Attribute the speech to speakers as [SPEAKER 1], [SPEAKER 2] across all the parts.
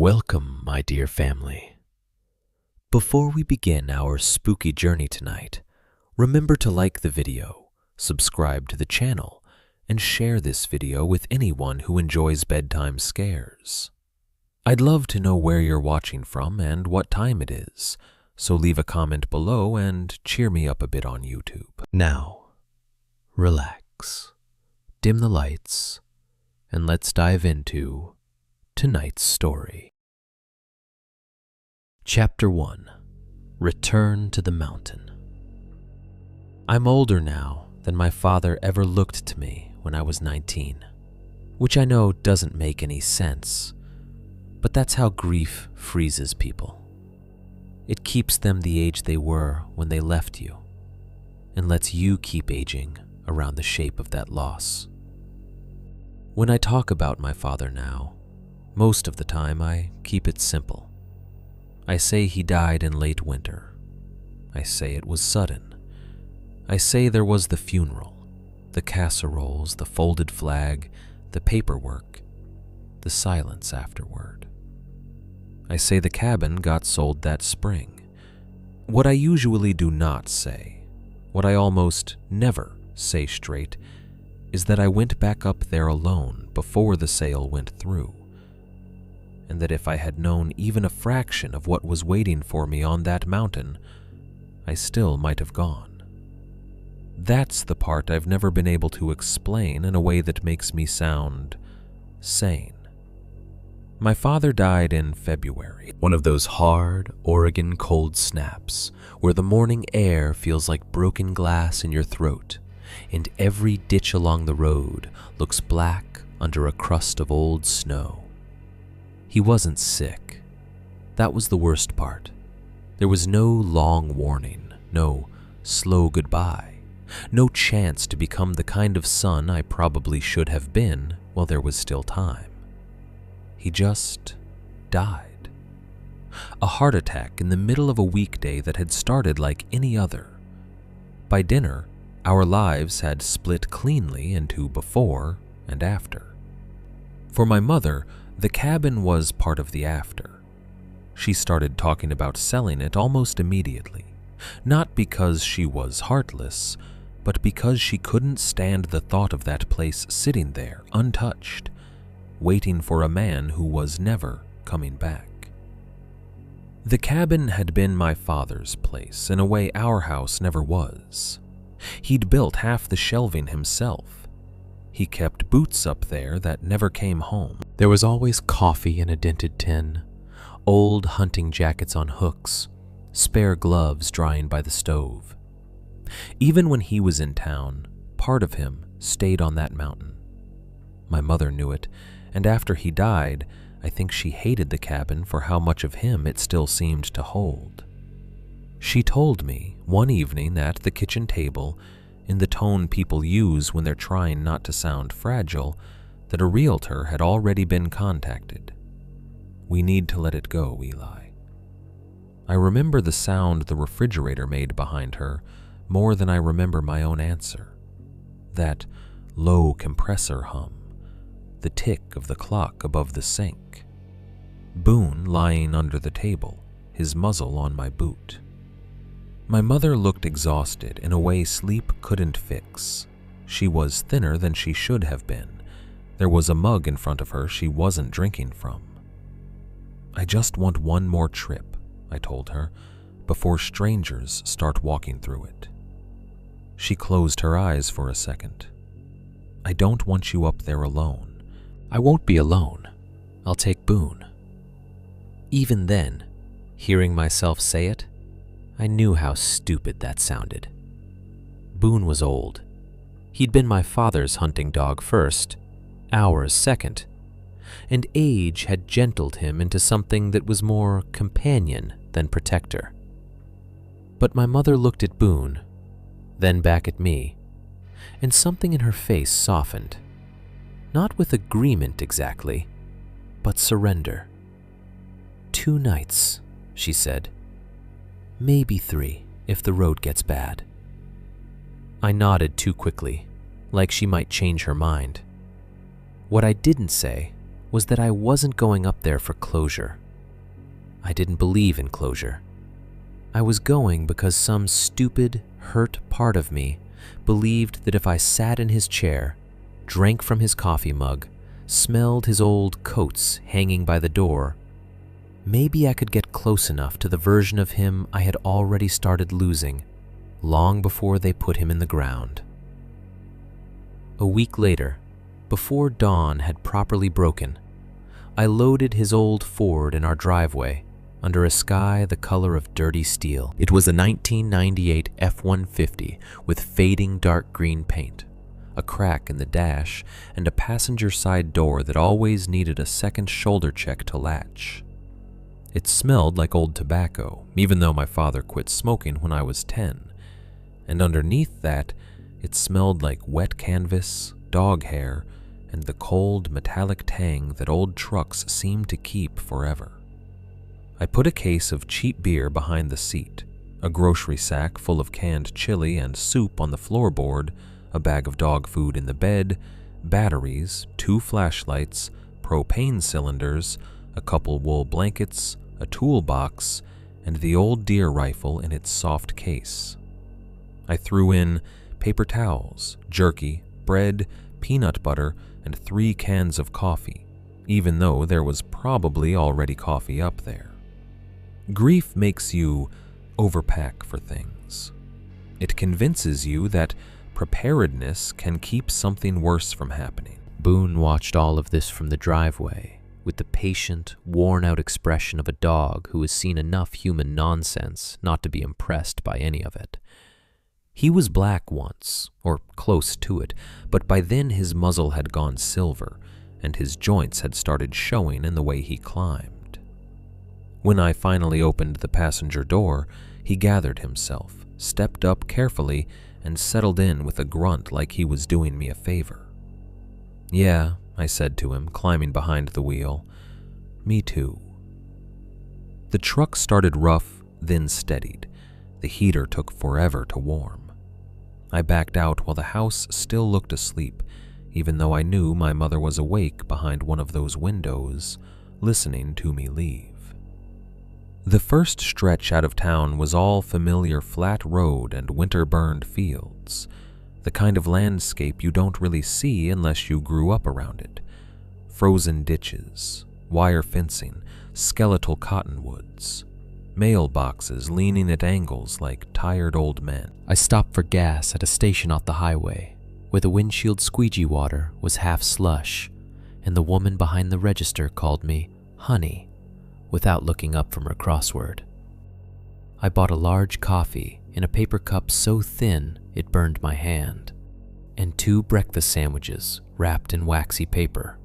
[SPEAKER 1] Welcome, my dear family. Before we begin our spooky journey tonight, remember to like the video, subscribe to the channel, and share this video with anyone who enjoys bedtime scares. I'd love to know where you're watching from and what time it is, so leave a comment below and cheer me up a bit on YouTube. Now, relax, dim the lights, and let's dive into tonight's story. Chapter 1. Return to the Mountain. I'm older now than my father ever looked to me when I was 19, which I know doesn't make any sense, but that's how grief freezes people. It keeps them the age they were when they left you, and lets you keep aging around the shape of that loss. When I talk about my father now, most of the time I keep it simple. I say he died in late winter. I say it was sudden. I say there was the funeral, the casseroles, the folded flag, the paperwork, the silence afterward. I say the cabin got sold that spring. What I usually do not say, what I almost never say straight, is that I went back up there alone before the sale went through, and that if I had known even a fraction of what was waiting for me on that mountain, I still might have gone. That's the part I've never been able to explain in a way that makes me sound sane. My father died in February, one of those hard Oregon cold snaps where the morning air feels like broken glass in your throat, and every ditch along the road looks black under a crust of old snow. He wasn't sick. That was the worst part. There was no long warning, no slow goodbye, no chance to become the kind of son I probably should have been while there was still time. He just died. A heart attack in the middle of a weekday that had started like any other. By dinner, our lives had split cleanly into before and after. For my mother, the cabin was part of the after. She started talking about selling it almost immediately, not because she was heartless, but because she couldn't stand the thought of that place sitting there untouched, waiting for a man who was never coming back. The cabin had been my father's place in a way our house never was. He'd built half the shelving himself. He kept boots up there that never came home. There was always coffee in a dented tin, old hunting jackets on hooks, spare gloves drying by the stove. Even when he was in town, part of him stayed on that mountain. My mother knew it, and after he died, I think she hated the cabin for how much of him it still seemed to hold. She told me one evening at the kitchen table, in the tone people use when they're trying not to sound fragile, that a realtor had already been contacted. We need to let it go, Eli. I remember the sound the refrigerator made behind her more than I remember my own answer. That low compressor hum, the tick of the clock above the sink. Boone lying under the table, his muzzle on my boot. My mother looked exhausted in a way sleep couldn't fix. She was thinner than she should have been. There was a mug in front of her she wasn't drinking from. I just want one more trip, I told her, before strangers start walking through it. She closed her eyes for a second. I don't want you up there alone. I won't be alone. I'll take Boone. Even then, hearing myself say it, I knew how stupid that sounded. Boone was old. He'd been my father's hunting dog first, ours second, and age had gentled him into something that was more companion than protector. But my mother looked at Boone, then back at me, and something in her face softened. Not with agreement exactly, but surrender. 2 nights, she said. Maybe 3, if the road gets bad. I nodded too quickly, like she might change her mind. What I didn't say was that I wasn't going up there for closure. I didn't believe in closure. I was going because some stupid, hurt part of me believed that if I sat in his chair, drank from his coffee mug, smelled his old coats hanging by the door, maybe I could get close enough to the version of him I had already started losing long before they put him in the ground. A week later, before dawn had properly broken, I loaded his old Ford in our driveway under a sky the color of dirty steel. It was a 1998 F-150 with fading dark green paint, a crack in the dash, and a passenger side door that always needed a second shoulder check to latch. It smelled like old tobacco, even though my father quit smoking when I was 10, and underneath that, it smelled like wet canvas, dog hair, and the cold metallic tang that old trucks seem to keep forever. I put a case of cheap beer behind the seat, a grocery sack full of canned chili and soup on the floorboard, a bag of dog food in the bed, batteries, 2 flashlights, propane cylinders, a couple wool blankets, a toolbox, and the old deer rifle in its soft case. I threw in paper towels, jerky, bread, peanut butter, and 3 cans of coffee, even though there was probably already coffee up there. Grief makes you overpack for things. It convinces you that preparedness can keep something worse from happening. Boone watched all of this from the driveway, with the patient, worn-out expression of a dog who has seen enough human nonsense not to be impressed by any of it. He was black once, or close to it, but by then his muzzle had gone silver, and his joints had started showing in the way he climbed. When I finally opened the passenger door, he gathered himself, stepped up carefully, and settled in with a grunt like he was doing me a favor. "Yeah," I said to him, climbing behind the wheel. "Me too." The truck started rough, then steadied. The heater took forever to warm. I backed out while the house still looked asleep, even though I knew my mother was awake behind one of those windows, listening to me leave. The first stretch out of town was all familiar flat road and winter-burned fields, the kind of landscape you don't really see unless you grew up around it. Frozen ditches, wire fencing, skeletal cottonwoods, mailboxes leaning at angles like tired old men. I stopped for gas at a station off the highway, where the windshield squeegee water was half slush, and the woman behind the register called me honey, without looking up from her crossword. I bought a large coffee in a paper cup so thin it burned my hand, and 2 breakfast sandwiches wrapped in waxy paper.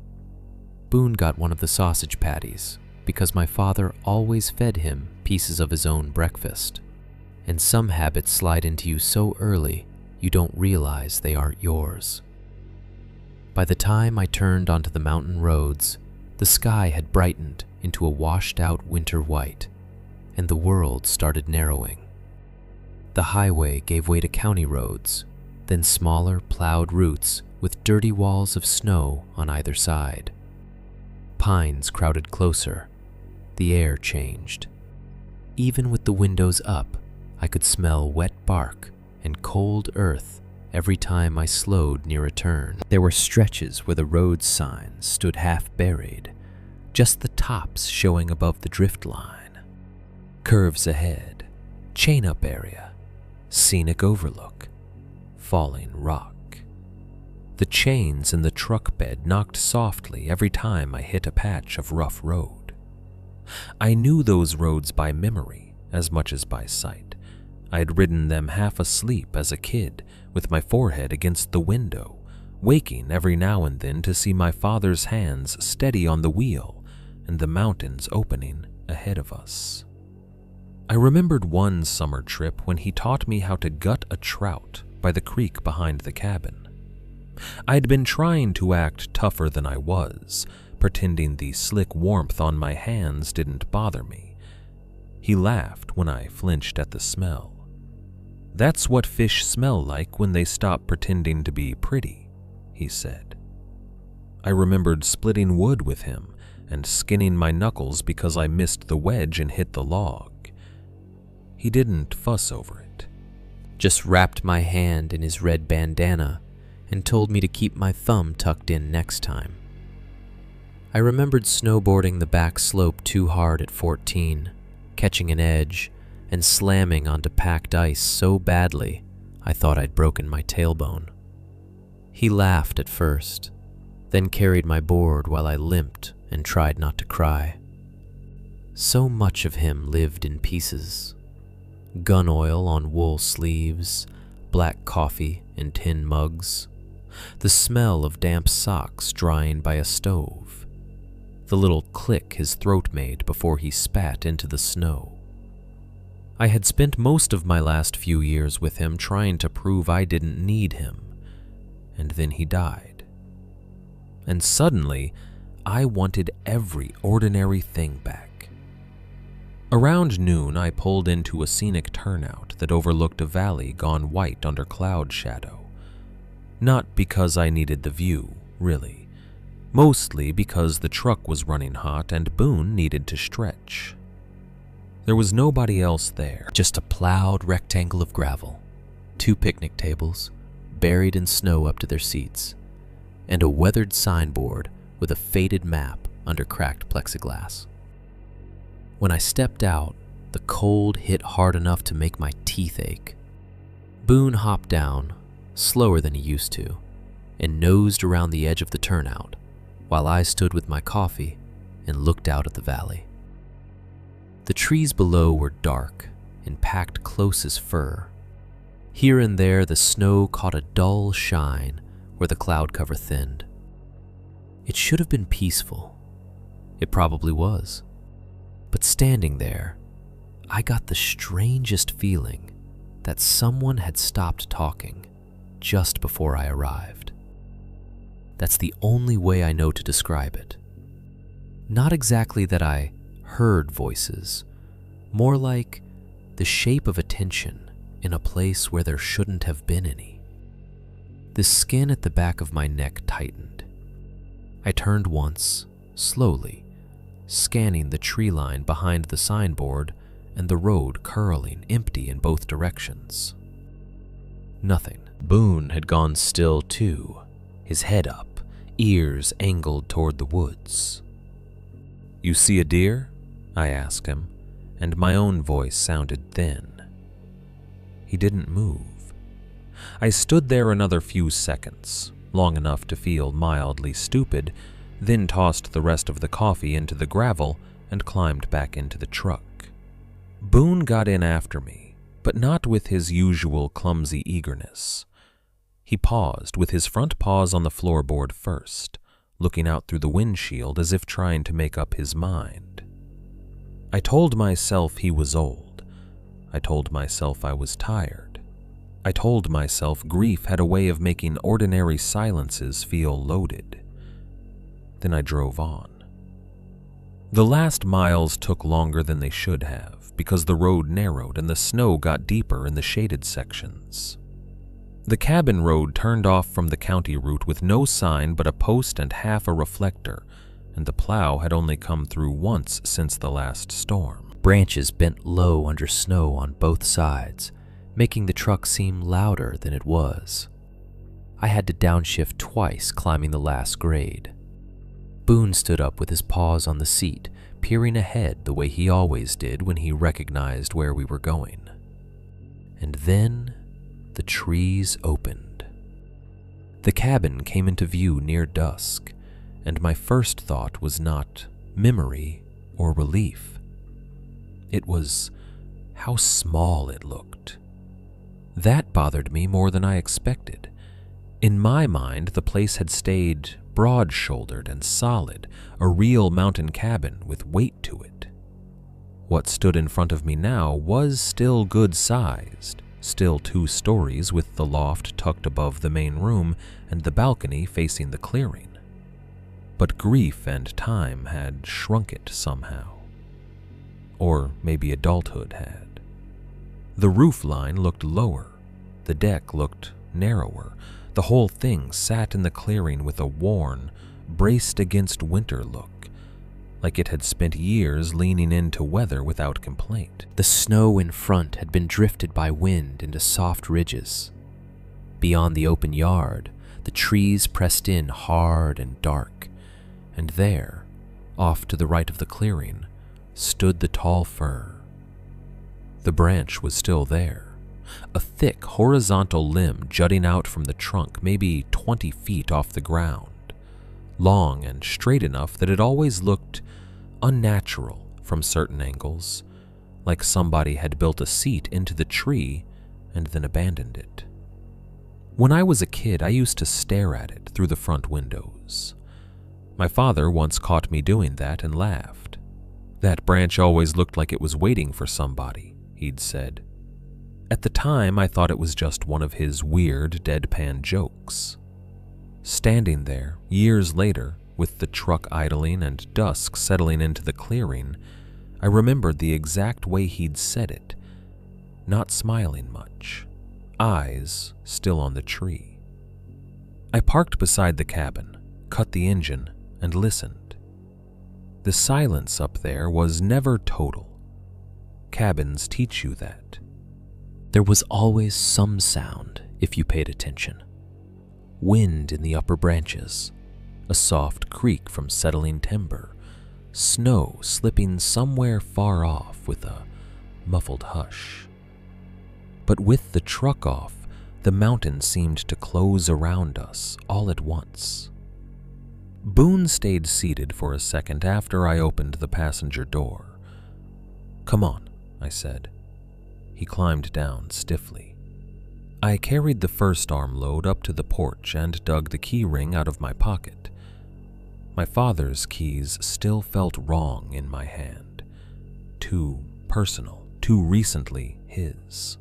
[SPEAKER 1] Boone got one of the sausage patties because my father always fed him pieces of his own breakfast, and some habits slide into you so early you don't realize they aren't yours. By the time I turned onto the mountain roads, the sky had brightened into a washed-out winter white, and the world started narrowing. The highway gave way to county roads, then smaller plowed routes with dirty walls of snow on either side. Pines crowded closer. The air changed. Even with the windows up, I could smell wet bark and cold earth every time I slowed near a turn. There were stretches where the road signs stood half buried, just the tops showing above the drift line. Curves ahead, chain-up area, scenic overlook, falling rock. The chains in the truck bed knocked softly every time I hit a patch of rough road. I knew those roads by memory as much as by sight. I had ridden them half asleep as a kid, with my forehead against the window, waking every now and then to see my father's hands steady on the wheel and the mountains opening ahead of us. I remembered one summer trip when he taught me how to gut a trout by the creek behind the cabin. I had been trying to act tougher than I was, pretending the slick warmth on my hands didn't bother me. He laughed when I flinched at the smell. "That's what fish smell like when they stop pretending to be pretty," he said. I remembered splitting wood with him and skinning my knuckles because I missed the wedge and hit the log. He didn't fuss over it, just wrapped my hand in his red bandana and told me to keep my thumb tucked in next time. I remembered snowboarding the back slope too hard at 14, catching an edge and slamming onto packed ice so badly I thought I'd broken my tailbone. He laughed at first, then carried my board while I limped and tried not to cry. So much of him lived in pieces. Gun oil on wool sleeves, black coffee in tin mugs, the smell of damp socks drying by a stove, the little click his throat made before he spat into the snow. I had spent most of my last few years with him trying to prove I didn't need him, and then he died. And suddenly, I wanted every ordinary thing back. Around noon, I pulled into a scenic turnout that overlooked a valley gone white under cloud shadow. Not because I needed the view, really. Mostly because the truck was running hot and Boone needed to stretch. There was nobody else there, just a plowed rectangle of gravel, 2 picnic tables, buried in snow up to their seats, and a weathered signboard with a faded map under cracked plexiglass. When I stepped out, the cold hit hard enough to make my teeth ache. Boone hopped down, slower than he used to, and nosed around the edge of the turnout, while I stood with my coffee and looked out at the valley. The trees below were dark and packed close as fur. Here and there, the snow caught a dull shine where the cloud cover thinned. It should have been peaceful. It probably was. But standing there, I got the strangest feeling that someone had stopped talking just before I arrived. That's the only way I know to describe it. Not exactly that I heard voices, more like the shape of attention in a place where there shouldn't have been any. The skin at the back of my neck tightened. I turned once, slowly, scanning the tree line behind the signboard and the road curling empty in both directions. Nothing. Boone had gone still too, his head up, ears angled toward the woods. "You see a deer?" I asked him, and my own voice sounded thin. He didn't move. I stood there another few seconds, long enough to feel mildly stupid, then tossed the rest of the coffee into the gravel and climbed back into the truck. Boone got in after me, but not with his usual clumsy eagerness. He paused with his front paws on the floorboard first, looking out through the windshield as if trying to make up his mind. I told myself he was old. I told myself I was tired. I told myself grief had a way of making ordinary silences feel loaded. Then I drove on. The last miles took longer than they should have because the road narrowed and the snow got deeper in the shaded sections. The cabin road turned off from the county route with no sign but a post and half a reflector, and the plow had only come through once since the last storm. Branches bent low under snow on both sides, making the truck seem louder than it was. I had to downshift twice climbing the last grade. Boone stood up with his paws on the seat, peering ahead the way he always did when he recognized where we were going. And then the trees opened. The cabin came into view near dusk, and my first thought was not memory or relief. It was how small it looked. That bothered me more than I expected. In my mind, the place had stayed broad-shouldered and solid, a real mountain cabin with weight to it. What stood in front of me now was still good-sized, still 2 stories with the loft tucked above the main room and the balcony facing the clearing. But grief and time had shrunk it somehow. Or maybe adulthood had. The roof line looked lower, the deck looked narrower. The whole thing sat in the clearing with a worn, braced against winter look, like it had spent years leaning into weather without complaint.
[SPEAKER 2] The snow in front had been drifted by wind into soft ridges. Beyond the open yard, the trees pressed in hard and dark, and there, off to the right of the clearing, stood the tall fir. The branch was still there, a thick horizontal limb jutting out from the trunk maybe 20 feet off the ground, long and straight enough that it always looked unnatural from certain angles, like somebody had built a seat into the tree and then abandoned it. When I was a kid, I used to stare at it through the front windows. My father once caught me doing that and laughed. "That branch always looked like it was waiting for somebody," he'd said. At the time, I thought it was just one of his weird, deadpan jokes. Standing there, years later, with the truck idling and dusk settling into the clearing, I remembered the exact way he'd said it, not smiling much, eyes still on the tree. I parked beside the cabin, cut the engine, and listened. The silence up there was never total. Cabins teach you that. There was always some sound if you paid attention. Wind in the upper branches, a soft creak from settling timber, snow slipping somewhere far off with a muffled hush. But with the truck off, the mountain seemed to close around us all at once. Boone stayed seated for a second after I opened the passenger door. "Come on," I said. He climbed down stiffly. I carried the first arm load up to the porch and dug the key ring out of my pocket. My father's keys still felt wrong in my hand. Too personal, too recently his.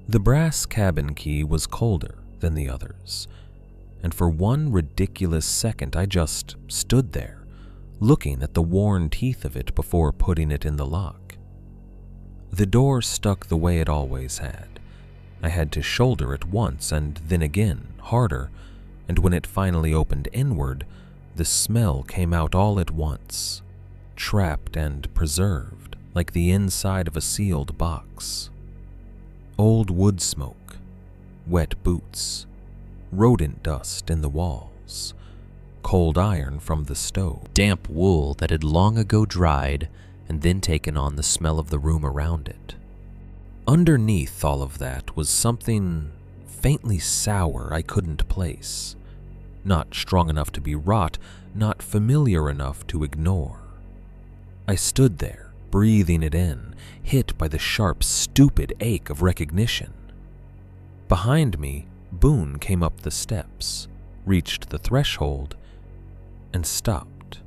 [SPEAKER 2] The brass cabin key was colder than the others, and for one ridiculous second I just stood there, looking at the worn teeth of it before putting it in the lock. The door stuck the way it always had. I had to shoulder it once and then again, harder, and when it finally opened inward, the smell came out all at once, trapped and preserved like the inside of a sealed box. Old wood smoke, wet boots, rodent dust in the walls, cold iron from the stove, damp wool that had long ago dried and then taken on the smell of the room around it. Underneath all of that was something faintly sour I couldn't place, not strong enough to be rot, not familiar enough to ignore. I stood there, breathing it in, hit by the sharp, stupid ache of recognition. Behind me, Boone came up the steps, reached the threshold, and stopped.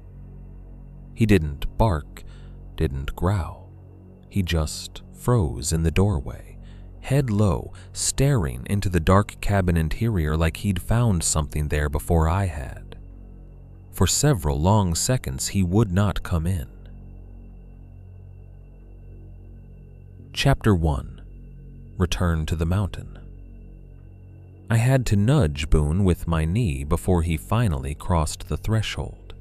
[SPEAKER 2] He didn't bark, didn't growl. He just froze in the doorway, head low, staring into the dark cabin interior like he'd found something there before I had. For several long seconds, he would not come in. Chapter 1: Return to the Mountain. I had to nudge Boone with my knee before he finally crossed the threshold.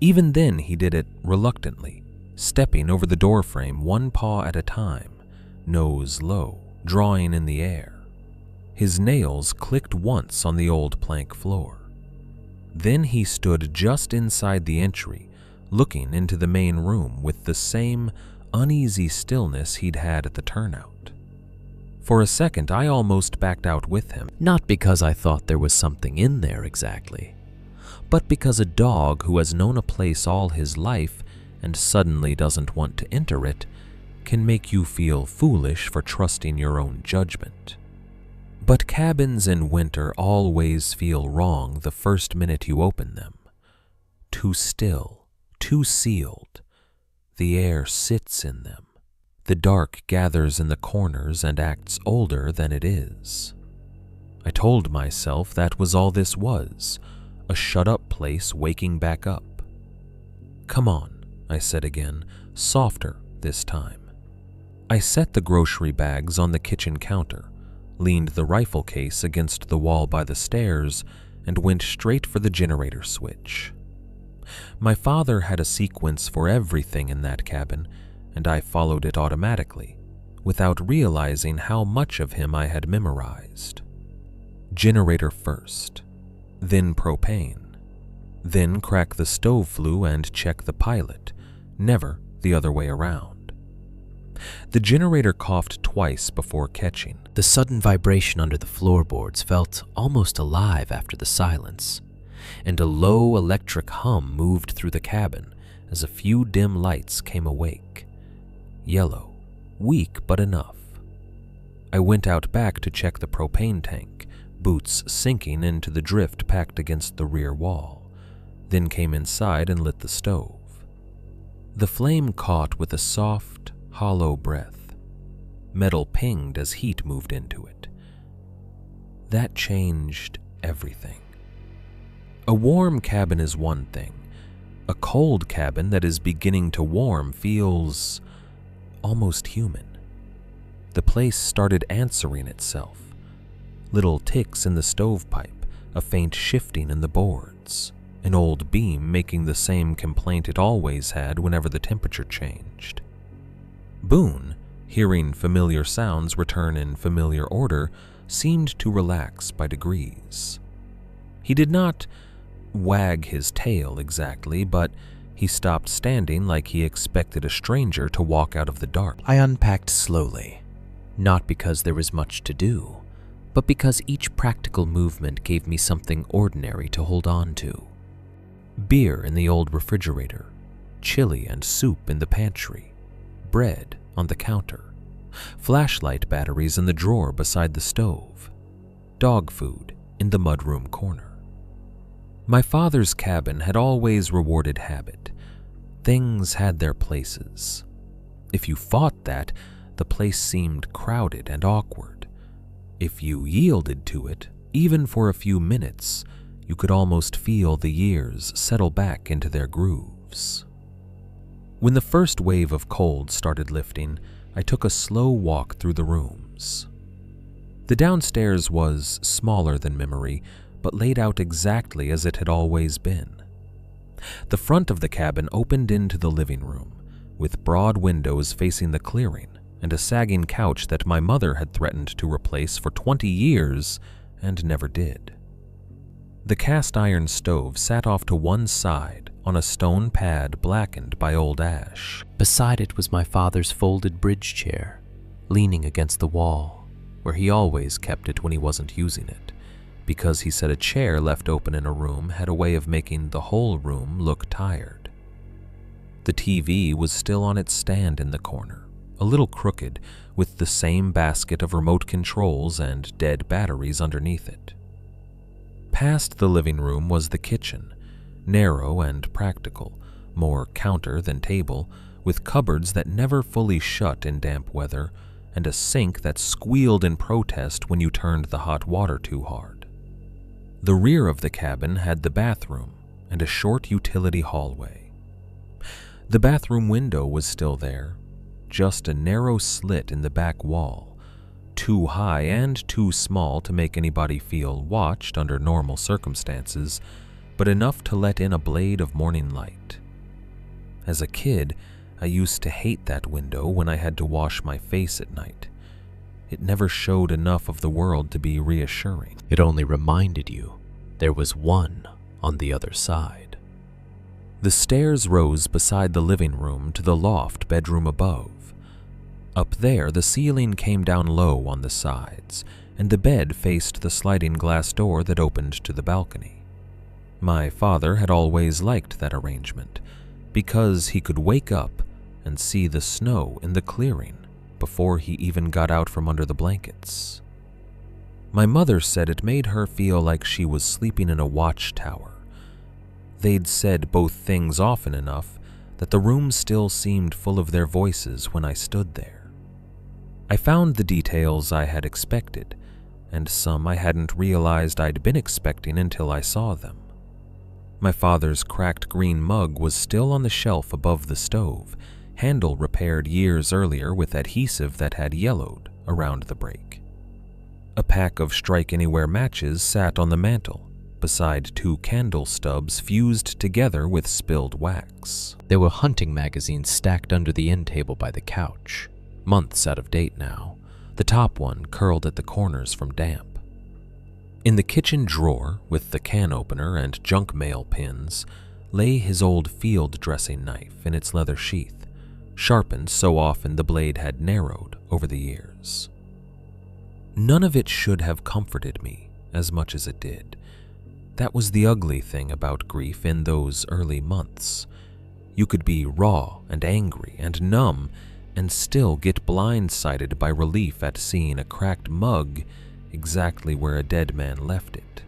[SPEAKER 2] Even then, he did it reluctantly, stepping over the doorframe one paw at a time, nose low, drawing in the air. His nails clicked once on the old plank floor. Then he stood just inside the entry, looking into the main room with the same uneasy stillness he'd had at the turnout. For a second, I almost backed out with him, not because I thought there was something in there exactly, but because a dog who has known a place all his life and suddenly doesn't want to enter it can make you feel foolish for trusting your own judgment. But cabins in winter always feel wrong the first minute you open them. Too still, too sealed. The air sits in them. The dark gathers in the corners and acts older than it is. I told myself that was all this was, a shut-up place waking back up. "Come on," I said again, softer this time. I set the grocery bags on the kitchen counter, leaned the rifle case against the wall by the stairs, and went straight for the generator switch. My father had a sequence for everything in that cabin, and I followed it automatically, without realizing how much of him I had memorized. Generator first, then propane, then crack the stove flue and check the pilot, never the other way around. The generator coughed twice before catching.
[SPEAKER 1] The sudden vibration under the floorboards felt almost alive after the silence, and a low electric hum moved through the cabin as a few dim lights came awake. Yellow, weak but enough. I went out back to check the propane tank, boots sinking into the drift packed against the rear wall, then came inside and lit the stove. The flame caught with a soft, hollow breath. Metal pinged as heat moved into it. That changed everything. A warm cabin is one thing. A cold cabin that is beginning to warm feels almost human. The place started answering itself. Little ticks in the stovepipe, a faint shifting in the boards, an old beam making the same complaint it always had whenever the temperature changed. Boone, hearing familiar sounds return in familiar order, seemed to relax by degrees. He did not wag his tail exactly, but he stopped standing like he expected a stranger to walk out of the dark. I unpacked slowly, not because there was much to do, but because each practical movement gave me something ordinary to hold on to. Beer in the old refrigerator, chili and soup in the pantry, bread on the counter, flashlight batteries in the drawer beside the stove, dog food in the mudroom corner. My father's cabin had always rewarded habit. Things had their places. If you fought that, the place seemed crowded and awkward. If you yielded to it, even for a few minutes, you could almost feel the years settle back into their grooves. When the first wave of cold started lifting, I took a slow walk through the rooms. The downstairs was smaller than memory, but laid out exactly as it had always been. The front of the cabin opened into the living room, with broad windows facing the clearing and a sagging couch that my mother had threatened to replace for 20 years and never did. The cast iron stove sat off to one side on a stone pad blackened by old ash. Beside it was my father's folded bridge chair, leaning against the wall, where he always kept it when he wasn't using it, because he said a chair left open in a room had a way of making the whole room look tired. The TV was still on its stand in the corner, a little crooked, with the same basket of remote controls and dead batteries underneath it. Past the living room was the kitchen, narrow and practical, more counter than table, with cupboards that never fully shut in damp weather, and a sink that squealed in protest when you turned the hot water too hard. The rear of the cabin had the bathroom and a short utility hallway. The bathroom window was still there, just a narrow slit in the back wall, too high and too small to make anybody feel watched under normal circumstances, but enough to let in a blade of morning light. As a kid, I used to hate that window when I had to wash my face at night. It never showed enough of the world to be reassuring. It only reminded you there was one on the other side. The stairs rose beside the living room to the loft bedroom above. Up there, the ceiling came down low on the sides, and the bed faced the sliding glass door that opened to the balcony. My father had always liked that arrangement, because he could wake up and see the snow in the clearing before he even got out from under the blankets. My mother said it made her feel like she was sleeping in a watchtower. They'd said both things often enough that the room still seemed full of their voices when I stood there. I found the details I had expected, and some I hadn't realized I'd been expecting until I saw them. My father's cracked green mug was still on the shelf above the stove, handle repaired years earlier with adhesive that had yellowed around the break. A pack of Strike Anywhere matches sat on the mantel,
[SPEAKER 2] beside two candle stubs fused together with spilled wax.
[SPEAKER 1] There were hunting magazines stacked under the end table by the couch, months out of date now, the top one curled at the corners from damp. In the kitchen drawer, with the can opener and junk mail pins, lay his old field dressing knife in its leather sheath, sharpened so often the blade had narrowed over the years. None of it should have comforted me as much as it did. That was the ugly thing about grief in those early months. You could be raw and angry and numb and still get blindsided by relief at seeing a cracked mug exactly where a dead man left it.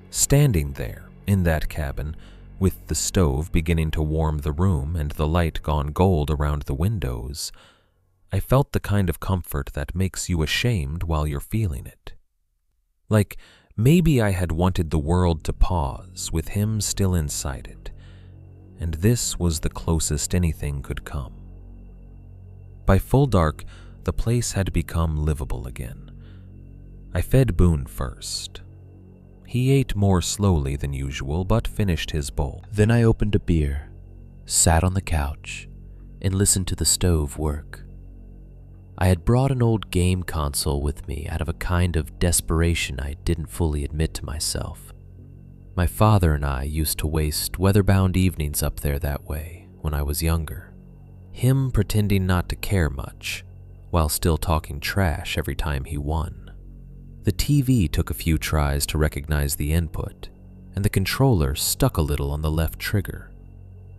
[SPEAKER 1] Standing there in that cabin, with the stove beginning to warm the room and the light gone gold around the windows, I felt the kind of comfort that makes you ashamed while you're feeling it. Like maybe I had wanted the world to pause with him still inside it, and this was the closest anything could come. By full dark, the place had become livable again. I fed Boone first. He ate more slowly than usual, but finished his bowl. Then I opened a beer, sat on the couch, and listened to the stove work. I had brought an old game console with me out of a kind of desperation I didn't fully admit to myself. My father and I used to waste weather-bound evenings up there that way when I was younger. Him pretending not to care much, while still talking trash every time he won. The TV took a few tries to recognize the input, and the controller stuck a little on the left trigger.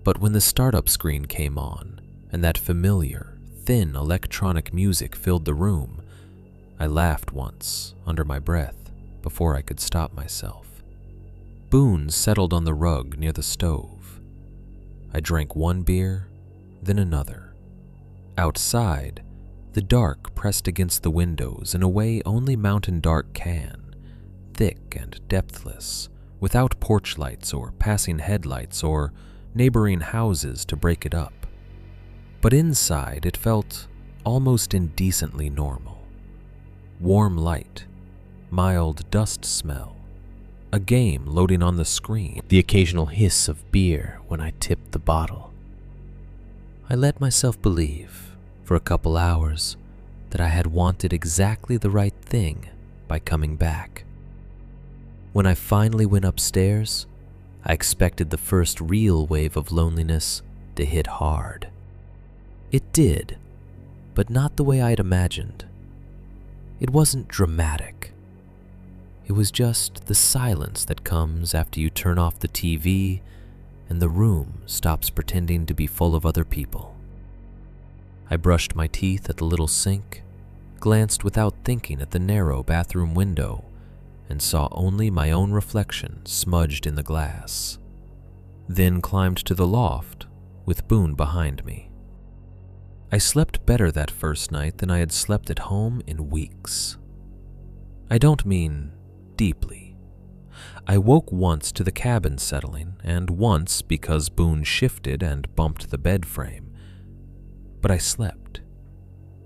[SPEAKER 1] But when the startup screen came on, and that familiar, thin electronic music filled the room, I laughed once, under my breath, before I could stop myself. Boone settled on the rug near the stove. I drank one beer, then another. Outside, the dark pressed against the windows in a way only mountain dark can, thick and depthless, without porch lights or passing headlights or neighboring houses to break it up. But inside it felt almost indecently normal. Warm light, mild dust smell, a game loading on the screen, the occasional hiss of beer when I tipped the bottle. I let myself believe, for a couple hours, that I had wanted exactly the right thing by coming back. When I finally went upstairs, I expected the first real wave of loneliness to hit hard. It did, but not the way I'd imagined. It wasn't dramatic. It was just the silence that comes after you turn off the TV and the room stops pretending to be full of other people. I brushed my teeth at the little sink, glanced without thinking at the narrow bathroom window, and saw only my own reflection smudged in the glass. Then climbed to the loft, with Boone behind me. I slept better that first night than I had slept at home in weeks. I don't mean deeply. I woke once to the cabin settling, and once because Boone shifted and bumped the bed frame. But I slept.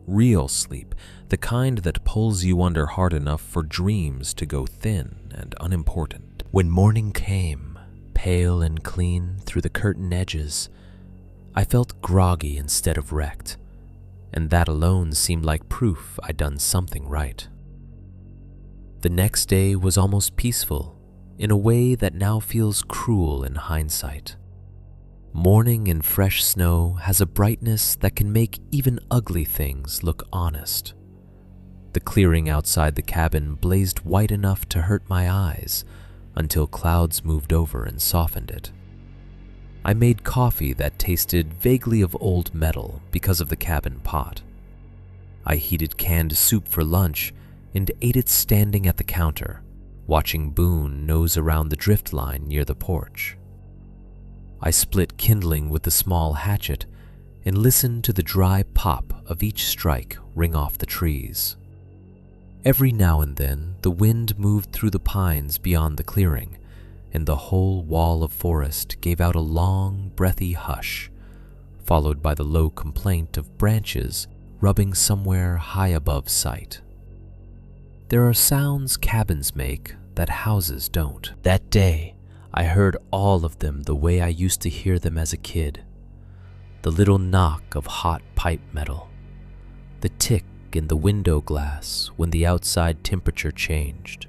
[SPEAKER 1] Real sleep, the kind that pulls you under hard enough for dreams to go thin and unimportant. When morning came, pale and clean through the curtain edges, I felt groggy instead of wrecked, and that alone seemed like proof I'd done something right. The next day was almost peaceful, in a way that now feels cruel in hindsight. Morning in fresh snow has a brightness that can make even ugly things look honest. The clearing outside the cabin blazed white enough to hurt my eyes until clouds moved over and softened it. I made coffee that tasted vaguely of old metal because of the cabin pot. I heated canned soup for lunch and ate it standing at the counter, watching Boone nose around the drift line near the porch. I split kindling with the small hatchet and listened to the dry pop of each strike ring off the trees. Every now and then, the wind moved through the pines beyond the clearing, and the whole wall of forest gave out a long, breathy hush, followed by the low complaint of branches rubbing somewhere high above sight. There are sounds cabins make
[SPEAKER 2] that houses don't. That day, I heard all of them the way I used to hear them as a kid. The little knock of hot pipe metal, the tick in the window glass when the outside temperature changed,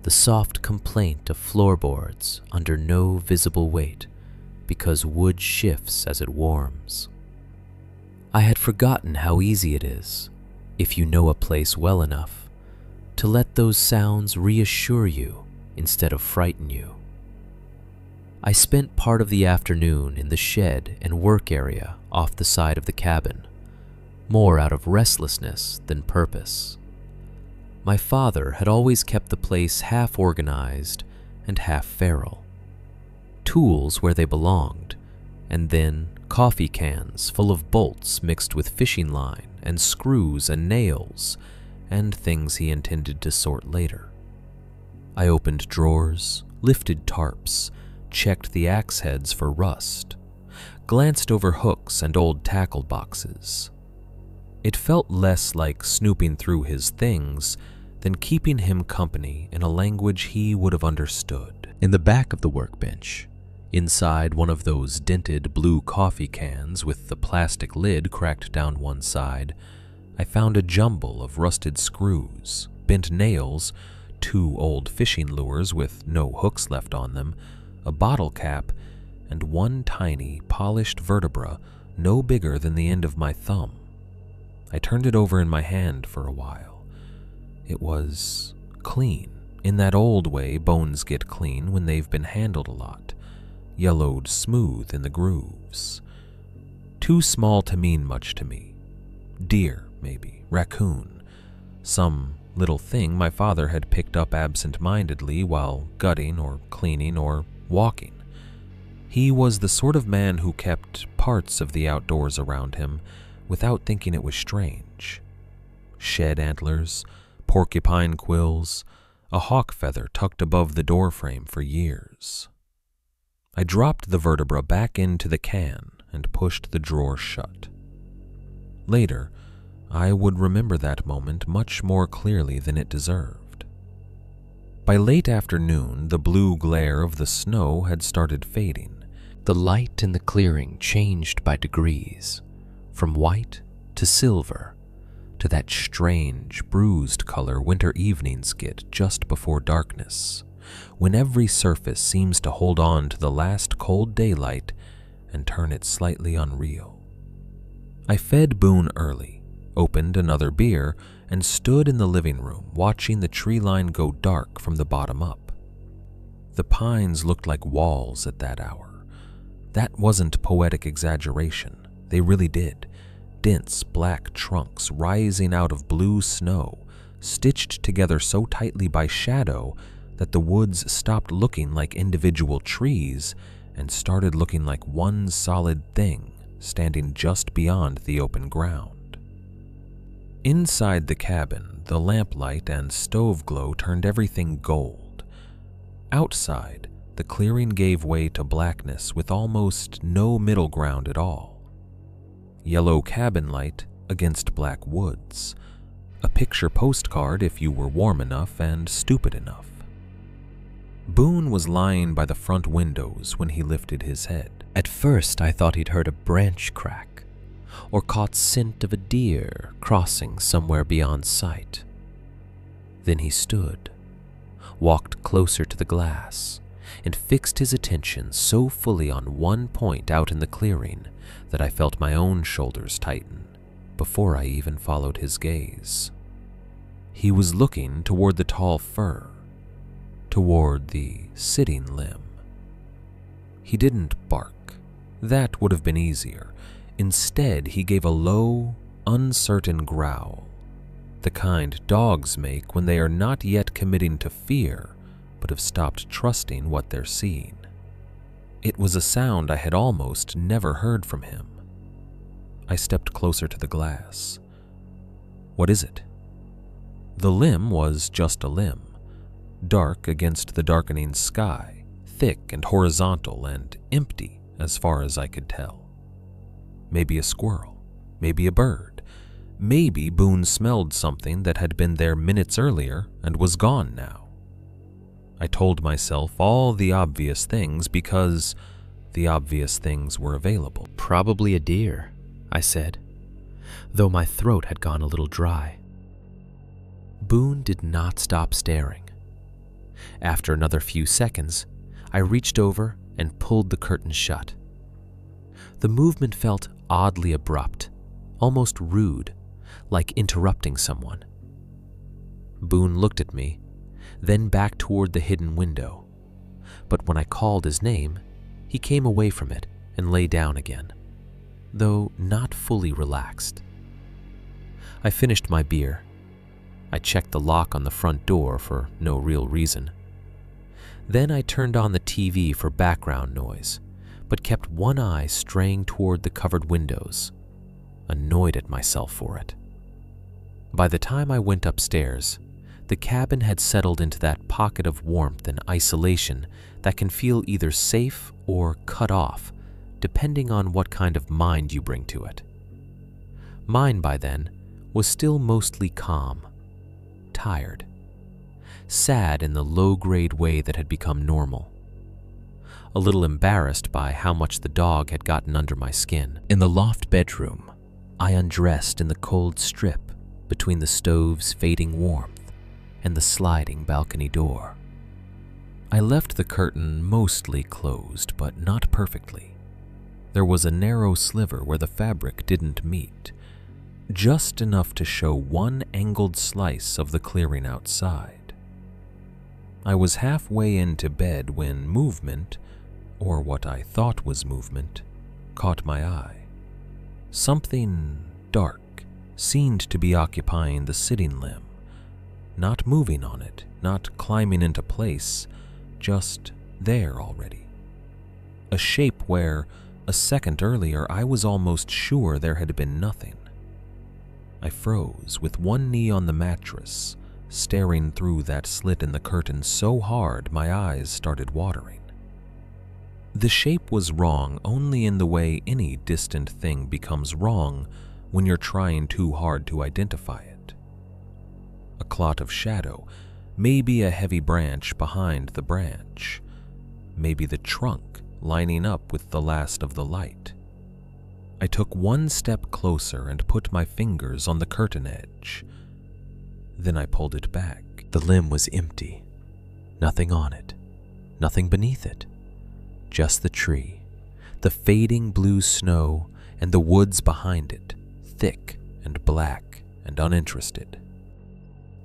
[SPEAKER 2] the soft complaint of floorboards under no visible weight because wood shifts as it warms. I had forgotten how easy it is, if you know a place well enough, to let those sounds reassure you instead of frighten you. I spent part of the afternoon in the shed and work area off the side of the cabin, more out of restlessness than purpose. My father had always kept the place half organized and half feral. Tools where they belonged, and then coffee cans full of bolts mixed with fishing line and screws and nails and things he intended to sort later. I opened drawers, lifted tarps, checked the axe heads for rust, glanced over hooks and old tackle boxes. It felt less like snooping through his things than keeping him company in a language he would have understood. In the back of the workbench, inside one of those dented blue coffee cans with the plastic lid cracked down one side, I found a jumble of rusted screws, bent nails, 2 old fishing lures with no hooks left on them, a bottle cap, and one tiny, polished vertebra no bigger than the end of my thumb. I turned it over in my hand for a while. It was clean, in that old way bones get clean when they've been handled a lot, yellowed smooth in the grooves. Too small to mean much to me. Deer, maybe, raccoon, some little thing my father had picked up absent-mindedly while gutting or cleaning or walking. He was the sort of man who kept parts of the outdoors around him without thinking it was strange. Shed antlers, porcupine quills, a hawk feather tucked above the doorframe for years. I dropped the vertebra back into the can and pushed the drawer shut. Later, I would remember that moment much more clearly than it deserved. By late afternoon, the blue glare of the snow had started fading. The light in the clearing changed by degrees, from white to silver, to that strange, bruised color winter evenings get just before darkness, when every surface seems to hold on to the last cold daylight and turn it slightly unreal. I fed Boone early, opened another beer, and stood in the living room watching the tree line go dark from the bottom up. The pines looked like walls at that hour. That wasn't poetic exaggeration. They really did. Dense black trunks rising out of blue snow, stitched together so tightly by shadow that the woods stopped looking like individual trees and started looking like one solid thing standing just beyond the open ground. Inside the cabin, the lamplight and stove glow turned everything gold. Outside, the clearing gave way to blackness with almost no middle ground at all. Yellow cabin light against black woods. A picture postcard if you were warm enough and stupid enough. Boone was lying by the front windows when he lifted his head. At first I thought he'd heard a branch crack, or caught scent of a deer crossing somewhere beyond sight. Then he stood, walked closer to the glass, and fixed his attention so fully on one point out in the clearing that I felt my own shoulders tighten before I even followed his gaze. He was looking toward the tall fir, toward the sitting limb. He didn't bark. That would have been easier. Instead, he gave a low, uncertain growl, the kind dogs make when they are not yet committing to fear, but have stopped trusting what they're seeing. It was a sound I had almost never heard from him. I stepped closer to the glass. What is it? The limb was just a limb, dark against the darkening sky, thick and horizontal and empty as far as I could tell. Maybe a squirrel, maybe a bird, maybe Boone smelled something that had been there minutes earlier and was gone now. I told myself all the obvious things because the obvious things were available.
[SPEAKER 1] "Probably a deer," I said, though my throat had gone a little dry. Boone did not stop staring. After another few seconds, I reached over and pulled the curtain shut. The movement felt oddly abrupt, almost rude, like interrupting someone. Boone looked at me, then back toward the hidden window. But when I called his name, he came away from it and lay down again, though not fully relaxed. I finished my beer. I checked the lock on the front door for no real reason. Then I turned on the TV for background noise, but kept one eye straying toward the covered windows, annoyed at myself for it. By the time I went upstairs, the cabin had settled into that pocket of warmth and isolation that can feel either safe or cut off, depending on what kind of mind you bring to it. Mine, by then, was still mostly calm, tired, sad in the low-grade way that had become normal, a little embarrassed by how much the dog had gotten under my skin. In the loft bedroom, I undressed in the cold strip between the stove's fading warmth and the sliding balcony door. I left the curtain mostly closed, but not perfectly. There was a narrow sliver where the fabric didn't meet, just enough to show one angled slice of the clearing outside. I was halfway into bed when movement, or what I thought was movement, caught my eye. Something dark seemed to be occupying the sitting limb, not moving on it, not climbing into place, just there already. A shape where, a second earlier, I was almost sure there had been nothing. I froze with one knee on the mattress, staring through that slit in the curtain so hard my eyes started watering. The shape was wrong only in the way any distant thing becomes wrong when you're trying too hard to identify it. A clot of shadow, maybe a heavy branch behind the branch, maybe the trunk lining up with the last of the light. I took one step closer and put my fingers on the curtain edge. Then I pulled it back. The limb was empty. Nothing on it. Nothing beneath it. Just the tree, the fading blue snow, and the woods behind it, thick and black and uninterested.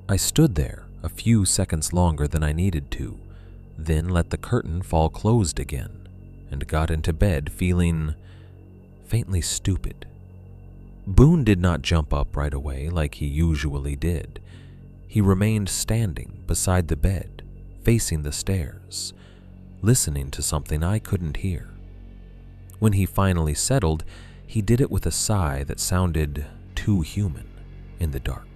[SPEAKER 1] I stood there a few seconds longer than I needed to, then let the curtain fall closed again, and got into bed feeling faintly stupid. Boone did not jump up right away like he usually did. He remained standing beside the bed, facing the stairs, listening to something I couldn't hear. When he finally settled, he did it with a sigh that sounded too human in the dark.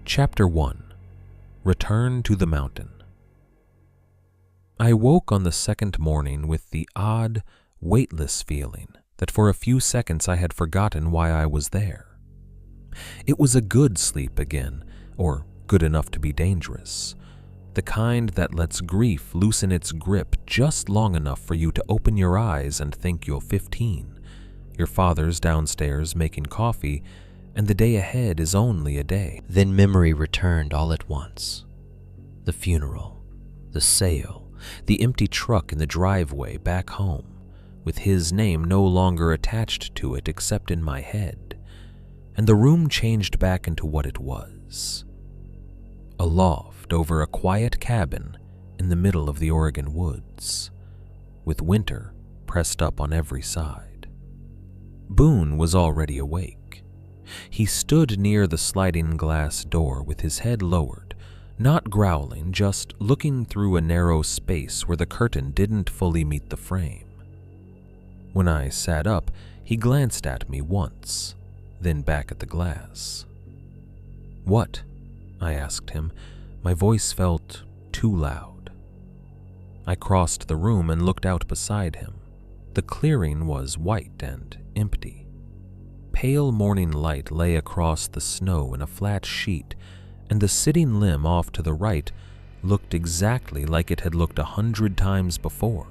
[SPEAKER 1] Chapter 1: Return to the Mountain. I woke on the second morning with the odd, weightless feeling that for a few seconds I had forgotten why I was there. It was a good sleep again, or good enough to be dangerous. The kind that lets grief loosen its grip just long enough for you to open your eyes and think you're 15. Your father's downstairs making coffee, and the day ahead is only a day. Then memory returned all at once. The funeral, the sale, the empty truck in the driveway back home, with his name no longer attached to it except in my head, and the room changed back into what it was. A loft over a quiet cabin in the middle of the Oregon woods, with winter pressed up on every side. Boone was already awake. He stood near the sliding glass door with his head lowered, not growling, just looking through a narrow space where the curtain didn't fully meet the frame. When I sat up, he glanced at me once, then back at the glass. "What?" I asked him. My voice felt too loud. I crossed the room and looked out beside him. The clearing was white and empty. Pale morning light lay across the snow in a flat sheet,
[SPEAKER 2] and the sitting limb off to the right looked exactly like it had looked 100 times before.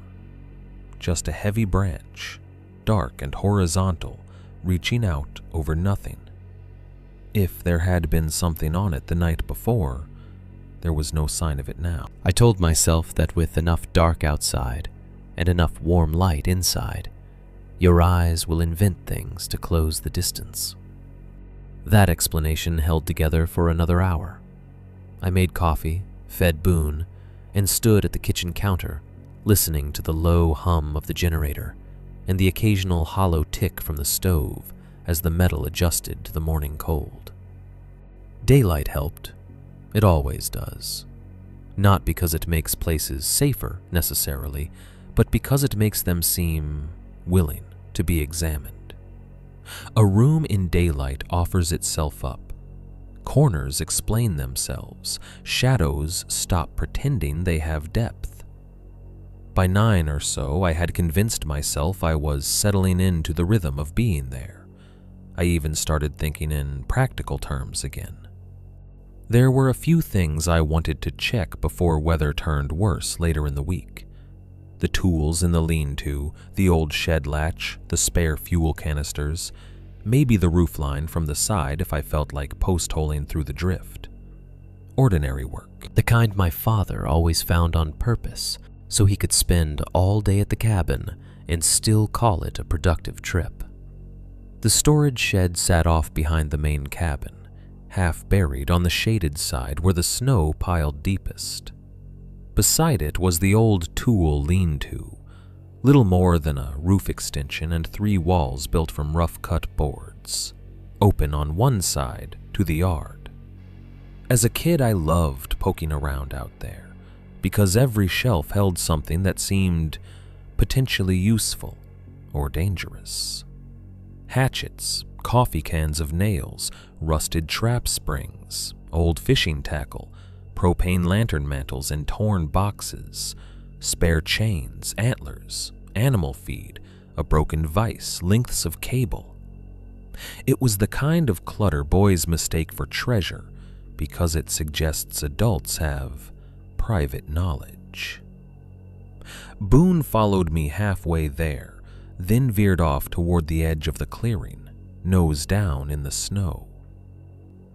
[SPEAKER 2] Just a heavy branch, dark and horizontal, reaching out over nothing. If there had been something on it the night before, there was no sign of it now.
[SPEAKER 1] I told myself that with enough dark outside and enough warm light inside, your eyes will invent things to close the distance. That explanation held together for another hour. I made coffee, fed Boone, and stood at the kitchen counter, listening to the low hum of the generator and the occasional hollow tick from the stove as the metal adjusted to the morning cold. Daylight helped. It always does. Not because it makes places safer, necessarily, but because it makes them seem willing to be examined. A room in daylight offers itself up. Corners explain themselves. Shadows stop pretending they have depth. By 9 or so, I had convinced myself I was settling into the rhythm of being there. I even started thinking in practical terms again. There were a few things I wanted to check before weather turned worse later in the week. The tools in the lean-to, the old shed latch, the spare fuel canisters, maybe the roofline from the side if I felt like post-holing through the drift. Ordinary work. The kind my father always found on purpose so he could spend all day at the cabin and still call it a productive trip. The storage shed sat off behind the main cabin, half buried on the shaded side where the snow piled deepest. Beside it was the old tool lean-to, little more than a roof extension and 3 walls built from rough-cut boards, open on one side to the yard. As a kid, I loved poking around out there, because every shelf held something that seemed potentially useful or dangerous. Hatchets, coffee cans of nails, rusted trap springs, old fishing tackle, propane lantern mantles in torn boxes, spare chains, antlers, animal feed, a broken vise, lengths of cable. It was the kind of clutter boys mistake for treasure because it suggests adults have private knowledge. Boone followed me halfway there, then veered off toward the edge of the clearing, nose down in the snow.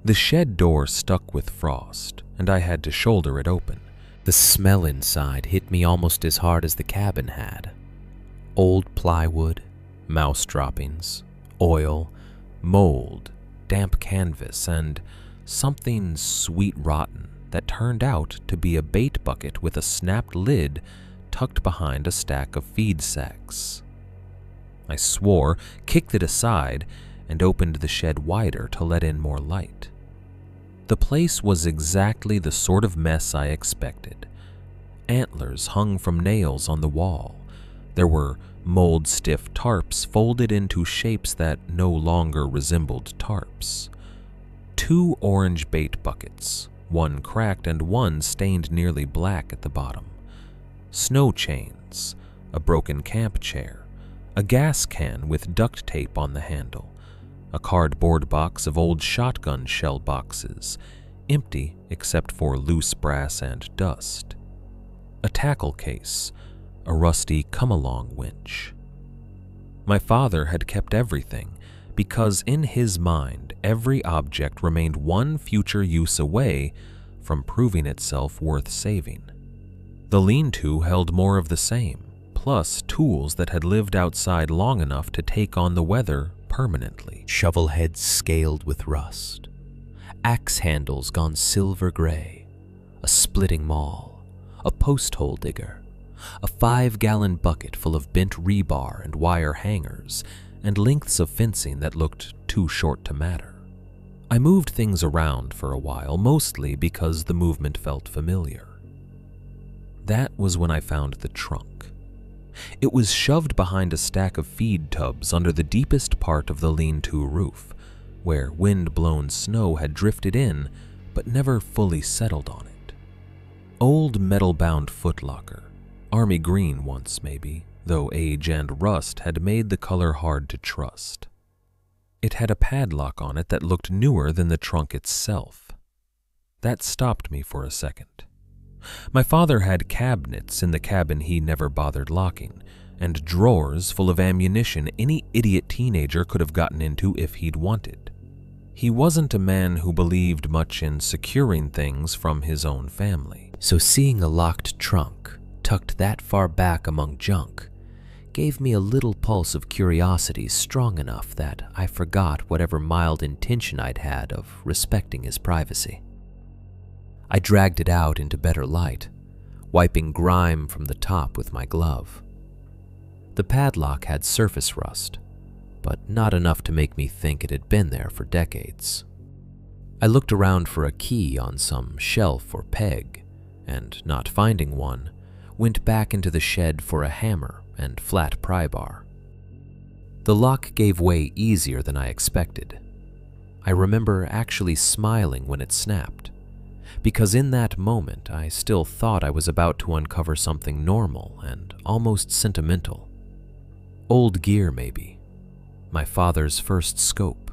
[SPEAKER 1] The shed door stuck with frost, and I had to shoulder it open. The smell inside hit me almost as hard as the cabin had. Old plywood, mouse droppings, oil, mold, damp canvas, and something sweet rotten that turned out to be a bait bucket with a snapped lid tucked behind a stack of feed sacks. I swore, kicked it aside, and opened the shed wider to let in more light. The place was exactly the sort of mess I expected. Antlers hung from nails on the wall. There were mold-stiff tarps folded into shapes that no longer resembled tarps. 2 orange bait buckets, one cracked and one stained nearly black at the bottom. Snow chains, a broken camp chair, a gas can with duct tape on the handle, a cardboard box of old shotgun shell boxes, empty except for loose brass and dust, a tackle case, a rusty come-along winch. My father had kept everything because in his mind every object remained one future use away from proving itself worth saving. The lean-to held more of the same, plus tools that had lived outside long enough to take on the weather permanently. Shovel heads scaled with rust, axe handles gone silver gray, a splitting maul, a post hole digger, a 5-gallon bucket full of bent rebar and wire hangers, and lengths of fencing that looked too short to matter. I moved things around for a while, mostly because the movement felt familiar. That was when I found the trunk. It was shoved behind a stack of feed tubs under the deepest part of the lean-to roof, where wind-blown snow had drifted in but never fully settled on it. Old metal-bound footlocker, army green once maybe, though age and rust had made the color hard to trust. It had a padlock on it that looked newer than the trunk itself. That stopped me for a second. My father had cabinets in the cabin he never bothered locking, and drawers full of ammunition any idiot teenager could have gotten into if he'd wanted. He wasn't a man who believed much in securing things from his own family.
[SPEAKER 2] So seeing a locked trunk tucked that far back among junk gave me a little pulse of curiosity strong enough that I forgot whatever mild intention I'd had of respecting his privacy. I dragged it out into better light, wiping grime from the top with my glove. The padlock had surface rust, but not enough to make me think it had been there for decades. I looked around for a key on some shelf or peg, and not finding one, went back into the shed for a hammer and flat pry bar. The lock gave way easier than I expected. I remember actually smiling when it snapped, because in that moment I still thought I was about to uncover something normal and almost sentimental. Old gear, maybe. My father's first scope.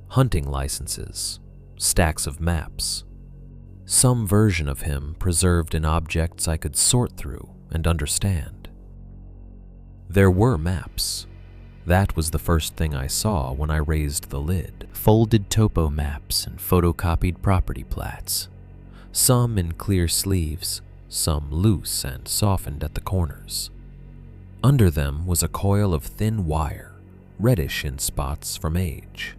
[SPEAKER 2] Hunting licenses. Stacks of maps. Some version of him preserved in objects I could sort through and understand. There were maps. That was the first thing I saw when I raised the lid. Folded topo maps and photocopied property plats. Some in clear sleeves, some loose and softened at the corners. Under them was a coil of thin wire, reddish in spots from age.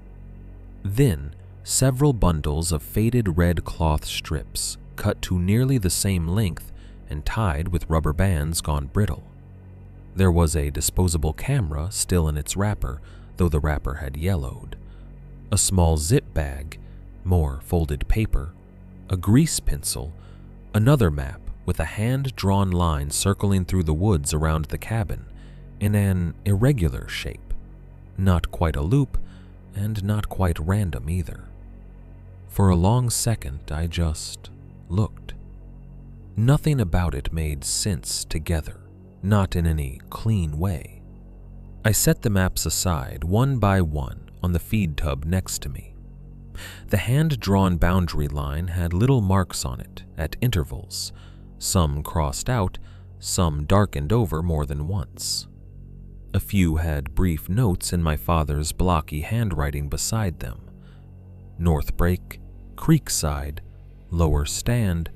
[SPEAKER 2] Then, several bundles of faded red cloth strips cut to nearly the same length and tied with rubber bands gone brittle. There was a disposable camera still in its wrapper, though the wrapper had yellowed. A small zip bag, more folded paper, a grease pencil, another map with a hand-drawn line circling through the woods around the cabin in an irregular shape, not quite a loop and not quite random either. For a long second, I just looked. Nothing about it made sense together, not in any clean way. I set the maps aside one by one on the feed tub next to me. The hand-drawn boundary line had little marks on it at intervals, some crossed out, some darkened over more than once. A few had brief notes in my father's blocky handwriting beside them. North Break, Creekside, Lower Stand,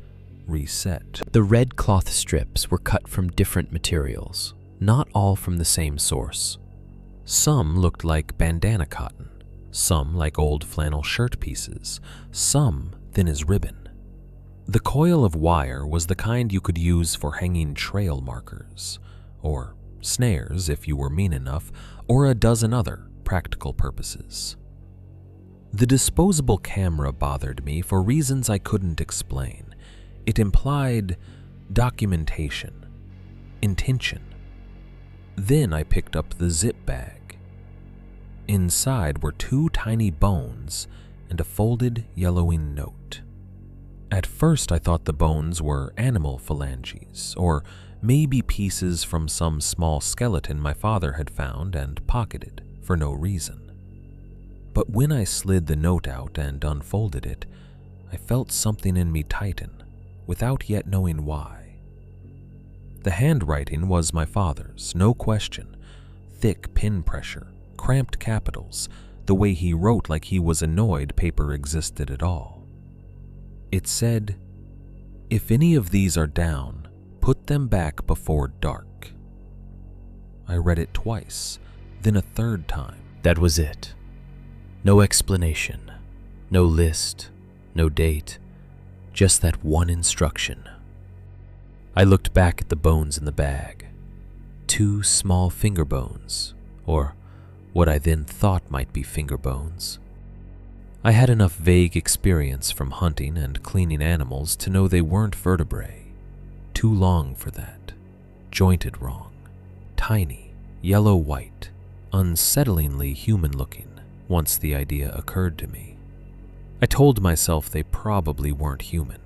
[SPEAKER 2] Reset. The red cloth strips were cut from different materials, not all from the same source. Some looked like bandana cotton, some like old flannel shirt pieces, some thin as ribbon. The coil of wire was the kind you could use for hanging trail markers, or snares if you were mean enough, or a dozen other practical purposes. The disposable camera bothered me for reasons I couldn't explain. It implied documentation, intention. Then I picked up the zip bag. Inside were 2 tiny bones and a folded, yellowing note. At first I thought the bones were animal phalanges, or maybe pieces from some small skeleton my father had found and pocketed for no reason. But when I slid the note out and unfolded it, I felt something in me tighten, without yet knowing why. The handwriting was my father's, no question. Thick pen pressure, cramped capitals, the way he wrote like he was annoyed paper existed at all. It said, "If any of these are down, put them back before dark." I read it twice, then a third time. That was it. No explanation, no list, no date, just that one instruction. I looked back at the bones in the bag. 2 small finger bones, or what I then thought might be finger bones. I had enough vague experience from hunting and cleaning animals to know they weren't vertebrae. Too long for that. Jointed wrong. Tiny, yellow-white, unsettlingly human-looking once the idea occurred to me. I told myself they probably weren't human.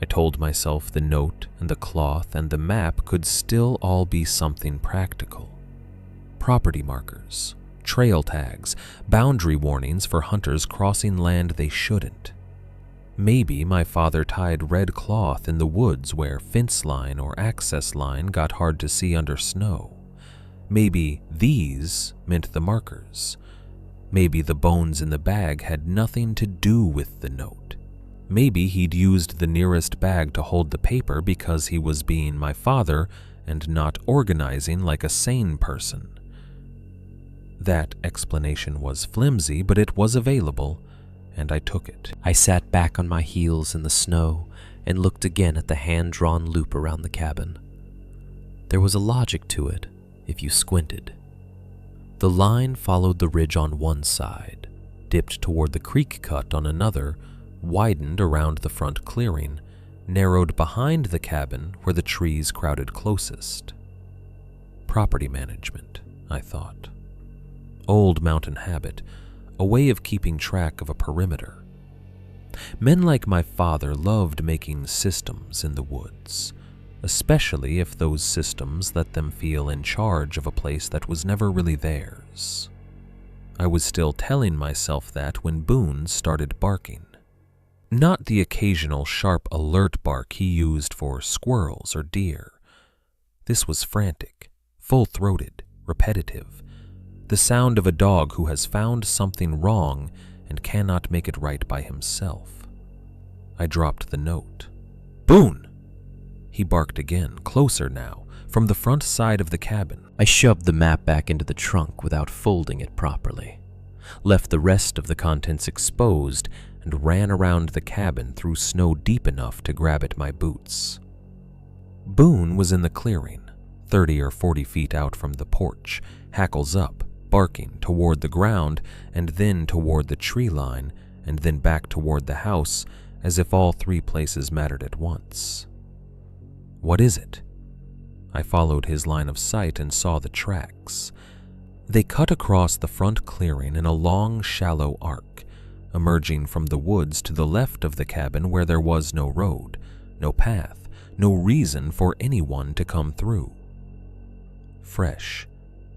[SPEAKER 2] I told myself the note and the cloth and the map could still all be something practical. Property markers, trail tags, boundary warnings for hunters crossing land they shouldn't. Maybe my father tied red cloth in the woods where fence line or access line got hard to see under snow. Maybe these meant the markers. Maybe the bones in the bag had nothing to do with the note. Maybe he'd used the nearest bag to hold the paper because he was being my father and not organizing like a sane person. That explanation was flimsy, but it was available, and I took it.
[SPEAKER 1] I sat back on my heels in the snow and looked again at the hand-drawn loop around the cabin. There was a logic to it, if you squinted. The line followed the ridge on one side, dipped toward the creek cut on another, widened around the front clearing, narrowed behind the cabin where the trees crowded closest. Property management, I thought. Old mountain habit, a way of keeping track of a perimeter. Men like my father loved making systems in the woods, especially if those systems let them feel in charge of a place that was never really theirs. I was still telling myself that when Boone started barking. Not the occasional sharp alert bark he used for squirrels or deer. This was frantic, full-throated, repetitive. The sound of a dog who has found something wrong and cannot make it right by himself. I dropped the note. Boone! He barked again, closer now, from the front side of the cabin. I shoved the map back into the trunk without folding it properly, left the rest of the contents exposed, and ran around the cabin through snow deep enough to grab at my boots. Boone was in the clearing, 30 or 40 feet out from the porch, hackles up, barking toward the ground and then toward the tree line and then back toward the house, as if all three places mattered at once. What is it? I followed his line of sight and saw the tracks. They cut across the front clearing in a long, shallow arc, emerging from the woods to the left of the cabin where there was no road, no path, no reason for anyone to come through. Fresh,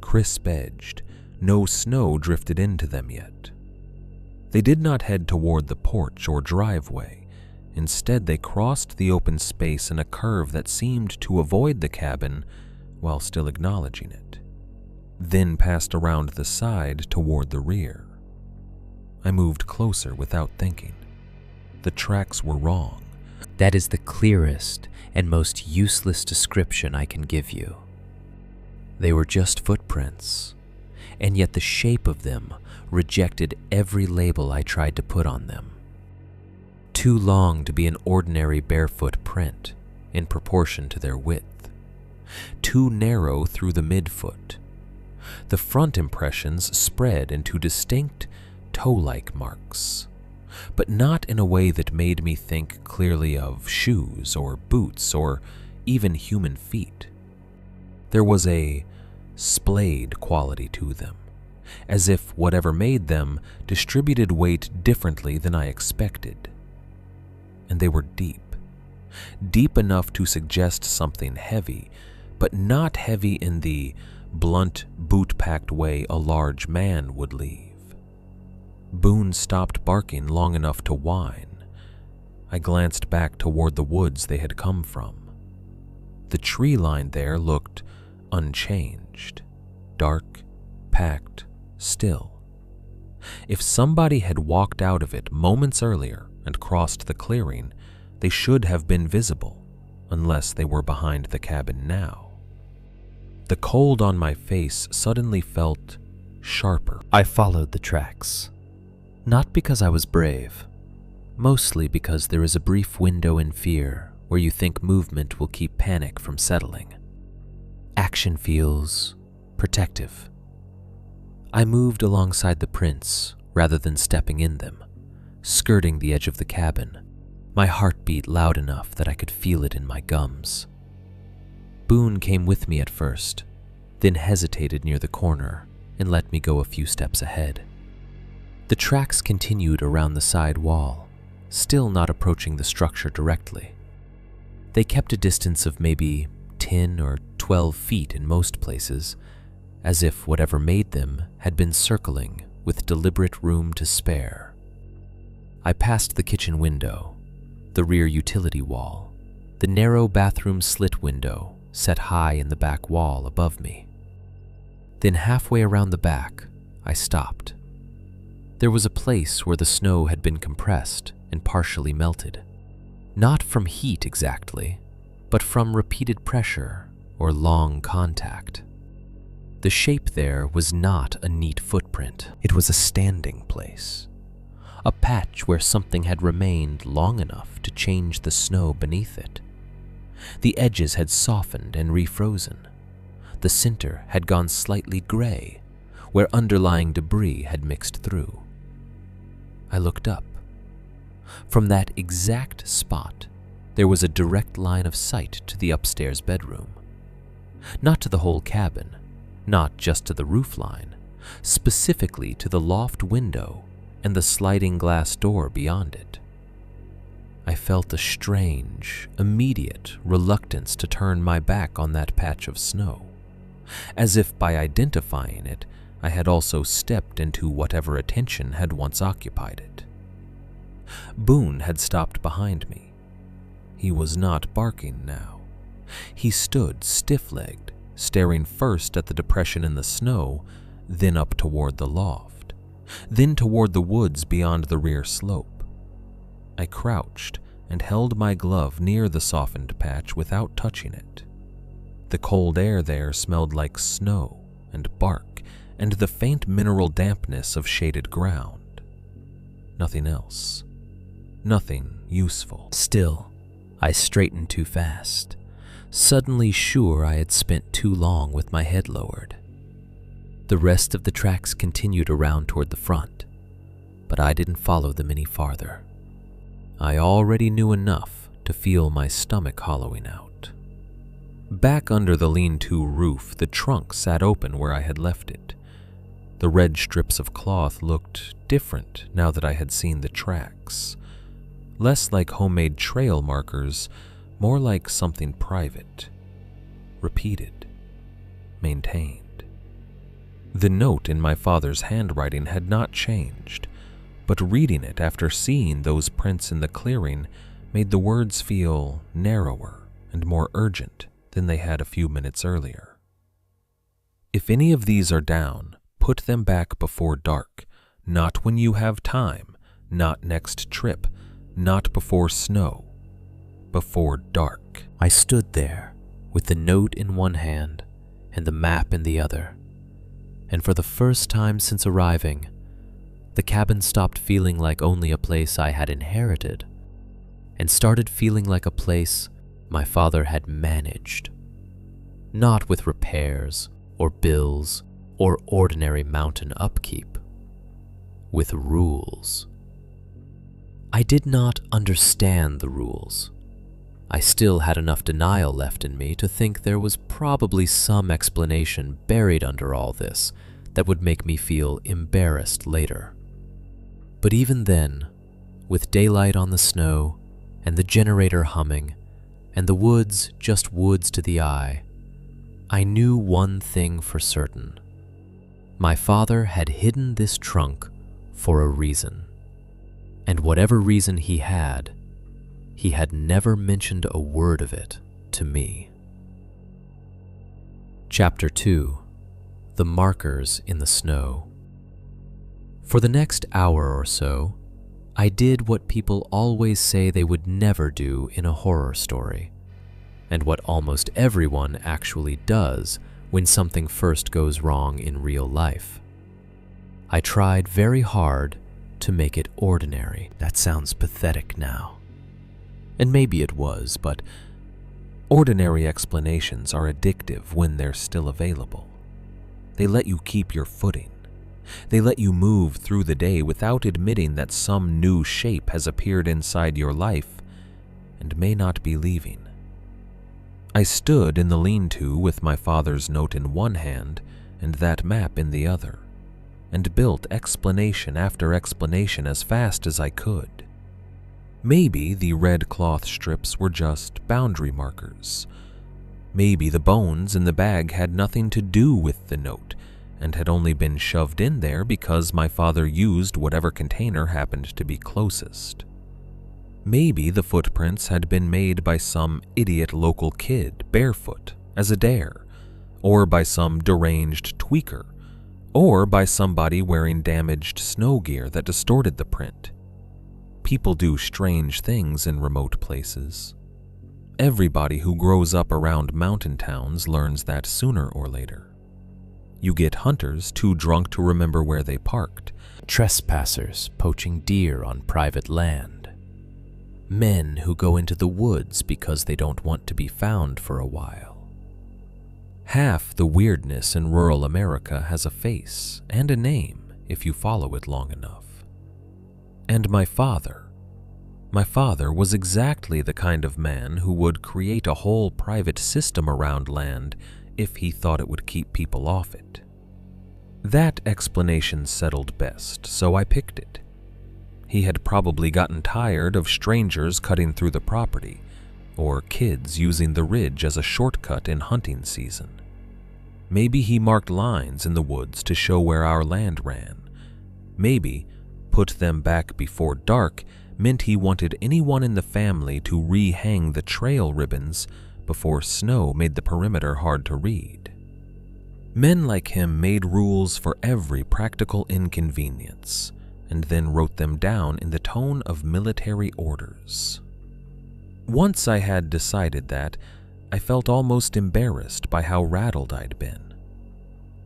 [SPEAKER 1] crisp-edged, no snow drifted into them yet. They did not head toward the porch or driveway. Instead, they crossed the open space in a curve that seemed to avoid the cabin while still acknowledging it, then passed around the side toward the rear. I moved closer without thinking. The tracks were wrong. That is the clearest and most useless description I can give you. They were just footprints, and yet the shape of them rejected every label I tried to put on them. Too long to be an ordinary barefoot print in proportion to their width. Too narrow through the midfoot. The front impressions spread into distinct toe-like marks, but not in a way that made me think clearly of shoes or boots or even human feet. There was a splayed quality to them, as if whatever made them distributed weight differently than I expected. And they were deep, deep enough to suggest something heavy, but not heavy in the blunt, boot-packed way a large man would leave. Boone stopped barking long enough to whine. I glanced back toward the woods they had come from. The tree line there looked unchanged, dark, packed, still. If somebody had walked out of it moments earlier and crossed the clearing, they should have been visible, unless they were behind the cabin now. The cold on my face suddenly felt sharper. I followed the tracks. Not because I was brave, mostly because there is a brief window in fear where you think movement will keep panic from settling. Action feels protective. I moved alongside the prints rather than stepping in them, skirting the edge of the cabin, my heartbeat loud enough that I could feel it in my gums. Boone came with me at first, then hesitated near the corner and let me go a few steps ahead. The tracks continued around the side wall, still not approaching the structure directly. They kept a distance of maybe 10 or 12 feet in most places, as if whatever made them had been circling with deliberate room to spare. I passed the kitchen window
[SPEAKER 2] the rear utility wall, the narrow bathroom slit window set high in the back wall above me. Then halfway around the back, I stopped. There was a place where the snow had been compressed and partially melted. Not from heat exactly, but from repeated pressure or long contact. The shape there was not a neat footprint. It was a standing place, a patch where something had remained long enough to change the snow beneath it. The edges had softened and refrozen. The center had gone slightly gray, where underlying debris had mixed through. I looked up. From that exact spot, there was a direct line of sight to the upstairs bedroom. Not to the whole cabin, not just to the roofline, specifically to the loft window and the sliding glass door beyond it. I felt a strange, immediate reluctance to turn my back on that patch of snow, as if by identifying it, I had also stepped into whatever attention had once occupied it. Boone had stopped behind me. He was not barking now. He stood stiff-legged, staring first at the depression in the snow, then up toward the loft, then toward the woods beyond the rear slope. I crouched and held my glove near the softened patch without touching it. The cold air there smelled like snow and bark and the faint mineral dampness of shaded ground. Nothing else. Nothing useful. Still, I straightened too fast, suddenly sure I had spent too long with my head lowered. The rest of the tracks continued around toward the front, but I didn't follow them any farther. I already knew enough to feel my stomach hollowing out. Back under the lean-to roof, the trunk sat open where I had left it. The red strips of cloth looked different now that I had seen the tracks. Less like homemade trail markers, more like something private. Repeated. Maintained. The note in my father's handwriting had not changed, but reading it after seeing those prints in the clearing made the words feel narrower and more urgent than they had a few minutes earlier. If any of these are down, put them back before dark, not when you have time, not next trip, not before snow, before dark. I stood there with the note in one hand and the map in the other, and for the first time since arriving, the cabin stopped feeling like only a place I had inherited and started feeling like a place my father had managed. Not with repairs or bills or ordinary mountain upkeep, with rules. I did not understand the rules. I still had enough denial left in me to think there was probably some explanation buried under all this that would make me feel embarrassed later. But even then, with daylight on the snow and the generator humming and the woods just woods to the eye, I knew one thing for certain. My father had hidden this trunk for a reason. And whatever reason he had never mentioned a word of it to me. Chapter 2. The Markers in the Snow. For the next hour or so, I did what people always say they would never do in a horror story, and what almost everyone actually does when something first goes wrong in real life. I tried very hard to make it ordinary. That sounds pathetic now. And maybe it was, but ordinary explanations are addictive when they're still available. They let you keep your footing. They let you move through the day without admitting that some new shape has appeared inside your life and may not be leaving. I stood in the lean-to with my father's note in one hand and that map in the other, and built explanation after explanation as fast as I could. Maybe the red cloth strips were just boundary markers. Maybe the bones in the bag had nothing to do with the note and had only been shoved in there because my father used whatever container happened to be closest. Maybe the footprints had been made by some idiot local kid barefoot as a dare, or by some deranged tweaker, or by somebody wearing damaged snow gear that distorted the print. People do strange things in remote places. Everybody who grows up around mountain towns learns that sooner or later. You get hunters too drunk to remember where they parked,
[SPEAKER 1] Trespassers poaching deer on private land, men who go into the woods because they don't want to be found for a while. Half the weirdness in rural America has a face and a name if you follow it long enough. And my father was exactly the kind of man who would create a whole private system around land if he thought it would keep people off it. That explanation settled best, so I picked it. He had probably gotten tired of strangers cutting through the property, or kids using the ridge as a shortcut in hunting season. Maybe he marked lines in the woods to show where our land ran. Maybe put them back before dark meant he wanted anyone in the family to rehang the trail ribbons before snow made the perimeter hard to read. Men like him made rules for every practical inconvenience, and then wrote them down in the tone of military orders. Once I had decided that, I felt almost embarrassed by how rattled I'd been.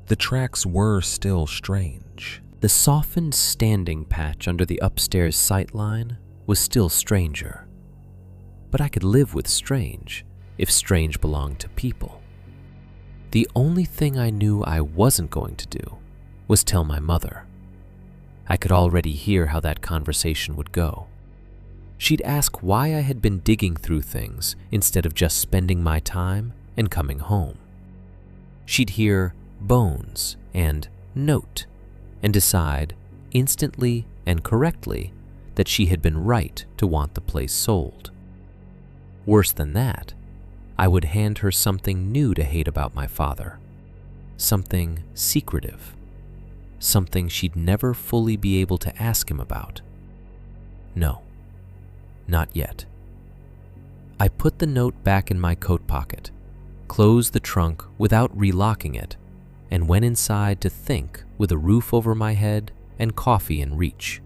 [SPEAKER 1] The tracks were still strange. The softened standing patch under the upstairs sight line was still stranger. But I could live with strange if strange belonged to people. The only thing I knew I wasn't going to do was tell my mother. I could already hear how that conversation would go. She'd ask why I had been digging through things instead of just spending my time and coming home. She'd hear bones and note and decide instantly and correctly that she had been right to want the place sold. Worse than that, I would hand her something new to hate about my father, something secretive, something she'd never fully be able to ask him about. No, not yet. I put the note back in my coat pocket, closed the trunk without relocking it, and went inside to think with a roof over my head and coffee in reach.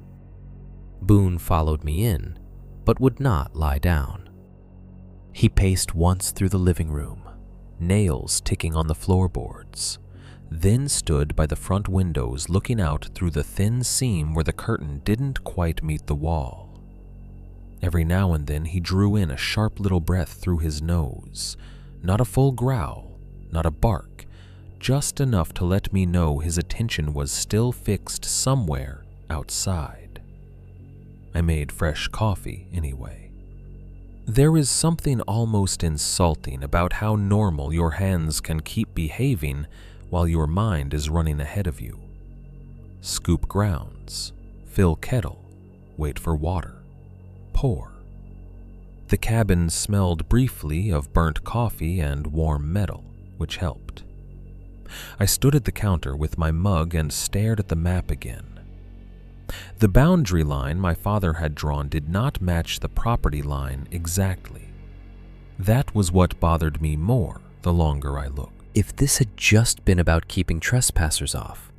[SPEAKER 1] Boone followed me in, but would not lie down. He paced once through the living room, nails ticking on the floorboards, then stood by the front windows looking out through the thin seam where the curtain didn't quite meet the wall. Every now and then he drew in a sharp little breath through his nose, not a full growl, not a bark, just enough to let me know his attention was still fixed somewhere outside. I made fresh coffee anyway. There is something almost insulting about how normal your hands can keep behaving while your mind is running ahead of you. Scoop grounds, fill kettle, wait for water, pour. The cabin smelled briefly of burnt coffee and warm metal, which helped. I stood at the counter with my mug and stared at the map again. The boundary line my father had drawn did not match the property line exactly. That was what bothered me more the longer I looked. If this had just been about keeping trespassers off,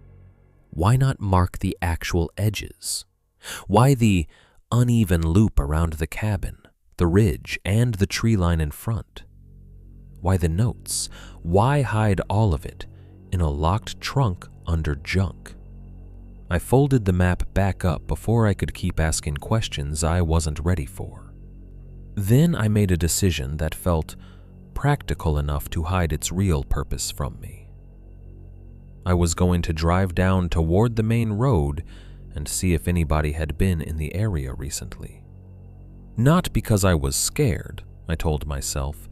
[SPEAKER 1] why not mark the actual edges? Why the uneven loop around the cabin, the ridge, and the tree line in front? Why the notes? Why hide all of it in a locked trunk under junk? I folded the map back up before I could keep asking questions I wasn't ready for. Then I made a decision that felt practical enough to hide its real purpose from me. I was going to drive down toward the main road and see if anybody had been in the area recently. Not because I was scared, I told myself,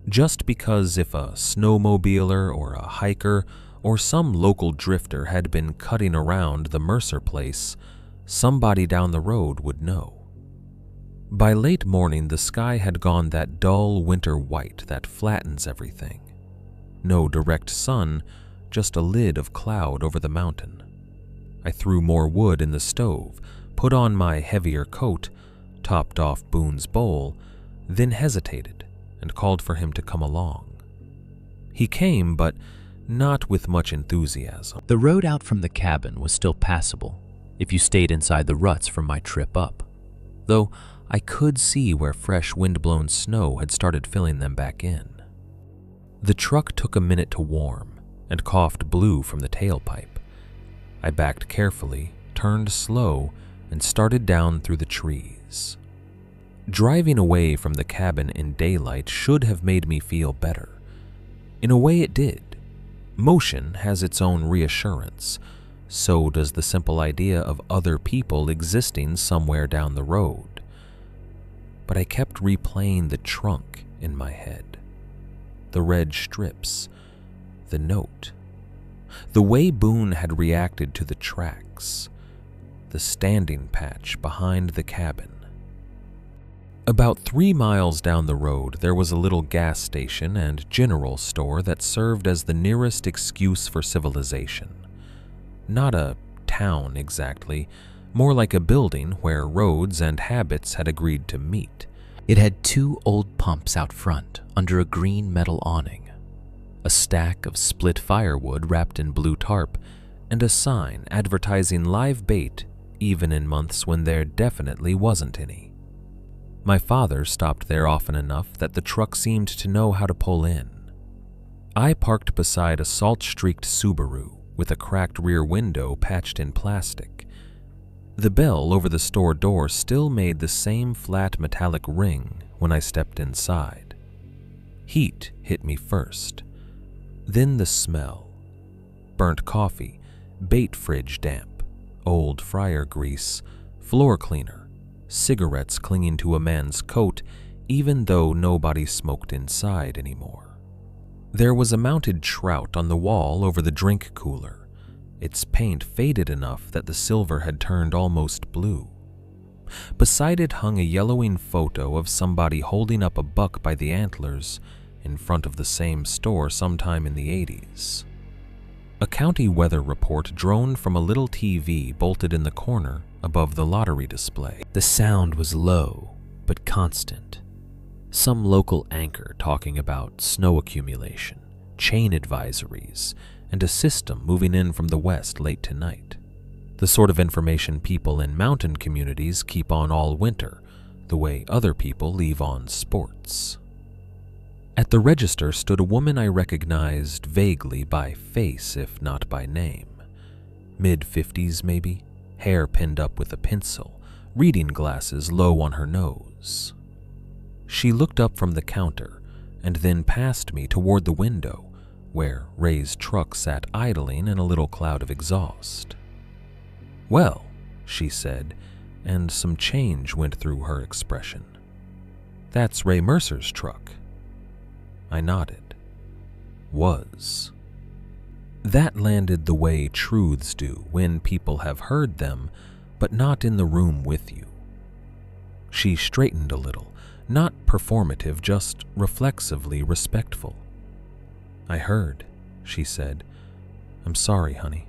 [SPEAKER 1] just because if a snowmobiler or a hiker or some local drifter had been cutting around the Mercer place, somebody down the road would know. By late morning, the sky had gone that dull winter white that flattens everything. No direct sun, just a lid of cloud over the mountain. I threw more wood in the stove, put on my heavier coat,
[SPEAKER 2] topped off Boone's bowl, then hesitated and called for him to come along. He came, but not with much enthusiasm.
[SPEAKER 1] The road out from the cabin was still passable if you stayed inside the ruts from my trip up, though I could see where fresh wind-blown snow had started filling them back in. The truck took a minute to warm and coughed blue from the tailpipe. I backed carefully, turned slow, and started down through the trees. Driving away from the cabin in daylight should have made me feel better. In a way it did. Motion has its own reassurance. So does the simple idea of other people existing somewhere down the road. But I kept replaying the trunk in my head. The red strips. The note. The way Boone had reacted to the tracks. The standing patch behind the cabin. About 3 miles down the road, there was a little gas station and general store that served as the nearest excuse for civilization. Not a town exactly, more like a building where roads and habits had agreed to meet. It had 2 old pumps out front under a green metal awning, a stack of split firewood wrapped in blue tarp, and a sign advertising live bait even in months when there definitely wasn't any. My father stopped there often enough that the truck seemed to know how to pull in. I parked beside a salt-streaked Subaru with a cracked rear window patched in plastic. The bell over the store door still made the same flat metallic ring when I stepped inside. Heat hit me first, then the smell. Burnt coffee, bait fridge damp, old fryer grease, floor cleaner, cigarettes clinging to a man's coat even though nobody smoked inside anymore. There was a mounted trout on the wall over the drink cooler, its paint faded enough that the silver had turned almost blue. Beside it hung a yellowing photo of somebody holding up a buck by the antlers in front of the same store sometime in the 80s. A county weather report droned from a little TV bolted in the corner above the lottery display. The sound was low but constant. Some local anchor talking about snow accumulation, chain advisories, and a system moving in from the west late tonight. The sort of information people in mountain communities keep on all winter, the way other people leave on sports. At the register stood a woman I recognized vaguely by face, if not by name. Mid-50s maybe, hair pinned up with a pencil, reading glasses low on her nose. She looked up from the counter and then past me toward the window, where Ray's truck sat idling in a little cloud of exhaust. "Well," she said, and some change went through her expression. "That's Ray Mercer's truck." I nodded. Was. That landed the way truths do when people have heard them, but not in the room with you. She straightened a little, not performative, just reflexively respectful. "I heard," she said. "I'm sorry, honey."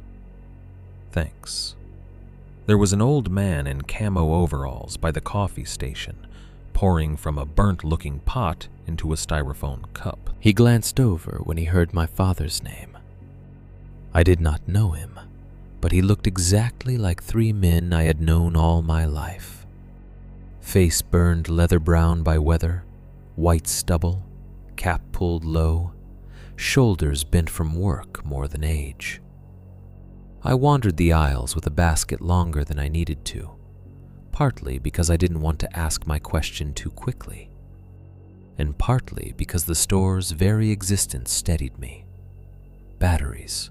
[SPEAKER 1] "Thanks." There was an old man in camo overalls by the coffee station, pouring from a burnt-looking pot into a styrofoam cup. He glanced over when he heard my father's name. I did not know him, but he looked exactly like 3 men I had known all my life. Face burned leather brown by weather, white stubble, cap pulled low, shoulders bent from work more than age. I wandered the aisles with a basket longer than I needed to, partly because I didn't want to ask my question too quickly, and partly because the store's very existence steadied me. Batteries,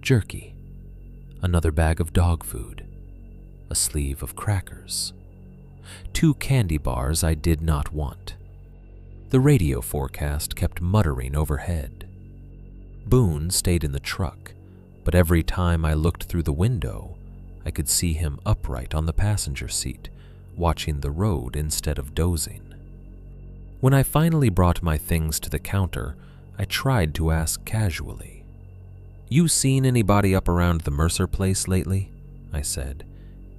[SPEAKER 1] jerky, another bag of dog food, a sleeve of crackers, 2 candy bars I did not want. The radio forecast kept muttering overhead. Boone stayed in the truck, but every time I looked through the window, I could see him upright on the passenger seat, watching the road instead of dozing. When I finally brought my things to the counter, I tried to ask casually, "You seen anybody up around the Mercer place lately?" I said.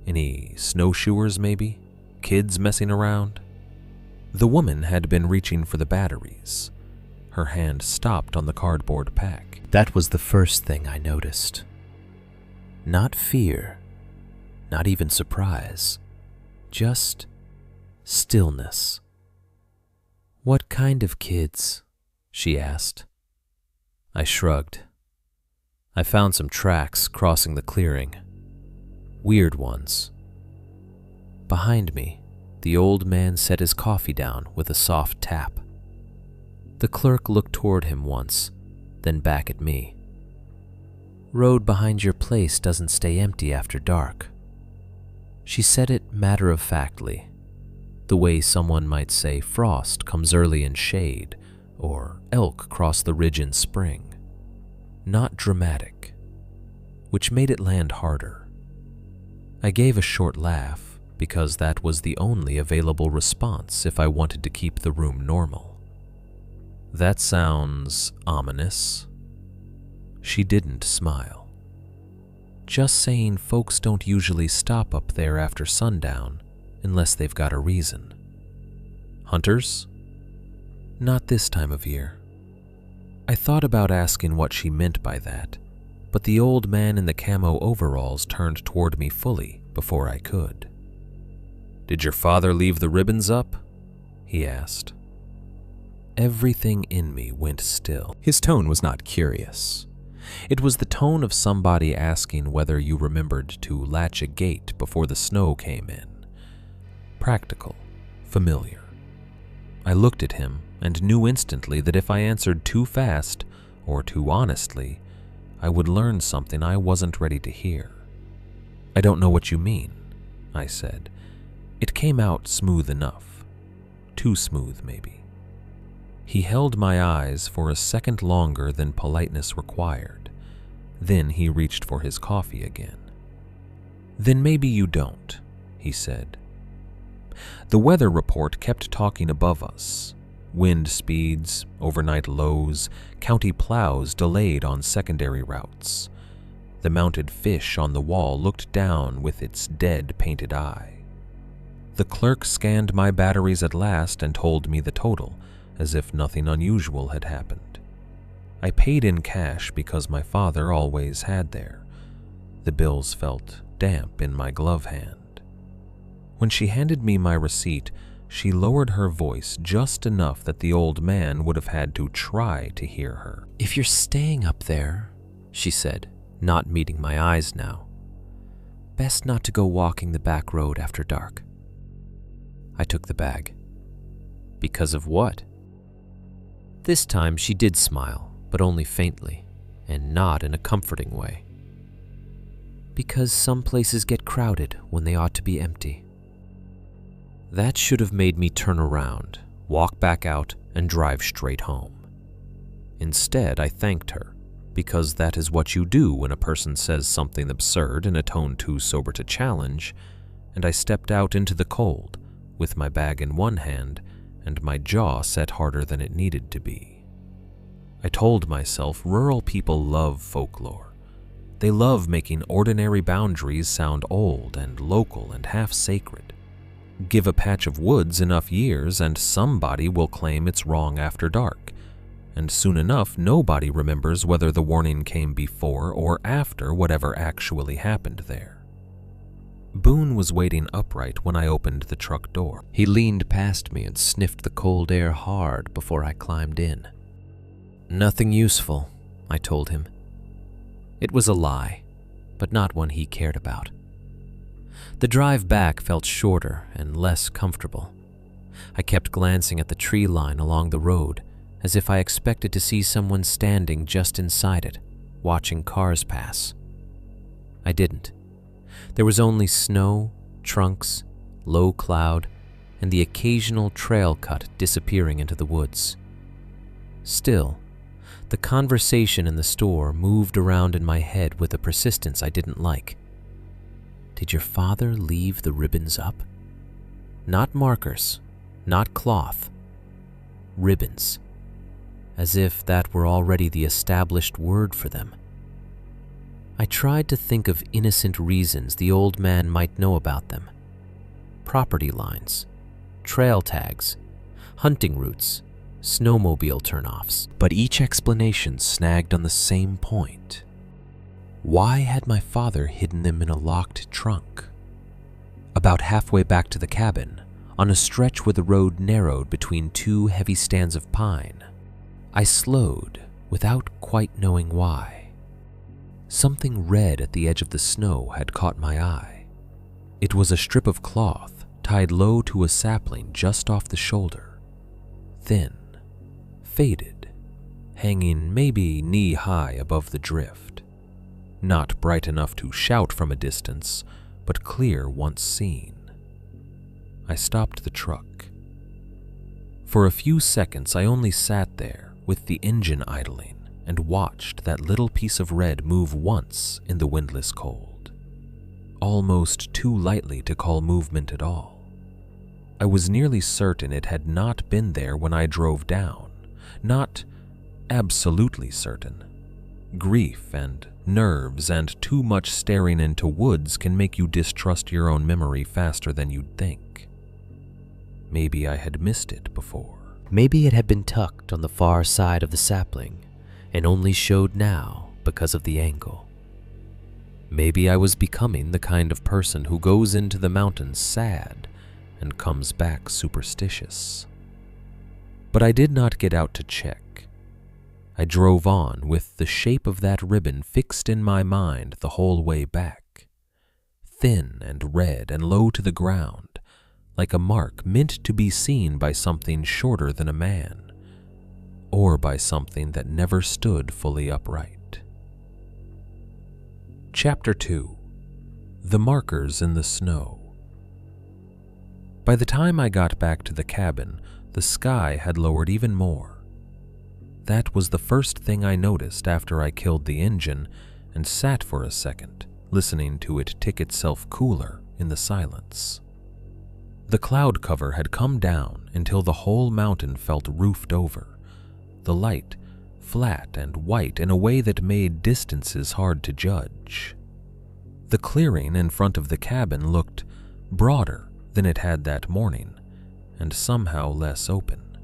[SPEAKER 1] "Any snowshoers, maybe?"
[SPEAKER 2] Kids messing around? The woman had been reaching for the batteries. Her hand stopped on the cardboard pack.
[SPEAKER 1] That was the first thing I noticed. Not fear, not even surprise, just stillness. "What kind of kids?" she asked. I shrugged. I found some tracks crossing the clearing. Weird ones. Behind me, the old man set his coffee down with a soft tap. The clerk looked toward him once, then back at me. "Road behind your place doesn't stay empty after dark." She said it matter-of-factly, the way someone might say frost comes early in shade or elk cross the ridge in spring. Not dramatic, which made it land harder. I gave a short laugh because that was the only available response if I wanted to keep the room normal. "That sounds ominous." She didn't smile. "Just saying folks don't usually stop up there after sundown unless they've got a reason." "Hunters?" "Not this time of year." I thought about asking what she meant by that, but the old man in the camo overalls turned toward me fully before I could. "Did your father leave the ribbons up?" he asked. Everything in me went still. His tone was not curious. It was the tone of somebody asking whether you remembered to latch a gate before the snow came in. Practical, familiar. I looked at him and knew instantly that if I answered too fast or too honestly, I would learn something I wasn't ready to hear. "I don't know what you mean," I said. It came out smooth enough. Too smooth, maybe. He held my eyes for a second longer than politeness required. Then he reached for his coffee again. "Then maybe you don't," he said. The weather report kept talking above us. Wind speeds, overnight lows, county plows delayed on secondary routes. The mounted fish on the wall looked down with its dead painted eye. The clerk scanned my batteries at last and told me the total, as if nothing unusual had happened. I paid in cash because my father always had there. The bills felt damp in my glove hand. When she handed me my receipt, she lowered her voice just enough that the old man would have had to try to hear her. "If you're staying up there," she said, not meeting my eyes now, "best not to go walking the back road after dark." I took the bag. "Because of what?" This time she did smile, but only faintly, and not in a comforting way. "Because some places get crowded when they ought to be empty." That should have made me turn around, walk back out, and drive straight home. Instead, I thanked her, because that is what you do when a person says something absurd in a tone too sober to challenge, and I stepped out into the cold, with my bag in one hand and my jaw set harder than it needed to be. I told myself rural people love folklore. They love making ordinary boundaries sound old and local and half sacred. Give a patch of woods enough years and somebody will claim it's wrong after dark, and soon enough nobody remembers whether the warning came before or after whatever actually happened there. Boone was waiting upright when I opened the truck door. He leaned past me and sniffed the cold air hard before I climbed in. "Nothing useful," I told him. It was a lie, but not one he cared about. The drive back felt shorter and less comfortable. I kept glancing at the tree line along the road, as if I expected to see someone standing just inside it, watching cars pass. I didn't. There was only snow, trunks, low cloud, and the occasional trail cut disappearing into the woods. Still, the conversation in the store moved around in my head with a persistence I didn't like. Did your father leave the ribbons up? Not markers, not cloth. Ribbons. As if that were already the established word for them. I tried to think of innocent reasons the old man might know about them.
[SPEAKER 2] property lines, trail tags, hunting routes, snowmobile turnoffs, but each explanation snagged on the same point. Why had my father hidden them in a locked trunk? About halfway back to the cabin, on a stretch where the road narrowed between two heavy stands of pine, I slowed without quite knowing why. Something red at the edge of the snow had caught my eye. It was a strip of cloth tied low to a sapling just off the shoulder, thin, faded, hanging maybe knee-high above the drift. Not bright enough to shout from a distance, but clear once seen. I stopped the truck. For a few seconds I only sat there with the engine idling and watched that little piece of red move once in the windless cold, almost too lightly to call movement at all. I was nearly certain it had not been there when I drove down, not absolutely certain. Grief and nerves and too much staring into woods can make you distrust your own memory faster than you'd think. Maybe I had missed it before.
[SPEAKER 1] Maybe it had been tucked on the far side of the sapling and only showed now because of the angle. Maybe I was becoming the kind of person who goes into the mountains sad and comes back superstitious. But I did not get out to check. I drove on with the shape of that ribbon fixed in my mind the whole way back, thin and red and low to the ground, like a mark meant to be seen by something shorter than a man, or by something that never stood fully upright. Chapter 2. The Markers in the Snow. By the time I got back to the cabin, the sky had lowered even more. That was the first thing I noticed after I killed the engine and sat for a second, listening to it tick itself cooler in the silence. The cloud cover had come down until the whole mountain felt roofed over, the light flat and white in a way that made distances hard to judge. The clearing in front of the cabin looked broader than it had that morning, and somehow less open.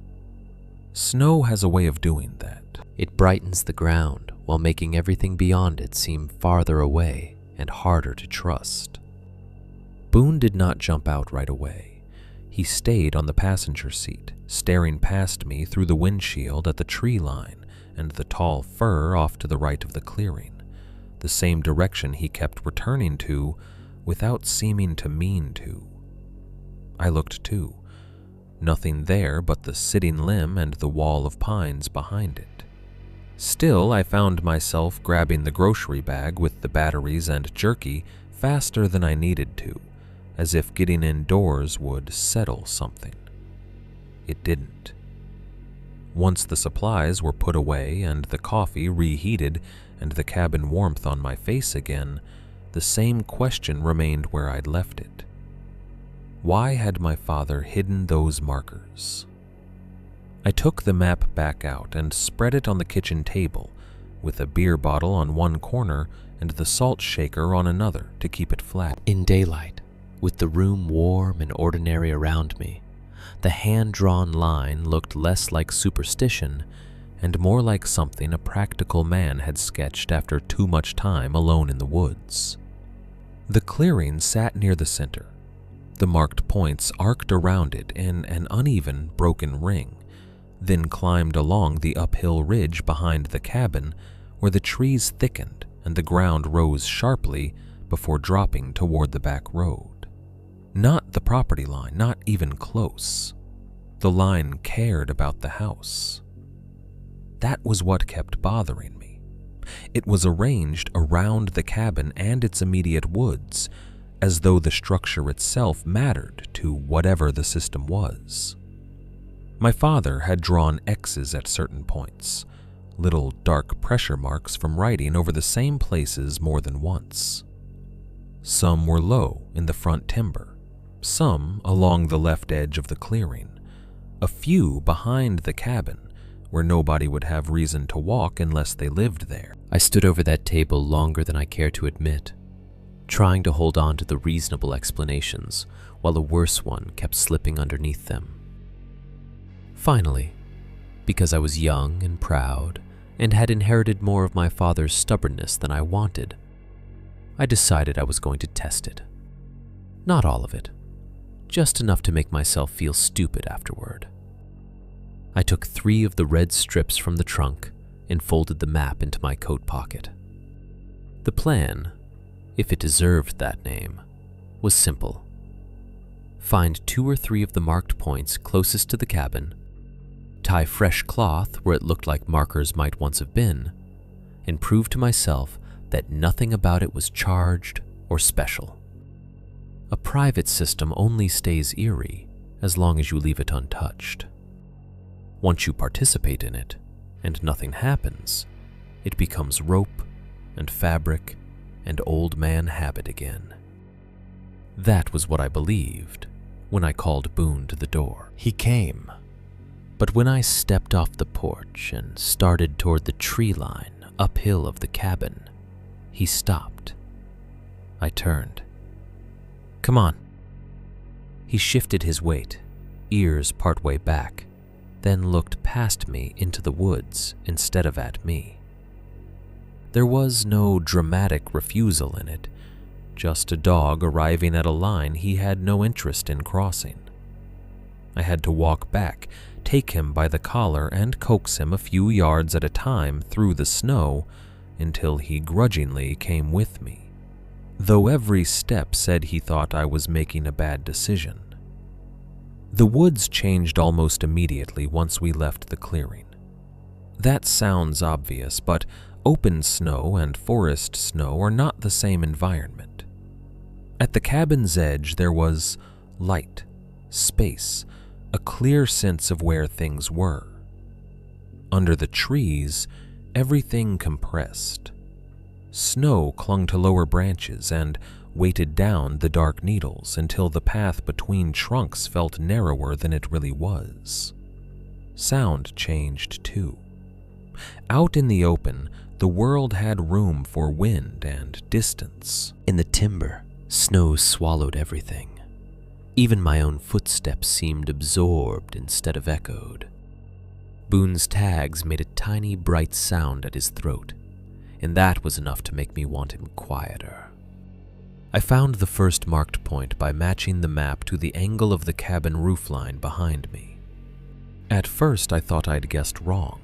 [SPEAKER 1] Snow has a way of doing that. It brightens the ground while making everything beyond it seem farther away and harder to trust. Boone did not jump out right away. He stayed on the passenger seat, staring past me through the windshield at the tree line and the tall fir off to the right of the clearing, the same direction he kept returning to without seeming to mean to. I looked too. Nothing there but the sitting limb and the wall of pines behind it. Still, I found myself grabbing the grocery bag with the batteries and jerky faster than I needed to, as if getting indoors would settle something. It didn't. Once the supplies were put away and the coffee reheated and the cabin warmth on my face again, the same question remained where I'd left it. Why had my father hidden those markers? I took the map back out and spread it on the kitchen table, with a beer bottle on one corner and the salt shaker on another to keep it flat. In daylight, with the room warm and ordinary around me, the hand-drawn line looked less like superstition and more like something a practical man had sketched after too much time alone in the woods. The clearing sat near the center. The marked points arced around it in an uneven, broken ring, then climbed along the uphill ridge behind the cabin where the trees thickened and the ground rose sharply before dropping toward the back road. Not the property line, not even close. The line cared about the house. That was what kept bothering me. It was arranged around the cabin and its immediate woods, as though the structure itself mattered to whatever the system was. My father had drawn X's at certain points, little dark pressure marks from writing over the same places more than once. Some were low in the front timber, some along the left edge of the clearing, a few behind the cabin where nobody would have reason to walk unless they lived there. I stood over that table longer than I care to admit, trying to hold on to the reasonable explanations while a worse one kept slipping underneath them. Finally, because I was young and proud and had inherited more of my father's stubbornness than I wanted, I decided I was going to test it. Not all of it, just enough to make myself feel stupid afterward. I took 3 of the red strips from the trunk and folded the map into my coat pocket. The plan, if it deserved that name, was simple. Find 2 or 3 of the marked points closest to the cabin, tie fresh cloth where it looked like markers might once have been, and prove to myself that nothing about it was charged or special. A private system only stays eerie as long as you leave it untouched. Once you participate in it, and nothing happens, it becomes rope and fabric and old man habit again. That was what I believed when I called Boone to the door. He came, but when I stepped off the porch and started toward the tree line uphill of the cabin, he stopped. I turned. "Come on." He shifted his weight, ears partway back, then looked past me into the woods instead of at me. There was no dramatic refusal in it, just a dog arriving at a line he had no interest in crossing. I had to walk back, take him by the collar, and coax him a few yards at a time through the snow until he grudgingly came with me, though every step said he thought I was making a bad decision. The woods changed almost immediately once we left the clearing. That sounds obvious, but open snow and forest snow are not the same environment. At the cabin's edge there was light, space, a clear sense of where things were. Under the trees, everything compressed. Snow clung to lower branches and weighted down the dark needles until the path between trunks felt narrower than it really was. Sound changed too. Out in the open, the world had room for wind and distance. In the timber, snow swallowed everything. Even my own footsteps seemed absorbed instead of echoed. Boone's tags made a tiny bright sound at his throat, and that was enough to make me want him quieter. I found the first marked point by matching the map to the angle of the cabin roofline behind me. At first I thought I'd guessed wrong.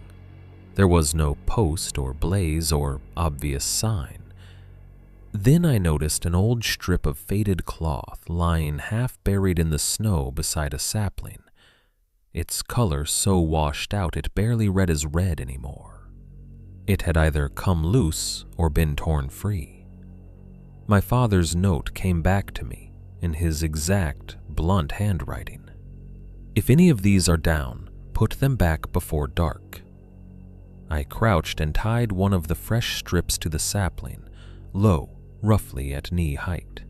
[SPEAKER 1] There was no post or blaze or obvious sign. Then I noticed an old strip of faded cloth lying half buried in the snow beside a sapling, its color so washed out it barely read as red anymore. It had either come loose or been torn free. My father's note came back to me in his exact, blunt handwriting. "If any of these are down, put them back before dark." I crouched and tied one of the fresh strips to the sapling, low, roughly at knee height.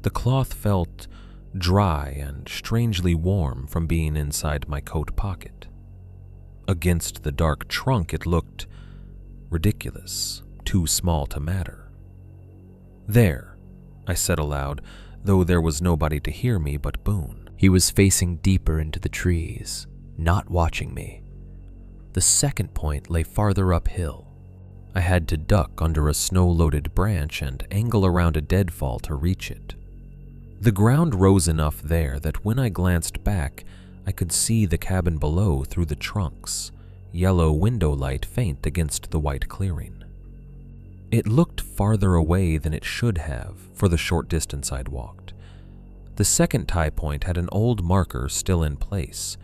[SPEAKER 1] The cloth felt dry and strangely warm from being inside my coat pocket. Against the dark trunk it looked ridiculous, too small to matter. "There," I said aloud, though there was nobody to hear me but Boone. He was facing deeper into the trees, not watching me. The second point lay farther uphill. I had to duck under a snow-loaded branch and angle around a deadfall to reach it. The ground rose enough there that when I glanced back, I could see the cabin below through the trunks, yellow window light faint against the white clearing. It looked farther away than it should have for the short distance I'd walked. The second tie point had an old marker still in place.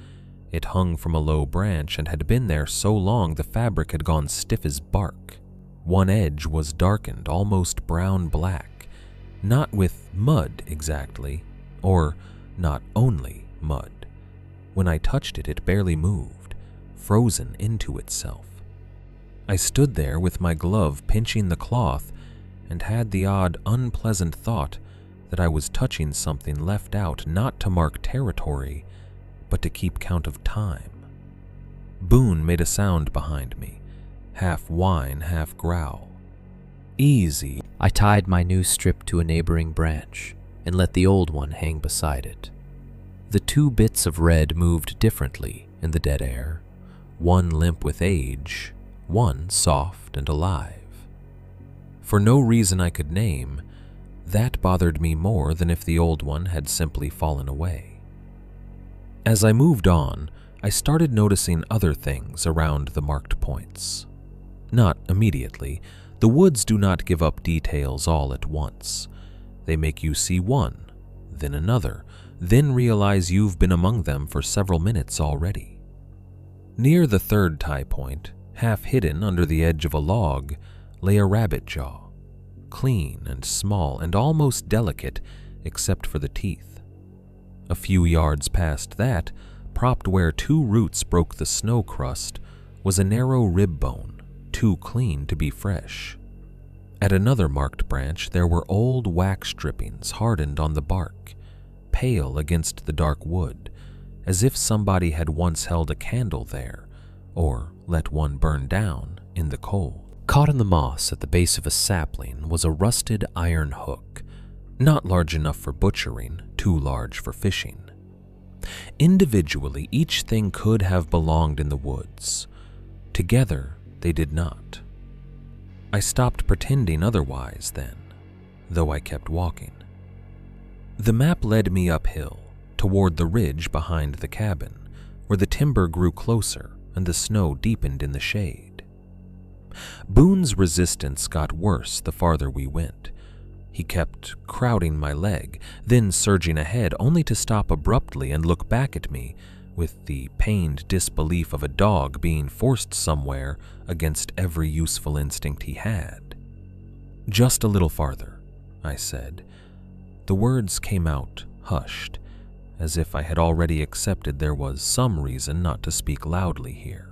[SPEAKER 1] It hung from a low branch and had been there so long the fabric had gone stiff as bark. One edge was darkened, almost brown-black, not with mud exactly, or not only mud. When I touched it, it barely moved, frozen into itself. I stood there with my glove pinching the cloth and had the odd, unpleasant thought that I was touching something left out not to mark territory, but to keep count of time. Boone made a sound behind me, half whine, half growl.
[SPEAKER 2] Easy. I tied my new strip to a neighboring branch and let the old one hang beside it. The two bits of red moved differently in the dead air, one limp with age, one soft and alive. For no reason I could name, that bothered me more than if the old one had simply fallen away. As I moved on, I started noticing other things around the marked points. Not immediately. The woods do not give up details all at once. They make you see one, then another, then realize you've been among them for several minutes already. Near the third tie point, half hidden under the edge of a log, lay a rabbit jaw, clean and small and almost delicate except for the teeth. A few yards past that, propped where two roots broke the snow crust, was a narrow rib bone, too clean to be fresh. At another marked branch there were old wax drippings hardened on the bark, pale against the dark wood, as if somebody had once held a candle there, or let one burn down in the cold. Caught in the moss at the base of a sapling was a rusted iron hook, not large enough for butchering, too large for fishing. Individually, each thing could have belonged in the woods. Together, they did not. I stopped pretending otherwise then, though I kept walking. The map led me uphill, toward the ridge behind the cabin, where the timber grew closer and the snow deepened in the shade. Boone's resistance got worse the farther we went. He kept crowding my leg, then surging ahead, only to stop abruptly and look back at me with the pained disbelief of a dog being forced somewhere against every useful instinct he had. "Just a little farther," I said. The words came out hushed, as if I had already accepted there was some reason not to speak loudly here.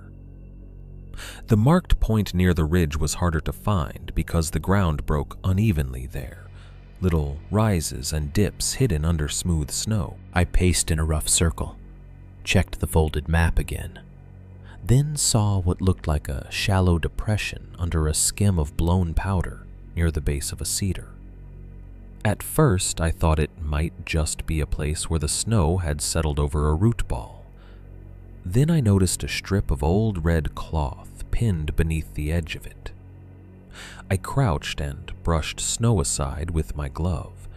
[SPEAKER 2] The marked point near the ridge was harder to find because the ground broke unevenly there, little rises and dips hidden under smooth snow. I paced in a rough circle, checked the folded map again, then saw what looked like a shallow depression under a skim of blown powder near the base of a cedar. At first, I thought it might just be a place where the snow had settled over a root ball. Then I noticed a strip of old red cloth pinned beneath the edge of it. I crouched and brushed snow aside with my glove.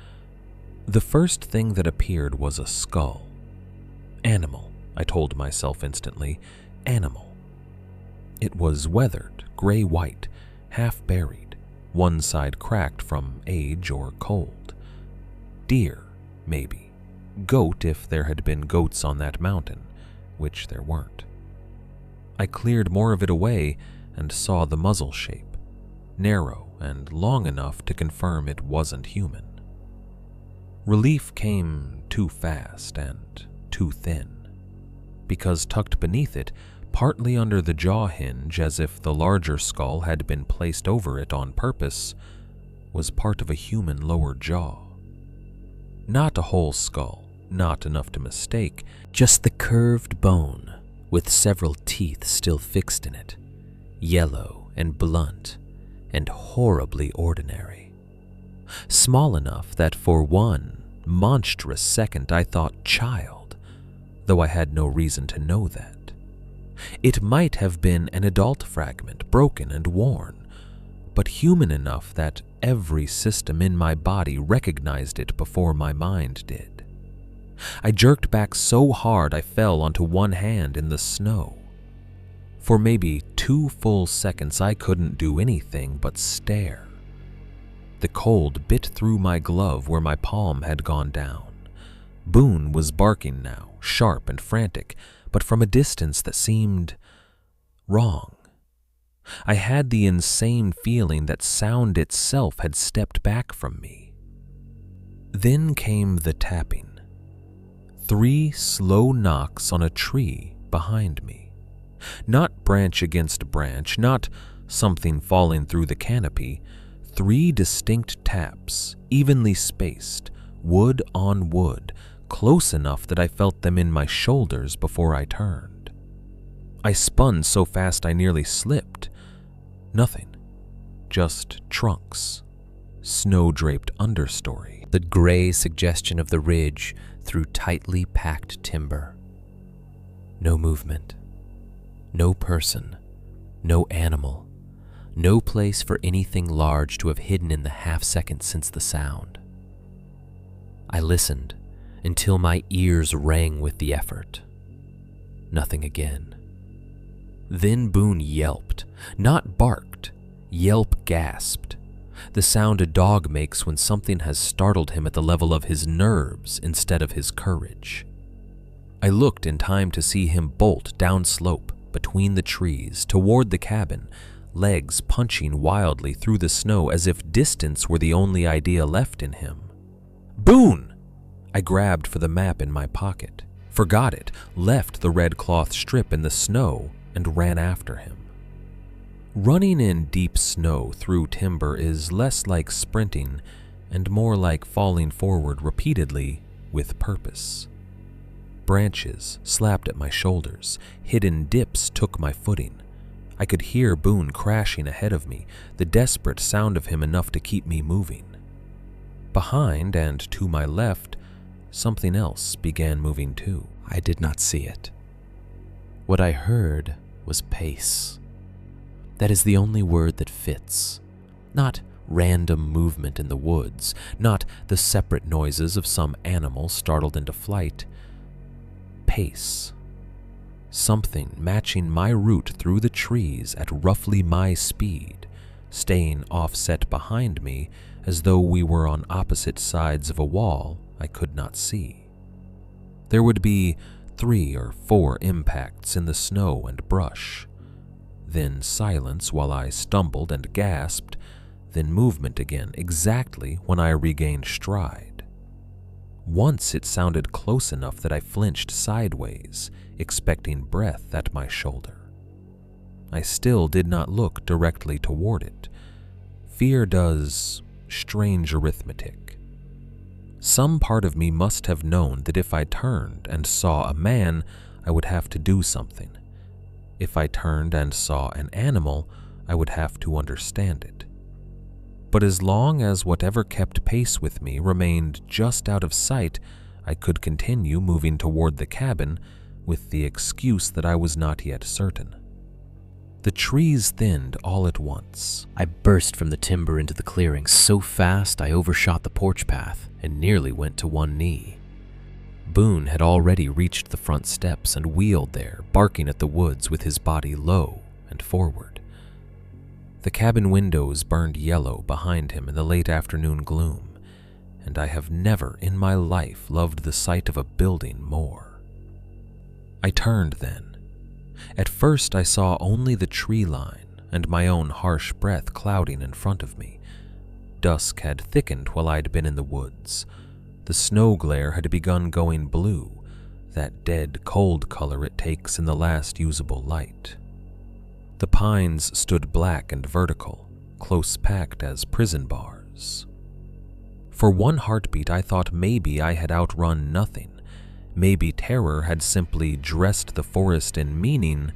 [SPEAKER 2] The first thing that appeared was a skull. Animal, I told myself instantly. Animal. It was weathered, gray-white, half-buried, one side cracked from age or cold. Deer, maybe. Goat if there had been goats on that mountain, which there weren't. I cleared more of it away and saw the muzzle shape, narrow and long enough to confirm it wasn't human. Relief came too fast and too thin, because tucked beneath it, partly under the jaw hinge as if the larger skull had been placed over it on purpose, was part of a human lower jaw. Not a whole skull, not enough to mistake, just the curved bone with several teeth still fixed in it, yellow and blunt and horribly ordinary. Small enough that for one monstrous second I thought child, though I had no reason to know that. It might have been an adult fragment, broken and worn, but human enough that every system in my body recognized it before my mind did. I jerked back so hard I fell onto one hand in the snow. For maybe 2 full seconds I couldn't do anything but stare. The cold bit through my glove where my palm had gone down. Boone was barking now, sharp and frantic, but from a distance that seemed wrong. I had the insane feeling that sound itself had stepped back from me. Then came the tapping. 3 slow knocks on a tree behind me. Not branch against branch, not something falling through the canopy. 3 distinct taps, evenly spaced, wood on wood, close enough that I felt them in my shoulders before I turned. I spun so fast I nearly slipped. Nothing. just trunks, snow-draped understory, the gray suggestion of the ridge through tightly packed timber. No movement, no person, no animal, no place for anything large to have hidden in the half-second since the sound. I listened until my ears rang with the effort. Nothing again. Then Boone yelped, not barked. Yelp gasped, the sound a dog makes when something has startled him at the level of his nerves instead of his courage. I looked in time to see him bolt downslope between the trees toward the cabin, legs punching wildly through the snow as if distance were the only idea left in him. Boone! I grabbed for the map in my pocket, forgot it, left the red cloth strip in the snow, and ran after him. Running in deep snow through timber is less like sprinting and more like falling forward repeatedly with purpose. Branches slapped at my shoulders, hidden dips took my footing. I could hear Boone crashing ahead of me, the desperate sound of him enough to keep me moving. Behind and to my left, something else began moving too. I did not see it. What I heard was pace. That is the only word that fits. Not random movement in the woods, not the separate noises of some animal startled into flight. Pace. Something matching my route through the trees at roughly my speed, staying offset behind me as though we were on opposite sides of a wall I could not see. There would be 3 or 4 impacts in the snow and brush, then silence while I stumbled and gasped, then movement again exactly when I regained stride. Once it sounded close enough that I flinched sideways, expecting breath at my shoulder. I still did not look directly toward it. Fear does strange arithmetic. Some part of me must have known that if I turned and saw a man, I would have to do something. If I turned and saw an animal, I would have to understand it. But as long as whatever kept pace with me remained just out of sight, I could continue moving toward the cabin with the excuse that I was not yet certain. The trees thinned all at once. I burst from the timber into the clearing so fast I overshot the porch path and nearly went to one knee. Boone had already reached the front steps and wheeled there, barking at the woods with his body low and forward. The cabin windows burned yellow behind him in the late afternoon gloom, and I have never in my life loved the sight of a building more. I turned then. At first I saw only the tree line and my own harsh breath clouding in front of me. Dusk had thickened while I'd been in the woods. The snow glare had begun going blue, that dead, cold color it takes in the last usable light. The pines stood black and vertical, close packed as prison bars. For one heartbeat I thought maybe I had outrun nothing. Maybe terror had simply dressed the forest in meaning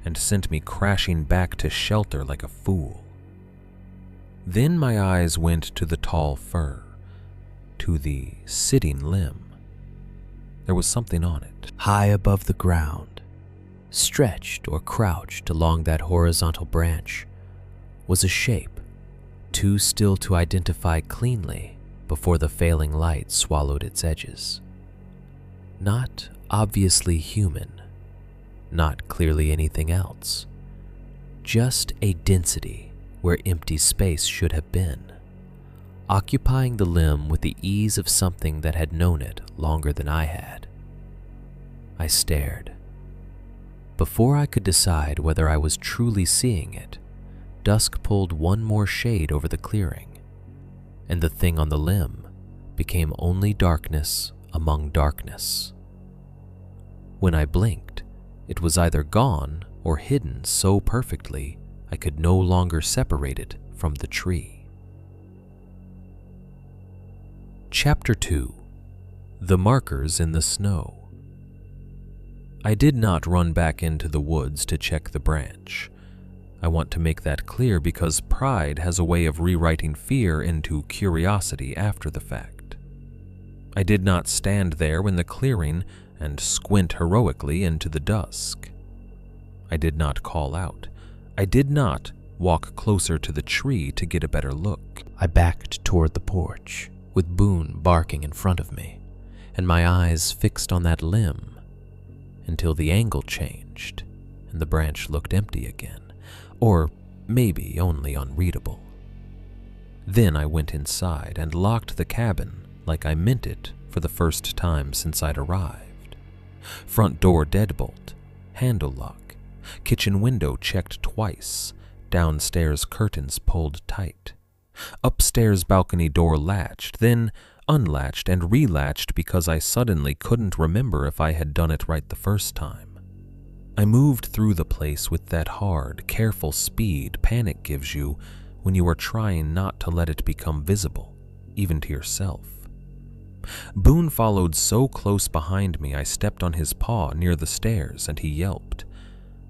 [SPEAKER 2] and sent me crashing back to shelter like a fool. Then my eyes went to the tall fir, to the sitting limb. There was something on it, high above the ground, stretched or crouched along that horizontal branch, was a shape, too still to identify cleanly before the failing light swallowed its edges. Not obviously human, not clearly anything else, just a density where empty space should have been, occupying the limb with the ease of something that had known it longer than I had. I stared. Before I could decide whether I was truly seeing it, dusk pulled one more shade over the clearing, and the thing on the limb became only darkness among darkness. When I blinked, it was either gone or hidden so perfectly I could no longer separate it from the tree. Chapter 2. The Markers in the Snow. I did not run back into the woods to check the branch.
[SPEAKER 1] I want to make that clear because pride has a way of rewriting fear into curiosity after the fact. I did not stand there in the clearing and squint heroically into the dusk. I did not call out. I did not walk closer to the tree to get a better look.
[SPEAKER 2] I backed toward the porch, with Boone barking in front of me, and my eyes fixed on that limb, until the angle changed and the branch looked empty again, or maybe only unreadable. Then I went inside and locked the cabin like I meant it for the first time since I'd arrived. Front door deadbolt, handle lock, kitchen window checked twice, downstairs curtains pulled tight. Upstairs balcony door latched, then unlatched and relatched because I suddenly couldn't remember if I had done it right the first time. I moved through the place with that hard, careful speed panic gives you when you are trying not to let it become visible, even to yourself. Boone followed so close behind me I stepped on his paw near the stairs and he yelped.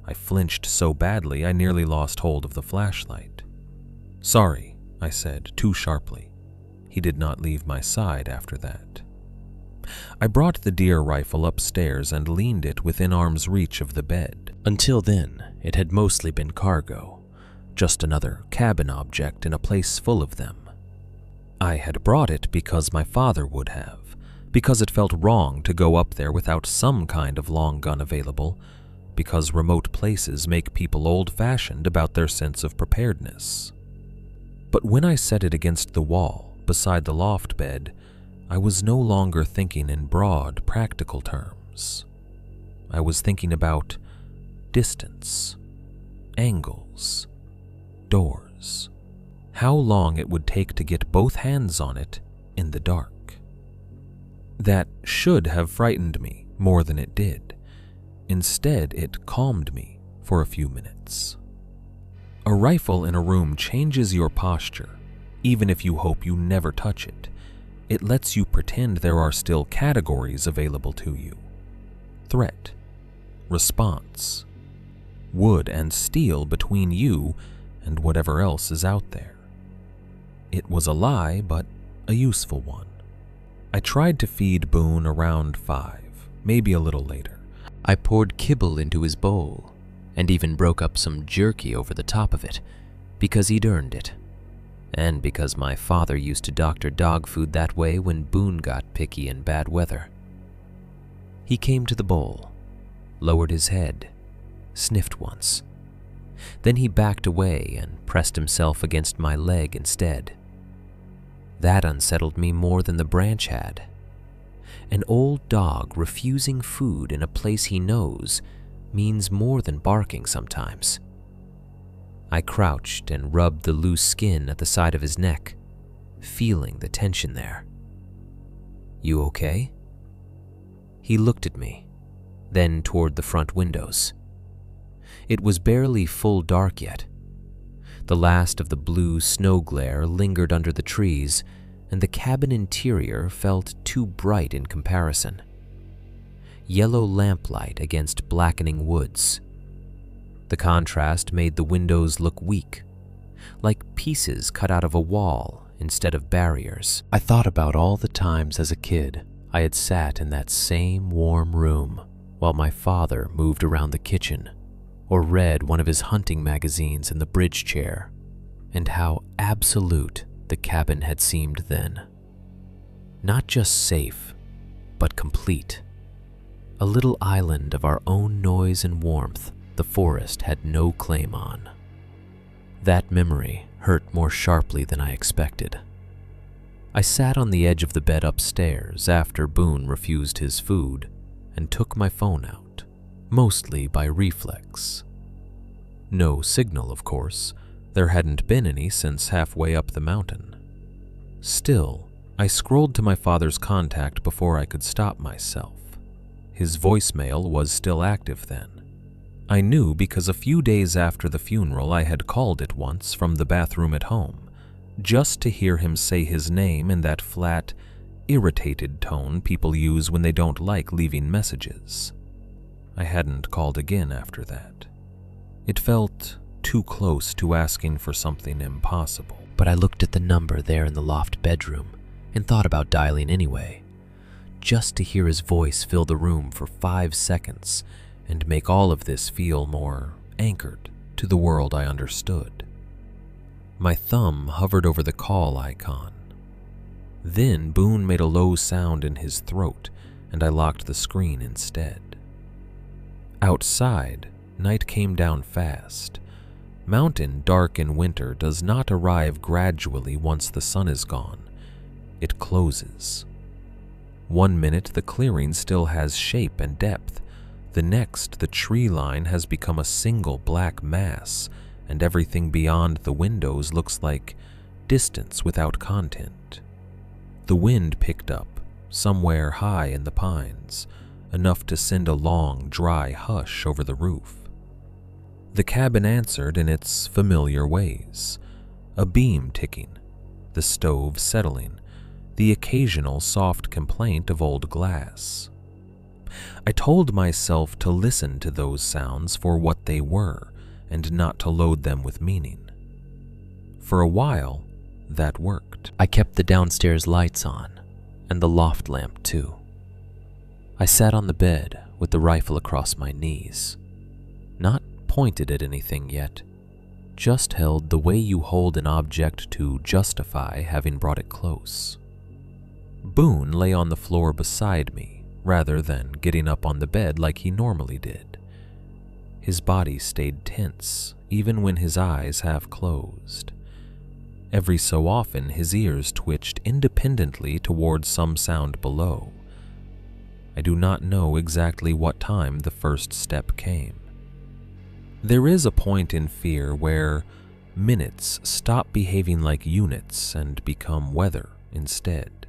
[SPEAKER 2] I flinched so badly I nearly lost hold of the flashlight. "Sorry," I said, too sharply. He did not leave my side after that. I brought the deer rifle upstairs and leaned it within arm's reach of the bed. Until then, it had mostly been cargo, just another cabin object in a place full of them. I had brought it because my father would have, because it felt wrong to go up there without some kind of long gun available, because remote places make people old-fashioned about their sense of preparedness. But when I set it against the wall beside the loft bed, I was no longer thinking in broad, practical terms. I was thinking about distance, angles, doors, how long it would take to get both hands on it in the dark. That should have frightened me more than it did. Instead, it calmed me for a few minutes. A rifle in a room changes your posture, even if you hope you never touch it. It lets you pretend there are still categories available to you. Threat, response, wood and steel between you and whatever else is out there. It was a lie, but a useful one. I tried to feed Boone around 5, maybe a little later. I poured kibble into his bowl, and even broke up some jerky over the top of it, because he'd earned it, and because my father used to doctor dog food that way when Boone got picky in bad weather. He came to the bowl, lowered his head, sniffed once. Then he backed away and pressed himself against my leg instead. That unsettled me more than the branch had. An old dog refusing food in a place he knows means more than barking sometimes. I crouched and rubbed the loose skin at the side of his neck, feeling the tension there. "You okay?" He looked at me, then toward the front windows. It was barely full dark yet. The last of the blue snow glare lingered under the trees, and the cabin interior felt too bright in comparison. Yellow lamplight against blackening woods. The contrast made the windows look weak, like pieces cut out of a wall instead of barriers. I thought about all the times as a kid I had sat in that same warm room while my father moved around the kitchen or read one of his hunting magazines in the bridge chair, and how absolute the cabin had seemed then. Not just safe, but complete. A little island of our own noise and warmth the forest had no claim on. That memory hurt more sharply than I expected. I sat on the edge of the bed upstairs after Boone refused his food and took my phone out, mostly by reflex. No signal, of course. There hadn't been any since halfway up the mountain. Still, I scrolled to my father's contact before I could stop myself. His voicemail was still active then. I knew because a few days after the funeral I had called it once from the bathroom at home, just to hear him say his name in that flat, irritated tone people use when they don't like leaving messages. I hadn't called again after that. It felt too close to asking for something impossible.
[SPEAKER 1] But I looked at the number there in the loft bedroom and thought about dialing anyway, just to hear his voice fill the room for 5 seconds and make all of this feel more anchored to the world I understood. My thumb hovered over the call icon. Then Boone made a low sound in his throat, and I locked the screen instead. Outside, night came down fast. Mountain dark in winter does not arrive gradually once the sun is gone. It closes. 1 minute the clearing still has shape and depth. The next, the tree line has become a single black mass, and everything beyond the windows looks like distance without content. The wind picked up, somewhere high in the pines, enough to send a long, dry hush over the roof. The cabin answered in its familiar ways, a beam ticking, the stove settling, the occasional soft complaint of old glass. I told myself to listen to those sounds for what they were and not to load them with meaning. For a while, that worked. I kept the downstairs lights on, and the loft lamp too. I sat on the bed with the rifle across my knees, not pointed at anything yet, just held the way you hold an object to justify having brought it close. Boone lay on the floor beside me, rather than getting up on the bed like he normally did. His body stayed tense, even when his eyes half closed. Every so often, his ears twitched independently towards some sound below. I do not know exactly what time the first step came. There is a point in fear where minutes stop behaving like units and become weather instead.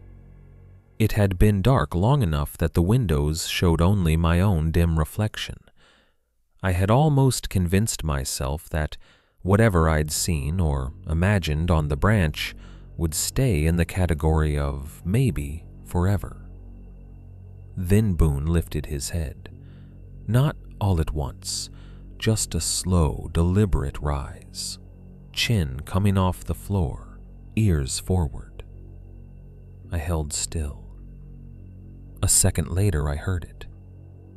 [SPEAKER 1] It had been dark long enough that the windows showed only my own dim reflection. I had almost convinced myself that whatever I'd seen or imagined on the branch would stay in the category of maybe forever. Then Boone lifted his head. Not all at once, just a slow, deliberate rise. Chin coming off the floor, ears forward. I held still. A second later I heard it.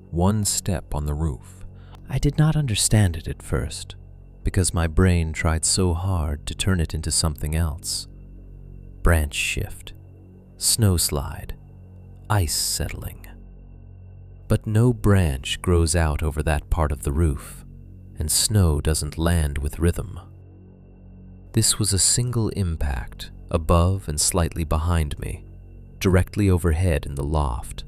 [SPEAKER 1] One step on the roof. I did not understand it at first, because my brain tried so hard to turn it into something else. Branch shift, snow slide, ice settling. But no branch grows out over that part of the roof, and snow doesn't land with rhythm. This was a single impact, above and slightly behind me, directly overhead in the loft,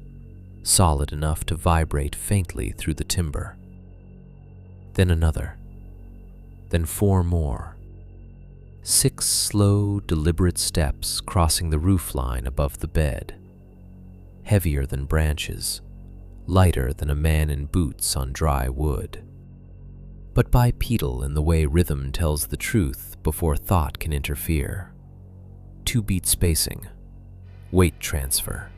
[SPEAKER 1] solid enough to vibrate faintly through the timber. Then another. Then 4 more. 6 slow, deliberate steps crossing the roofline above the bed. Heavier than branches, lighter than a man in boots on dry wood. But bipedal in the way rhythm tells the truth before thought can interfere. 2-beat spacing, weight transfer,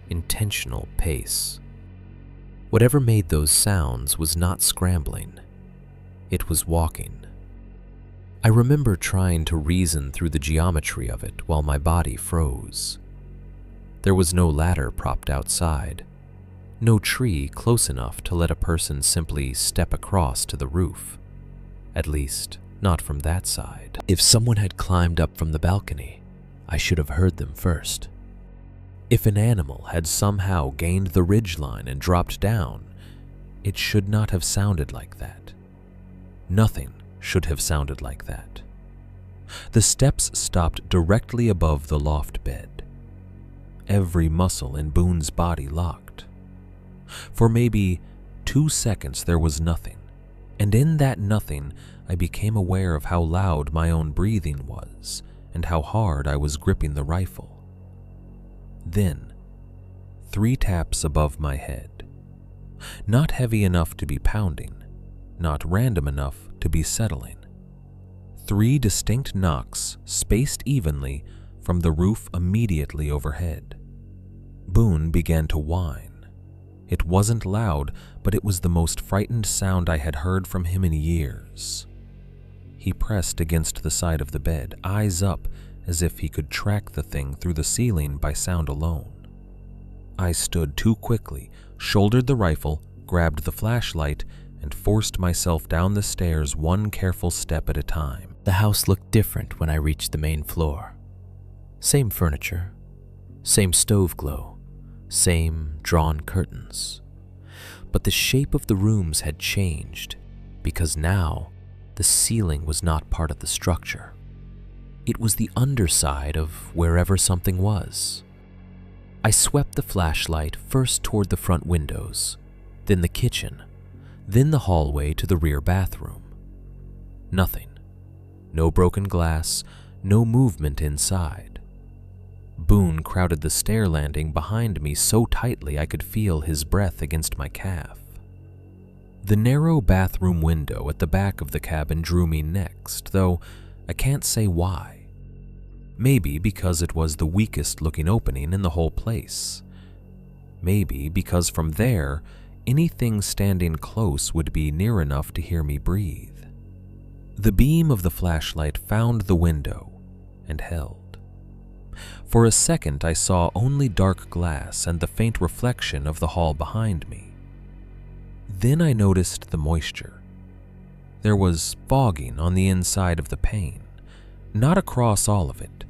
[SPEAKER 1] intentional pace. Whatever made those sounds was not scrambling. It was walking. I remember trying to reason through the geometry of it while my body froze. There was no ladder propped outside, no tree close enough to let a person simply step across to the roof. At least, not from that side. If someone had climbed up from the balcony, I should have heard them first. If an animal had somehow gained the ridgeline and dropped down, it should not have sounded like that. Nothing should have sounded like that. The steps stopped directly above the loft bed. Every muscle in Boone's body locked. For maybe 2 seconds there was nothing, and in that nothing I became aware of how loud my own breathing was and how hard I was gripping the rifle. Then, 3 taps above my head. Not heavy enough to be pounding, not random enough to be settling. 3 distinct knocks spaced evenly from the roof immediately overhead. Boone began to whine. It wasn't loud, but it was the most frightened sound I had heard from him in years.
[SPEAKER 2] He pressed against the side of the bed, eyes up, as if he could track the thing through the ceiling by sound alone. I stood too quickly, shouldered the rifle, grabbed the flashlight, and forced myself down the stairs one careful step at a time.
[SPEAKER 1] The house looked different when I reached the main floor. Same furniture, same stove glow, same drawn curtains. But the shape of the rooms had changed, because now the ceiling was not part of the structure. It was the underside of wherever something was. I swept the flashlight first toward the front windows, then the kitchen, then the hallway to the rear bathroom. Nothing. No broken glass, no movement inside. Boone crowded the stair landing behind me so tightly I could feel his breath against my calf. The narrow bathroom window at the back of the cabin drew me next, though I can't say why. Maybe because it was the weakest looking opening in the whole place. Maybe because from there, anything standing close would be near enough to hear me breathe. The beam of the flashlight found the window and held. For a second, I saw only dark glass and the faint reflection of the hall behind me. Then I noticed the moisture. There was fogging on the inside of the pane, not across all of it,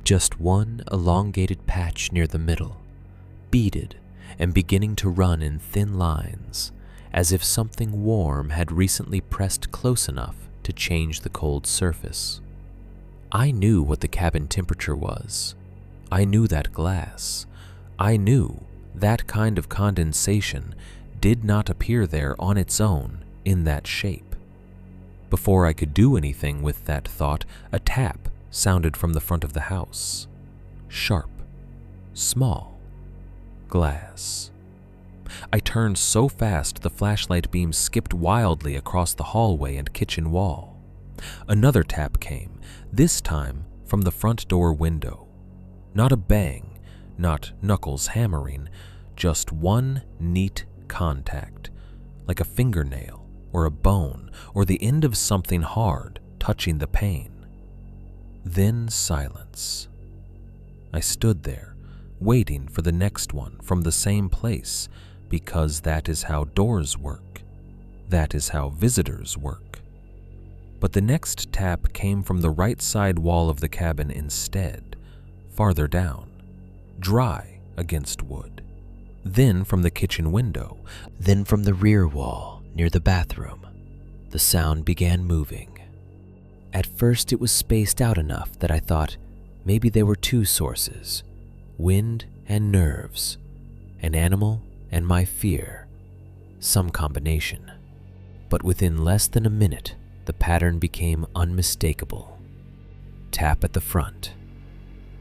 [SPEAKER 1] just one elongated patch near the middle, beaded and beginning to run in thin lines, as if something warm had recently pressed close enough to change the cold surface. I knew what the cabin temperature was. I knew that glass. I knew that kind of condensation did not appear there on its own in that shape. Before I could do anything with that thought, a tap sounded from the front of the house. Sharp, small, glass. I turned so fast the flashlight beam skipped wildly across the hallway and kitchen wall. Another tap came, this time from the front door window. Not a bang, not knuckles hammering, just one neat contact, like a fingernail or a bone or the end of something hard touching the pane. Then silence. I stood there, waiting for the next one from the same place, because that is how doors work. That is how visitors work. But the next tap came from the right side wall of the cabin instead, farther down, dry against wood. Then from the kitchen window, then from the rear wall near the bathroom. The sound began moving. At first it was spaced out enough that I thought maybe there were two sources, wind and nerves, an animal and my fear, some combination. But within less than a minute, the pattern became unmistakable. Tap at the front,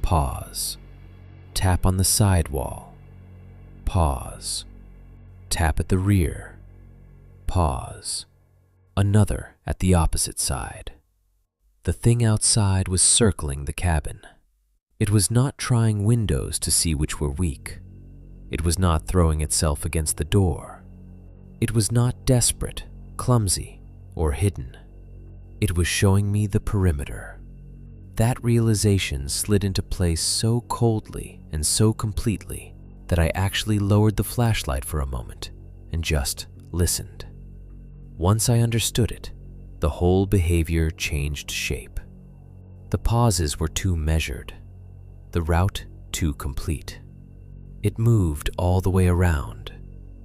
[SPEAKER 1] pause. Tap on the side wall, pause. Tap at the rear, pause. Another at the opposite side. The thing outside was circling the cabin. It was not trying windows to see which were weak. It was not throwing itself against the door. It was not desperate, clumsy, or hidden. It was showing me the perimeter. That realization slid into place so coldly and so completely that I actually lowered the flashlight for a moment and just listened. Once I understood it, the whole behavior changed shape. The pauses were too measured, the route too complete. It moved all the way around,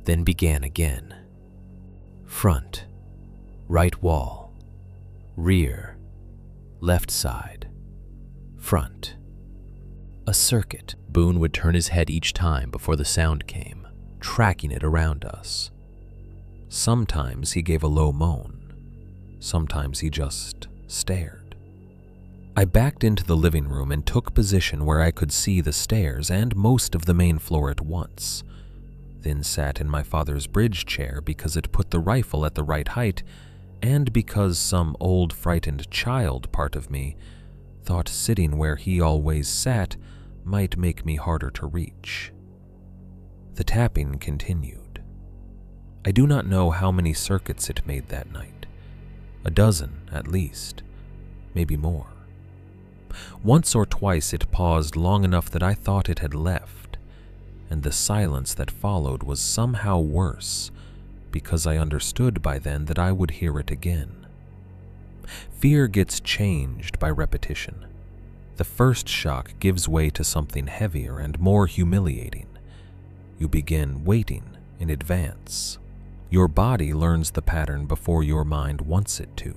[SPEAKER 1] then began again. Front, right wall, rear, left side, front. A circuit. Boone would turn his head each time before the sound came, tracking it around us. Sometimes he gave a low moan. Sometimes he just stared. I backed into the living room and took position where I could see the stairs and most of the main floor at once, then sat in my father's bridge chair because it put the rifle at the right height and because some old frightened child part of me thought sitting where he always sat might make me harder to reach. The tapping continued. I do not know how many circuits it made that night.
[SPEAKER 2] a dozen at least, maybe more. Once or twice it paused long enough that I thought it had left, and the silence that followed was somehow worse because I understood by then that I would hear it again. Fear gets changed by repetition. The first shock gives way to something heavier and more humiliating. You begin waiting in advance. Your body learns the pattern before your mind wants it to.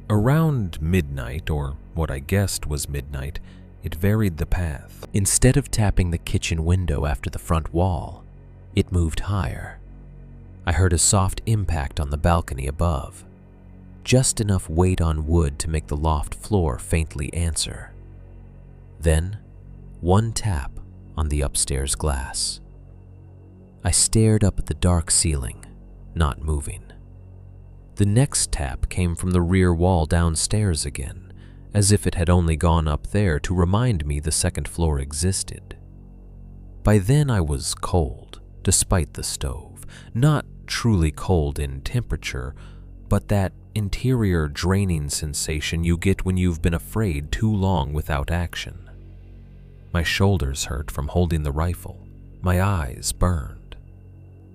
[SPEAKER 2] Around midnight, or what I guessed was midnight, it varied the path.
[SPEAKER 1] Instead of tapping the kitchen window after the front wall, it moved higher. I heard a soft impact on the balcony above, just enough weight on wood to make the loft floor faintly answer. Then, one tap on the upstairs glass. I stared up at the dark ceiling, not moving. The next tap came from the rear wall downstairs again, as if it had only gone up there to remind me the second floor existed. By then I was cold, despite the stove. Not truly cold in temperature, but that interior draining sensation you get when you've been afraid too long without action. My shoulders hurt from holding the rifle. My eyes burned.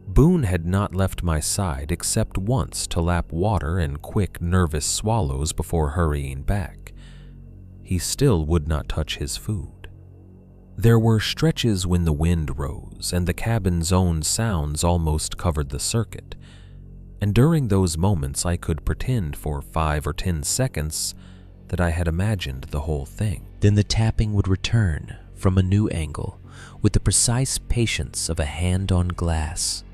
[SPEAKER 1] Boone had not left my side except once to lap water in quick, nervous swallows before hurrying back. He still would not touch his food. There were stretches when the wind rose and the cabin's own sounds almost covered the circuit, and during those moments I could pretend for 5 or 10 seconds that I had imagined the whole thing. Then the tapping would return from a new angle with the precise patience of a hand on glass,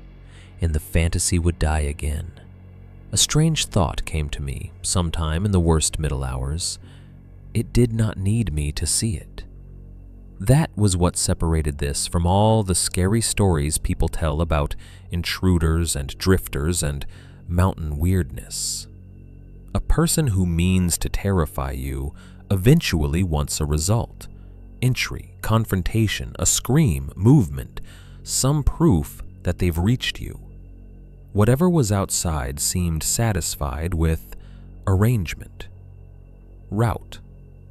[SPEAKER 1] and the fantasy would die again. A strange thought came to me sometime in the worst middle hours. It did not need me to see it. That was what separated this from all the scary stories people tell about intruders and drifters and mountain weirdness. A person who means to terrify you eventually wants a result. Entry, confrontation, a scream, movement, some proof that they've reached you. Whatever was outside seemed satisfied with arrangement, route,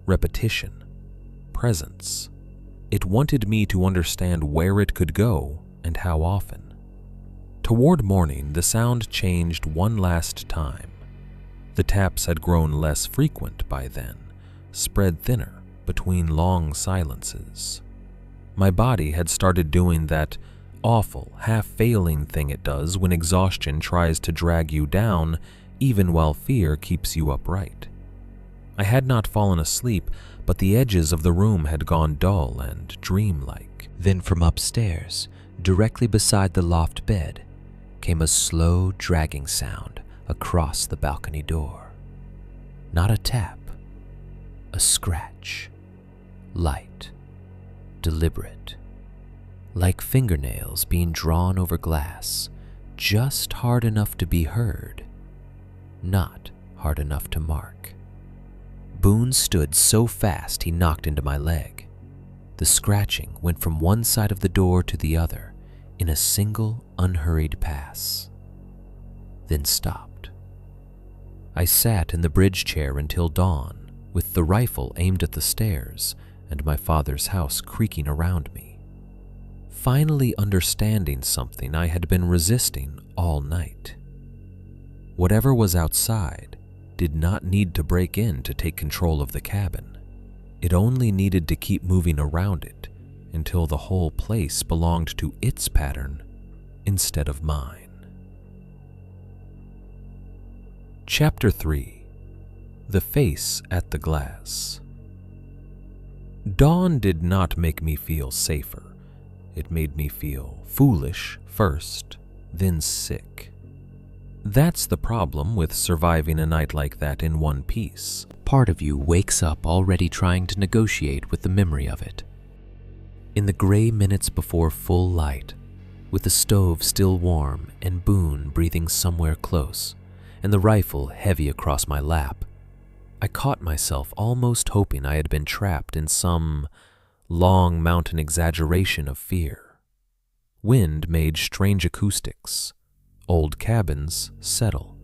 [SPEAKER 1] repetition, presence. It wanted me to understand where it could go and how often. Toward morning, the sound changed one last time. The taps had grown less frequent by then, spread thinner between long silences. My body had started doing that awful, half-failing thing it does when exhaustion tries to drag you down even while fear keeps you upright. I had not fallen asleep, but the edges of the room had gone dull and dreamlike. Then from upstairs, directly beside the loft bed, came a slow, dragging sound across the balcony door. Not a tap, a scratch. Light, deliberate, like fingernails being drawn over glass, just hard enough to be heard, not hard enough to mark. Boone stood so fast he knocked into my leg. The scratching went from one side of the door to the other in a single, unhurried pass, then stopped. I sat in the bridge chair until dawn, with the rifle aimed at the stairs and my father's house creaking around me, finally understanding something I had been resisting all night. Whatever was outside did not need to break in to take control of the cabin. It only needed to keep moving around it until the whole place belonged to its pattern instead of mine. Chapter 3. The Face at the Glass. Dawn did not make me feel safer. It made me feel foolish first, then sick. That's the problem with surviving a night like that in one piece. Part of you wakes up already trying to negotiate with the memory of it. In the gray minutes before full light, with the stove still warm and Boone breathing somewhere close, and the rifle heavy across my lap, I caught myself almost hoping I had been trapped in some long mountain exaggeration of fear. Wind made strange acoustics. Old cabins settle.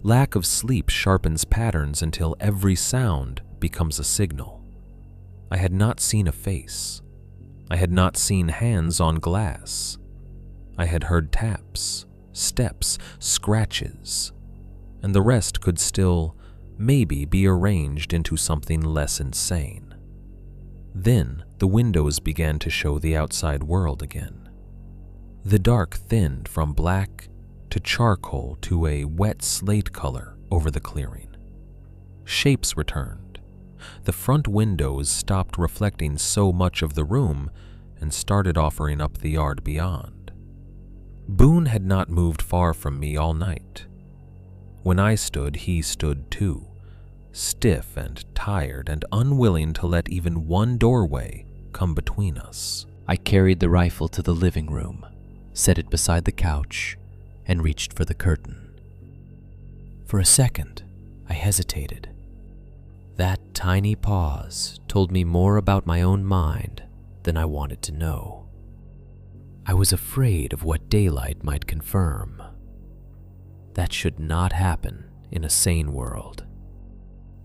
[SPEAKER 2] Lack of sleep sharpens patterns until every sound becomes a signal. I had not seen a face. I had not seen hands on glass. I had heard taps, steps, scratches, and the rest could still maybe be arranged into something less insane. Then the windows began to show the outside world again. The dark thinned from black to charcoal to a wet slate color over the clearing. Shapes returned. The front windows stopped reflecting so much of the room and started offering up the yard beyond. Boone had not moved far from me all night. When I stood, he stood too, stiff and tired and unwilling to let even one doorway come between us.
[SPEAKER 1] I carried the rifle to the living room, set it beside the couch, and reached for the curtain. For a second, I hesitated. That tiny pause told me more about my own mind than I wanted to know. I was afraid of what daylight might confirm. That should not happen in a sane world.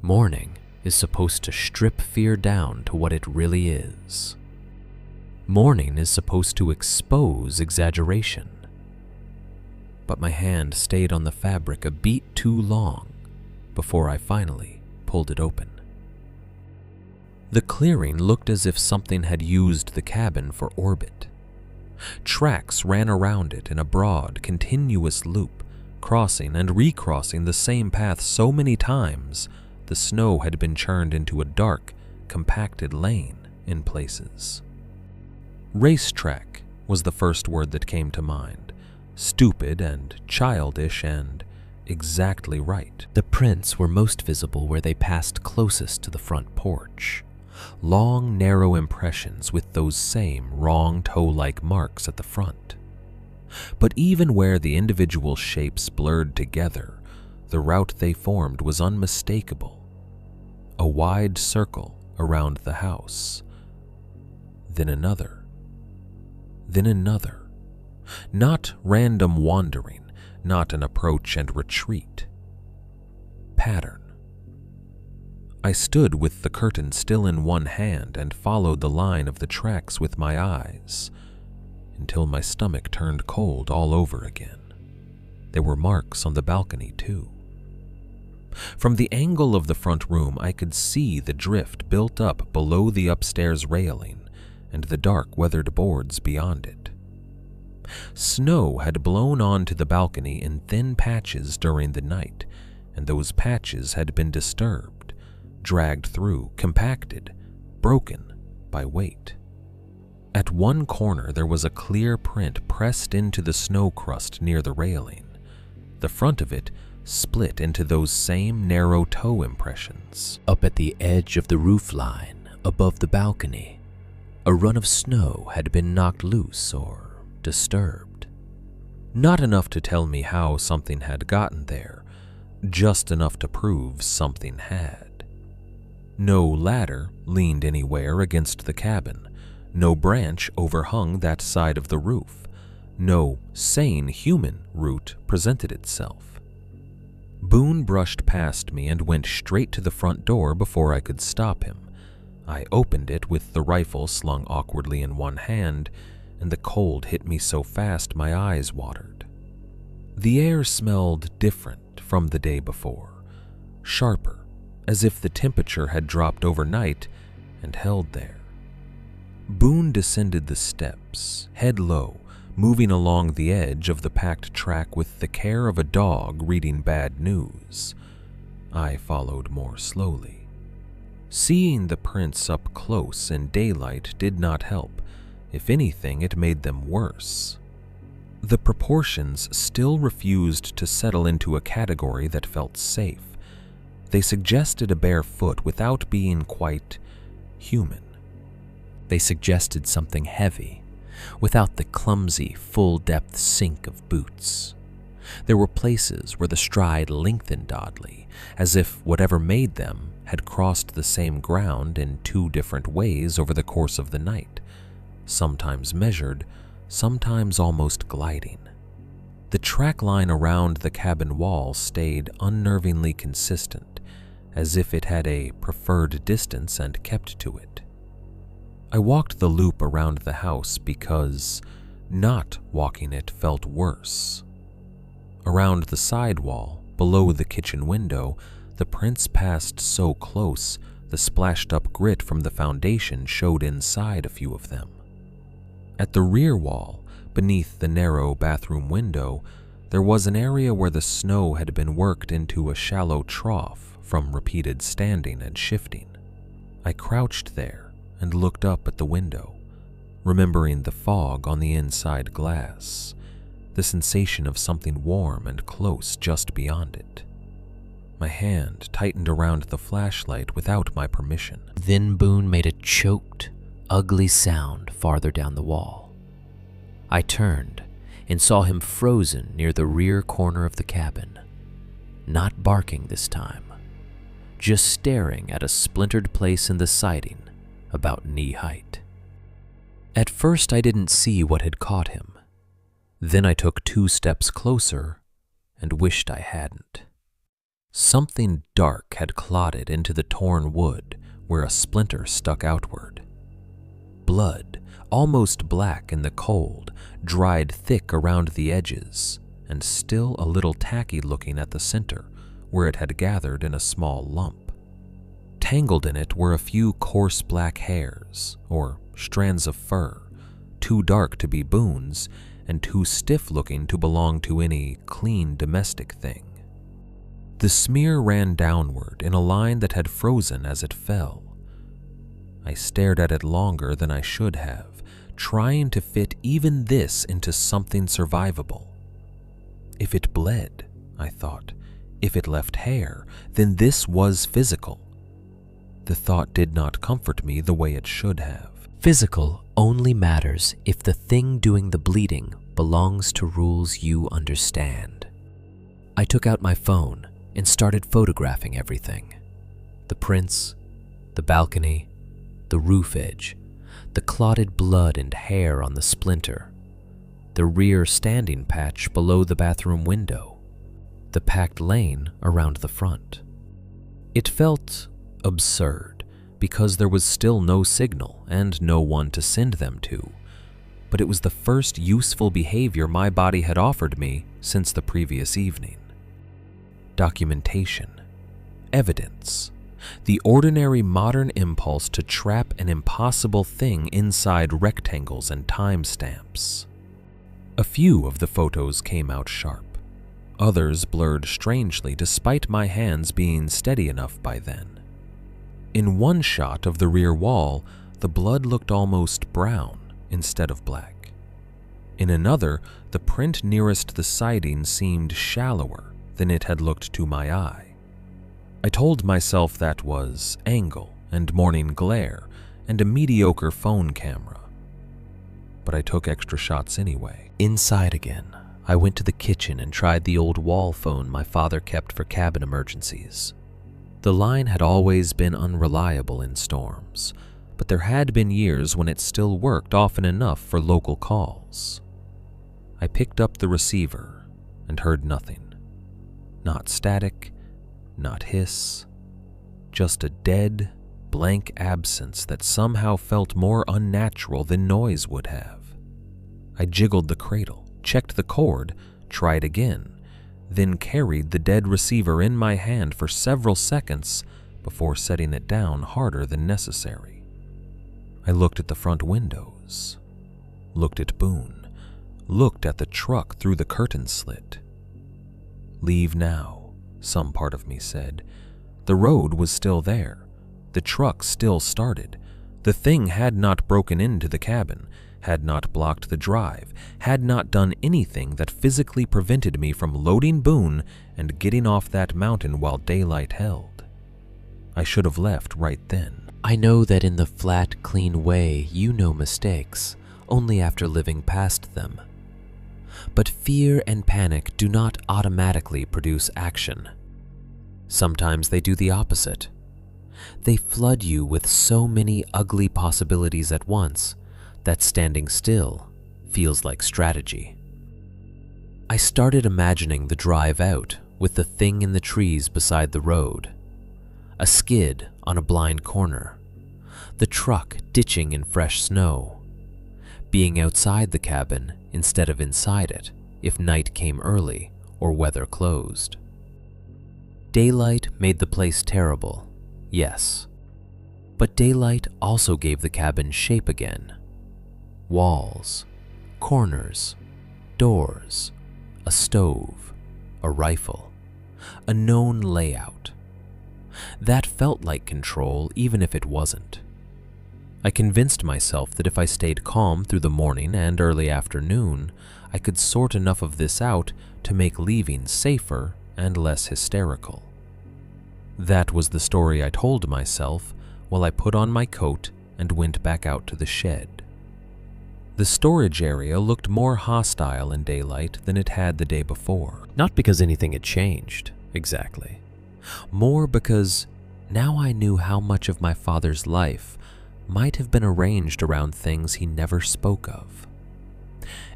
[SPEAKER 1] Morning is supposed to strip fear down to what it really is. Morning is supposed to expose exaggeration. But my hand stayed on the fabric a beat too long before I finally pulled it open. The clearing looked as if something had used the cabin for orbit. Tracks ran around it in a broad, continuous loop, crossing and recrossing the same path so many times the snow had been churned into a dark, compacted lane in places. Racetrack was the first word that came to mind. Stupid and childish and exactly right. The prints were most visible where they passed closest to the front porch. Long, narrow impressions with those same wrong toe-like marks at the front. But even where the individual shapes blurred together, the route they formed was unmistakable. A wide circle around the house. Then another. Then another. Not random wandering, not an approach and retreat. Pattern. I stood with the curtain still in one hand and followed the line of the tracks with my eyes, until my stomach turned cold all over again. There were marks on the balcony too. From the angle of the front room, I could see the drift built up below the upstairs railing and the dark weathered boards beyond it. Snow had blown onto the balcony in thin patches during the night, and those patches had been disturbed, dragged through, compacted, broken by weight. At one corner there was a clear print pressed into the snow crust near the railing. The front of it split into those same narrow toe impressions. Up at the edge of the roof line, above the balcony, a run of snow had been knocked loose or disturbed. Not enough to tell me how something had gotten there, just enough to prove something had. No ladder leaned anywhere against the cabin. No branch overhung that side of the roof. No sane human route presented itself. Boone brushed past me and went straight to the front door before I could stop him. I opened it with the rifle slung awkwardly in one hand, and the cold hit me so fast my eyes watered. The air smelled different from the day before, sharper, as if the temperature had dropped overnight and held there. Boone descended the steps, head low, moving along the edge of the packed track with the care of a dog reading bad news. I followed more slowly. Seeing the prints up close in daylight did not help. If anything, it made them worse. The proportions still refused to settle into a category that felt safe. They suggested a bare foot without being quite human. They suggested something heavy, without the clumsy, full-depth sink of boots. There were places where the stride lengthened oddly, as if whatever made them had crossed the same ground in two different ways over the course of the night, sometimes measured, sometimes almost gliding.
[SPEAKER 2] The track line around the cabin wall stayed unnervingly consistent, as if it had a preferred distance and kept to it. I walked the loop around the house because not walking it felt worse. Around the side wall, below the kitchen window, the prints passed so close, the splashed-up grit from the foundation showed inside a few of them. At the rear wall, beneath the narrow bathroom window, there was an area where the snow had been worked into a shallow trough from repeated standing and shifting. I crouched there and looked up at the window, remembering the fog on the inside glass, the sensation of something warm and close just beyond it. My hand tightened around the flashlight without my permission.
[SPEAKER 1] Then Boone made a choked, ugly sound farther down the wall. I turned and saw him frozen near the rear corner of the cabin, not barking this time, just staring at a splintered place in the siding about knee height. At first I didn't see what had caught him. Then I took 2 steps closer and wished I hadn't. Something dark had clotted into the torn wood where a splinter stuck outward. Blood, almost black in the cold, dried thick around the edges and still a little tacky looking at the center where it had gathered in a small lump. Tangled in it were a few coarse black hairs, or strands of fur, too dark to be Boone's and too stiff-looking to belong to any clean domestic thing. The smear ran downward in a line that had frozen as it fell. I stared at it longer than I should have, trying to fit even this into something survivable. If it bled, I thought, if it left hair, then this was physical. The thought did not comfort me the way it should have. Physical only matters if the thing doing the bleeding belongs to rules you understand. I took out my phone and started photographing everything. The prints, the balcony, the roof edge, the clotted blood and hair on the splinter, the rear standing patch below the bathroom window, the packed lane around the front. It felt absurd because there was still no signal and no one to send them to, but it was the first useful behavior my body had offered me since the previous evening. Documentation, evidence, the ordinary modern impulse to trap an impossible thing inside rectangles and timestamps. A few of the photos came out sharp. Others blurred strangely despite my hands being steady enough by then. In one shot of the rear wall, the blood looked almost brown instead of black. In another, the print nearest the siding seemed shallower than it had looked to my eye. I told myself that was angle and morning glare and a mediocre phone camera. But I took extra shots anyway. Inside again, I went to the kitchen and tried the old wall phone my father kept for cabin emergencies. The line had always been unreliable in storms, but there had been years when it still worked often enough for local calls. I picked up the receiver and heard nothing. Not static, not hiss, just a dead, blank absence that somehow felt more unnatural than noise would have. I jiggled the cradle, checked the cord, tried again, then carried the dead receiver in my hand for several seconds before setting it down harder than necessary. I looked at the front windows, looked at Boone, looked at the truck through the curtain slit. Leave now, some part of me said. The road was still there. The truck still started. The thing had not broken into the cabin, had not blocked the drive, had not done anything that physically prevented me from loading Boone and getting off that mountain while daylight held. I should have left right then. I know that in the flat, clean way you know mistakes only after living past them. But fear and panic do not automatically produce action. Sometimes they do the opposite. They flood you with so many ugly possibilities at once that standing still feels like strategy.
[SPEAKER 2] I started imagining the drive out with the thing in the trees beside the road, a skid on a blind corner, the truck ditching in fresh snow, being outside the cabin instead of inside it if night came early or weather closed. Daylight made the place terrible, yes, but daylight also gave the cabin shape again. Walls, corners, doors, a stove, a rifle, a known layout. That felt like control even if it wasn't. I convinced myself that if I stayed calm through the morning and early afternoon, I could sort enough of this out to make leaving safer and less hysterical. That was the story I told myself while I put on my coat and went back out to the shed. The storage area looked more hostile in daylight than it had the day before. Not because anything had changed, exactly. More because now I knew how much of my father's life might have been arranged around things he never spoke of.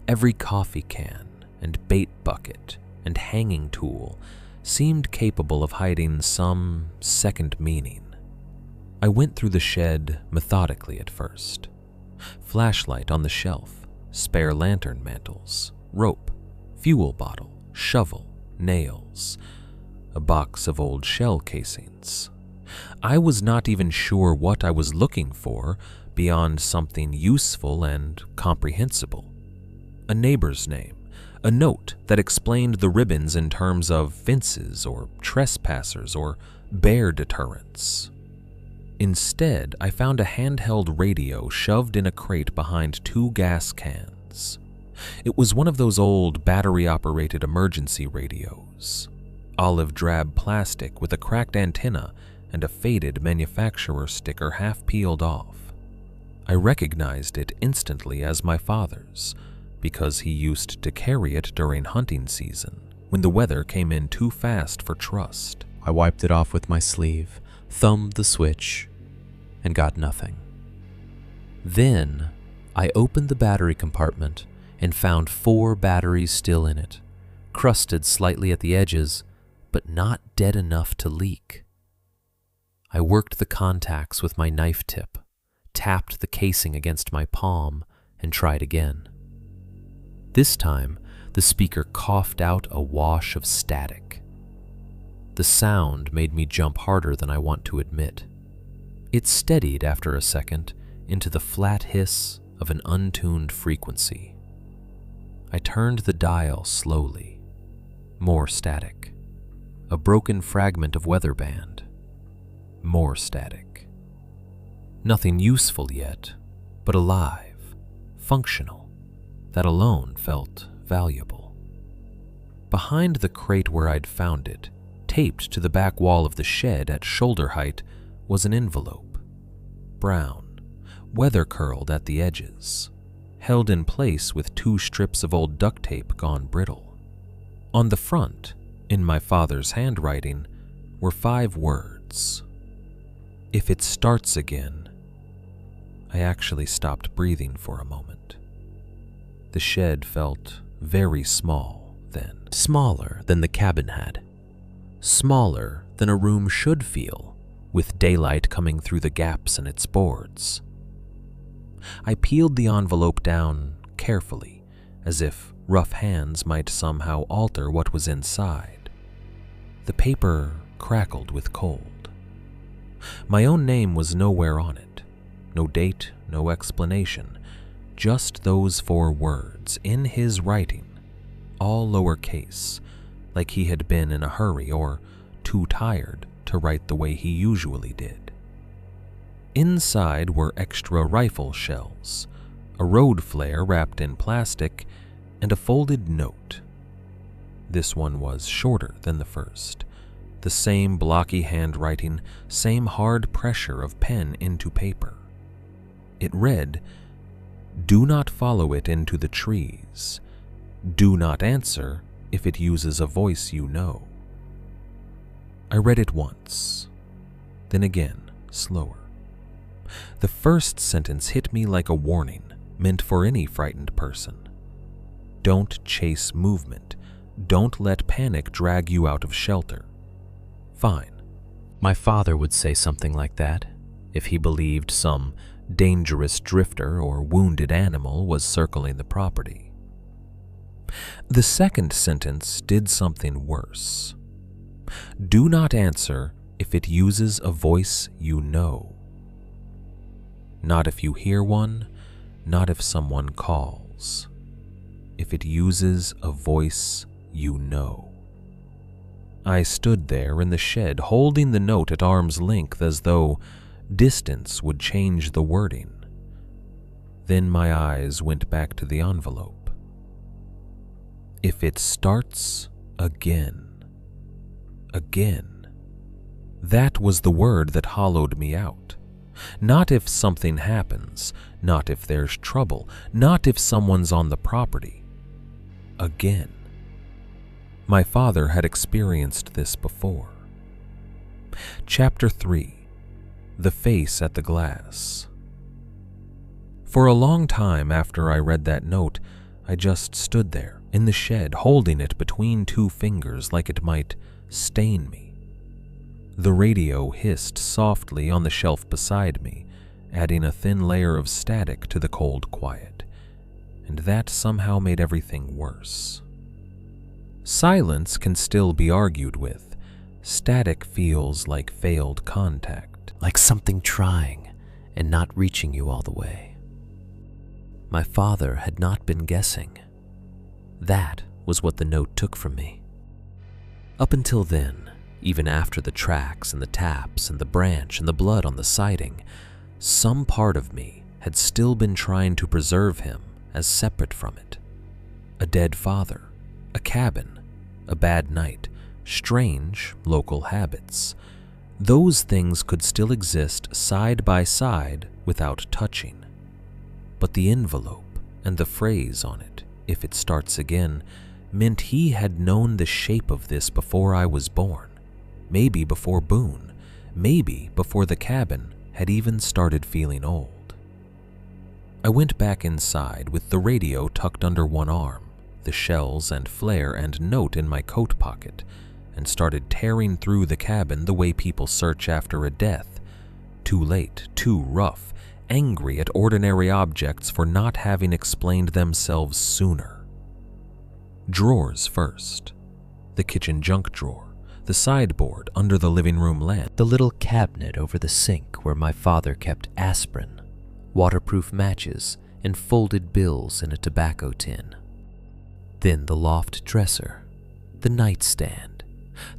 [SPEAKER 2] Every coffee can and bait bucket and hanging tool seemed capable of hiding some second meaning. I went through the shed methodically at first. Flashlight on the shelf, spare lantern mantles, rope, fuel bottle, shovel, nails, a box of old shell casings. I was not even sure what I was looking for beyond something useful and comprehensible. A neighbor's name, a note that explained the ribbons in terms of fences or trespassers or bear deterrents. Instead, I found a handheld radio shoved in a crate behind 2 gas cans. It was one of those old battery-operated emergency radios. Olive drab plastic with a cracked antenna and a faded manufacturer sticker half peeled off. I recognized it instantly as my father's, because he used to carry it during hunting season, when the weather came in too fast for trust. I wiped it off with my sleeve, thumbed the switch, and got nothing. Then, I opened the battery compartment and found 4 batteries still in it, crusted slightly at the edges, but not dead enough to leak. I worked the contacts with my knife tip, tapped the casing against my palm, and tried again. This time, the speaker coughed out a wash of static. The sound made me jump harder than I want to admit. It steadied after a second into the flat hiss of an untuned frequency. I turned the dial slowly. More static. A broken fragment of weather band. More static. Nothing useful yet, but alive, functional. That alone felt valuable. Behind the crate where I'd found it, taped to the back wall of the shed at shoulder height, was an envelope. Brown, weather-curled at the edges, held in place with 2 strips of old duct tape gone brittle. On the front, in my father's handwriting, were 5 words. If it starts again. I actually stopped breathing for a moment. The shed felt very small then. Smaller than the cabin had. Smaller than a room should feel, with daylight coming through the gaps in its boards. I peeled the envelope down carefully, as if rough hands might somehow alter what was inside. The paper crackled with cold. My own name was nowhere on it. No date, no explanation. Just those 4 words in his writing, all lowercase, like he had been in a hurry or too tired to write the way he usually did. Inside were extra rifle shells, a road flare wrapped in plastic, and a folded note. This one was shorter than the first. The same blocky handwriting, same hard pressure of pen into paper. It read, "Do not follow it into the trees. Do not answer if it uses a voice you know." I read it once, then again, slower. The first sentence hit me like a warning, meant for any frightened person. Don't chase movement, Don't let panic drag you out of shelter. Fine. My father would say something like that if he believed some dangerous drifter or wounded animal was circling the property. The second sentence did something worse. Do not answer if it uses a voice you know. Not if you hear one, not if someone calls. If it uses a voice you know. I stood there in the shed holding the note at arm's length as though distance would change the wording. Then my eyes went back to the envelope. If it starts again. That was the word that hollowed me out. Not if something happens, not if there's trouble, not if someone's on the property. Again. My father had experienced this before. Chapter 3. The Face at the Glass. For a long time after I read that note, I just stood there in the shed holding it between two fingers like it might stain me. The radio hissed softly on the shelf beside me, adding a thin layer of static to the cold quiet, and that somehow made everything worse. Silence can still be argued with. Static feels like failed contact,
[SPEAKER 1] like something trying and not reaching you all the way. My father had not been guessing. That was what the note took from me. Up until then, even after the tracks and the taps and the branch and the blood on the siding, some part of me had still been trying to preserve him as separate from it. A dead father, a cabin, a bad night, strange local habits. Those things could still exist side by side without touching. But the envelope and the phrase on it, if it starts again, meant he had known the shape of this before I was born. Maybe before Boone, maybe before the cabin had even started feeling old. I went back inside with the radio tucked under one arm, the shells and flare and note in my coat pocket, and started tearing through the cabin the way people search after a death. Too late, too rough, angry at ordinary objects for not having explained themselves sooner. Drawers first. The kitchen junk drawer. The sideboard under the living room lamp, the little cabinet over the sink where my father kept aspirin, waterproof matches, and folded bills in a tobacco tin. Then the loft dresser, the nightstand,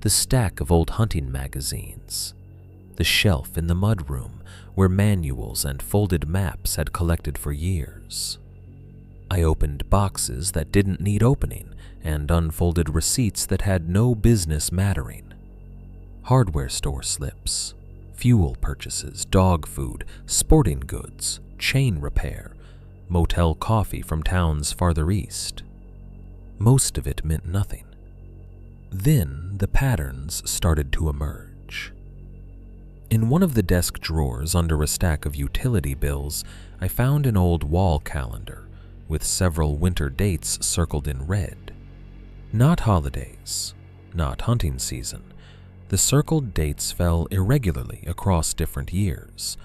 [SPEAKER 1] the stack of old hunting magazines, the shelf in the mudroom where manuals and folded maps had collected for years. I opened boxes that didn't need opening and unfolded receipts that had no business mattering. Hardware store slips, fuel purchases, dog food, sporting goods, chain repair, motel coffee from towns farther east. Most of it meant nothing. Then the patterns started to emerge. In one of the desk drawers under a stack of utility bills, I found an old wall calendar with several winter dates circled in red. Not holidays, not hunting season. The circled dates fell irregularly across different years.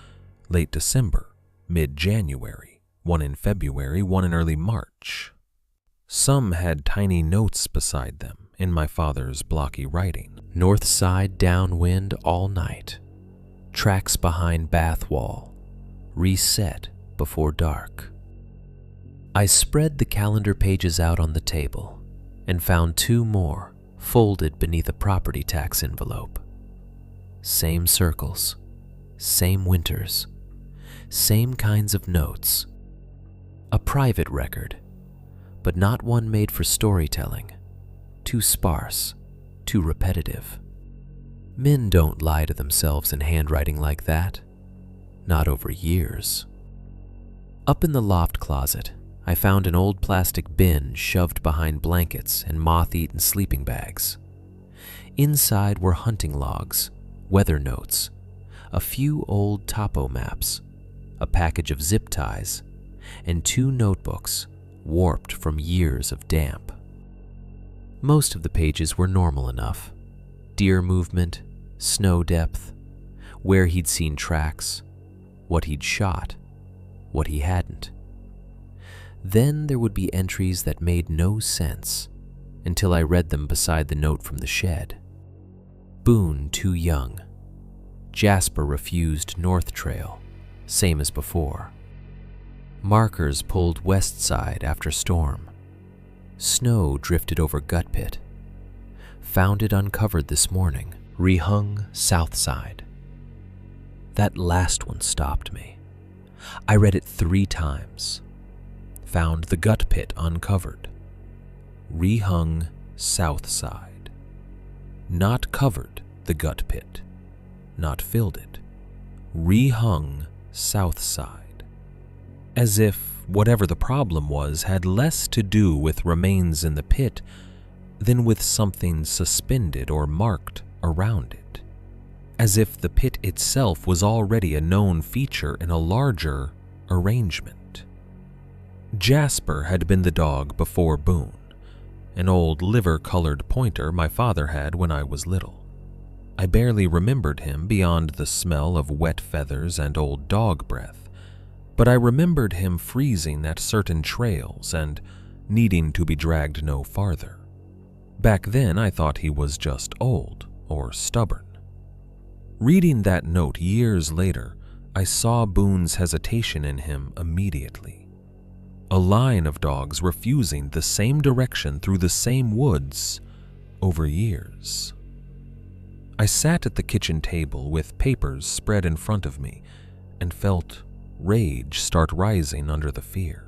[SPEAKER 1] Late December, mid-January, one in February, one in early March. Some had tiny notes beside them in my father's blocky writing. North side downwind all night. Tracks behind bath wall. Reset before dark. I spread the calendar pages out on the table and found two more folded beneath a property tax envelope. Same circles, same winters, same kinds of notes. A private record, but not one made for storytelling. Too sparse, too repetitive. Men don't lie to themselves in handwriting like that. Not over years. Up in the loft closet, I found an old plastic bin shoved behind blankets and moth-eaten sleeping bags. Inside were hunting logs, weather notes, a few old topo maps, a package of zip ties, and 2 notebooks warped from years of damp.
[SPEAKER 2] Most of the pages were normal enough. Deer movement, snow depth, where he'd seen tracks, what he'd shot, what he hadn't. Then there would be entries that made no sense until I read them beside the note from the shed. Boone too young. Jasper refused North Trail, same as before. Markers pulled west side after storm. Snow drifted over gut pit. Found it uncovered this morning, rehung south side. That last one stopped me. I read it 3 times. Found the gut pit uncovered. Rehung south side. Not covered the gut pit. Not filled it. Rehung south side. As if whatever the problem was had less to do with remains in the pit than with something suspended or marked around it. As if the pit itself was already a known feature in a larger arrangement. Jasper had been the dog before Boone, an old liver-colored pointer my father had when I was little. I barely remembered him beyond the smell of wet feathers and old dog breath, but I remembered him freezing at certain trails and needing to be dragged no farther. Back then I thought he was just old or stubborn. Reading that note years later, I saw Boone's hesitation in him immediately. A line of dogs refusing the same direction through the same woods over years. I sat at the kitchen table with papers spread in front of me and felt rage start rising under the fear.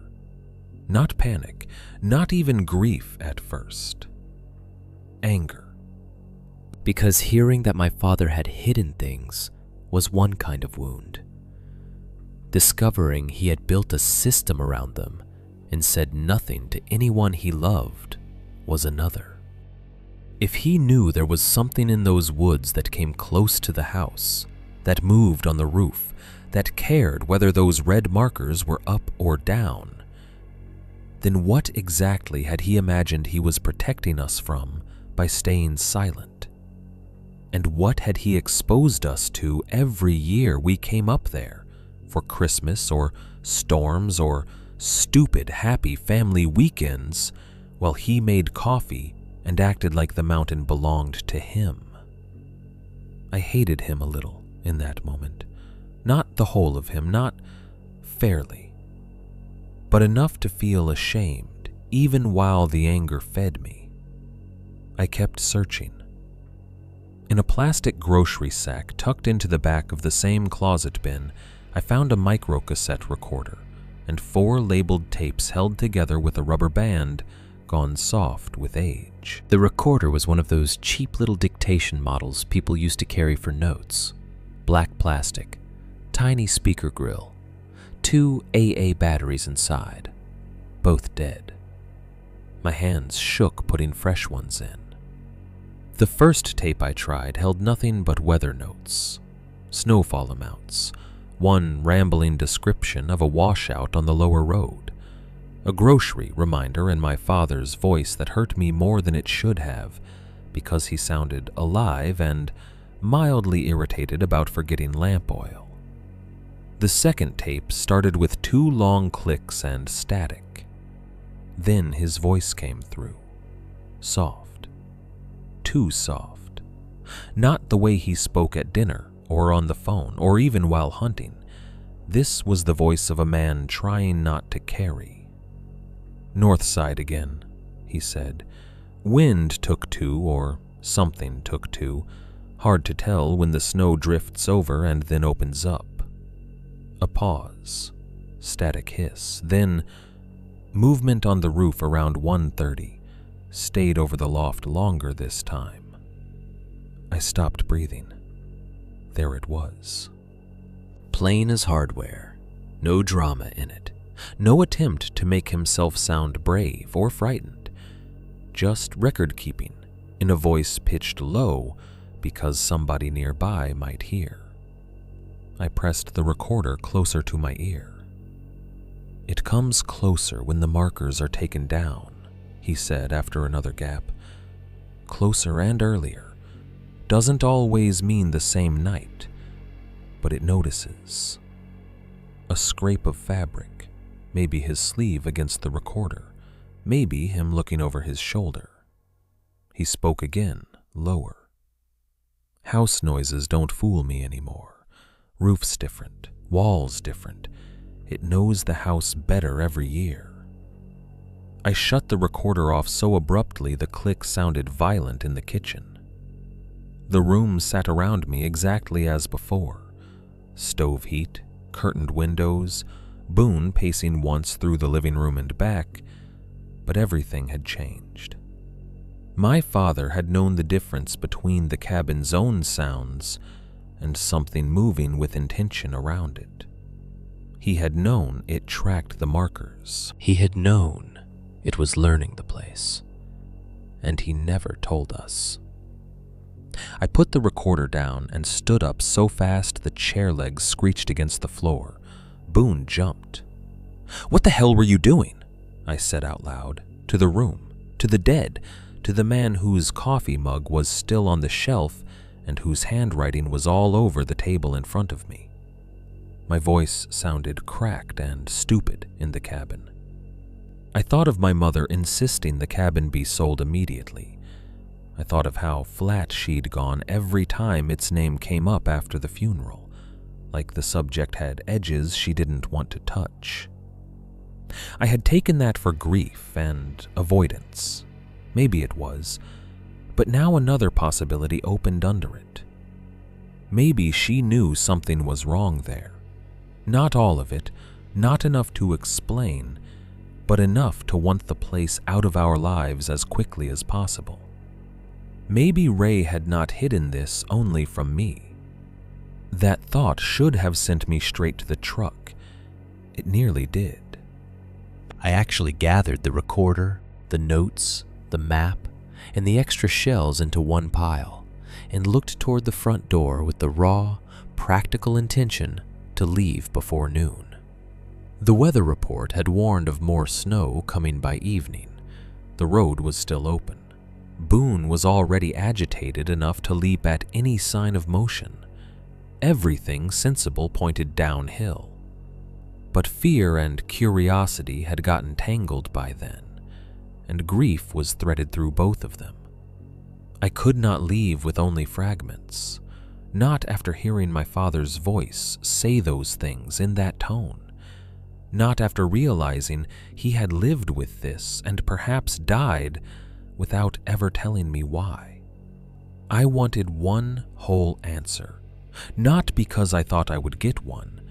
[SPEAKER 2] Not panic, not even grief at first. Anger. Because hearing that my father had hidden things was one kind of wound. Discovering he had built a system around them and said nothing to anyone he loved was another. If he knew there was something in those woods that came close to the house, that moved on the roof, that cared whether those red markers were up or down, then what exactly had he imagined he was protecting us from by staying silent? And what had he exposed us to every year we came up there for Christmas or storms or stupid happy family weekends while he made coffee and acted like the mountain belonged to him? I hated him a little in that moment. Not the whole of him, not fairly, but enough to feel ashamed even while the anger fed me. I kept searching. In a plastic grocery sack tucked into the back of the same closet bin, I found a microcassette recorder and 4 labeled tapes held together with a rubber band gone soft with age. The recorder was one of those cheap little dictation models people used to carry for notes. Black plastic, tiny speaker grill, 2 AA batteries inside, both dead. My hands shook putting fresh ones in. The first tape I tried held nothing but weather notes, snowfall amounts, one rambling description of a washout on the lower road, a grocery reminder in my father's voice that hurt me more than it should have because he sounded alive and mildly irritated about forgetting lamp oil. The second tape started with 2 long clicks and static. Then his voice came through, soft. Too soft. Not the way he spoke at dinner or on the phone or even while hunting. This was the voice of a man trying not to carry. North side again, he said. Wind took 2 or something took 2. Hard to tell when the snow drifts over and then opens up. A pause. Static hiss. Then movement on the roof around 1:30. Stayed over the loft longer this time. I stopped breathing. There it was. Plain as hardware. No drama in it. No attempt to make himself sound brave or frightened. Just record keeping in a voice pitched low because somebody nearby might hear. I pressed the recorder closer to my ear. It comes closer when the markers are taken down, he said after another gap.
[SPEAKER 1] closer and earlier, doesn't always mean the same night, but it notices. A scrape of fabric, maybe his sleeve against the recorder, maybe him looking over his shoulder. He spoke again, lower. House noises don't fool me anymore. Roof's different, walls different. It knows the house better every year. I shut the recorder off so abruptly the click sounded violent in the kitchen. The room sat around me exactly as before. Stove heat, curtained windows, Boone pacing once through the living room and back, but everything had changed. My father had known the difference between the cabin's own sounds and something moving with intention around it. He had known it tracked the markers. He had known it was learning the place, and he never told us. I put the recorder down and stood up so fast the chair legs screeched against the floor. Boone jumped. "What the hell were you doing?" I said out loud, to the room, to the dead, to the man whose coffee mug was still on the shelf and whose handwriting was all over the table in front of me. My voice sounded cracked and stupid in the cabin. I thought of my mother insisting the cabin be sold immediately. I thought of how flat she'd gone every time its name came up after the funeral, like the subject had edges she didn't want to touch. I had taken that for grief and avoidance. Maybe it was, but now another possibility opened under it. Maybe she knew something was wrong there. Not all of it, not enough to explain, but enough to want the place out of our lives as quickly as possible. Maybe Ray had not hidden this only from me. That thought should have sent me straight to the truck. It nearly did. I actually gathered the recorder, the notes, the map, and the extra shells into one pile, and looked toward the front door with the raw, practical intention to leave before noon. The weather report had warned of more snow coming by evening. The road was still open. Boone was already agitated enough to leap at any sign of motion. Everything sensible pointed downhill. But fear and curiosity had gotten tangled by then, and grief was threaded through both of them. I could not leave with only fragments, not after hearing my father's voice say those things in that tone, not after realizing he had lived with this and perhaps died without ever telling me why. I wanted one whole answer, not because I thought I would get one,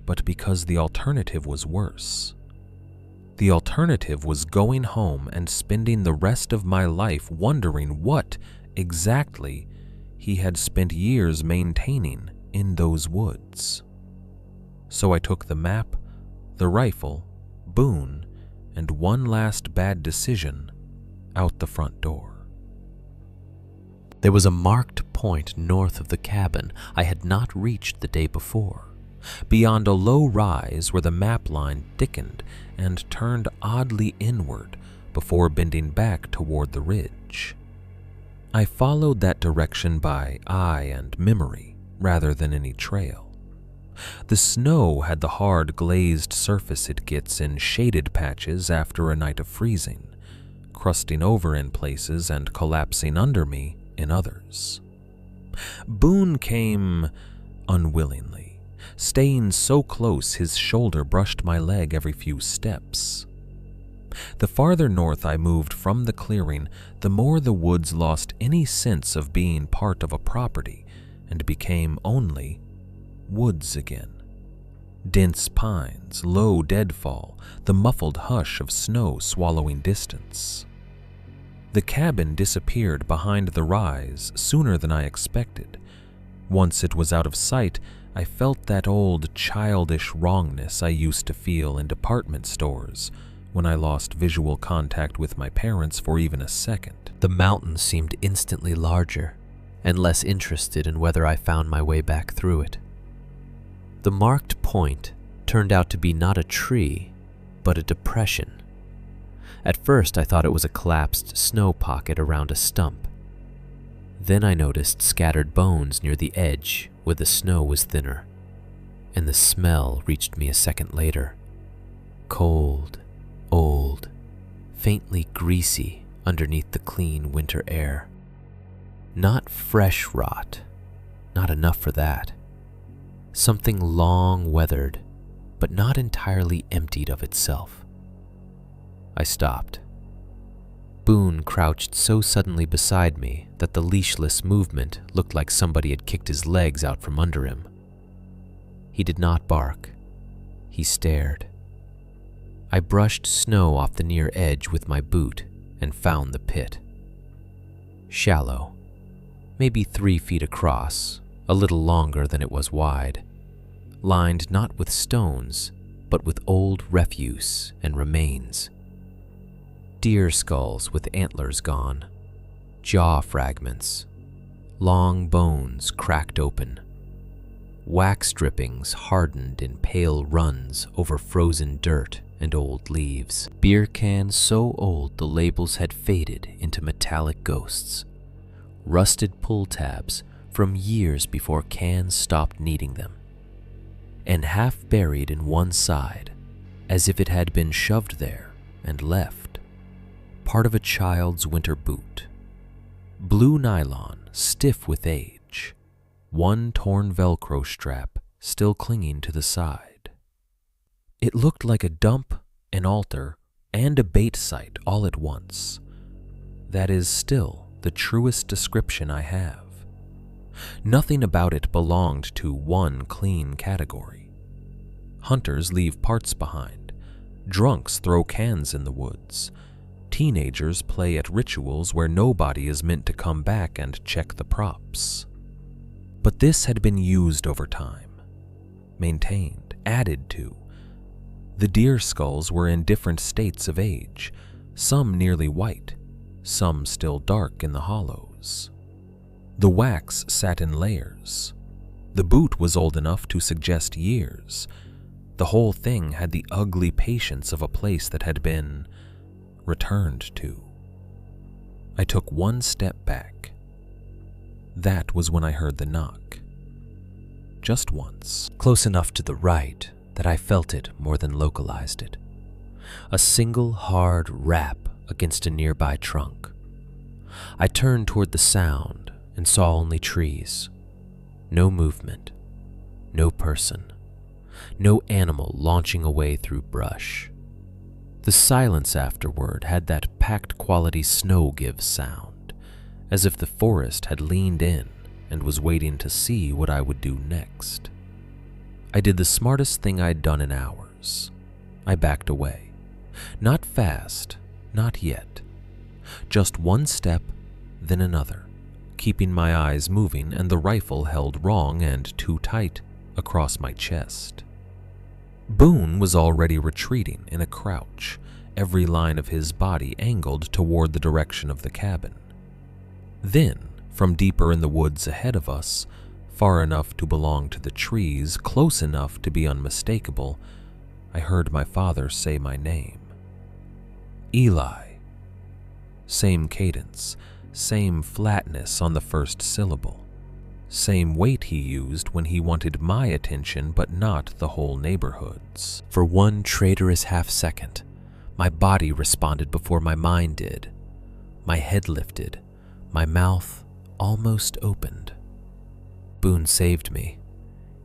[SPEAKER 1] but because the alternative was worse. The alternative was going home and spending the rest of my life wondering what, exactly, he had spent years maintaining in those woods. So I took the map, the rifle, Boone, and one last bad decision out the front door. There was a marked point north of the cabin I had not reached the day before, beyond a low rise where the map line thickened and turned oddly inward before bending back toward the ridge. I followed that direction by eye and memory rather than any trail. The snow had the hard glazed surface it gets in shaded patches after a night of freezing, crusting over in places and collapsing under me in others. Boone came unwillingly, staying so close his shoulder brushed my leg every few steps. The farther north I moved from the clearing, the more the woods lost any sense of being part of a property and became only woods again. Dense pines, low deadfall, the muffled hush of snow swallowing distance. The cabin disappeared behind the rise sooner than I expected. Once it was out of sight, I felt that old childish wrongness I used to feel in department stores when I lost visual contact with my parents for even a second. The mountain seemed instantly larger and less interested in whether I found my way back through it. The marked point turned out to be not a tree, but a depression. At first I thought it was a collapsed snow pocket around a stump,
[SPEAKER 2] Then I noticed scattered bones near the edge where the snow was thinner, and the smell reached me a second later. Cold, old, faintly greasy underneath the clean winter air. Not fresh rot, not enough for that. Something long weathered, but not entirely emptied of itself. I stopped. Boone crouched so suddenly beside me that the leashless movement looked like somebody had kicked his legs out from under him. He did not bark. He stared. I brushed snow off the near edge with my boot and found the pit. Shallow, maybe 3 feet across, a little longer than it was wide, lined not with stones, but with old refuse and remains. Deer skulls with antlers gone, jaw fragments, long bones cracked open, wax drippings hardened in pale runs over frozen dirt and old leaves, beer cans so old the labels had faded into metallic ghosts, rusted pull tabs from years before cans stopped needing them, and half buried in one side, as if it had been shoved there and left, part of a child's winter boot. Blue nylon, stiff with age, one torn Velcro strap still clinging to the side. It looked like a dump, an altar, and a bait site all at once. That is still the truest description I have. Nothing about it belonged to one clean category. Hunters leave parts behind. Drunks throw cans in the woods. Teenagers play at rituals where nobody is meant to come back and check the props. But this had been used over time, maintained, added to. The deer skulls were in different states of age, some nearly white, some still dark in the hollows. The wax sat in layers. The boot was old enough to suggest years. The whole thing had the ugly patience of a place that had been returned to. I took one step back. That was when I heard the knock. Just once, close enough to the right that I felt it more than localized it. A single hard rap against a nearby trunk. I turned toward the sound and saw only trees. No movement, no person, no animal launching away through brush. The silence afterward had that packed quality snow gives sound, as if the forest had leaned in and was waiting to see what I would do next. I did the smartest thing I'd done in hours. I backed away. Not fast, not yet. Just one step, then another, keeping my eyes moving and the rifle held wrong and too tight across my chest. Boone was already retreating in a crouch, every line of his body angled toward the direction of the cabin. Then, from deeper in the woods ahead of us, far enough to belong to the trees, close enough to be unmistakable, I heard my father say my name. Eli. Same cadence, same flatness on the first syllable. Same weight he used when he wanted my attention but not the whole neighborhood's. For one traitorous half-second, my body responded before my mind did. My head lifted, my mouth almost opened. Boone saved me.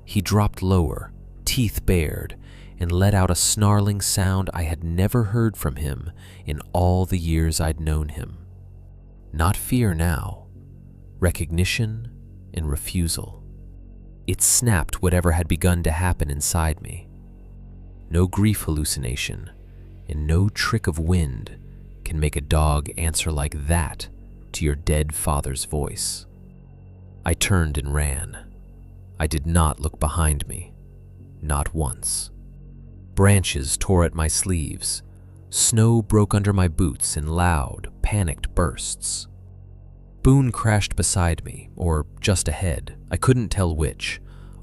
[SPEAKER 2] He dropped lower, teeth bared, and let out a snarling sound I had never heard from him in all the years I'd known him. Not fear now, recognition and refusal. It snapped whatever had begun to happen inside me. No grief hallucination and no trick of wind can make a dog answer like that to your dead father's voice. I turned and ran. I did not look behind me, not once. Branches tore at my sleeves. Snow broke under my boots in loud, panicked bursts. Boone crashed beside me, or just ahead, I couldn't tell which,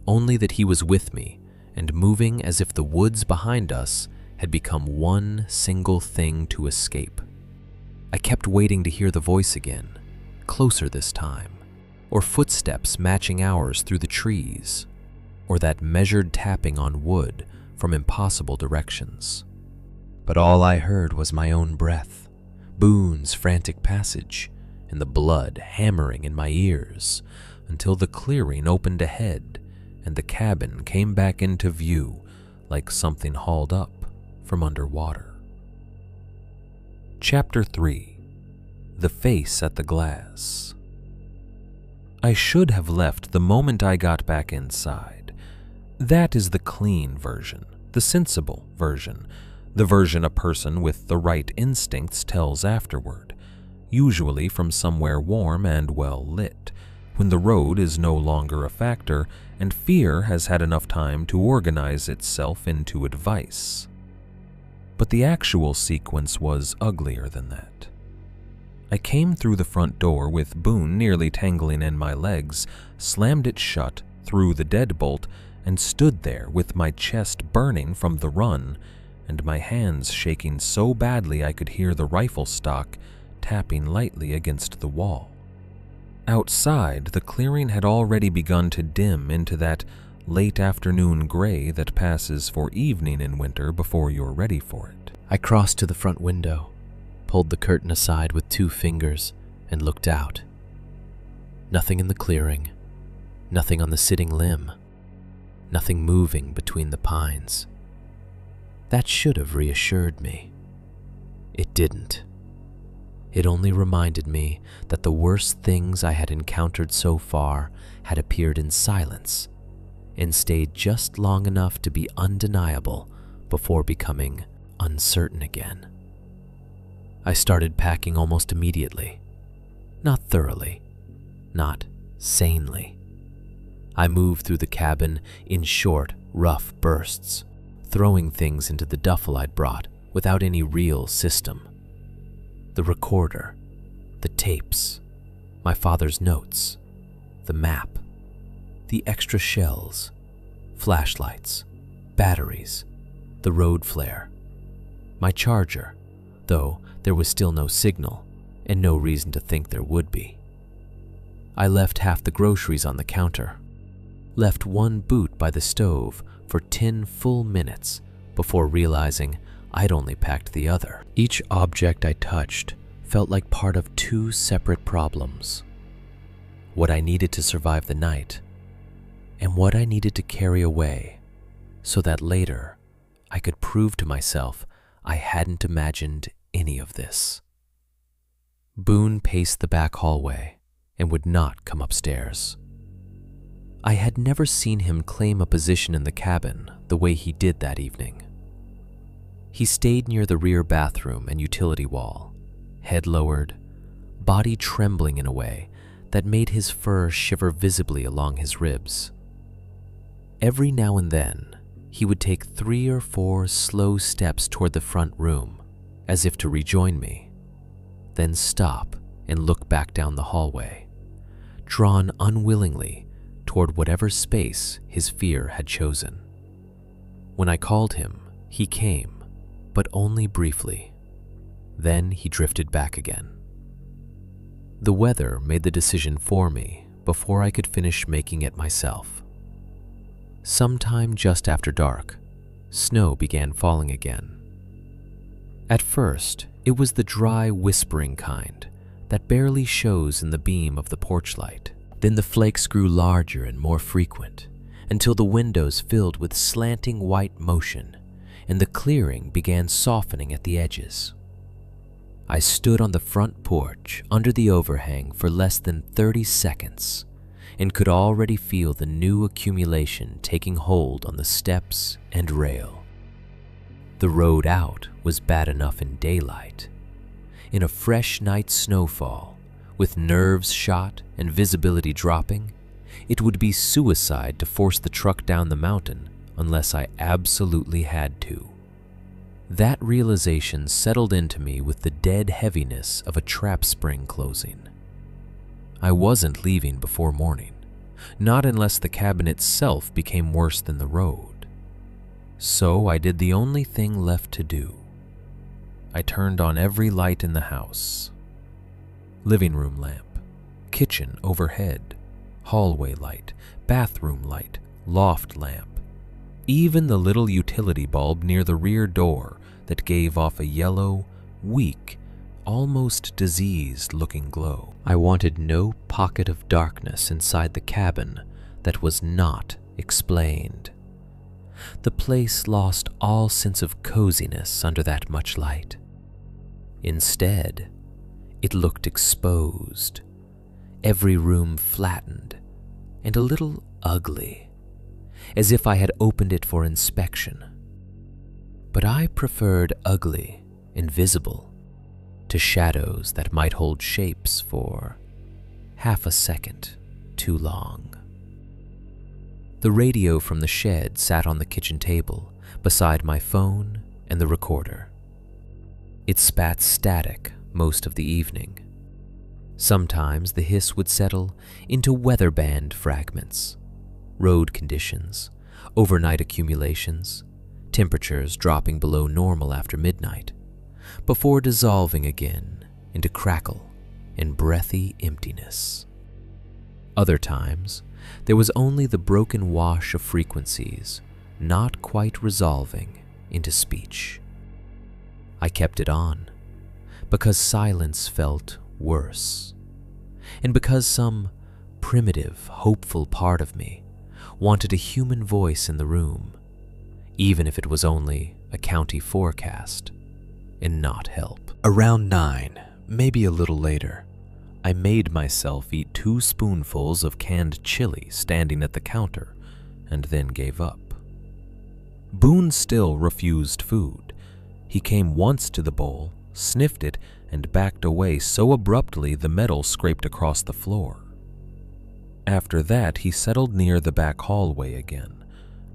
[SPEAKER 2] only that he was with me and moving as if the woods behind us had become one single thing to escape. I kept waiting to hear the voice again, closer this time, or footsteps matching ours through the trees, or that measured tapping on wood from impossible directions. But all I heard was my own breath, Boone's frantic passage, and the blood hammering in my ears until the clearing opened ahead and the cabin came back into view like something hauled up from underwater. Chapter 3: The Face at the Glass. I should have left the moment I got back inside. That is the clean version, the sensible version, the version a person with the right instincts tells afterward, usually from somewhere warm and well lit, when the road is no longer a factor and fear has had enough time to organize itself into advice. But the actual sequence was uglier than that. I came through the front door with Boone nearly tangling in my legs, slammed it shut, threw the deadbolt, and stood there with my chest burning from the run and my hands shaking so badly I could hear the rifle stock tapping lightly against the wall. Outside, the clearing had already begun to dim into that late afternoon gray that passes for evening in winter before you're ready for it.
[SPEAKER 1] I crossed to the front window, pulled the curtain aside with 2 fingers, and looked out. Nothing in the clearing, nothing on the sitting limb, nothing moving between the pines. That should have reassured me. It didn't. It only reminded me that the worst things I had encountered so far had appeared in silence and stayed just long enough to be undeniable before becoming uncertain again. I started packing almost immediately. Not thoroughly, not sanely. I moved through the cabin in short, rough bursts, throwing things into the duffel I'd brought without any real system. The recorder, the tapes, my father's notes, the map, the extra shells, flashlights, batteries, the road flare, my charger, though there was still no signal and no reason to think there would be. I left half the groceries on the counter, left one boot by the stove for 10 full minutes before realizing I'd only packed the other. Each object I touched felt like part of 2 separate problems: what I needed to survive the night and what I needed to carry away so that later I could prove to myself I hadn't imagined any of this. Boone paced the back hallway and would not come upstairs. I had never seen him claim a position in the cabin the way he did that evening. He stayed near the rear bathroom and utility wall, head lowered, body trembling in a way that made his fur shiver visibly along his ribs. Every now and then, he would take 3 or 4 slow steps toward the front room, as if to rejoin me, then stop and look back down the hallway, drawn unwillingly toward whatever space his fear had chosen. When I called him, he came, but only briefly. Then he drifted back again. The weather made the decision for me before I could finish making it myself. Sometime just after dark, snow began falling again. At first, it was the dry, whispering kind that barely shows in the beam of the porch light. Then the flakes grew larger and more frequent, until the windows filled with slanting white motion, and the clearing began softening at the edges. I stood on the front porch under the overhang for less than 30 seconds, and could already feel the new accumulation taking hold on the steps and rail. The road out was bad enough in daylight. In a fresh night snowfall, with nerves shot and visibility dropping, it would be suicide to force the truck down the mountain unless I absolutely had to. That realization settled into me with the dead heaviness of a trap spring closing. I wasn't leaving before morning, not unless the cabin itself became worse than the road. So I did the only thing left to do. I turned on every light in the house. Living room lamp,
[SPEAKER 2] kitchen overhead, hallway light, bathroom light, loft lamp, even the little utility bulb near the rear door that gave off a yellow, weak, almost diseased-looking glow. I wanted no pocket of darkness inside the cabin that was not explained. The place lost all sense of coziness under that much light. Instead, it looked exposed, every room flattened, and a little ugly, as if I had opened it for inspection. But I preferred ugly, invisible, to shadows that might hold shapes for half a second too long. The radio from the shed sat on the kitchen table beside my phone and the recorder. It spat static most of the evening. Sometimes the hiss would settle into weather band fragments, road conditions, overnight accumulations, temperatures dropping below normal after midnight, before dissolving again into crackle and breathy emptiness. Other times, there was only the broken wash of frequencies, not quite resolving into speech. I kept it on, because silence felt worse, and because some primitive, hopeful part of me wanted a human voice in the room, even if it was only a county forecast and not help. Around 9, maybe a little later, I made myself eat 2 spoonfuls of canned chili standing at the counter and then gave up. Boone still refused food. He came once to the bowl, sniffed it, and backed away so abruptly the metal scraped across the floor. After that, he settled near the back hallway again,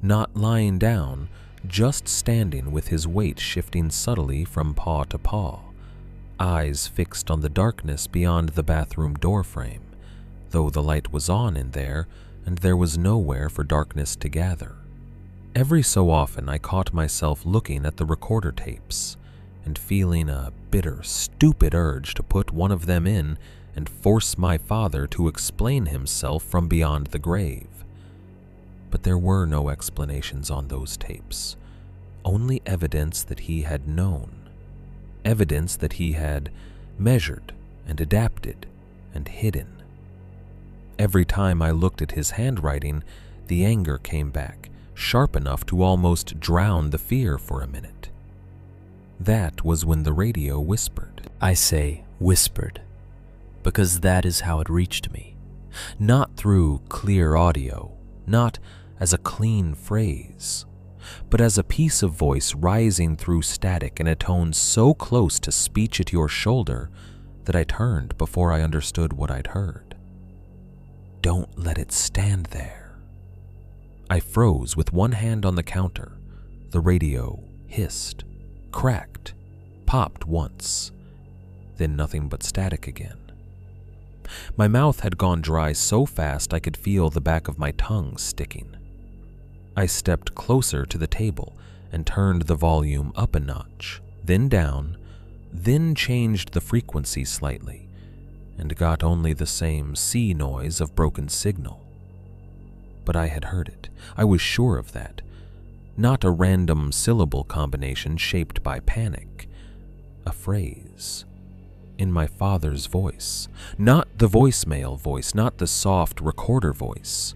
[SPEAKER 2] not lying down, just standing with his weight shifting subtly from paw to paw, eyes fixed on the darkness beyond the bathroom doorframe, though the light was on in there and there was nowhere for darkness to gather. Every so often I caught myself looking at the recorder tapes and feeling a bitter, stupid urge to put one of them in and force my father to explain himself from beyond the grave. But there were no explanations on those tapes, only evidence that he had known, evidence that he had measured and adapted and hidden. Every time I looked at his handwriting, the anger came back, sharp enough to almost drown the fear for a minute. That was when the radio whispered. I say whispered, because that is how it reached me. Not through clear audio, not as a clean phrase, but as a piece of voice rising through static in a tone so close to speech at your shoulder that I turned before I understood what I'd heard. Don't let it stand there. I froze with one hand on the counter. The radio hissed, cracked, popped once, then nothing but static again. My mouth had gone dry so fast I could feel the back of my tongue sticking. I stepped closer to the table and turned the volume up a notch, then down, then changed the frequency slightly, and got only the same C noise of broken signal. But I had heard it. I was sure of that. Not a random syllable combination shaped by panic. A phrase. In my father's voice. Not the voicemail voice, not the soft recorder voice.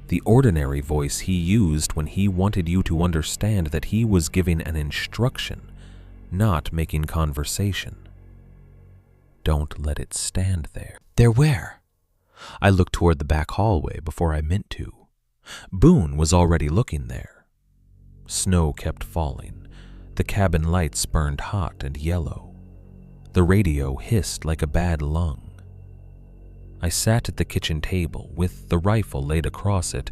[SPEAKER 2] The ordinary voice he used when he wanted you to understand that he was giving an instruction, not making conversation. Don't let it stand there. There where? I looked toward the back hallway before I meant to. Boone was already looking there. Snow kept falling. The cabin lights burned hot and yellow. The radio hissed like a bad lung. I sat at the kitchen table with the rifle laid across it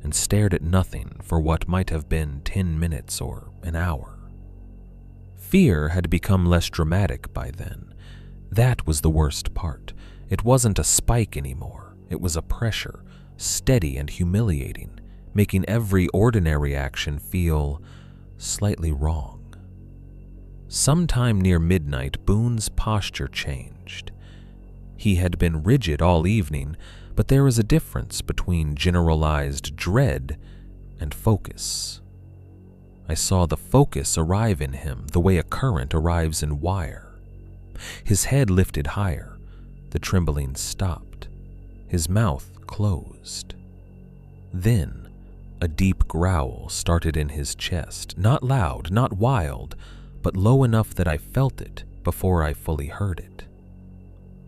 [SPEAKER 2] and stared at nothing for what might have been 10 minutes or an hour. Fear had become less dramatic by then. That was the worst part. It wasn't a spike anymore. It was a pressure, steady and humiliating, making every ordinary action feel slightly wrong. Sometime near midnight, Boone's posture changed.
[SPEAKER 3] He had been rigid all evening, but there is a difference between generalized dread and focus. I saw the focus arrive in him the way a current arrives in wire. His head lifted higher, the trembling stopped, his mouth closed. Then, a deep growl started in his chest, not loud, not wild, but low enough that I felt it before I fully heard it.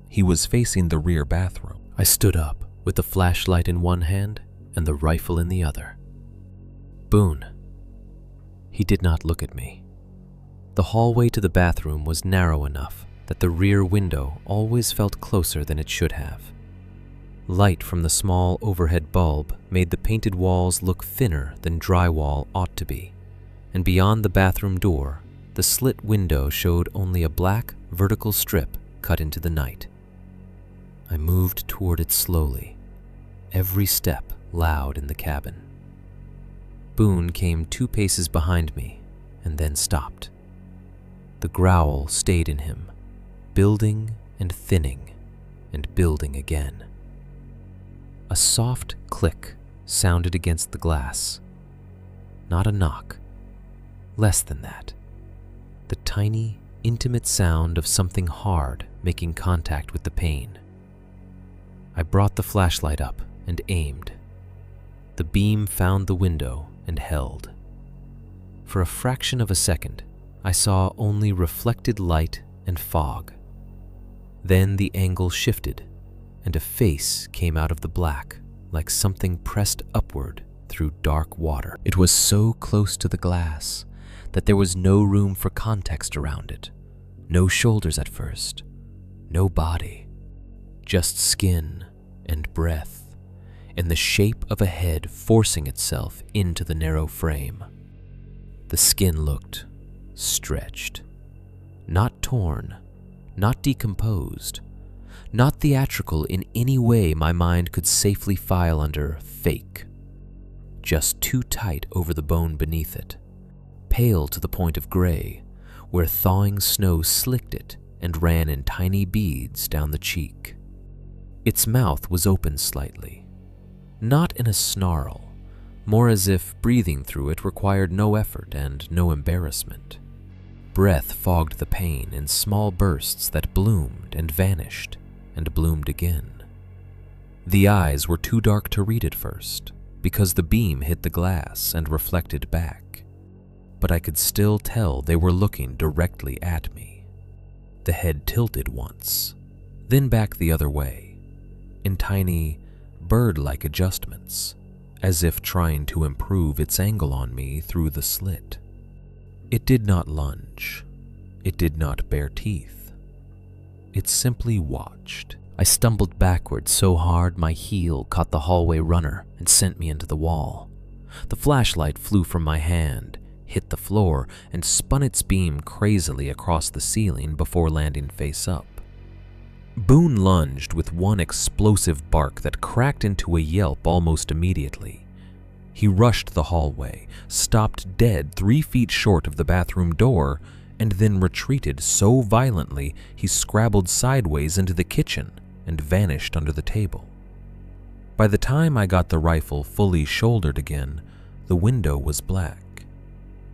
[SPEAKER 3] He was facing the rear bathroom.
[SPEAKER 2] I stood up with the flashlight in one hand and the rifle in the other. Boone. He did not look at me. The hallway to the bathroom was narrow enough that the rear window always felt closer than it should have. Light from the small overhead bulb made the painted walls look thinner than drywall ought to be, and beyond the bathroom door, the slit window showed only a black, vertical strip cut into the night. I moved toward it slowly, every step loud in the cabin. Boone came 2 paces behind me and then stopped. The growl stayed in him, building and thinning and building again. A soft click sounded against the glass. Not a knock. Less than that. The tiny, intimate sound of something hard making contact with the pane. I brought the flashlight up and aimed. The beam found the window and held. For a fraction of a second, I saw only reflected light and fog. Then the angle shifted, and a face came out of the black like something pressed upward through dark water. It was so close to the glass that there was no room for context around it. No shoulders at first, no body, just skin and breath, and the shape of a head forcing itself into the narrow frame. The skin looked stretched, not torn, not decomposed, not theatrical in any way my mind could safely file under fake, just too tight over the bone beneath it, pale to the point of gray, where thawing snow slicked it and ran in tiny beads down the cheek. Its mouth was open slightly, not in a snarl, more as if breathing through it required no effort and no embarrassment. Breath fogged the pain in small bursts that bloomed and vanished and bloomed again. The eyes were too dark to read at first because the beam hit the glass and reflected back, but I could still tell they were looking directly at me. The head tilted once, then back the other way, in tiny, bird-like adjustments, as if trying to improve its angle on me through the slit. It did not lunge. It did not bare teeth. It simply watched. I stumbled backward so hard my heel caught the hallway runner and sent me into the wall. The flashlight flew from my hand, hit the floor, and spun its beam crazily across the ceiling before landing face up. Boone lunged with one explosive bark that cracked into a yelp almost immediately. He rushed the hallway, stopped dead 3 feet short of the bathroom door, and then retreated so violently he scrabbled sideways into the kitchen and vanished under the table. By the time I got the rifle fully shouldered again, the window was black.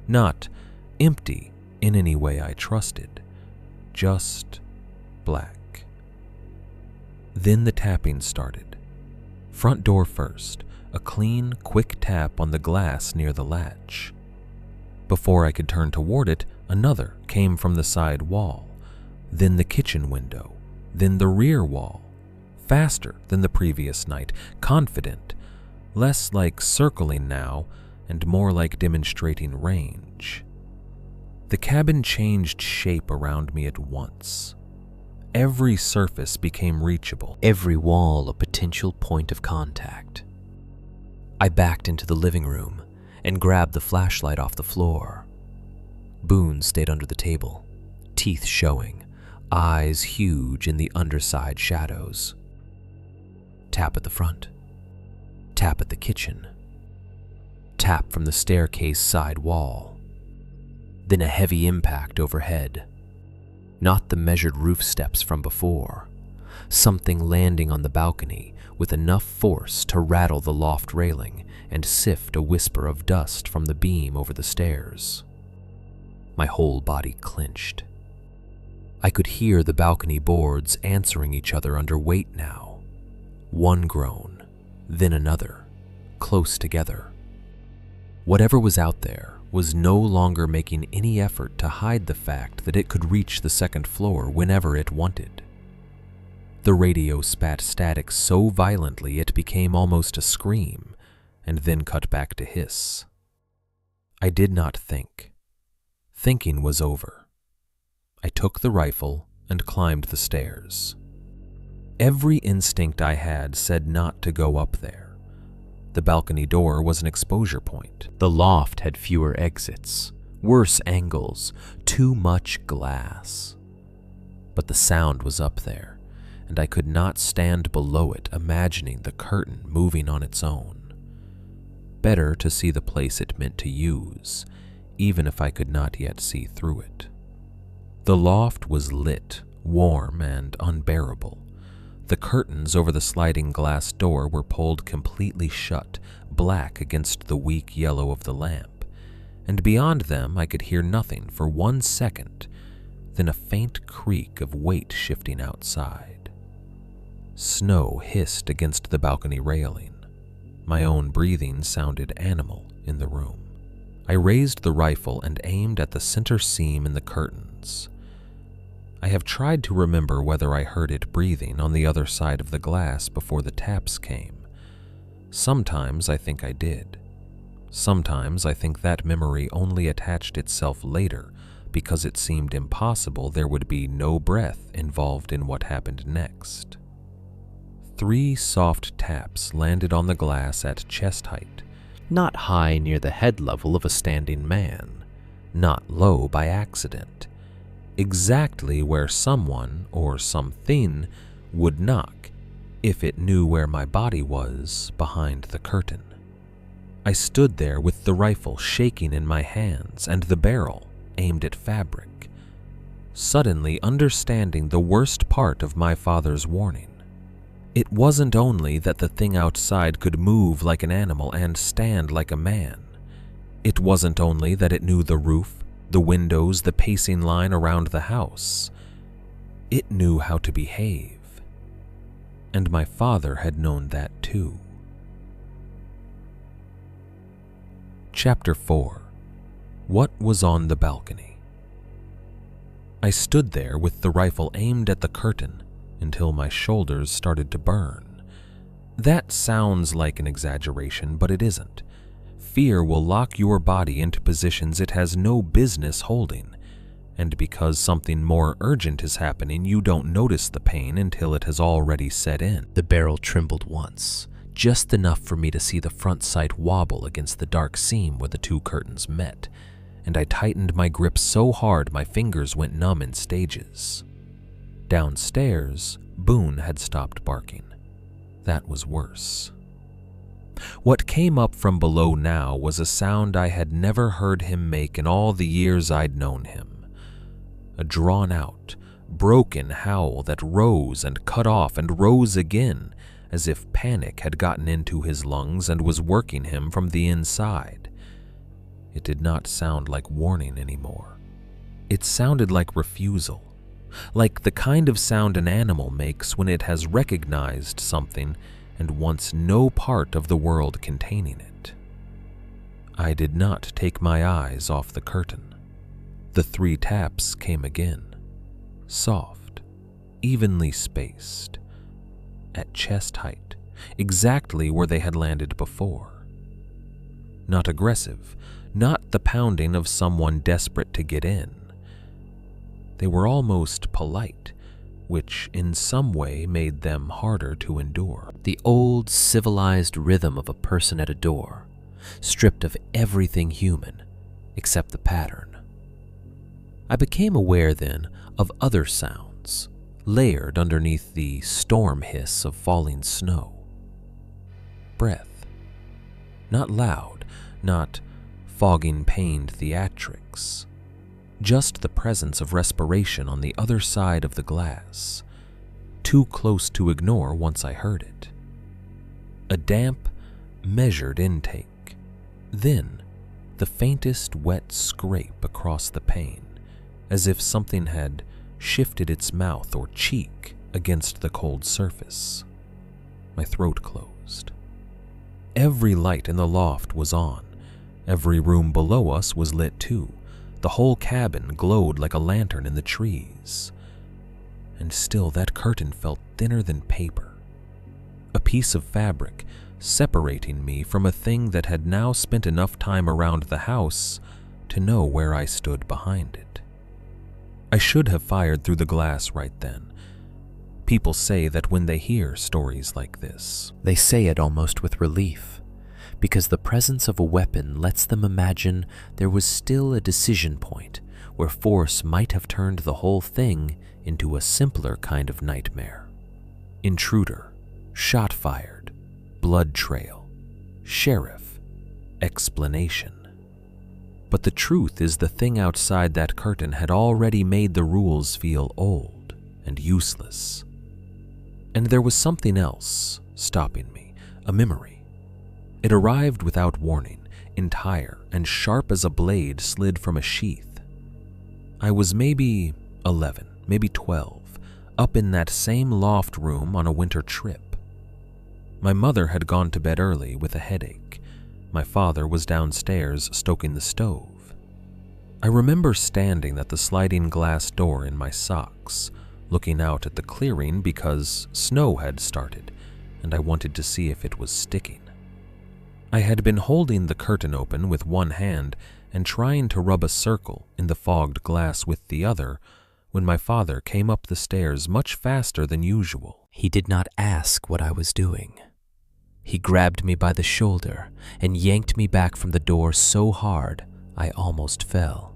[SPEAKER 2] Not empty in any way I trusted, just black. Then the tapping started. Front door first, a clean, quick tap on the glass near the latch. Before I could turn toward it, another came from the side wall, then the kitchen window, then the rear wall, faster than the previous night, confident, less like circling now and more like demonstrating range. The cabin changed shape around me at once. Every surface became reachable, every wall a potential point of contact. I backed into the living room and grabbed the flashlight off the floor. Boone stayed under the table, teeth showing, eyes huge in the underside shadows. Tap at the front. Tap at the kitchen. Tap from the staircase side wall. Then a heavy impact overhead. Not the measured roof steps from before, something landing on the balcony with enough force to rattle the loft railing and sift a whisper of dust from the beam over the stairs. My whole body clenched. I could hear the balcony boards answering each other under weight now. One groan, then another, close together. Whatever was out there was no longer making any effort to hide the fact that it could reach the second floor whenever it wanted. The radio spat static so violently it became almost a scream, and then cut back to hiss. I did not think. Thinking was over. I took the rifle and climbed the stairs. Every instinct I had said not to go up there. The balcony door was an exposure point. The loft had fewer exits, worse angles, too much glass. But the sound was up there, and I could not stand below it imagining the curtain moving on its own. Better to see the place it meant to use, even if I could not yet see through it. The loft was lit, warm, and unbearable. The curtains over the sliding glass door were pulled completely shut, black against the weak yellow of the lamp, and beyond them I could hear nothing for 1 second, then a faint creak of weight shifting outside. Snow hissed against the balcony railing. My own breathing sounded animal in the room. I raised the rifle and aimed at the center seam in the curtains. I have tried to remember whether I heard it breathing on the other side of the glass before the taps came. Sometimes I think I did. Sometimes I think that memory only attached itself later because it seemed impossible there would be no breath involved in what happened next. 3 soft taps landed on the glass at chest height, not high near the head level of a standing man, not low by accident, exactly where someone or something would knock if it knew where my body was behind the curtain. I stood there with the rifle shaking in my hands and the barrel aimed at fabric, suddenly understanding the worst part of my father's warning. It wasn't only that the thing outside could move like an animal and stand like a man. It wasn't only that it knew the roof, the windows, the pacing line around the house. It knew how to behave. And my father had known that too. Chapter 4. What was on the balcony? I stood there with the rifle aimed at the curtain until my shoulders started to burn. That sounds like an exaggeration, but it isn't. Fear will lock your body into positions it has no business holding, and because something more urgent is happening, you don't notice the pain until it has already set in. The barrel trembled once, just enough for me to see the front sight wobble against the dark seam where the 2 curtains met, and I tightened my grip so hard my fingers went numb in stages. Downstairs, Boone had stopped barking. That was worse. What came up from below now was a sound I had never heard him make in all the years I'd known him. A drawn-out, broken howl that rose and cut off and rose again, as if panic had gotten into his lungs and was working him from the inside. It did not sound like warning anymore. It sounded like refusal, like the kind of sound an animal makes when it has recognized something and wants no part of the world containing it. I did not take my eyes off the curtain. The 3 taps came again, soft, evenly spaced, at chest height, exactly where they had landed before. Not aggressive, not the pounding of someone desperate to get in. They were almost polite, which in some way made them harder to endure. The old civilized rhythm of a person at a door, stripped of everything human except the pattern. I became aware then of other sounds, layered underneath the storm hiss of falling snow. Breath. Not loud, not fogging pained theatrics. Just the presence of respiration on the other side of the glass.
[SPEAKER 3] too close to ignore once I heard it. A damp, measured intake, then the faintest wet scrape across the pane, as if something had shifted its mouth or cheek against the cold surface. My throat closed. Every light in the loft was on. Every room below us was lit too. The whole cabin glowed like a lantern in the trees. And still that curtain felt thinner than paper. A piece of fabric separating me from a thing that had now spent enough time around the house to know where I stood behind it. I should have fired through the glass right then. People say that when they hear stories like this,
[SPEAKER 2] they say it almost with relief, because the presence of a weapon lets them imagine there was still a decision point where force might have turned the whole thing into a simpler kind of nightmare. Intruder, shot fired, blood trail, sheriff, explanation. But the truth is the thing outside that curtain had already made the rules feel old and useless. And there was something else stopping me, a memory. It arrived without warning, entire and sharp as a blade slid from a sheath. I was maybe 11, maybe 12, up in that same loft room on a winter trip. My mother had gone to bed early with a headache. My father was downstairs stoking the stove. I remember standing at the sliding glass door in my socks, looking out at the clearing because snow had started, and I wanted to see if it was sticking. I had been holding the curtain open with one hand and trying to rub a circle in the fogged glass with the other when my father came up the stairs much faster than usual. He did not ask what I was doing. He grabbed me by the shoulder and yanked me back from the door so hard I almost fell.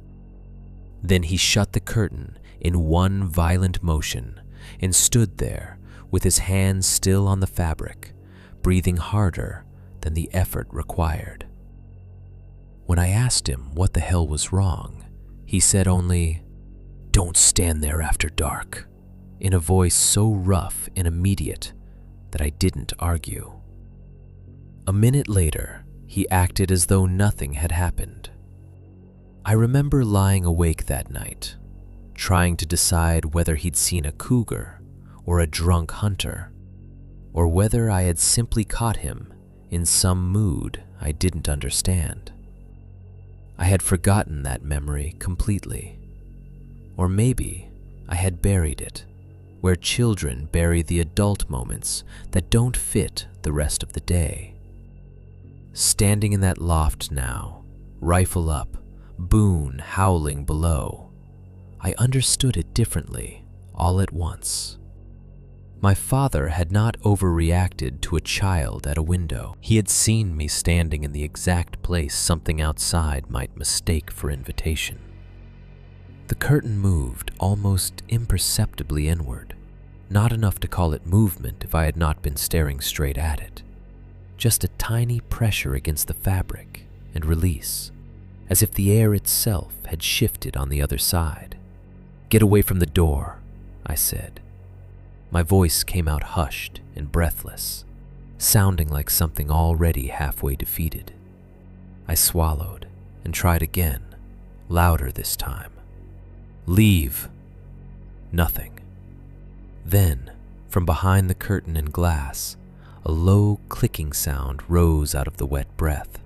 [SPEAKER 2] Then he shut the curtain in one violent motion and stood there with his hands still on the fabric, breathing harder than the effort required. When I asked him what the hell was wrong, he said only, "Don't stand there after dark," in a voice so rough and immediate that I didn't argue. A minute later, he acted as though nothing had happened. I remember lying awake that night, trying to decide whether he'd seen a cougar or a drunk hunter, or whether I had simply caught him in some mood I didn't understand. I had forgotten that memory completely, or maybe I had buried it, where children bury the adult moments that don't fit the rest of the day. Standing in that loft now, rifle up, Boone howling below, I understood it differently all at once. My father had not overreacted to a child at a window. He had seen me standing in the exact place something outside might mistake for invitation. The curtain moved almost imperceptibly inward, not enough to call it movement if I had not been staring straight at it. Just a tiny pressure against the fabric and release, as if the air itself had shifted on the other side. "Get away from the door," I said. My voice came out hushed and breathless, sounding like something already halfway defeated. I swallowed and tried again, louder this time. "Leave." Nothing. Then, from behind the curtain and glass, a low clicking sound rose out of the wet breath.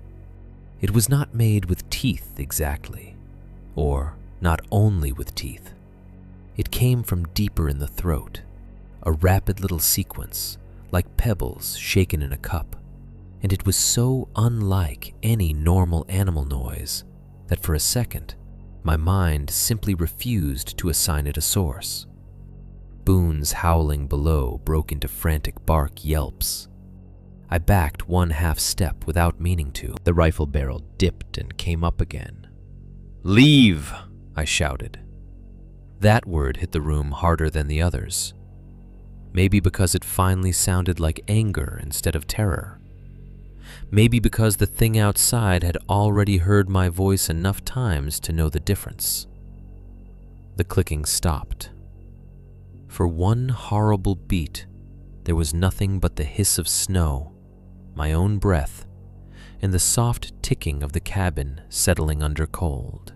[SPEAKER 2] It was not made with teeth exactly, or not only with teeth. It came from deeper in the throat, a rapid little sequence, like pebbles shaken in a cup, and it was so unlike any normal animal noise that for a second, my mind simply refused to assign it a source. Boone's howling below broke into frantic bark yelps. I backed one half step without meaning to. The rifle barrel dipped and came up again. "Leave!" I shouted. That word hit the room harder than the others. Maybe because it finally sounded like anger instead of terror. Maybe because the thing outside had already heard my voice enough times to know the difference. The clicking stopped.
[SPEAKER 1] For one horrible beat, there was nothing but the hiss of snow, my own breath, and the soft ticking of the cabin settling under cold.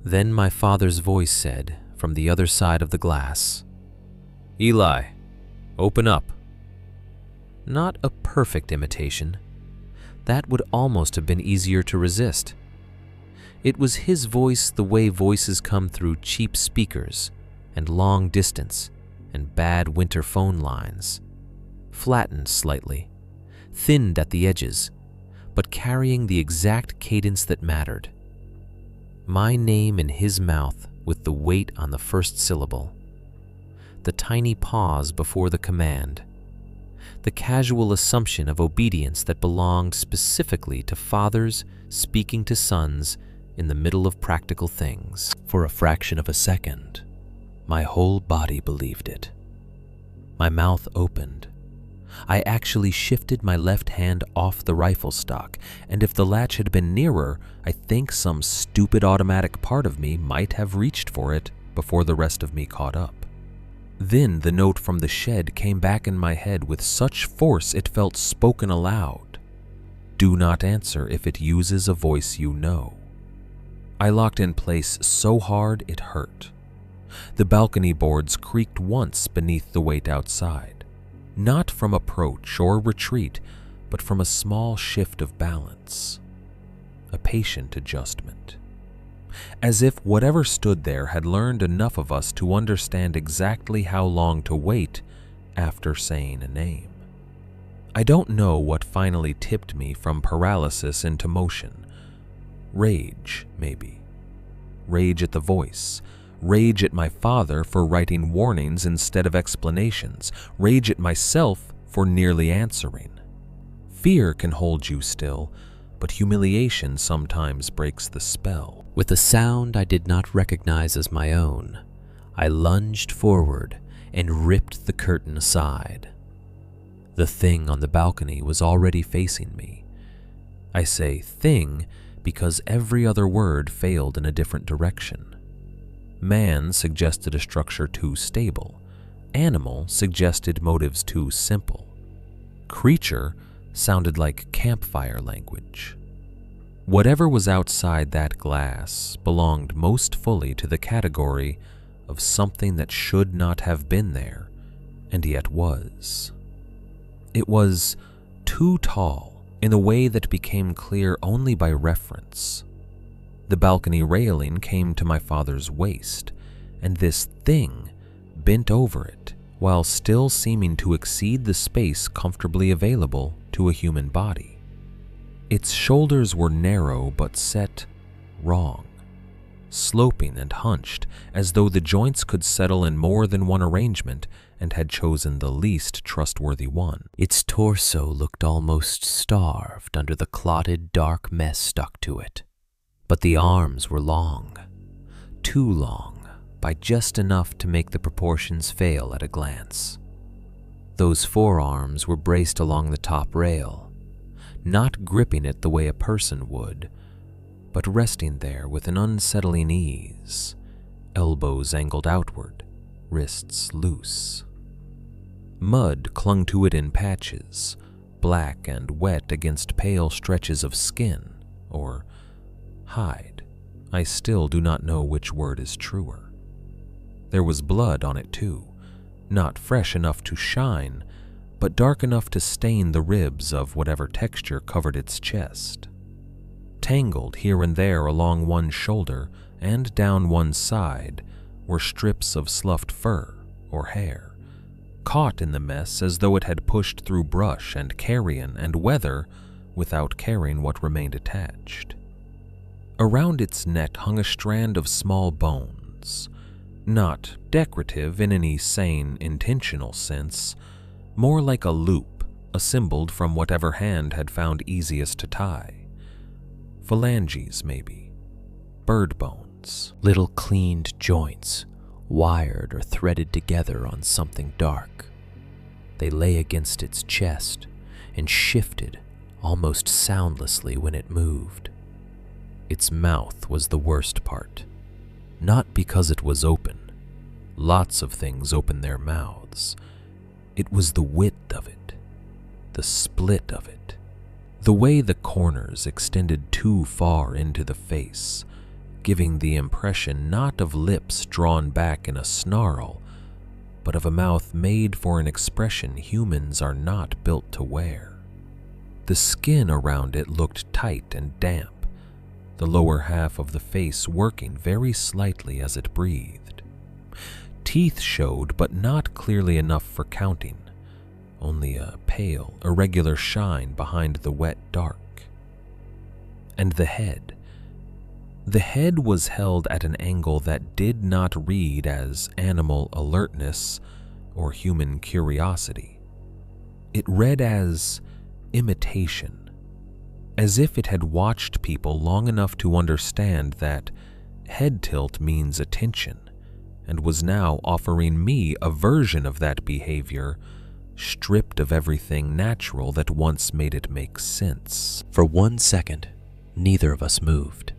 [SPEAKER 1] Then my father's voice said from the other side of the glass, "Eli, open up." Not a perfect imitation. That would almost have been easier to resist. It was his voice the way voices come through cheap speakers and long distance and bad winter phone lines, flattened slightly, thinned at the edges, but carrying the exact cadence that mattered. My name in his mouth with the weight on the first syllable, the tiny pause before the command, the casual assumption of obedience that belonged specifically to fathers speaking to sons in the middle of practical things. For a fraction of a second, my whole body believed it. My mouth opened. I actually shifted my left hand off the rifle stock, and if the latch had been nearer, I think some stupid automatic part of me might have reached for it before the rest of me caught up. Then the note from the shed came back in my head with such force it felt spoken aloud. Do not answer if it uses a voice you know. I locked in place so hard it hurt. The balcony boards creaked once beneath the weight outside, not from approach or retreat, but from a small shift of balance, a patient adjustment. As if whatever stood there had learned enough of us to understand exactly how long to wait after saying a name. I don't know what finally tipped me from paralysis into motion. Rage, maybe. Rage at the voice. Rage at my father for writing warnings instead of explanations. Rage at myself for nearly answering. Fear can hold you still, but humiliation sometimes breaks the spell. With a sound I did not recognize as my own, I lunged forward and ripped the curtain aside. The thing on the balcony was already facing me. I say thing because every other word failed in a different direction. Man suggested a structure too stable. Animal suggested motives too simple. Creature sounded like campfire language. Whatever was outside that glass belonged most fully to the category of something that should not have been there, and yet was. It was too tall in a way that became clear only by reference. The balcony railing came to my father's waist, and this thing bent over it while still seeming to exceed the space comfortably available to a human body. Its shoulders were narrow but set wrong, sloping and hunched as though the joints could settle in more than one arrangement and had chosen the least trustworthy one. Its torso looked almost starved under the clotted dark mess stuck to it. But the arms were long, too long, by just enough to make the proportions fail at a glance. Those forearms were braced along the top rail, not gripping it the way a person would, but resting there with an unsettling ease, elbows angled outward, wrists loose. Mud clung to it in patches, black and wet against pale stretches of skin, or hide. I still do not know which word is truer. There was blood on it too, not fresh enough to shine, but dark enough to stain the ribs of whatever texture covered its chest. Tangled here and there along one shoulder and down one side were strips of sloughed fur or hair, caught in the mess as though it had pushed through brush and carrion and weather without caring what remained attached. Around its neck hung a strand of small bones, not decorative in any sane, intentional sense, more like a loop assembled from whatever hand had found easiest to tie. Phalanges, maybe. Bird bones. Little cleaned joints, wired or threaded together on something dark. They lay against its chest and shifted almost soundlessly when it moved. Its mouth was the worst part, not because it was open,
[SPEAKER 3] Lots of things opened their mouths. It was the width of it, the split of it, the way the corners extended too far into the face, giving the impression not of lips drawn back in a snarl, but of a mouth made for an expression humans are not built to wear. The skin around it looked tight and damp, the lower half of the face working very slightly as it breathed. Teeth showed, but not clearly enough for counting, only a pale, irregular shine behind the wet dark. And the head. The head was held at an angle that did not read as animal alertness or human curiosity. It read as imitation, as if it had watched people long enough to understand that head tilt means attention, and was now offering me a version of that behavior, stripped of everything natural that once made it make sense.
[SPEAKER 2] For 1 second, neither of us moved.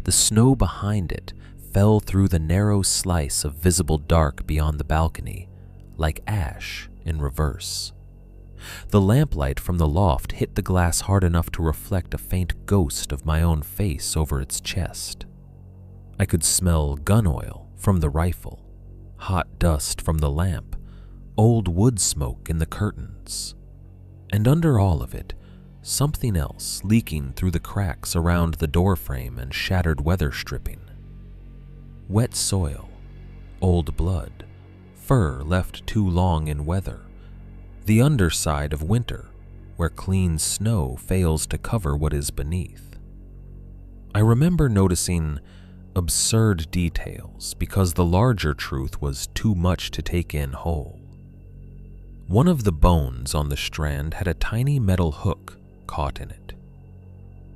[SPEAKER 2] The snow behind it fell through the narrow slice of visible dark beyond the balcony, like ash in reverse. The lamplight from the loft hit the glass hard enough to reflect a faint ghost of my own face over its chest. I could smell gun oil from the rifle, hot dust from the lamp, old wood smoke in the curtains, and under all of it, something else leaking through the cracks around the doorframe and shattered weather stripping. Wet soil, old blood, fur left too long in weather, the underside of winter, where clean snow fails to cover what is beneath. I remember noticing absurd details because the larger truth was too much to take in whole. One of the bones on the strand had a tiny metal hook caught in it.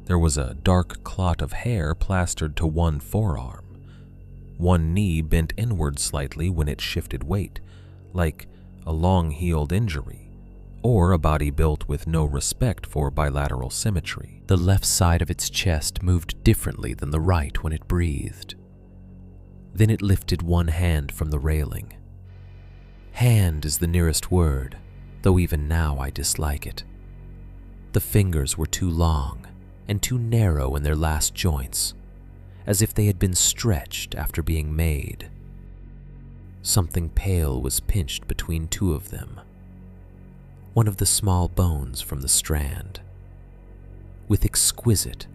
[SPEAKER 2] There was a dark clot of hair plastered to one forearm. One knee bent inward slightly when it shifted weight, like a long-healed injury, or a body built with no respect for bilateral symmetry. The left side of its chest moved differently than the right when it breathed. Then it lifted one hand from the railing. Hand is the nearest word, though even now I dislike it. The fingers were too long and too narrow in their last joints, as if they had been stretched after being made. Something pale was pinched between two of them, one of the small bones from the strand. With exquisite,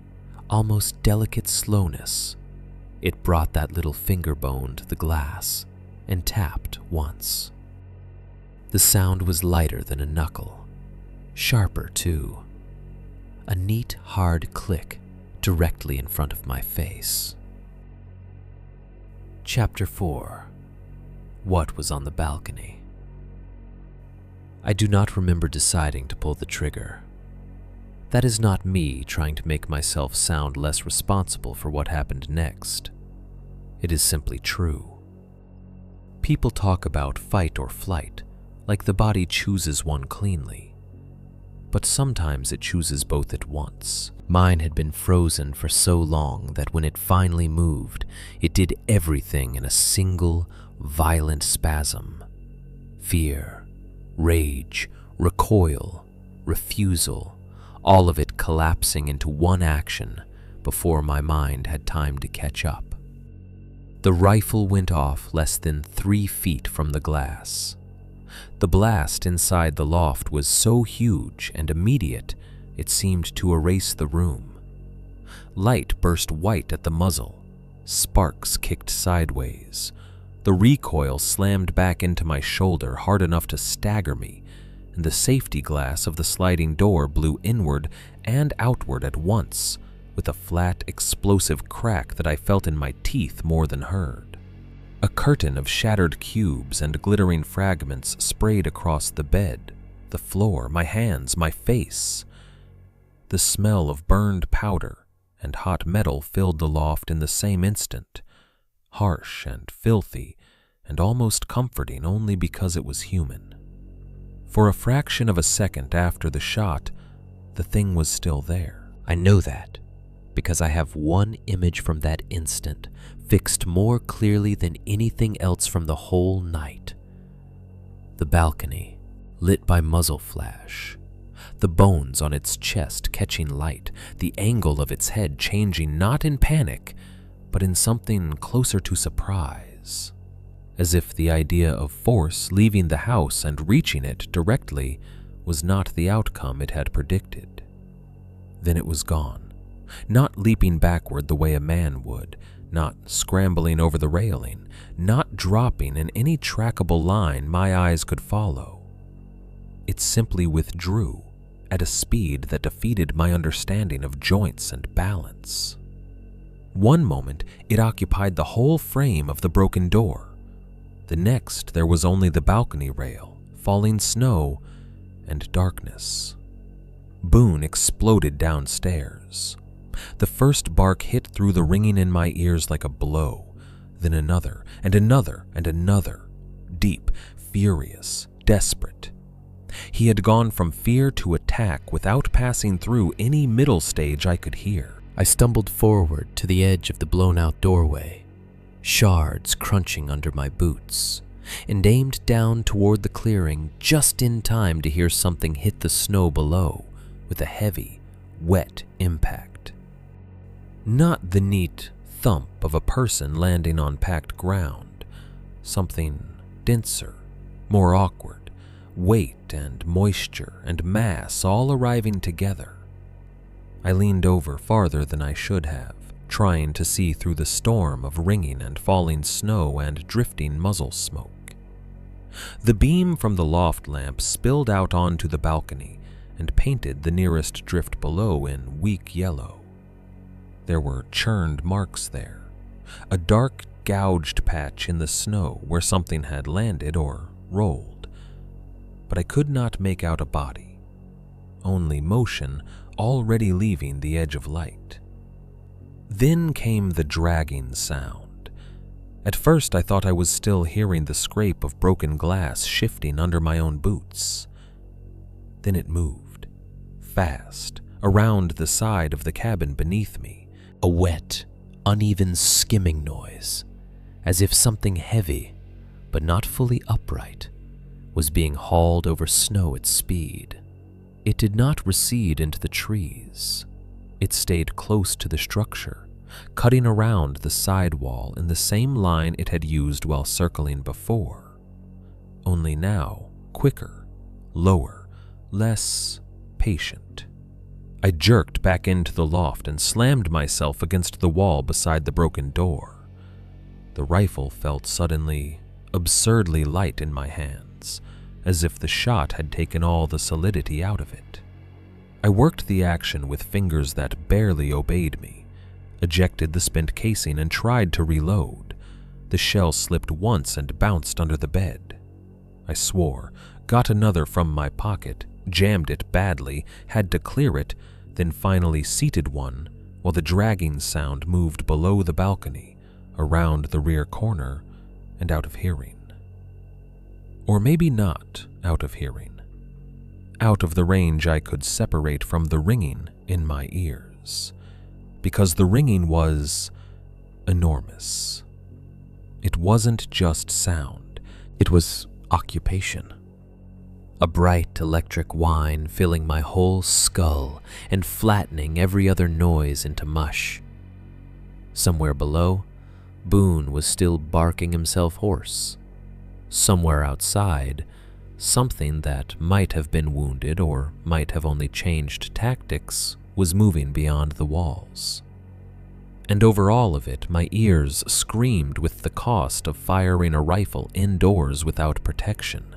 [SPEAKER 2] almost delicate slowness, it brought that little finger bone to the glass and tapped once. The sound was lighter than a knuckle, sharper too. A neat, hard click directly in front of my face. Chapter 4. What was on the balcony? I do not remember deciding to pull the trigger. That is not me trying to make myself sound less responsible for what happened next. It is simply true. People talk about fight or flight like the body chooses one cleanly, but sometimes it chooses both at once. Mine had been frozen for so long that when it finally moved, it did everything in a single, violent spasm. Fear, rage, recoil, refusal, all of it collapsing into one action before my mind had time to catch up. The rifle went off less than 3 feet from the glass. The blast inside the loft was so huge and immediate, it seemed to erase the room. Light burst white at the muzzle. Sparks kicked sideways. The recoil slammed back into my shoulder hard enough to stagger me, and the safety glass of the sliding door blew inward and outward at once, with a flat, explosive crack that I felt in my teeth more than heard. A curtain of shattered cubes and glittering fragments sprayed across the bed, the floor, my hands, my face. The smell of burned powder and hot metal filled the loft in the same instant, harsh and filthy and almost comforting only because it was human. For a fraction of a second after the shot, the thing was still there. I know that because I have one image from that instant fixed more clearly than anything else from the whole night. The balcony, lit by muzzle flash, the bones on its chest catching light, the angle of its head changing not in panic, but in something closer to surprise, as if the idea of force leaving the house and reaching it directly was not the outcome it had predicted. Then it was gone, not leaping backward the way a man would, not scrambling over the railing, not dropping in any trackable line my eyes could follow. It simply withdrew at a speed that defeated my understanding of joints and balance. One moment, it occupied the whole frame of the broken door. The next, there was only the balcony rail, falling snow, and darkness. Boone exploded downstairs. The first bark hit through the ringing in my ears like a blow, then another, and another, and another, deep, furious, desperate. He had gone from fear to attack without passing through any middle stage I could hear.
[SPEAKER 1] I stumbled forward to the edge of the blown-out doorway, shards crunching under my boots, and aimed down toward the clearing just in time to hear something hit the snow below with a heavy, wet impact. Not the neat thump of a person landing on packed ground, something denser, more awkward, weight and moisture and mass all arriving together. I leaned over farther than I should have, trying to see through the storm of ringing and falling snow and drifting muzzle smoke. The beam from the loft lamp spilled out onto the balcony and painted the nearest drift below in weak yellow. There were churned marks there, a dark gouged patch in the snow where something had landed or rolled, but I could not make out a body, only motion already leaving the edge of light. Then came the dragging sound. At first I thought I was still hearing the scrape of broken glass shifting under my own boots. Then it moved, fast, around the side of the cabin beneath me, a wet, uneven skimming noise, as if something heavy, but not fully upright, was being hauled over snow at speed. It did not recede into the trees. It stayed close to the structure, cutting around the side wall in the same line it had used while circling before, only now quicker, lower, less patient. I jerked back into the loft and slammed myself against the wall beside the broken door. The rifle felt suddenly, absurdly light in my hands, as if the shot had taken all the solidity out of it. I worked the action with fingers that barely obeyed me, ejected the spent casing and tried to reload. The shell slipped once and bounced under the bed. I swore, got another from my pocket, jammed it badly, had to clear it, then finally seated one while the dragging sound moved below the balcony, around the rear corner, and out of hearing. Or maybe not out of hearing. Out of the range I could separate from the ringing in my ears, because the ringing was enormous. It wasn't just sound, it was occupation. A bright electric whine filling my whole skull and flattening every other noise into mush. Somewhere below, Boone was still barking himself hoarse. Somewhere outside, something that might have been wounded or might have only changed tactics was moving beyond the walls. And over all of it, my ears screamed with the cost of firing a rifle indoors without protection.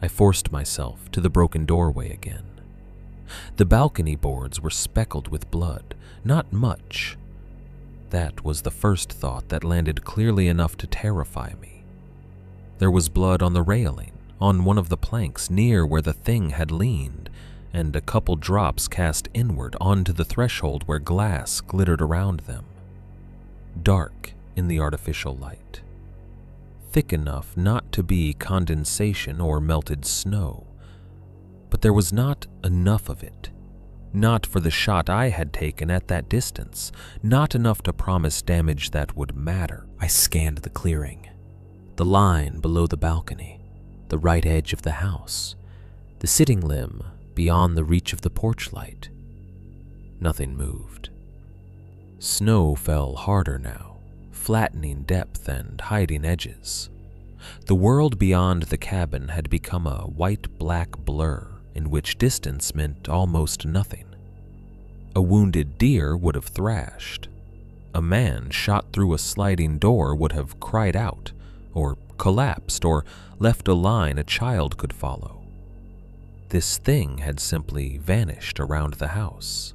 [SPEAKER 1] I forced myself to the broken doorway again. The balcony boards were speckled with blood, not much. That was the first thought that landed clearly enough to terrify me. There was blood on the railing, on one of the planks near where the thing had leaned, and a couple drops cast inward onto the threshold where glass glittered around them. Dark in the artificial light. Thick enough not to be condensation or melted snow, but there was not enough of it.
[SPEAKER 3] Not for the shot I had taken at that distance, not enough to promise damage that would matter.
[SPEAKER 2] I scanned the clearing, the line below the balcony, the right edge of the house, the sitting limb beyond the reach of the porch light. Nothing moved. Snow fell harder now, flattening depth and hiding edges. The world beyond the cabin had become a white-black blur in which distance meant almost nothing. A wounded deer would have thrashed. A man shot through a sliding door would have cried out, or collapsed, or left a line a child could follow. This thing had simply vanished around the house.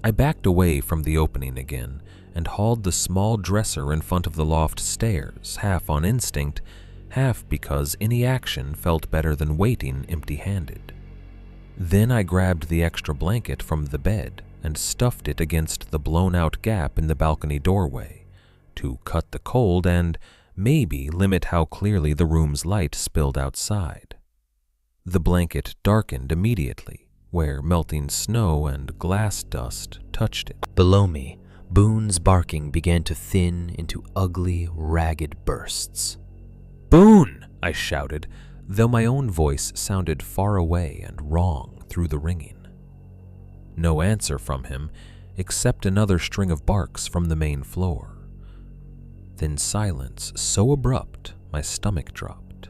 [SPEAKER 2] I backed away from the opening again and hauled the small dresser in front of the loft stairs, half on instinct, half because any action felt better than waiting empty-handed. Then I grabbed the extra blanket from the bed and stuffed it against the blown-out gap in the balcony doorway to cut the cold and maybe limit how clearly the room's light spilled outside. The blanket darkened immediately, where melting snow and glass dust touched it. Below me, Boone's barking began to thin into ugly, ragged bursts.
[SPEAKER 3] "Boone!" I shouted, though my own voice sounded far away and wrong through the ringing. No answer from him, except another string of barks from the main floor. Then silence so abrupt my stomach dropped.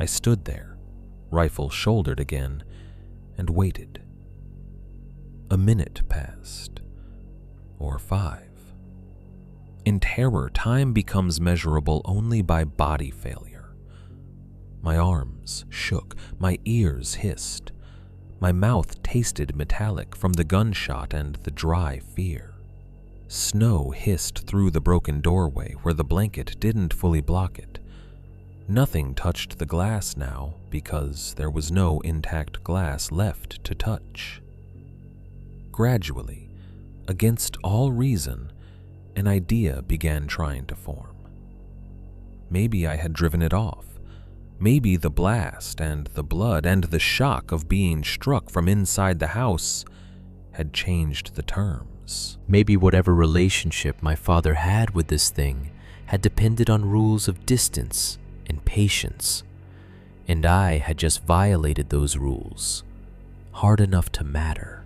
[SPEAKER 3] I stood there, rifle shouldered again, and waited. A minute passed, or 5. In terror, time becomes measurable only by body failure. My arms shook, my ears hissed, my mouth tasted metallic from the gunshot and the dry fear. Snow hissed through the broken doorway where the blanket didn't fully block it. Nothing touched the glass now because there was no intact glass left to touch. Gradually, against all reason, an idea began trying to form. Maybe I had driven it off. Maybe the blast and the blood and the shock of being struck from inside the house had changed the terms.
[SPEAKER 2] Maybe whatever relationship my father had with this thing had depended on rules of distance and patience, and I had just violated those rules, hard enough to matter.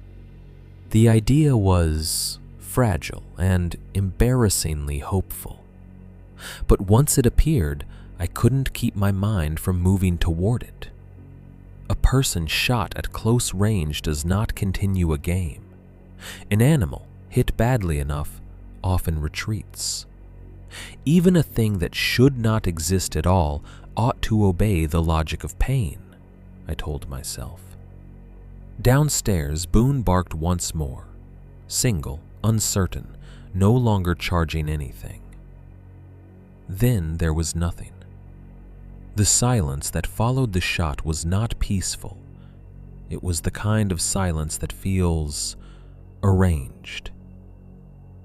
[SPEAKER 2] The idea was fragile and embarrassingly hopeful, but once it appeared, I couldn't keep my mind from moving toward it. A person shot at close range does not continue a game. An animal, hit badly enough, often retreats. Even a thing that should not exist at all ought to obey the logic of pain, I told myself. Downstairs, Boone barked once more, single, uncertain, no longer charging anything. Then there was nothing. The silence that followed the shot was not peaceful. It was the kind of silence that feels arranged.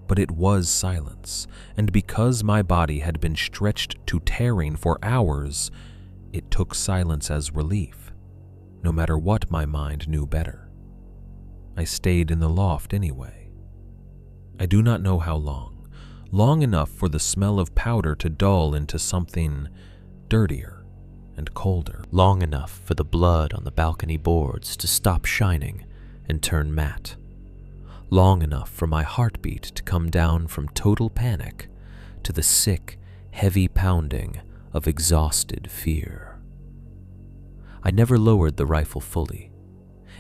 [SPEAKER 2] But it was silence, and because my body had been stretched to tearing for hours, it took silence as relief, no matter what my mind knew better. I stayed in the loft anyway. I do not know how long enough for the smell of powder to dull into something dirtier and colder. Long enough for the blood on the balcony boards to stop shining and turn matte. Long enough for my heartbeat to come down from total panic to the sick, heavy pounding of exhausted fear. I never lowered the rifle fully.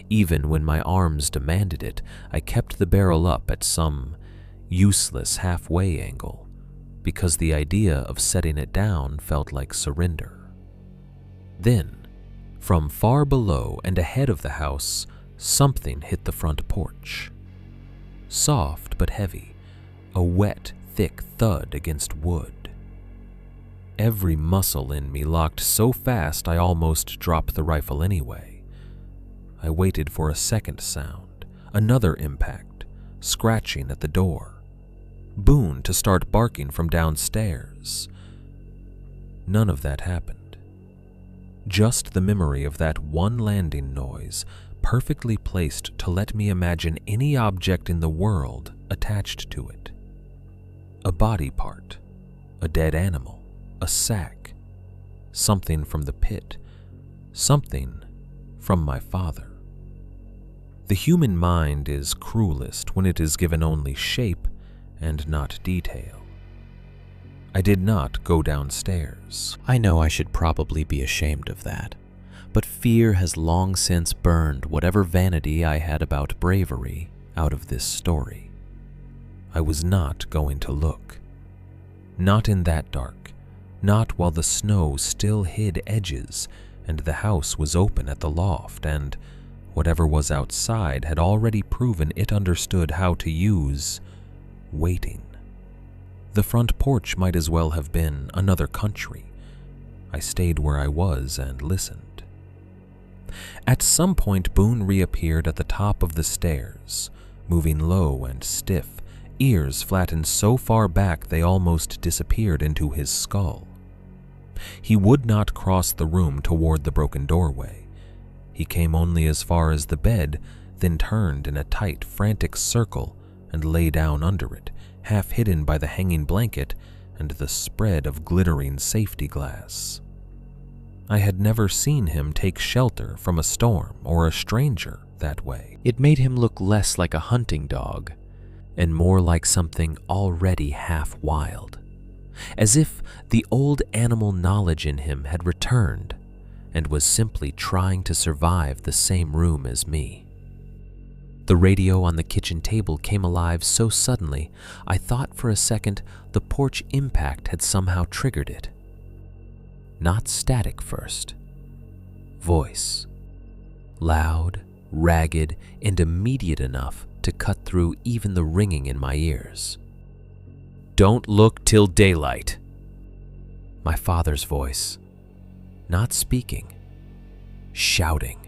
[SPEAKER 2] Even when my arms demanded it, I kept the barrel up at some useless halfway angle, because the idea of setting it down felt like surrender. Then, from far below and ahead of the house, something hit the front porch. Soft but heavy, a wet, thick thud against wood. Every muscle in me locked so fast I almost dropped the rifle anyway. I waited for a second sound, another impact, scratching at the door. Boone to start barking from downstairs. None of that happened. Just the memory of that one landing noise,
[SPEAKER 3] perfectly placed to let me imagine any object in the world attached to it. A body part, a dead animal, a sack, something from the pit, something from my father. The human mind is cruelest when it is given only shape and not detail. I did not go downstairs.
[SPEAKER 1] I know I should probably be ashamed of that, but fear has long since burned whatever vanity I had about bravery out of this story. I was not going to look. Not in that dark, not while the snow still hid edges and the house was open at the loft and whatever was outside had already proven it understood how to use waiting. The front porch might as well have been another country. I stayed where I was and listened. At some point, Boone reappeared at the top of the stairs, moving low and stiff, ears flattened so far back they almost disappeared into his skull. He would not cross the room toward the broken doorway. He came only as far as the bed, then turned in a tight, frantic circle and lay down under it, half hidden by the hanging blanket and the spread of glittering safety glass. I had never seen him take shelter from a storm or a stranger that way. It made him look less like a hunting dog and more like something already half wild, as if the old animal knowledge in him had returned and was simply trying to survive the same room as me. The radio on the kitchen table came alive so suddenly, I thought for a second the porch impact had somehow triggered it. Not static first. Voice. Loud, ragged, and immediate enough to cut through even the ringing in my ears. "Don't look till daylight." My father's voice. Not speaking. Shouting.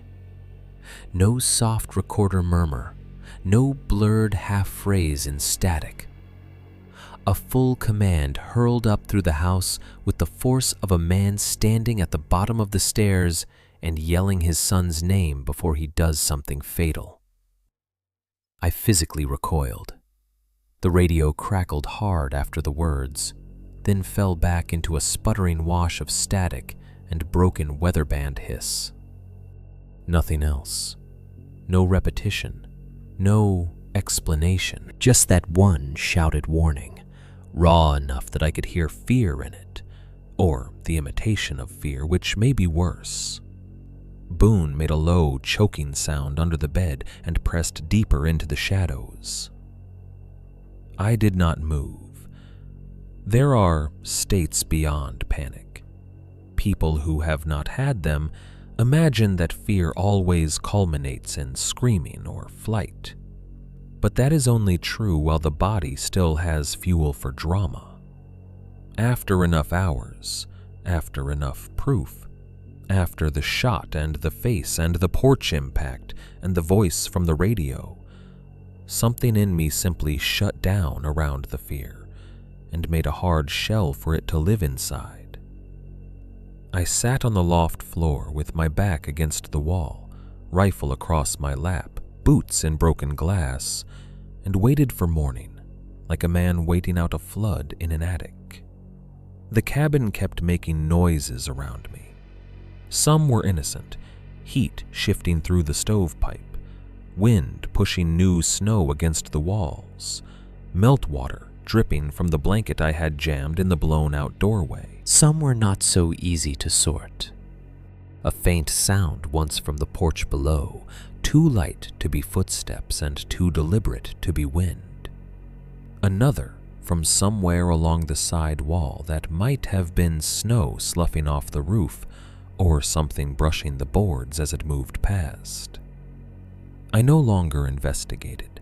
[SPEAKER 1] No soft recorder murmur, no blurred half-phrase in static. A full command hurled up through the house with the force of a man standing at the bottom of the stairs and yelling his son's name before he does something fatal. I physically recoiled. The radio crackled hard after the words, then fell back into a sputtering wash of static and broken weather band hiss. Nothing else. No repetition. No explanation. Just that one shouted warning, raw enough that I could hear fear in it, or the imitation of fear, which may be worse. Boone made a low, choking sound under the bed and pressed deeper into the shadows. I did not move. There are states beyond panic. People who have not had them imagine that fear always culminates in screaming or flight. But that is only true while the body still has fuel for drama. After enough hours, after enough proof, after the shot and the face and the porch impact and the voice from the radio, something in me simply shut down around the fear and made a hard shell for it to live inside. I sat on the loft floor with my back against the wall, rifle across my lap, boots in broken glass, and waited for morning, like a man waiting out a flood in an attic. The cabin kept making noises around me. Some were innocent, heat shifting through the stovepipe, wind pushing new snow against the walls, meltwater dripping from the blanket I had jammed in the blown-out doorway. Some were not so easy to sort. A faint sound once from the porch below, too light to be footsteps and too deliberate to be wind. Another from somewhere along the side wall that might have been snow sloughing off the roof or something brushing the boards as it moved past. I no longer investigated.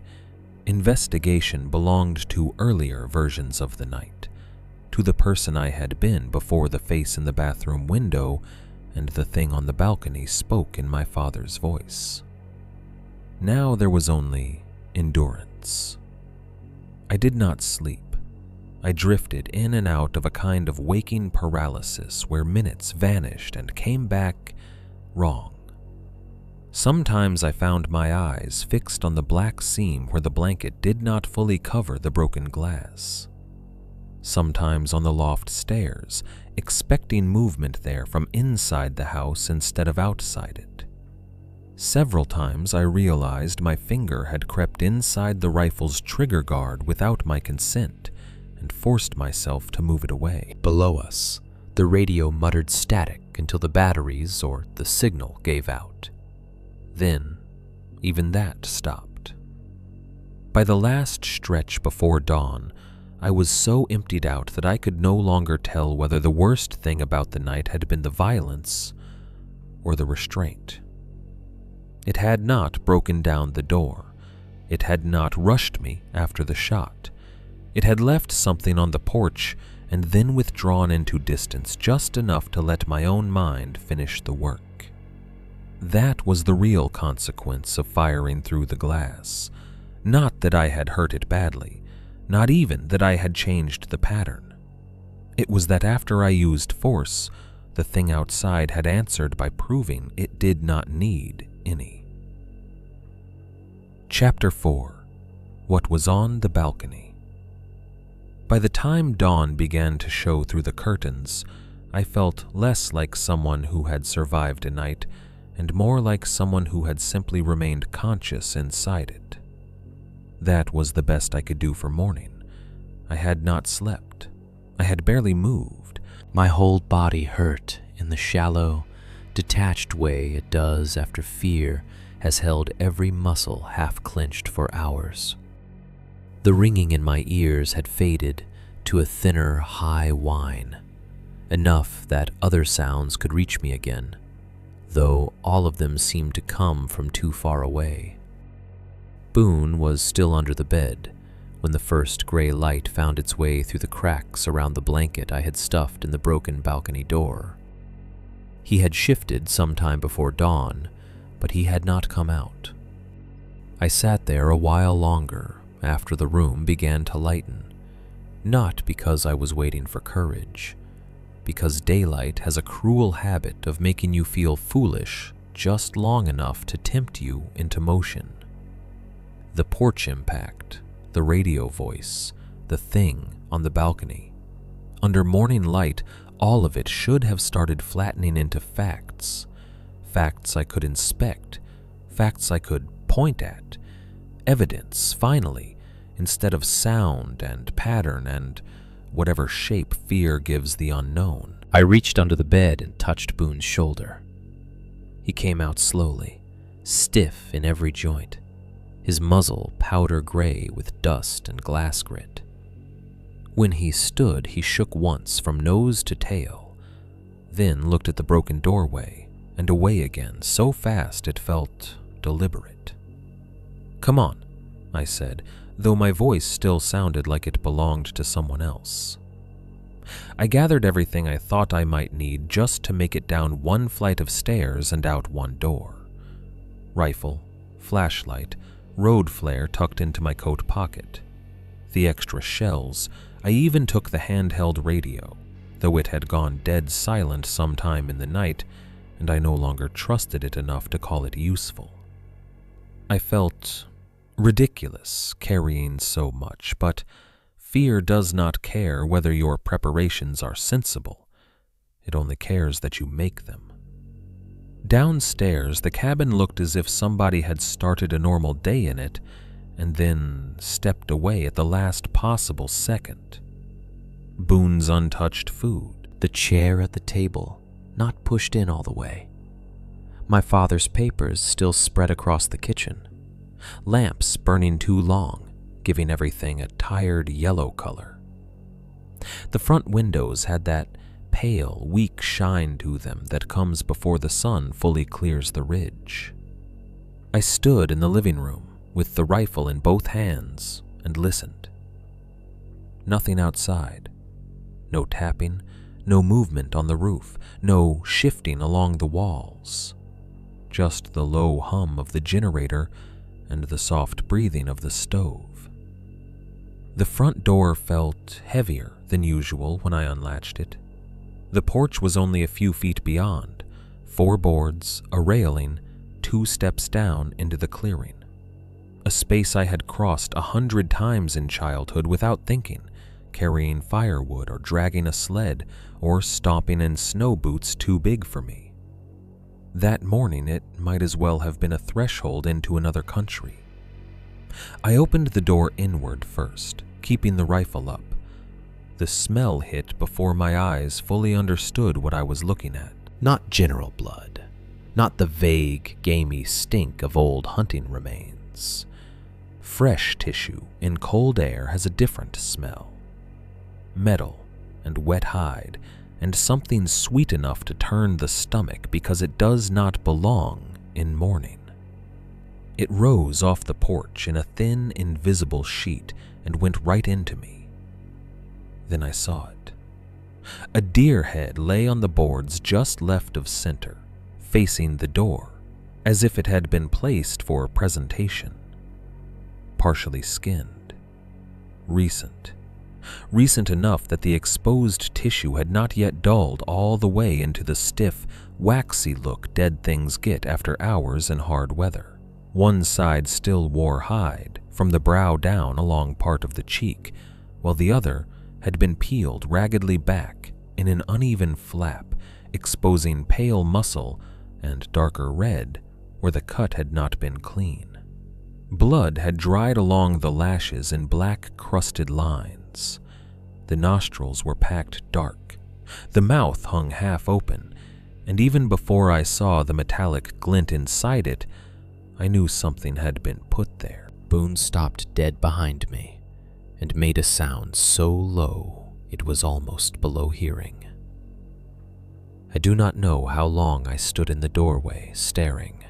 [SPEAKER 1] Investigation belonged to earlier versions of the night, to the person I had been before the face in the bathroom window and the thing on the balcony spoke in my father's voice. Now there was only endurance. I did not sleep. I drifted in and out of a kind of waking paralysis where minutes vanished and came back wrong.
[SPEAKER 3] Sometimes I found my eyes fixed on the black seam where the blanket did not fully cover the broken glass. Sometimes on the loft stairs, expecting movement there from inside the house instead of outside it. Several times I realized my finger had crept inside the rifle's trigger guard without my consent and forced myself to move it away.
[SPEAKER 2] Below us, the radio muttered static until the batteries or the signal gave out. Then, even that stopped. By the last stretch before dawn, I was so emptied out that I could no longer tell whether the worst thing about the night had been the violence or the restraint. It had not broken down the door. It had not rushed me after the shot. It had left something on the porch and then withdrawn into distance just enough to let my own mind finish the work. That was the real consequence of firing through the glass. Not that I had hurt it badly, not even that I had changed the pattern. It was that after I used force, the thing outside had answered by proving it did not need any. Chapter 4. What Was on the Balcony. By the time dawn began to show through the curtains, I felt less like someone who had survived a night and more like someone who had simply remained conscious inside it. That was the best I could do for morning. I had not slept. I had barely moved. My whole body hurt in the shallow, detached way it does after fear has held every muscle half-clenched for hours. The ringing in my ears had faded to a thinner, high whine, enough that other sounds could reach me again, though all of them seemed to come from too far away. Boone was still under the bed when the first gray light found its way through the cracks around the blanket I had stuffed in the broken balcony door. He had shifted some time before dawn, but he had not come out. I sat there a while longer after the room began to lighten, not because I was waiting for courage, because daylight has a cruel habit of making you feel foolish just long enough to tempt you into motion. The porch impact, the radio voice, the thing on the balcony. Under morning light, all of it should have started flattening into facts. Facts I could inspect, facts I could point at, evidence, finally, instead of sound and pattern and whatever shape fear gives the unknown. I reached under the bed and touched Boone's shoulder. He came out slowly, stiff in every joint, his muzzle powder gray with dust and glass grit. When he stood, he shook once from nose to tail, then looked at the broken doorway and away again so fast it felt deliberate. "Come on," I said, though my voice still sounded like it belonged to someone else. I gathered everything I thought I might need just to make it down one flight of stairs and out one door. Rifle, flashlight, road flare tucked into my coat pocket. The extra shells. I even took the handheld radio, though it had gone dead silent sometime in the night, and I no longer trusted it enough to call it useful. I felt ridiculous carrying so much, but fear does not care whether your preparations are sensible. It only cares that you make them. Downstairs, the cabin looked as if somebody had started a normal day in it and then stepped away at the last possible second. Boone's untouched food. The chair at the table, not pushed in all the way. My father's papers still spread across the kitchen. Lamps burning too long, giving everything a tired yellow color. The front windows had that pale, weak shine to them that comes before the sun fully clears the ridge. I stood in the living room with the rifle in both hands and listened. Nothing outside. No tapping, no movement on the roof, no shifting along the walls. Just the low hum of the generator and the soft breathing of the stove. The front door felt heavier than usual when I unlatched it. The porch was only a few feet beyond, 4 boards, a railing, 2
[SPEAKER 3] 2 steps down into the clearing, a space I had crossed 100 times in childhood without thinking, carrying firewood or dragging a sled or stomping in snow boots too big for me. That morning it might as well have been a threshold into another country. I opened the door inward first, keeping the rifle up. The smell hit before my eyes fully understood what I was looking at.
[SPEAKER 2] Not general blood, not the vague, gamey stink of old hunting remains. Fresh tissue in cold air has a different smell. Metal and wet hide, and something sweet enough to turn the stomach because it does not belong in morning. It rose off the porch in a thin, invisible sheet and went right into me. Then I saw it. A deer head lay on the boards just left of center, facing the door, as if it had been placed for presentation. Partially skinned. Recent enough that the exposed tissue had not yet dulled all the way into the stiff, waxy look dead things get after hours in hard weather. One side still wore hide, from the brow down along part of the cheek, while the other had been peeled raggedly back in an uneven flap, exposing pale muscle and darker red where the cut had not been clean. Blood had dried along the lashes in black crusted lines. The nostrils were packed dark. The mouth hung half open, and even before I saw the metallic glint inside it, I knew something had been put there. Boone stopped dead behind me and made a sound so low it was almost below hearing. I do not know how long I stood in the doorway staring.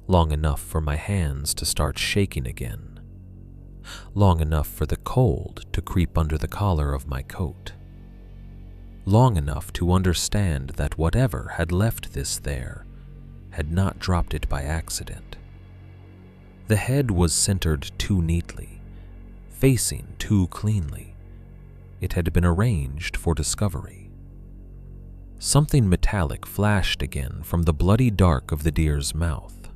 [SPEAKER 2] Long enough for my hands to start shaking again. Long enough for the cold to creep under the collar of my coat. Long enough to understand that whatever had left this there had not dropped it by accident. The head was centered too neatly, facing too cleanly. It had been arranged for discovery. Something metallic flashed again from the bloody dark of the deer's mouth.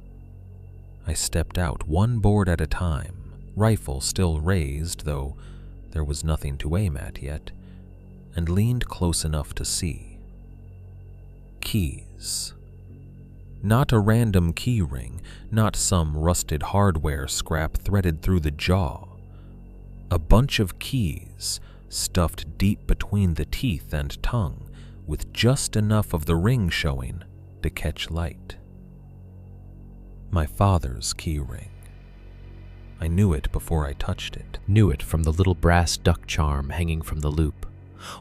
[SPEAKER 2] I stepped out one board at a time, rifle still raised, though there was nothing to aim at yet, and leaned close enough to see. Keys. Not a random key ring, not some rusted hardware scrap threaded through the jaw. A bunch of keys stuffed deep between the teeth and tongue, with just enough of the ring showing to catch light. My father's key ring. I knew it before I touched it. Knew it from the little brass duck charm hanging from the loop,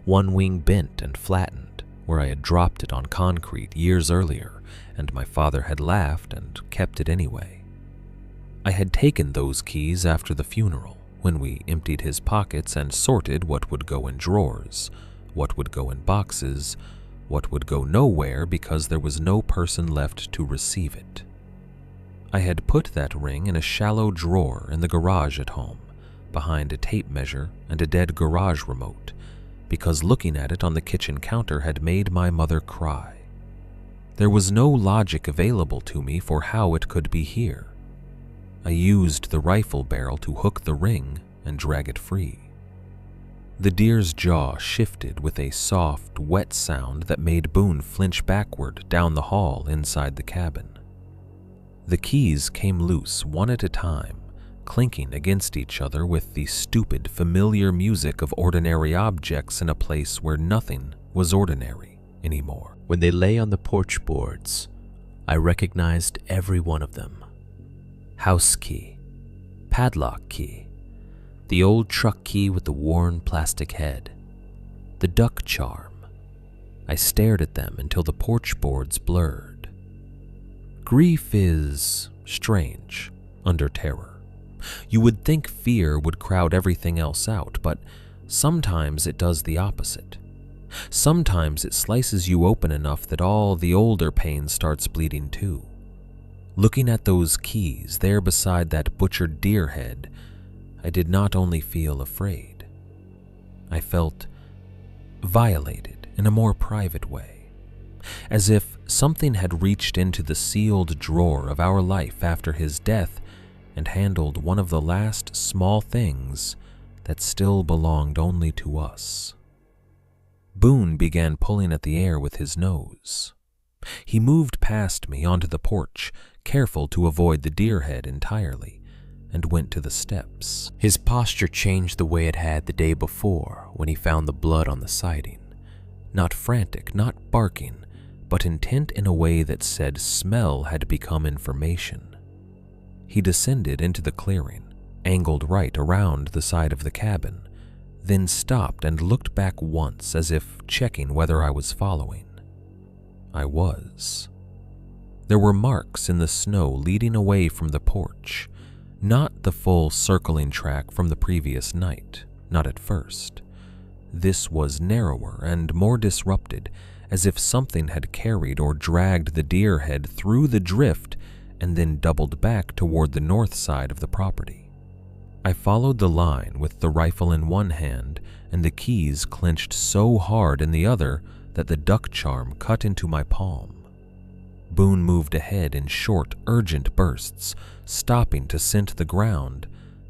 [SPEAKER 2] one wing bent and flattened, where I had dropped it on concrete years earlier, and my father had laughed and kept it anyway. I had taken those keys after the funeral, when we emptied his pockets and sorted what would go in drawers, what would go in boxes, what would go nowhere because there was no person left to receive it. I had put that ring in a shallow drawer in the garage at home, behind a tape measure and a dead garage remote, because looking at it on the kitchen counter had made my mother cry. There was no logic available to me for how it could be here. I used the rifle barrel to hook the ring and drag it free. The deer's jaw shifted with a soft, wet sound that made Boone flinch backward down the hall inside the cabin. The keys came loose one at a time, clinking against each other with the stupid, familiar music of ordinary objects in a place where nothing was ordinary anymore. When they lay on the porch boards, I recognized every one of them. House key, padlock key, the old truck key with the worn plastic head, the duck charm. I stared at them until the porch boards blurred. Grief is strange under terror. You would think fear would crowd everything else out, but sometimes it does the opposite. Sometimes it slices you open enough that all the older pain starts bleeding too. Looking at those keys there beside that butchered deer head, I did not only feel afraid. I felt violated in a more private way, as if
[SPEAKER 3] Something had reached into the sealed drawer of our life after his death and handled one of the last small things that still belonged only to us. Boone began pulling at the air with his nose. He moved past me onto the porch, careful to avoid the deer head entirely, and went to the steps.
[SPEAKER 2] His posture changed the way it had the day before when he found the blood on the siding. Not frantic, not barking, but intent in a way that said smell had become information. He descended into the clearing, angled right around the side of the cabin, then stopped and looked back once as if checking whether I was following. I was. There were marks in the snow leading away from the porch, not the full circling track from the previous night, not at first. This was narrower and more disrupted, as if something had carried or dragged the deer head through the drift and then doubled back toward the north side of the property. I followed the line with the rifle in one hand and the keys clenched so hard in the other that the duck charm cut into my palm. Boone moved ahead in short, urgent bursts, stopping to scent the ground,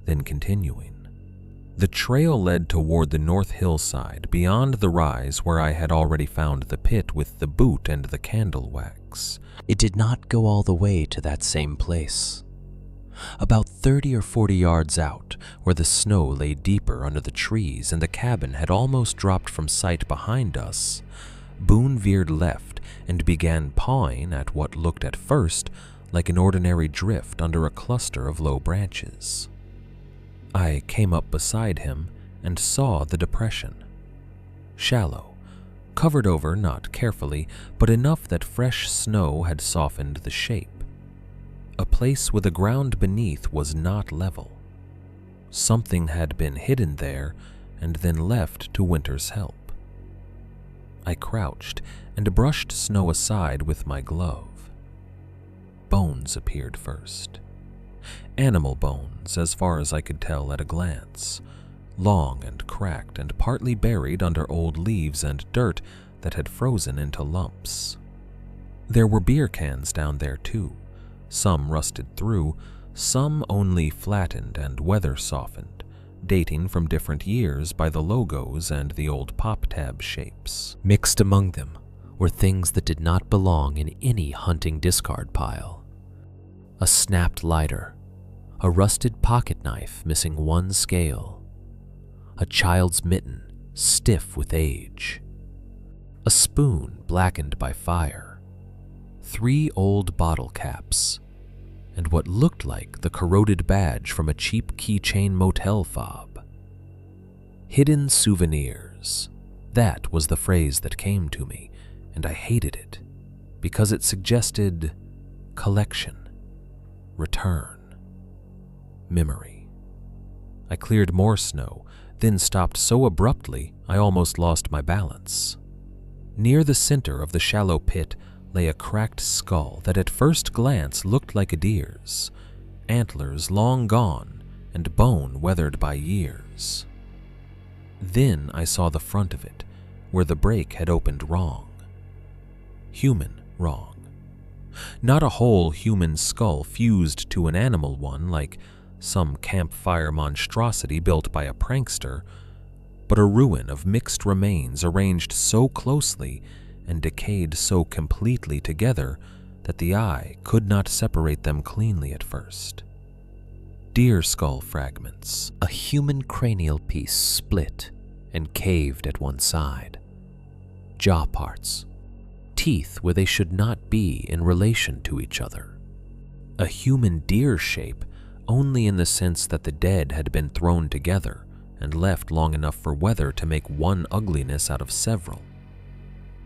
[SPEAKER 2] then continuing. The trail led toward the north hillside beyond the rise where I had already found the pit with the boot and the candle wax. It did not go all the way to that same place. About 30 or 40 yards out, where the snow lay deeper under the trees and the cabin had almost dropped from sight behind us, Boone veered left and began pawing at what looked at first like an ordinary drift under a cluster of low branches. I came up beside him and saw the depression. Shallow, covered over not carefully, but enough that fresh snow had softened the shape. A place where the ground beneath was not level. Something had been hidden there and then left to winter's help. I crouched and brushed snow aside with my glove. Bones appeared first. Animal bones, as far as I could tell at a glance, long and cracked and partly buried under old leaves and dirt that had frozen into lumps. There were beer cans down there too, some rusted through, some only flattened and weather-softened, dating from different years by the logos and the old pop-tab shapes. Mixed among them were things that did not belong in any hunting discard pile. A snapped lighter, a rusted pocket knife missing one scale, a child's mitten stiff with age, a spoon blackened by fire, 3 old bottle caps, and what looked like the corroded badge from a cheap keychain motel fob. Hidden souvenirs. That was the phrase that came to me, and I hated it, because it suggested collection, return, memory. I cleared more snow, then stopped so abruptly I almost lost my balance. Near the center of the shallow pit lay a cracked skull that at first glance looked like a deer's, antlers long gone and bone weathered by years. Then I saw the front of it, where the break had opened wrong. Human wrong. Not a whole human skull fused to an animal one like some campfire monstrosity built by a prankster, but a ruin of mixed remains arranged so closely and decayed so completely together that the eye could not separate them cleanly at first. Deer skull fragments. A human cranial piece split and caved at one side. Jaw parts. Teeth where they should not be in relation to each other. A human deer shape only in the sense that the dead had been thrown together and left long enough for weather to make one ugliness out of several.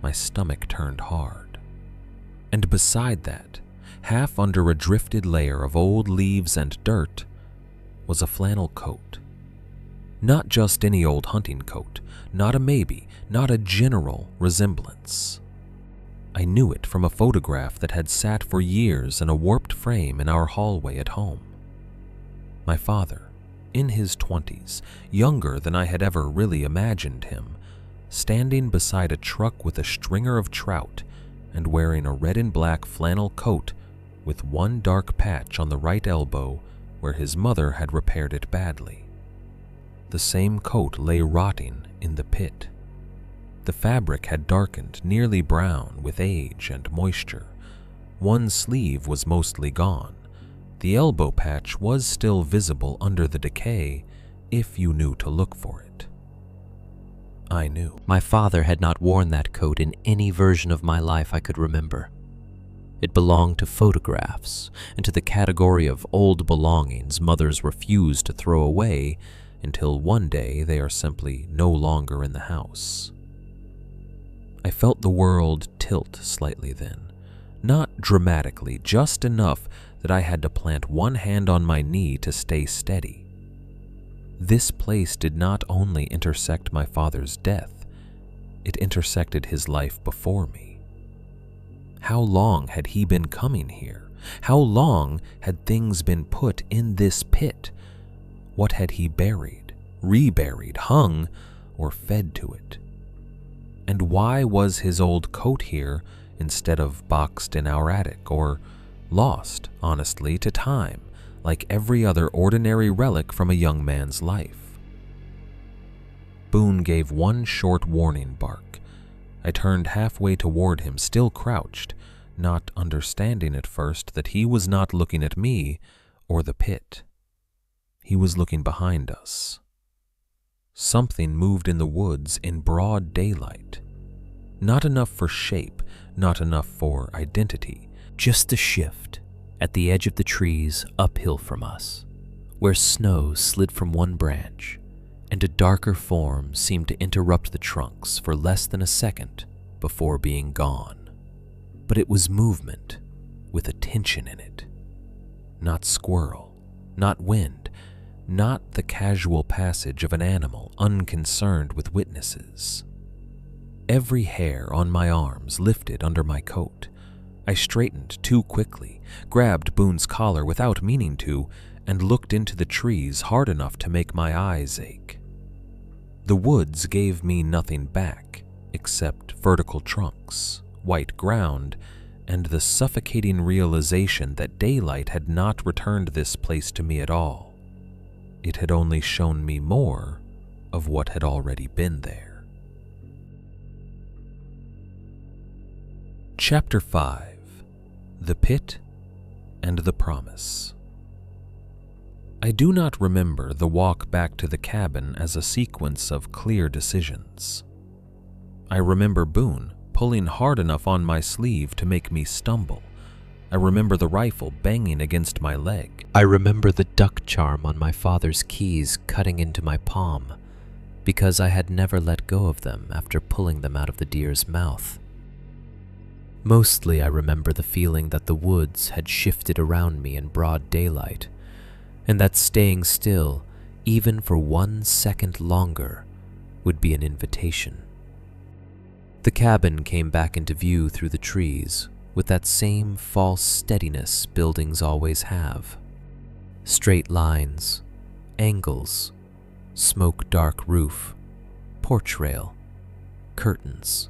[SPEAKER 2] My stomach turned hard. And beside that, half under a drifted layer of old leaves and dirt, was a flannel coat. Not just any old hunting coat, not a maybe, not a general resemblance. I knew it from a photograph that had sat for years in a warped frame in our hallway at home. My father, in his 20s, younger than I had ever really imagined him, standing beside a truck with a stringer of trout
[SPEAKER 3] and wearing a red and black flannel coat with one dark patch on the right elbow where his mother had repaired it badly. The same coat lay rotting in the pit. The fabric had darkened nearly brown with age and moisture. One sleeve was mostly gone. The elbow patch was still visible under the decay if you knew to look for it. I knew.
[SPEAKER 1] My father had not worn that coat in any version of my life I could remember. It belonged to photographs and to the category of old belongings mothers refuse to throw away until one day they are simply no longer in the house. I felt the world tilt slightly then, not dramatically, just enough that I had to plant one hand on my knee to stay steady. This place did not only intersect my father's death, it intersected his life before me. How long had he been coming here? How long had things been put in this pit? What had he buried, reburied, hung, or fed to it? And why was his old coat here instead of boxed in our attic, or lost, honestly, to time, like every other ordinary relic from a young man's life? Boone gave one short warning bark. I turned halfway toward him, still crouched, not understanding at first that he was not looking at me or the pit. He was looking behind us. Something moved in the woods in broad daylight. Not enough for shape, not enough for identity. Just a shift at the edge of the trees uphill from us, where snow slid from one branch, and a darker form seemed to interrupt the trunks for less than a second before being gone. But it was movement with a tension in it. Not squirrel, not wind, not the casual passage of an animal unconcerned with witnesses. Every hair on my arms lifted under my coat. I straightened too quickly, grabbed Boone's collar without meaning to, and looked into the trees hard enough to make my eyes ache. The woods gave me nothing back except vertical trunks, white ground, and the suffocating realization that daylight had not returned this place to me at all. It had only shown me more of what had already been there. Chapter 5: The Pit and the Promise. I do not remember the walk back to the cabin as a sequence of clear decisions. I remember Boone pulling hard enough on my sleeve to make me stumble. I remember the rifle banging against my leg. I remember the duck charm on my father's keys cutting into my palm, because I had never let go of them after pulling them out of the deer's mouth. Mostly I remember the feeling that the woods had shifted around me in broad daylight, and that staying still, even for 1 second longer, would be an invitation. The cabin came back into view through the trees, with that same false steadiness buildings always have. Straight lines, angles, smoke-dark roof, porch rail, curtains.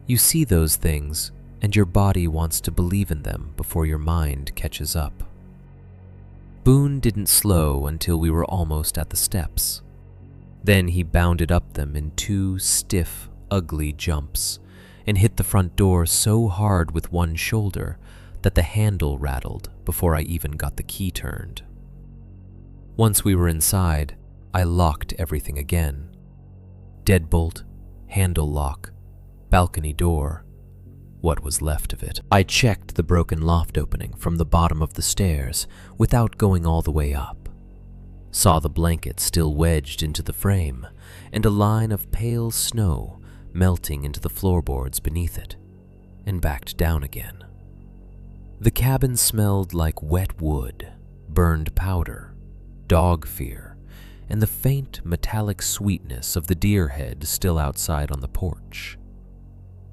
[SPEAKER 1] You see those things, and your body wants to believe in them before your mind catches up. Boone didn't slow until we were almost at the steps. Then he bounded up them in 2 stiff, ugly jumps, and hit the front door so hard with one shoulder that the handle rattled before I even got the key turned. Once we were inside, I locked everything again. Deadbolt, handle lock, balcony door, what was left of it. I checked the broken loft opening from the bottom of the stairs without going all the way up. Saw the blanket still wedged into the frame, and a line of pale snow melting into the floorboards beneath it, and backed down again. The cabin smelled like wet wood, burned powder, dog fear, and the faint metallic sweetness of the deer head still outside on the porch.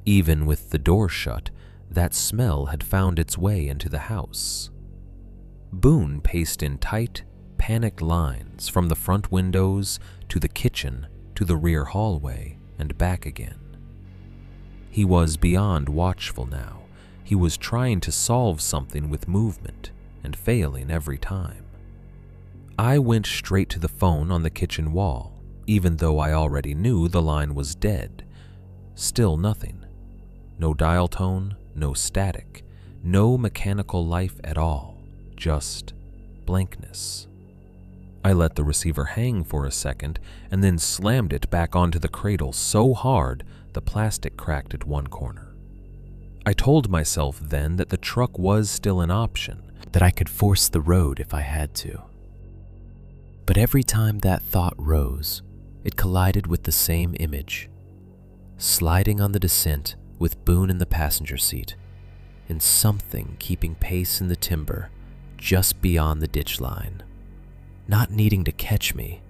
[SPEAKER 1] Even with the door shut, that smell had found its way into the house. Boone paced in tight, panicked lines from the front windows to the kitchen to the rear hallway and back again.
[SPEAKER 3] He was beyond watchful now. He was trying to solve something with movement and failing every time. I went straight to the phone on the kitchen wall, even though I already knew the line was dead. Still nothing. No dial tone, no static, no mechanical life at all, just blankness. I let the receiver hang for a second and then slammed it back onto the cradle so hard the plastic cracked at one corner. I told myself then that the truck was still an option,
[SPEAKER 2] that I could force the road if I had to. But every time that thought rose, it collided with the same image, sliding on the descent with Boone in the passenger seat, and something keeping pace in the timber just beyond the ditch line, not needing to catch me,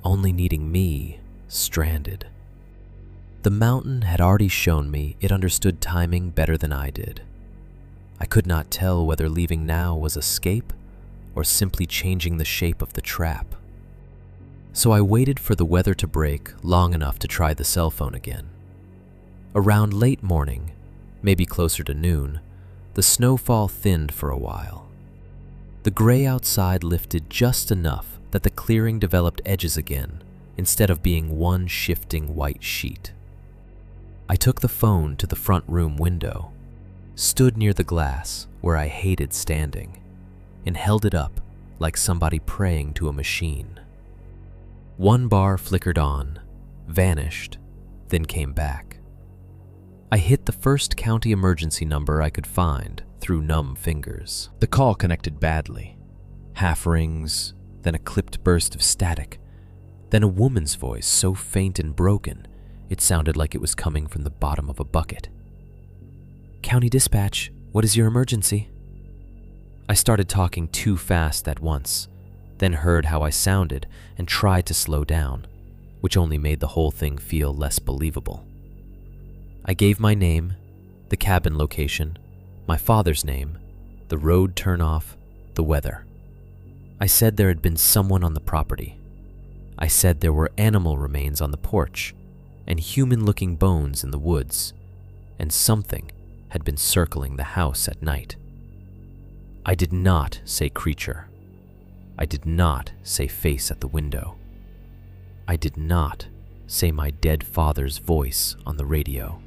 [SPEAKER 2] only needing me stranded. The mountain had already shown me it understood timing better than I did. I could not tell whether leaving now was escape or simply changing the shape of the trap. So I waited for the weather to break long enough to try the cell phone again. Around late morning, maybe closer to noon, the snowfall thinned for a while. The gray outside lifted just enough that the clearing developed edges again, instead of being one shifting white sheet. I took the phone to the front room window, stood near the glass where I hated standing, and held it up like somebody praying to a machine. One bar flickered on, vanished, then came back. I hit the first county emergency number I could find through numb fingers. The call connected badly. Half rings, then a clipped burst of static, then a woman's voice so faint and broken it sounded like it was coming from the bottom of a bucket. "County Dispatch, what is your emergency?" I started talking too fast at once, then heard how I sounded and tried to slow down, which only made the whole thing feel less believable. I gave my name, the cabin location, my father's name, the road turnoff, the weather. I said there had been someone on the property. I said there were animal remains on the porch and human-looking bones in the woods, and something had been circling the house at night. I did not say creature. I did not say face at the window. I did not say my dead father's voice on the radio.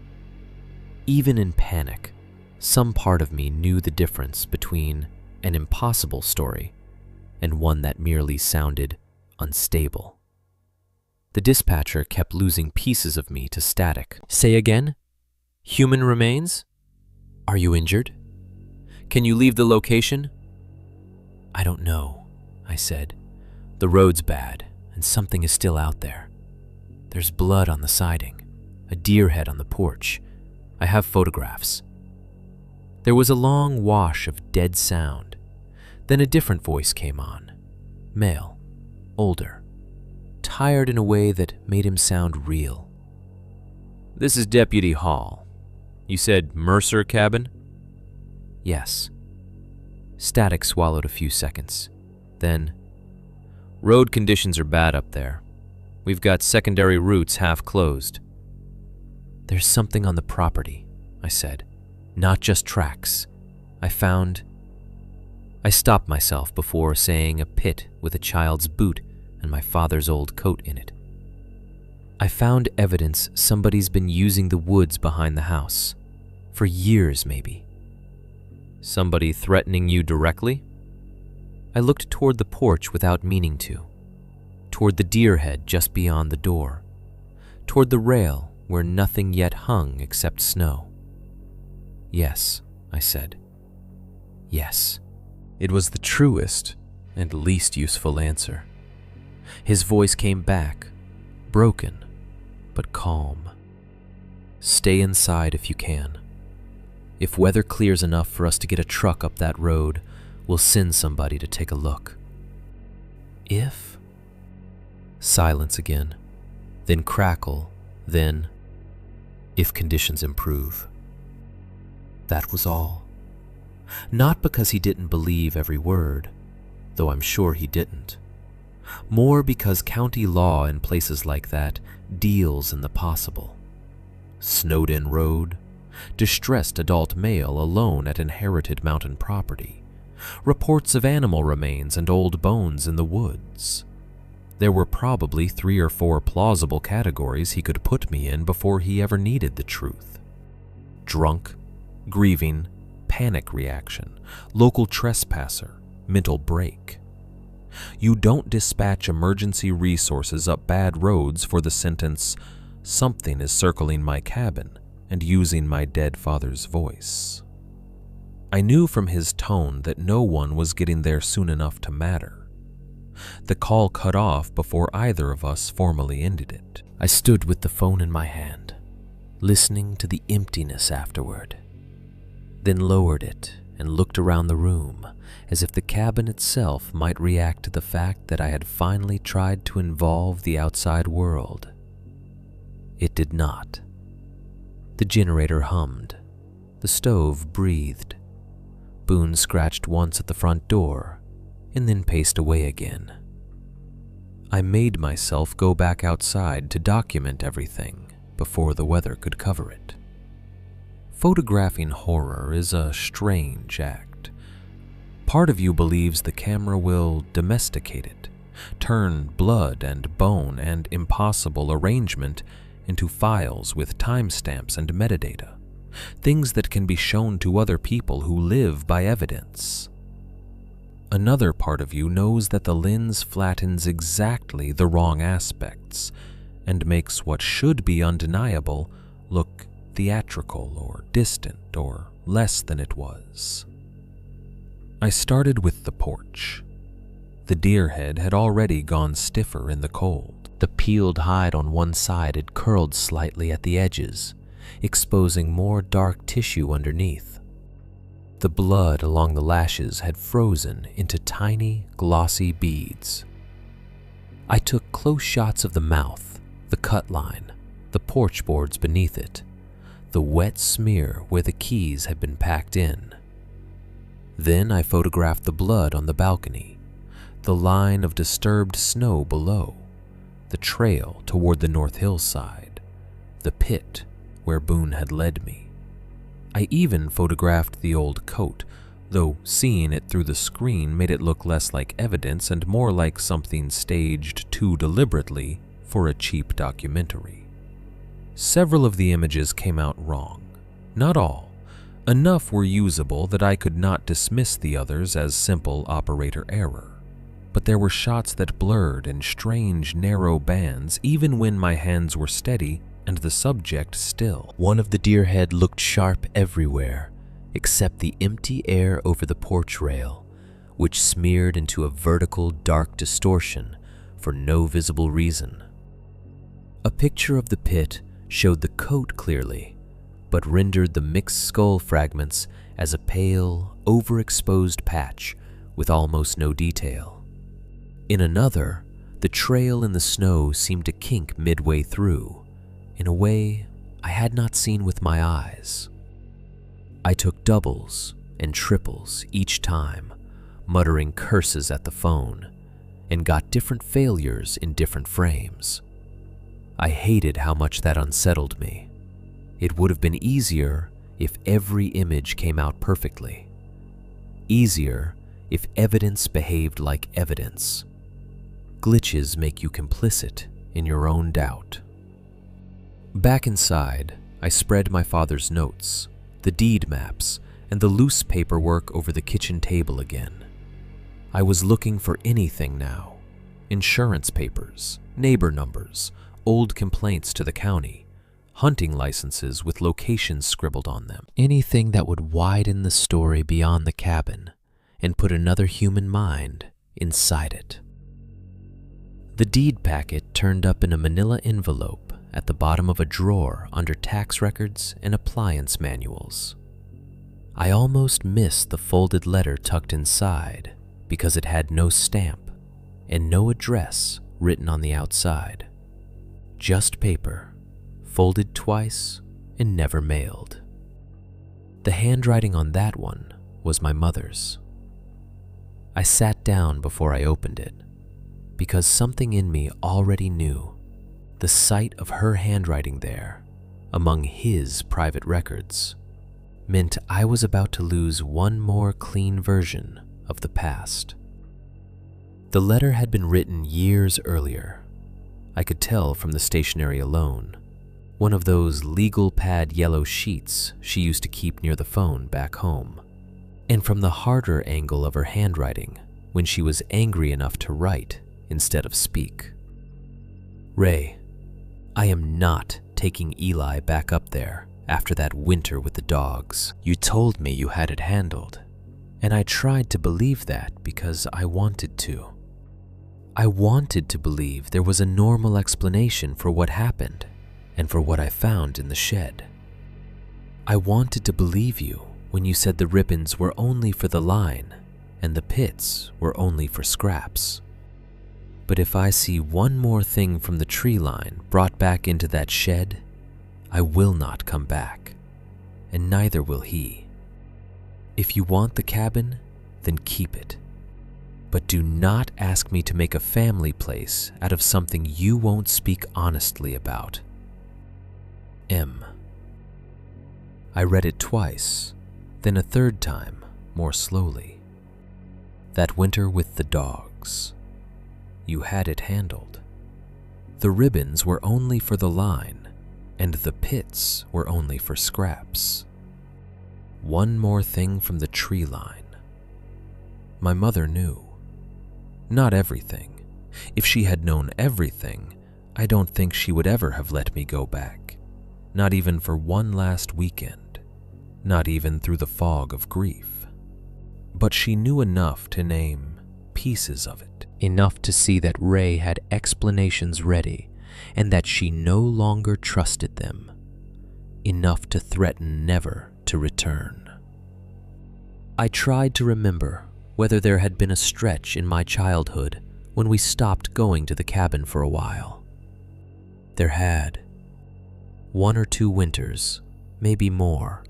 [SPEAKER 2] Even in panic, some part of me knew the difference between an impossible story and one that merely sounded unstable. The dispatcher kept losing pieces of me to static. "Say again? Human remains? Are you injured? Can you leave the location?" "I don't know," I said. "The road's bad, and something is still out there. There's blood on the siding, a deer head on the porch. I have photographs." There was a long wash of dead sound. Then a different voice came on, male, older, tired in a way that made him sound real. "This is Deputy Hall. You said Mercer cabin?" "Yes." Static swallowed a few seconds. Then, "Road conditions are bad up there. We've got secondary routes half closed." "There's something on the property," I said. "Not just tracks. I stopped myself before saying a pit with a child's boot and my father's old coat in it. "I found evidence somebody's been using the woods behind the house. For years, maybe." "Somebody threatening you directly?" I looked toward the porch without meaning to, toward the deer head just beyond the door, toward the rail where nothing yet hung except snow. "Yes," I said. "Yes." It was the truest and least useful answer. His voice came back, broken but calm. "Stay inside if you can. If weather clears enough for us to get a truck up that road, we'll send somebody to take a look." "If?" Silence again, then crackle, then, "If conditions improve." That was all. Not because he didn't believe every word, though I'm sure he didn't. More because county law in places like that deals in the possible. snowed-in road, distressed adult male alone at inherited mountain property, reports of animal remains and old bones in the woods. There were probably 3 or 4 plausible categories he could put me in before he ever needed the truth. Drunk, grieving, panic reaction, local trespasser, mental break. You don't dispatch emergency resources up bad roads for the sentence, "Something is circling my cabin and using my dead father's voice." I knew from his tone that no one was getting there soon enough to matter. The call cut off before either of us formally ended it. I stood with the phone in my hand, listening to the emptiness afterward, then lowered it and looked around the room as if the cabin itself might react to the fact that I had finally tried to involve the outside world. It did not. The generator hummed. The stove breathed. Boone scratched once at the front door and then paced away again. I made myself go back outside to document everything before the weather could cover it. Photographing horror is a strange act. Part of you believes the camera will domesticate it, turn blood and bone and impossible arrangement into files with timestamps and metadata, things that can be shown to other people who live by evidence. Another part of you knows that the lens flattens exactly the wrong aspects and makes what should be undeniable look theatrical or distant or less than it was. I started with the porch. The deer head had already gone stiffer in the cold. The peeled hide on one side had curled slightly at the edges, exposing more dark tissue underneath. The blood along the lashes had frozen into tiny, glossy beads. I took close shots of the mouth, the cut line, the porch boards beneath it, the wet smear where the keys had been packed in. Then I photographed the blood on the balcony, the line of disturbed snow below, the trail toward the north hillside, the pit where Boone had led me. I even photographed the old coat, though seeing it through the screen made it look less like evidence and more like something staged too deliberately for a cheap documentary. Several of the images came out wrong. Not all. Enough were usable that I could not dismiss the others as simple operator error. But there were shots that blurred in strange, narrow bands even when my hands were steady and the subject still. One of the deer head looked sharp everywhere, except the empty air over the porch rail, which smeared into a vertical, dark distortion for no visible reason. A picture of the pit showed the coat clearly, but rendered the mixed skull fragments as a pale, overexposed patch with almost no detail. In another, the trail in the snow seemed to kink midway through, in a way I had not seen with my eyes. I took doubles and triples each time, muttering curses at the phone, and got different failures in different frames. I hated how much that unsettled me. It would have been easier if every image came out perfectly. Easier if evidence behaved like evidence. Glitches make you complicit in your own doubt. Back inside, I spread my father's notes, the deed maps, and the loose paperwork over the kitchen table again. I was looking for anything now. Insurance papers, neighbor numbers, old complaints to the county, hunting licenses with locations scribbled on them. Anything that would widen the story beyond the cabin and put another human mind inside it. The deed packet turned up in a manila envelope at the bottom of a drawer under tax records and appliance manuals. I almost missed the folded letter tucked inside because it had no stamp and no address written on the outside. Just paper, folded twice and never mailed. The handwriting on that one was my mother's. I sat down before I opened it because something in me already knew. The sight of her handwriting there,
[SPEAKER 1] among his private records meant I was about to lose one more clean version of the past. The letter had been written years earlier. I could tell from the stationery alone, one of those legal pad yellow sheets she used to keep near the phone back home, and from the harder angle of her handwriting when she was angry enough to write instead of speak. Ray, I am not taking Eli back up there after that winter with the dogs. You told me you had it handled, and I tried to believe that because I wanted to. I wanted to believe there was a normal explanation for what happened and for what I found in the shed. I wanted to believe you when you said the ribbons were only for the line and the pits were only for scraps. But if I see one more thing from the tree line brought back into that shed, I will not come back, and neither will he. If you want the cabin, then keep it. But do not ask me to make a family place out of something you won't speak honestly about. M. I read it twice, then a third time, more slowly. That winter with the dogs. You had it handled. The ribbons were only for the line, and the pits were only for scraps. One more thing from the tree line. My mother knew. Not everything. If she had known everything, I don't think she would ever have let me go back. Not even for one last weekend. Not even through the fog of grief. But she knew enough to name pieces of it. Enough to see that Ray had explanations ready and that she no longer trusted them. Enough to threaten never to return. I tried to remember whether there had been a stretch in my childhood when we stopped going to the cabin for a while. There had. 1 or 2 winters, maybe more,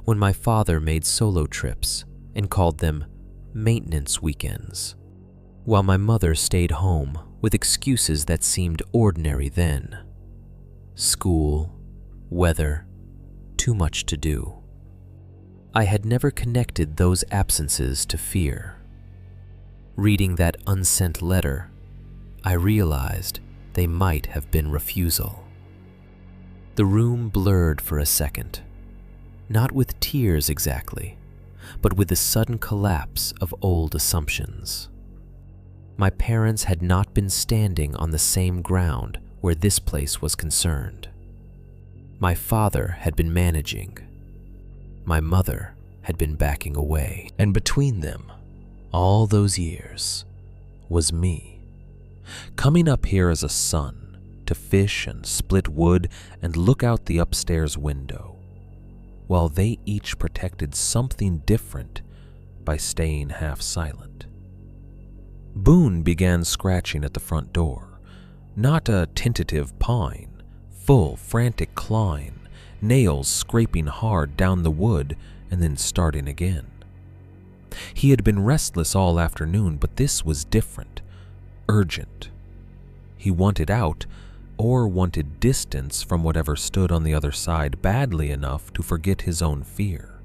[SPEAKER 1] when my father made solo trips and called them maintenance weekends, while my mother stayed home with excuses that seemed ordinary then. School, weather, too much to do. I had never connected those absences to fear. Reading that unsent letter, I realized they might have been refusal. The room blurred for a second, not with tears exactly, but with the sudden collapse of old assumptions. My parents had not been standing on the same ground where this place was concerned. My father had been managing. My mother had been backing away, and between them, all those years, was me. Coming up here as a son to fish and split wood and look out the upstairs window, while they each protected something different by staying half silent. Boone began scratching at the front door, not a tentative pawing, full frantic clawing, nails scraping hard down the wood and then starting again. He had been restless all afternoon, but this was different, urgent. He wanted out, or wanted distance from whatever stood on the other side badly enough to forget his own fear.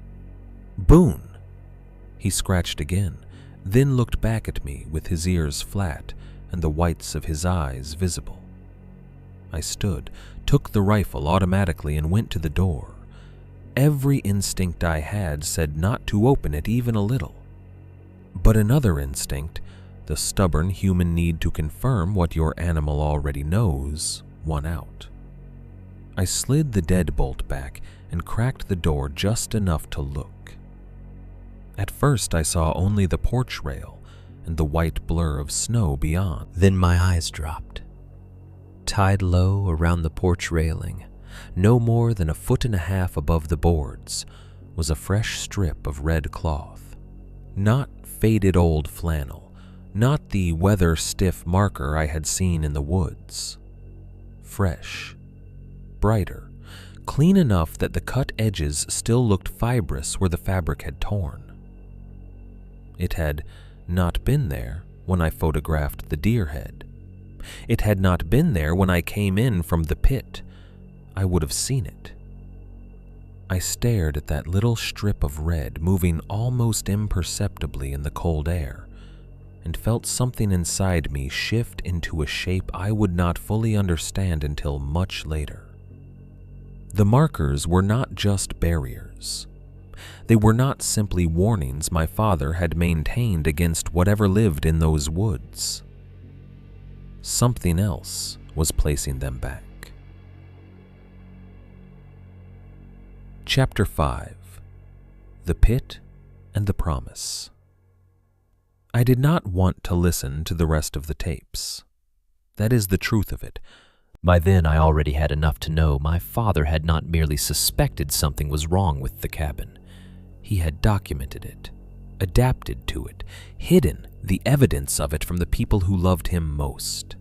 [SPEAKER 1] Boone! He scratched again, then looked back at me with his ears flat and the whites of his eyes visible. I stood, took the rifle automatically and went to the door. Every instinct I had said not to open it even a little. But another instinct, the stubborn human need to confirm what your animal already knows, won out. I slid the deadbolt back and cracked the door just enough to look. At first I saw only the porch rail and the white blur of snow beyond. Then my eyes dropped. Tied low around the porch railing, no more than 1.5 feet above the boards, was a fresh strip of red cloth. Not faded old flannel, not the weather-stiff marker I had seen in the woods. Fresh, brighter, clean enough that the cut edges still looked fibrous where the fabric had torn. It had not been there when I photographed the deer head. It had not been there when I came in from the pit. I would have seen it,
[SPEAKER 3] I stared at that little strip of red moving almost imperceptibly in the cold air, and felt something inside me shift into a shape I would not fully understand until much later. The markers were not just barriers. They were not simply warnings my father had maintained against whatever lived in those woods. Something else was placing them back. Chapter 5: The Pit and the Promise. I did not want to listen to the rest of the tapes. That is the truth of it.
[SPEAKER 2] By then I already had enough to know my father had not merely suspected something was wrong with the cabin. He had documented it, adapted to it, hidden the evidence of it from the people who loved him most.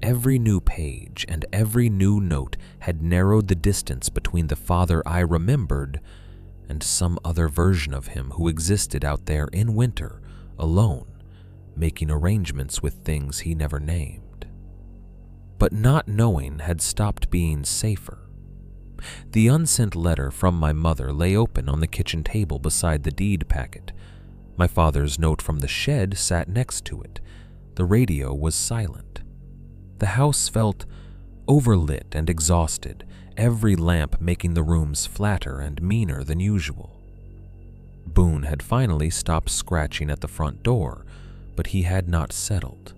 [SPEAKER 2] Every new page and every new note had narrowed the distance between the father I remembered and some other version of him who existed out there in winter, alone, making arrangements with things he never named. But not knowing had stopped being safer. The unsent letter from my mother lay open on the kitchen table beside the deed packet. My father's note from the shed sat next to it. The radio was silent. The house felt overlit and exhausted, every lamp making the rooms flatter and meaner than usual. Boone had finally stopped scratching at the front door, but he had not settled.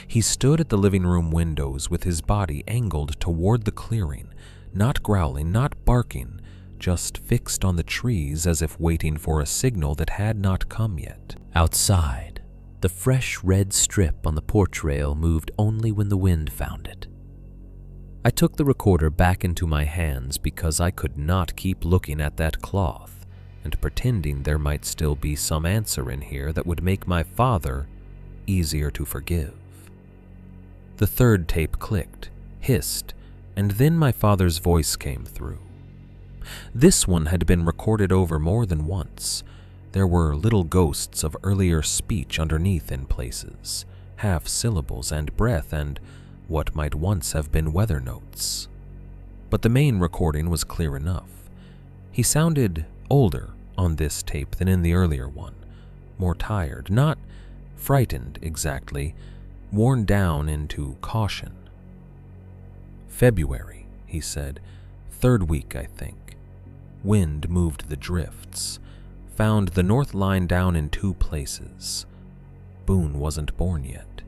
[SPEAKER 2] He stood at the living room windows with his body angled toward the clearing, not growling, not barking, just fixed on the trees as if waiting for a signal that had not come yet. Outside, the fresh red strip on the porch rail moved only when the wind found it. I took the recorder back into my hands because I could not keep looking at that cloth and pretending there might still be some answer in here that would make my father easier to forgive. The third tape clicked, hissed, and then my father's voice came through. This one had been recorded over more than once. There were little ghosts of earlier speech underneath in places, half syllables and breath and what might once have been weather notes. But the main recording was clear enough. He sounded older on this tape than in the earlier one, more tired, not frightened exactly, worn down into caution. "February," he said. "Third week, I think. Wind moved the drifts. Found the north line down in 2 places. Boone wasn't born yet.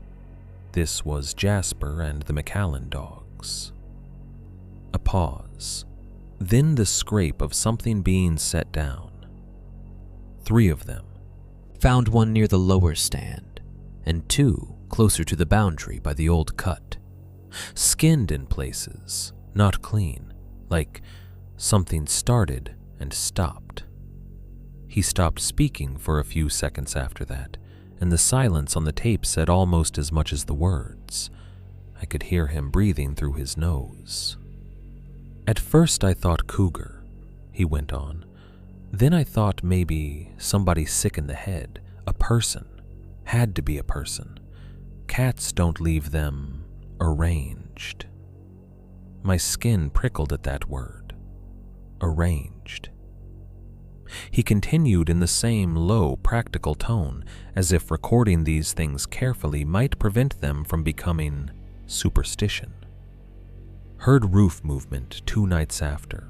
[SPEAKER 2] This was Jasper and the McAllen dogs." A pause. Then the scrape of something being set down. 3 of them. Found one near the lower stand, and 2 closer to the boundary by the old cut. Skinned in places, not clean, like something started and stopped. He stopped speaking for a few seconds after that, and the silence on the tape said almost as much as the words. I could hear him breathing through his nose. "At first I thought cougar," he went on. "Then I thought maybe somebody sick in the head, a person. Had to be a person. Cats don't leave them arranged." My skin prickled at that word. Arranged. He continued in the same low, practical tone, as if recording these things carefully might prevent them from becoming superstition. "Heard roof movement 2 nights after.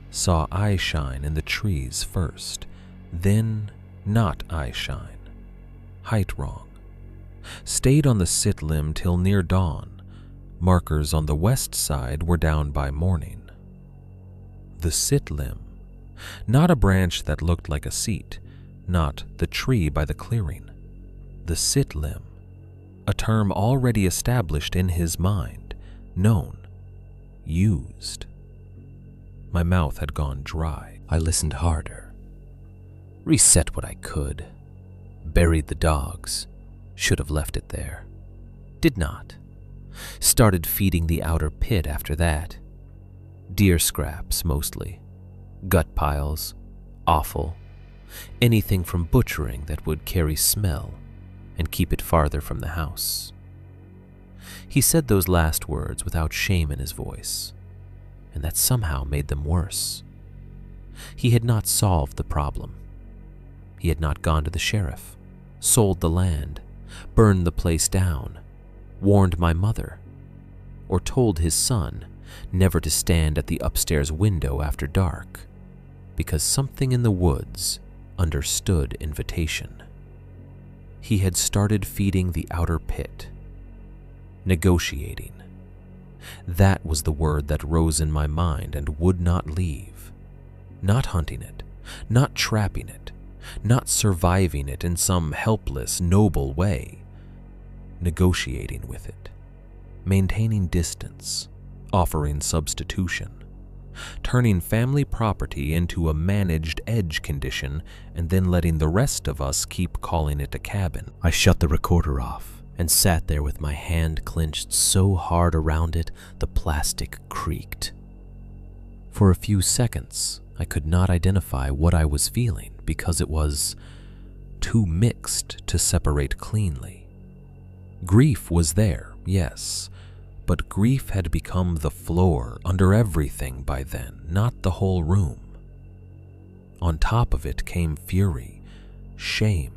[SPEAKER 2] Saw eye shine in the trees first, then not eye shine. Height wrong. Stayed on the sit limb till near dawn. Markers on the west side were down by morning." The sit limb. Not a branch that looked like a seat, not the tree by the clearing. The sit limb. A term already established in his mind, known, used. My mouth had gone dry. I listened harder. Reset what I could. Buried the dogs. Should have left it there. Did not. Started feeding the outer pit after that. Deer scraps, mostly. Gut piles. Offal. Anything from butchering that would carry smell and keep it farther from the house. He said those last words without shame in his voice, and that somehow made them worse. He had not solved the problem. He had not gone to the sheriff, sold the land, burned the place down, warned my mother, or told his son never to stand at the upstairs window after dark, because something in the woods understood invitation. He had started feeding the outer pit, negotiating. That was the word that rose in my mind and would not leave. Not hunting it, not trapping it, not surviving it in some helpless, noble way. Negotiating with it, maintaining distance, offering substitution, turning family property into a managed edge condition, and then letting the rest of us keep calling it a cabin. I shut the recorder off and sat there with my hand clenched so hard around it the plastic creaked. For a few seconds, I could not identify what I was feeling because it was too mixed to separate cleanly. Grief was there, yes, but grief had become the floor under everything by then, not the whole room. On top of it came fury, shame,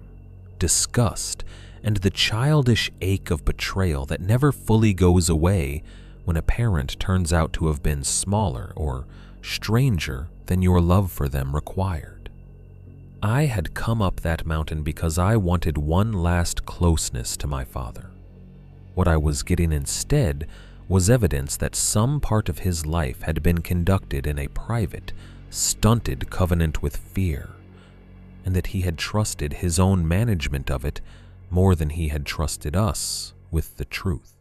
[SPEAKER 2] disgust, and the childish ache of betrayal that never fully goes away when a parent turns out to have been smaller or stranger than your love for them required. I had come up that mountain because I wanted one last closeness to my father. What I was getting instead was evidence that some part of his life had been conducted in a private, stunted covenant with fear, and that he had trusted his own management of it more than he had trusted us with the truth.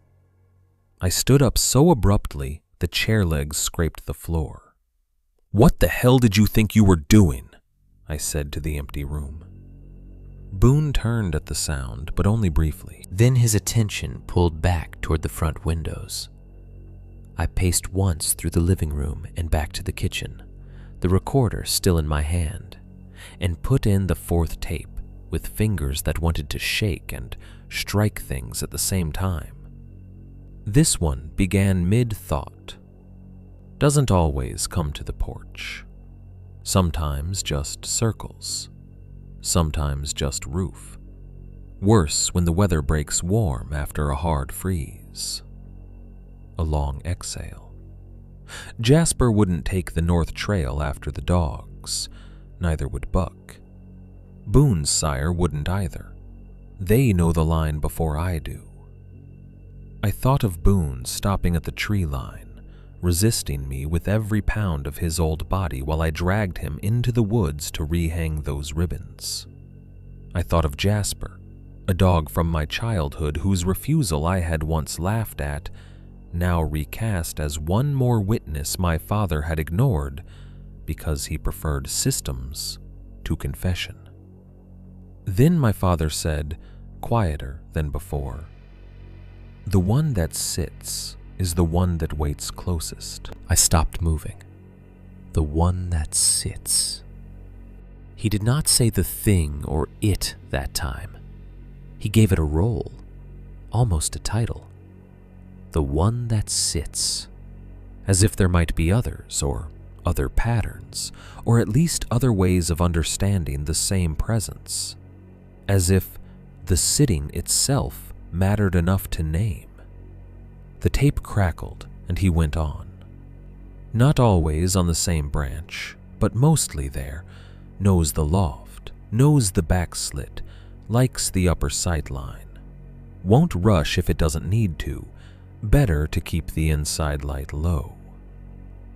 [SPEAKER 2] I stood up so abruptly the chair legs scraped the floor. "What the hell did you think you were doing?" I said to the empty room. Boone turned at the sound, but only briefly. Then his attention pulled back toward the front windows. I paced once through the living room and back to the kitchen, the recorder still in my hand, and put in the fourth tape with fingers that wanted to shake and strike things at the same time. This one began mid-thought. Doesn't always come to the porch. Sometimes just circles. Sometimes just roof. Worse when the weather breaks warm after a hard freeze. A long exhale. Jasper wouldn't take the North Trail after the dogs. Neither would Buck. Boone's sire wouldn't either. They know the line before I do. I thought of Boone stopping at the tree line, resisting me with every pound of his old body while I dragged him into the woods to rehang those ribbons. I thought of Jasper, a dog from my childhood whose refusal I had once laughed at, now recast as one more witness my father had ignored because he preferred systems to confession. Then my father said, quieter than before, "The one that sits is the one that waits closest." I stopped moving. The one that sits. He did not say the thing or it that time. He gave it a role, almost a title. The one that sits. As if there might be others, or other patterns, or at least other ways of understanding the same presence. As if the sitting itself mattered enough to name. The tape crackled, and he went on. Not always on the same branch, but mostly there. Knows the loft, knows the back slit, likes the upper sight line. Won't rush if it doesn't need to. Better to keep the inside light low.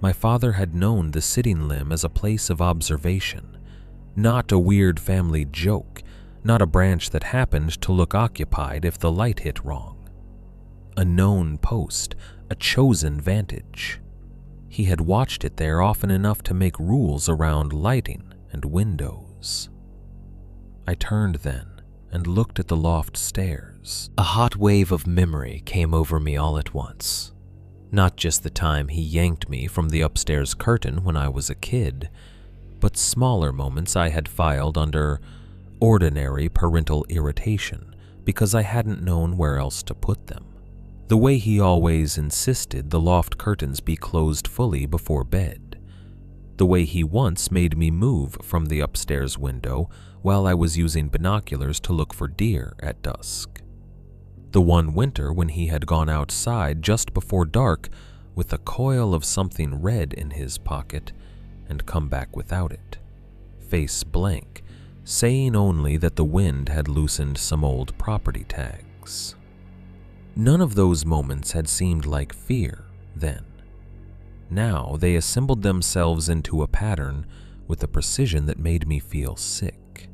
[SPEAKER 2] My father had known the sitting limb as a place of observation, not a weird family joke, not a branch that happened to look occupied if the light hit wrong. A known post, a chosen vantage. He had watched it there often enough to make rules around lighting and windows. I turned then and looked at the loft stairs. A hot wave of memory came over me all at once. Not just the time he yanked me from the upstairs curtain when I was a kid, but smaller moments I had filed under ordinary parental irritation because I hadn't known where else to put them. The way he always insisted the loft curtains be closed fully before bed.
[SPEAKER 3] the way he once made me move from the upstairs window while I was using binoculars to look for deer at dusk. The one winter when he had gone outside just before dark with a coil of something red in his pocket and come back without it, face blank, saying only that the wind had loosened some old property tags. None of those moments had seemed like fear then. Now they assembled themselves into a pattern with a precision that made me feel sick.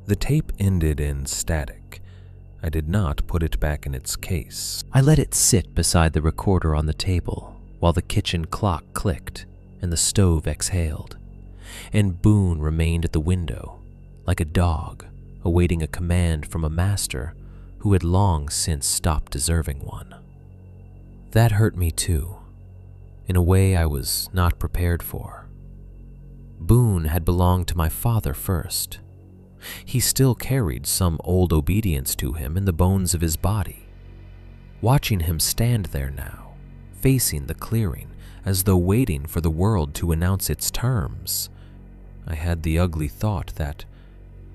[SPEAKER 3] The tape ended in static. I did not put it back in its case.
[SPEAKER 2] I let it sit beside the recorder on the table while the kitchen clock clicked and the stove exhaled, and Boone remained at the window like a dog awaiting a command from a master who had long since stopped deserving one. That hurt me too, in a way I was not prepared for. Boone had belonged to my father first. He still carried some old obedience to him in the bones of his body. Watching him stand there now, facing the clearing as though waiting for the world to announce its terms, I had the ugly thought that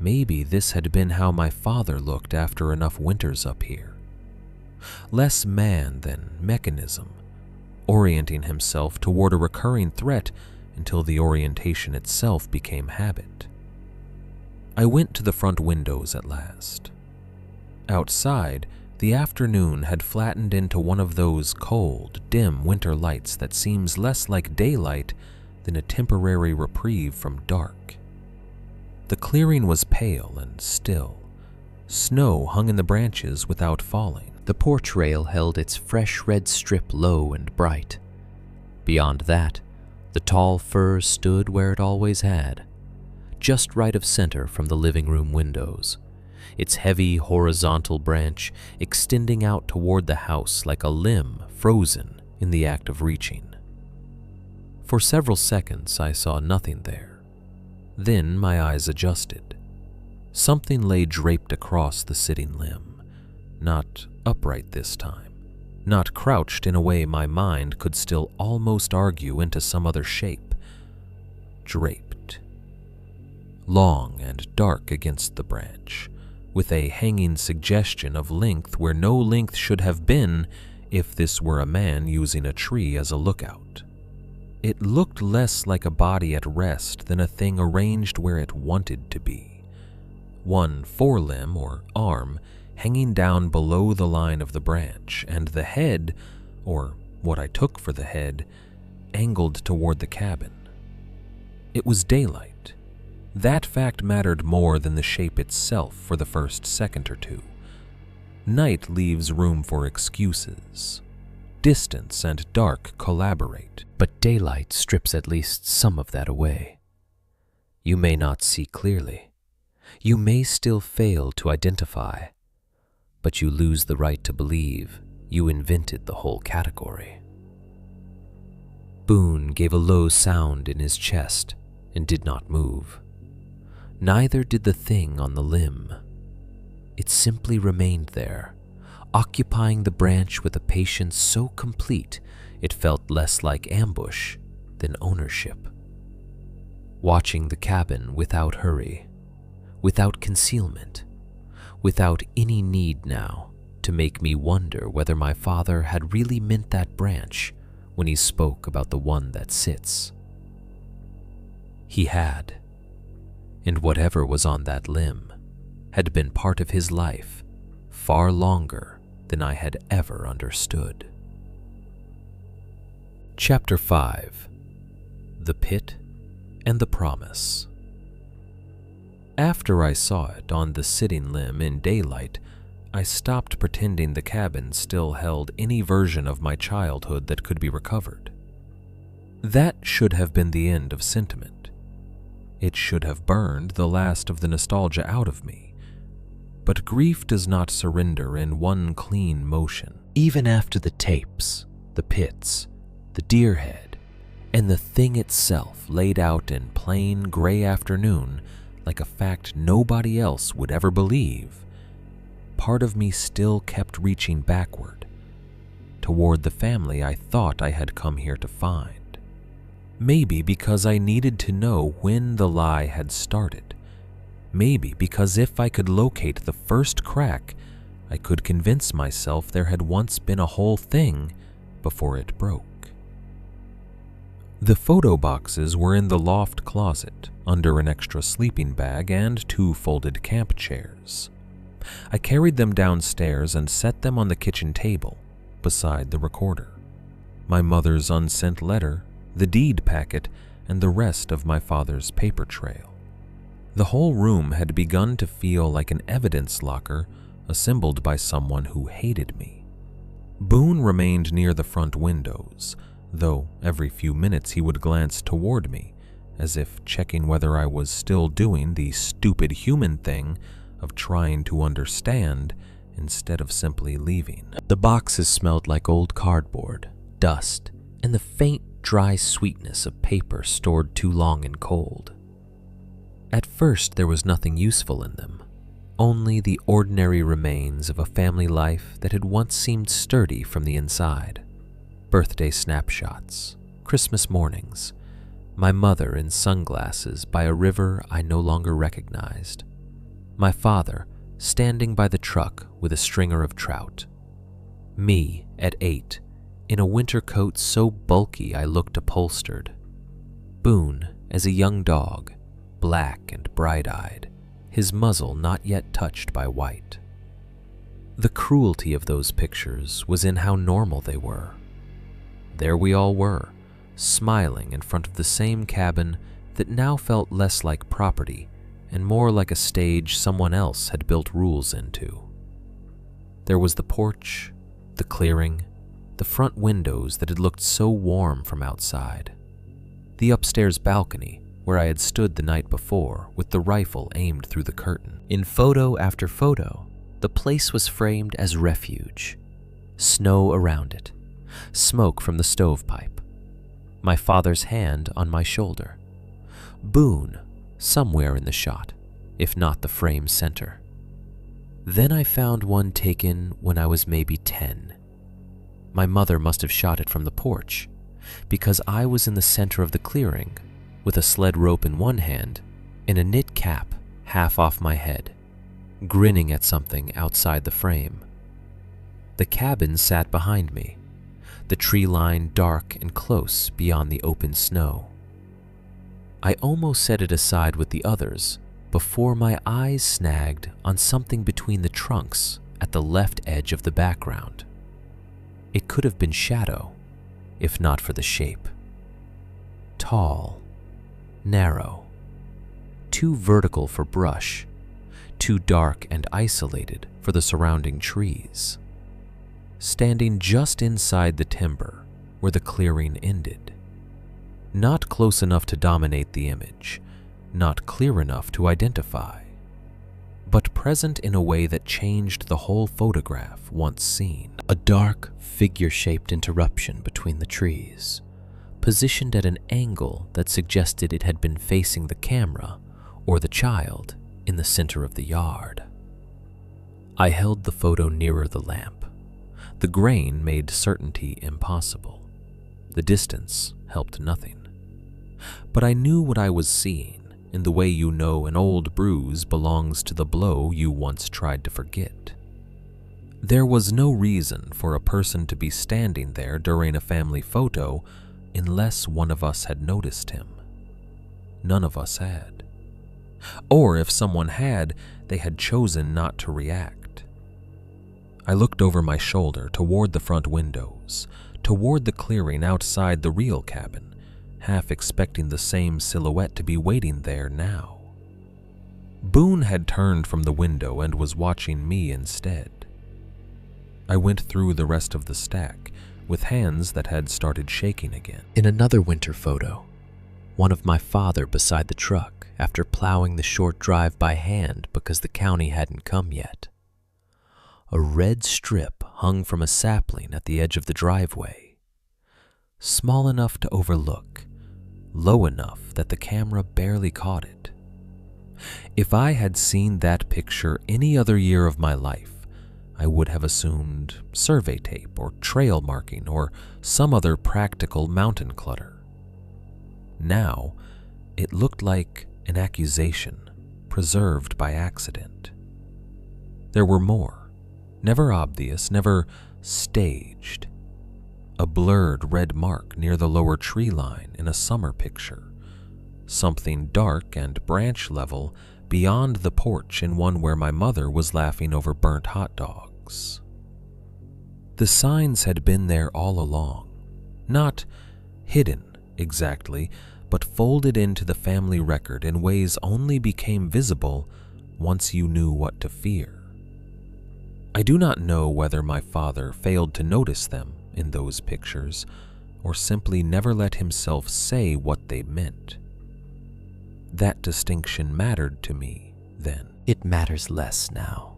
[SPEAKER 2] maybe this had been how my father looked after enough winters up here. Less man than mechanism, orienting himself toward a recurring threat until the orientation itself became habit. I went to the front windows at last. Outside, the afternoon had flattened into one of those cold, dim winter lights that seems less like daylight than a temporary reprieve from dark. The clearing was pale and still. Snow hung in the branches without falling. The porch rail held its fresh red strip low and bright. Beyond that, the tall firs stood where it always had, just right of center from the living room windows, its heavy horizontal branch extending out toward the house like a limb frozen in the act of reaching. For several seconds I saw nothing there. Then my eyes adjusted. Something lay draped across the sitting limb, not upright this time, not crouched in a way my mind could still almost argue into some other shape. Draped. Long and dark against the branch, with a hanging suggestion of length where no length should have been if this were a man using a tree as a lookout. It looked less like a body at rest than a thing arranged where it wanted to be. One forelimb or arm hanging down below the line of the branch, and the head, or what I took for the head, angled toward the cabin. It was daylight. That fact mattered more than the shape itself for the first second or two. Night leaves room for excuses. Distance and dark collaborate, but daylight strips at least some of that away. You may not see clearly. You may still fail to identify, but you lose the right to believe you invented the whole category. Boone gave a low sound in his chest and did not move. Neither did the thing on the limb. It simply remained there, occupying the branch with a patience so complete it felt less like ambush than ownership. Watching the cabin without hurry, without concealment, without any need now to make me wonder whether my father had really meant that branch when he spoke about the one that sits. He had. And whatever was on that limb had been part of his life far longer than I had ever understood. Chapter 5. The Pit and the Promise. After I saw it on the sitting limb in daylight, I stopped pretending the cabin still held any version of my childhood that could be recovered. That should have been the end of sentiment. It should have burned the last of the nostalgia out of me. But grief does not surrender in one clean motion. Even after the tapes, the pits, the deer head, and the thing itself laid out in plain gray afternoon like a fact nobody else would ever believe, part of me still kept reaching backward, toward the family I thought I had come here to find.
[SPEAKER 3] Maybe because I needed to know when the lie had started. Maybe because if I could locate the first crack, I could convince myself there had once been a whole thing before it broke. The photo boxes were in the loft closet, under an extra sleeping bag and 2 folded camp chairs. I carried them downstairs and set them on the kitchen table, beside the recorder. My mother's unsent letter, the deed packet, and the rest of my father's paper trail. The whole room had begun to feel like an evidence locker assembled by someone who hated me. Boone remained near the front windows, though every few minutes he would glance toward me, as if checking whether I was still doing the stupid human thing of trying to understand instead of simply leaving.
[SPEAKER 1] The boxes smelled like old cardboard, dust, and the faint, dry sweetness of paper stored too long and cold. At first, there was nothing useful in them, only the ordinary remains of a family life that had once seemed sturdy from the inside. Birthday snapshots, Christmas mornings, my mother in sunglasses by a river I no longer recognized, my father standing by the truck with a stringer of trout, me at 8 in a winter coat so bulky I looked upholstered, Boone as a young dog, black and bright-eyed, his muzzle not yet touched by white. The cruelty of those pictures was in how normal they were. There we all were, smiling in front of the same cabin that now felt less like property and more like a stage someone else had built rules into. There was the porch, the clearing, the front windows that had looked so warm from outside, the upstairs balcony where I had stood the night before with the rifle aimed through the curtain. In photo after photo, the place was framed as refuge. Snow around it, smoke from the stovepipe, my father's hand on my shoulder, Boone somewhere in the shot, if not the frame center. Then I found one taken when I was maybe 10. My mother must have shot it from the porch, because I was in the center of the clearing, with a sled rope in one hand and a knit cap half off my head, grinning at something outside the frame. The cabin sat behind me, the tree line dark and close beyond the open snow. I almost set it aside with the others before my eyes snagged on something between the trunks at the left edge of the background. It could have been shadow, if not for the shape. Tall, narrow, too vertical for brush, too dark and isolated for the surrounding trees. Standing just inside the timber where the clearing ended. Not close enough to dominate the image, not clear enough to identify, but present in a way that changed the whole photograph once seen. A dark, figure-shaped interruption between the trees, positioned at an angle that suggested it had been facing the camera or the child in the center of the yard. I held the photo nearer the lamp. The grain made certainty impossible. The distance helped nothing. But I knew what I was seeing in the way you know an old bruise belongs to the blow you once tried to forget. There was no reason for a person to be standing there during a family photo unless one of us had noticed him. None of us had. Or if someone had, they had chosen not to react. I looked over my shoulder toward the front windows, toward the clearing outside the real cabin, half expecting the same silhouette to be waiting there now. Boone had turned from the window and was watching me instead. I went through the rest of the stack, with hands that had started shaking again. In another winter photo, one of my father beside the truck after plowing the short drive by hand because the county hadn't come yet. A red strip hung from a sapling at the edge of the driveway, small enough to overlook, low enough that the camera barely caught it. If I had seen that picture any other year of my life, I would have assumed survey tape or trail marking or some other practical mountain clutter.
[SPEAKER 3] Now, it looked like an accusation preserved by accident. There were more, never obvious, never staged. A blurred red mark near the lower tree line in a summer picture. Something dark and branch level beyond the porch in one where my mother was laughing over burnt hot dogs. The signs had been there all along, not hidden exactly, but folded into the family record in ways only became visible once you knew what to fear. I do not know whether my father failed to notice them in those pictures, or simply never let himself say what they meant. That distinction mattered to me then.
[SPEAKER 1] It matters less now.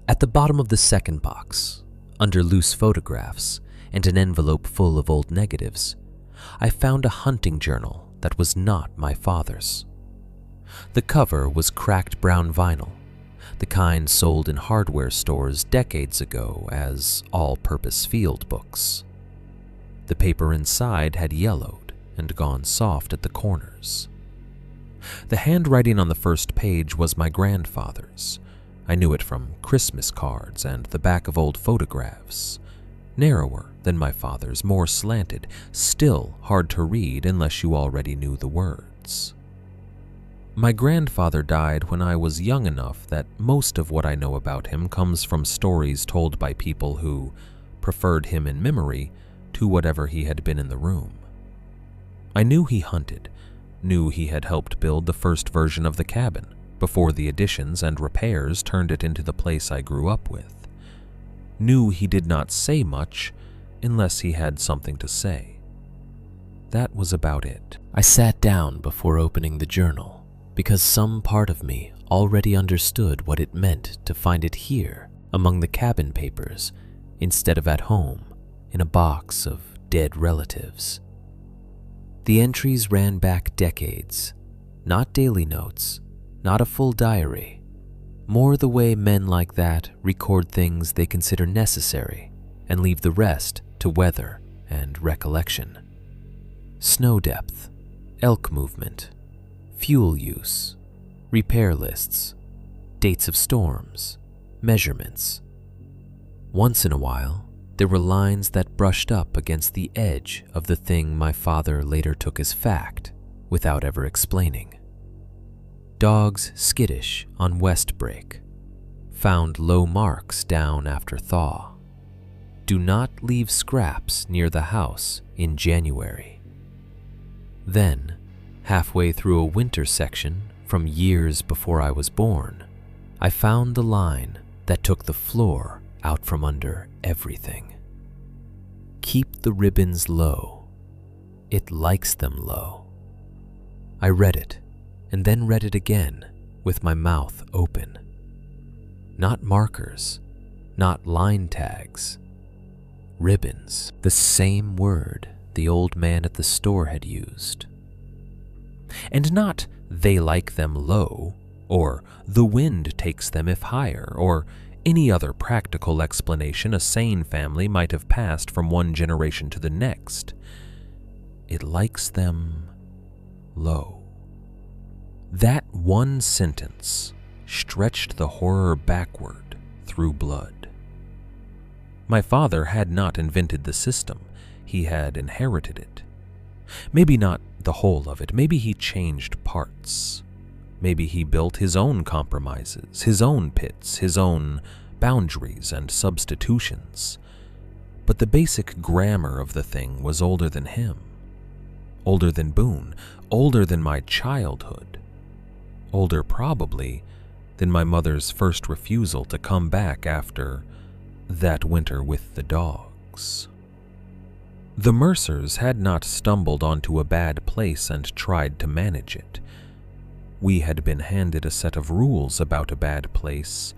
[SPEAKER 1] At the bottom of the second box, under loose photographs and an envelope full of old negatives, I found a hunting journal that was not my father's. The cover was cracked brown vinyl, the kind sold in hardware stores decades ago as all-purpose field books. The paper inside had yellowed and gone soft at the corners. The handwriting on the first page was my grandfather's. I knew it from Christmas cards and the back of old photographs. Narrower than my father's, more slanted, still hard to read unless you already knew the words. My grandfather died when I was young enough that most of what I know about him comes from stories told by people who preferred him in memory to whatever he had been in the room. I knew he hunted, knew he had helped build the first version of the cabin before the additions and repairs turned it into the place I grew up with. Knew he did not say much unless he had something to say. That was about it. I sat down before opening the journal because some part of me already understood what it meant to find it here among the cabin papers instead of at home in a box of dead relatives. The entries ran back decades, not daily notes, not a full diary, more the way men like that record things they consider necessary and leave the rest to weather and recollection. Snow depth, elk movement, fuel use, repair lists, dates of storms, measurements. Once in a while, there were lines that brushed up against the edge of the thing my father later took as fact without ever explaining. Dogs skittish on West Break. Found low marks down after thaw. Do not leave scraps near the house in January. Then, halfway through a winter section from years before I was born, I found the line that took the floor out from under everything. Keep the ribbons low. It likes them low. I read it, and then read it again with my mouth open. Not markers, not line tags. Ribbons, the same word the old man at the store had used. And not they like them low, or the wind takes them if higher, or any other practical explanation a sane family might have passed from one generation to the next. It likes them low. That one sentence stretched the horror backward through blood. My father had not invented the system. He had inherited it. Maybe not the whole of it. Maybe he changed parts. Maybe he built his own compromises, his own pits, his own boundaries and substitutions. But the basic grammar of the thing was older than him. Older than Boone. Older than my childhood. Older, probably, than my mother's first refusal to come back after that winter with the dogs. The Mercers had not stumbled onto a bad place and tried to manage it. We had been handed a set of rules about a bad place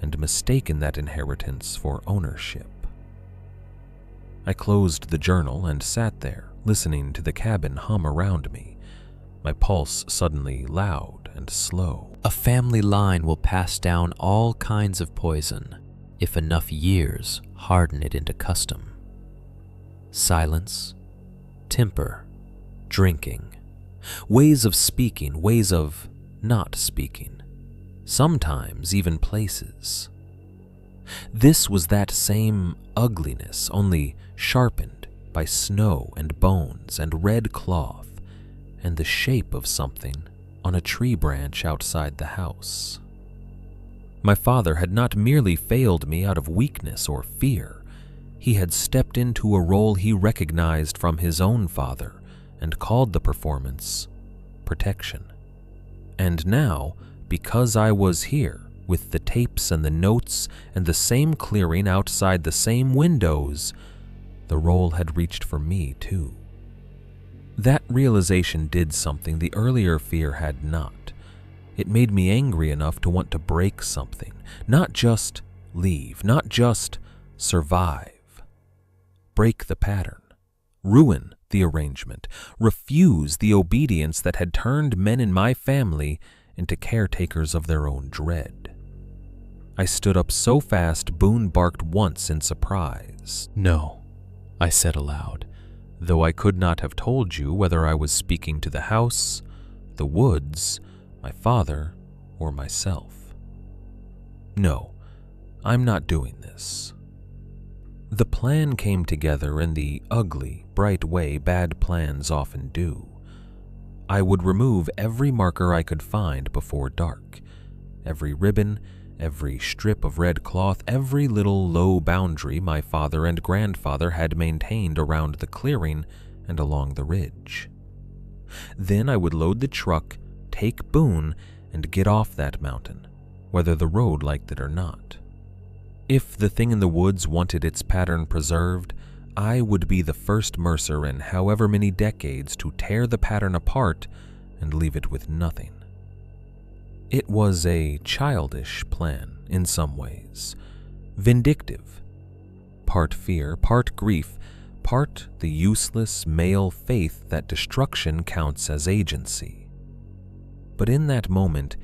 [SPEAKER 1] and mistaken that inheritance for ownership. I closed the journal and sat there, listening to the cabin hum around me, my pulse suddenly loud and slow. A family line will pass down all kinds of poison if enough years harden it into custom. Silence, temper,
[SPEAKER 2] drinking, ways of speaking, ways of not speaking, sometimes even places. This was that same ugliness, only sharpened by snow and bones and red cloth and the shape of something on a tree branch outside the house. My father had not merely failed me out of weakness or fear. He had stepped into a role he recognized from his own father and called the performance protection. And now, because I was here, with the tapes and the notes and the same clearing outside the same windows, the role had reached for me too. That realization did something the earlier fear had not. It made me angry enough to want to break something, not just leave, not just survive. Break the pattern, ruin the arrangement, refuse the obedience that had turned men in my family into caretakers of their own dread. I stood up so fast Boone barked once in surprise.
[SPEAKER 1] "No," I said aloud, though I could not have told you whether I was speaking to the house, the woods, my father, or myself.
[SPEAKER 2] "No, I'm not doing this." The plan came together in the ugly, bright way bad plans often do. I would remove every marker I could find before dark, every ribbon, every strip of red cloth, every little low boundary my father and grandfather had maintained around the clearing and along the ridge. Then I would load the truck, take Boone, and get off that mountain, whether the road liked it or not. If the thing in the woods wanted its pattern preserved, I would be the first Mercer in however many decades to tear the pattern apart and leave it with nothing. It was a childish plan in some ways, vindictive, part fear, part grief, part the useless male faith that destruction counts as agency. But in that moment,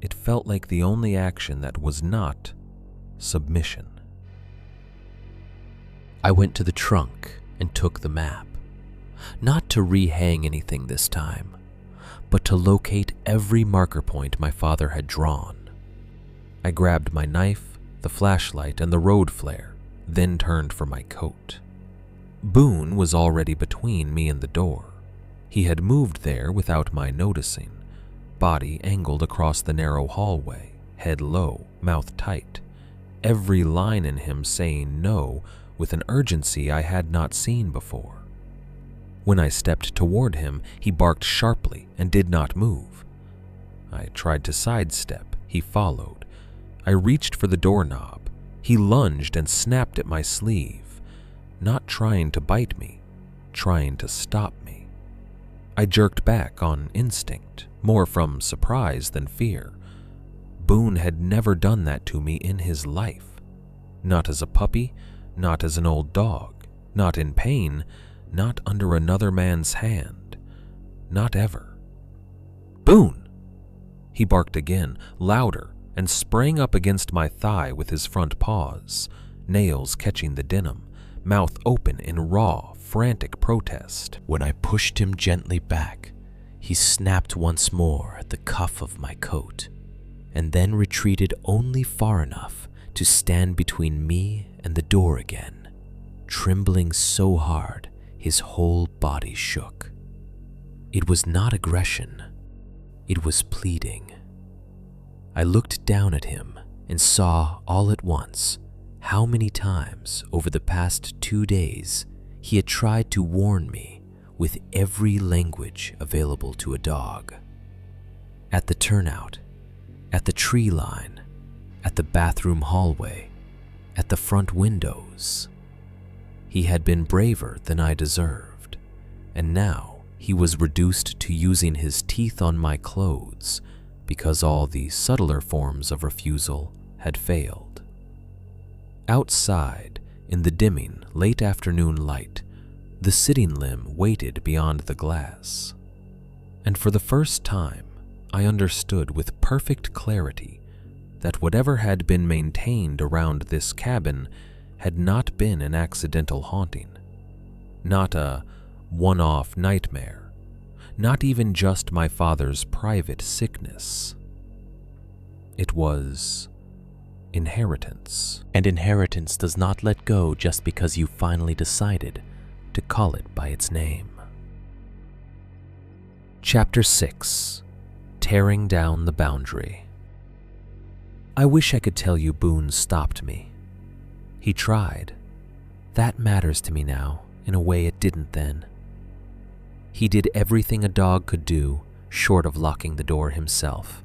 [SPEAKER 2] it felt like the only action that was not submission.
[SPEAKER 1] I went to the trunk and took the map, not to rehang anything this time, but to locate every marker point my father had drawn. I grabbed my knife, the flashlight, and the road flare, then turned for my coat. Boone was already between me and the door. He had moved there without my noticing, body angled across the narrow hallway, head low, mouth tight, every line in him saying no with an urgency I had not seen before. When I stepped toward him, he barked sharply and did not move. I tried to sidestep. He followed. I reached for the doorknob. He lunged and snapped at my sleeve, not trying to bite me, trying to stop me. I jerked back on instinct, more from surprise than fear. Boone had never done that to me in his life. Not as a puppy, not as an old dog, not in pain, not under another man's hand. Not ever. "Boone!" He barked again, louder, and sprang up against my thigh with his front paws, nails catching the denim, mouth open in raw, frantic protest. When I pushed him gently back, he snapped once more at the cuff of my coat, and then retreated only far enough to stand between me and the door again, trembling so hard his whole body shook. It was not aggression, it was pleading. I looked down at him and saw all at once how many times over the past 2 days he had tried to warn me with every language available to a dog. At the turnout, at the tree line, at the bathroom hallway, at the front windows. He had been braver than I deserved, and now he was reduced to using his teeth on my clothes because all the subtler forms of refusal had failed. Outside, in the dimming, late afternoon light, the sitting limb waited beyond the glass. And for the first time, I understood with perfect clarity that whatever had been maintained around this cabin had not been an accidental haunting, not a one-off nightmare,
[SPEAKER 3] not even just my father's private sickness. It was inheritance.
[SPEAKER 2] And inheritance does not let go just because you finally decided to call it by its name.
[SPEAKER 1] Chapter 6. Tearing Down the Boundary. I wish I could tell you Boone stopped me. He tried. That matters to me now in a way it didn't then. He did everything a dog could do short of locking the door himself.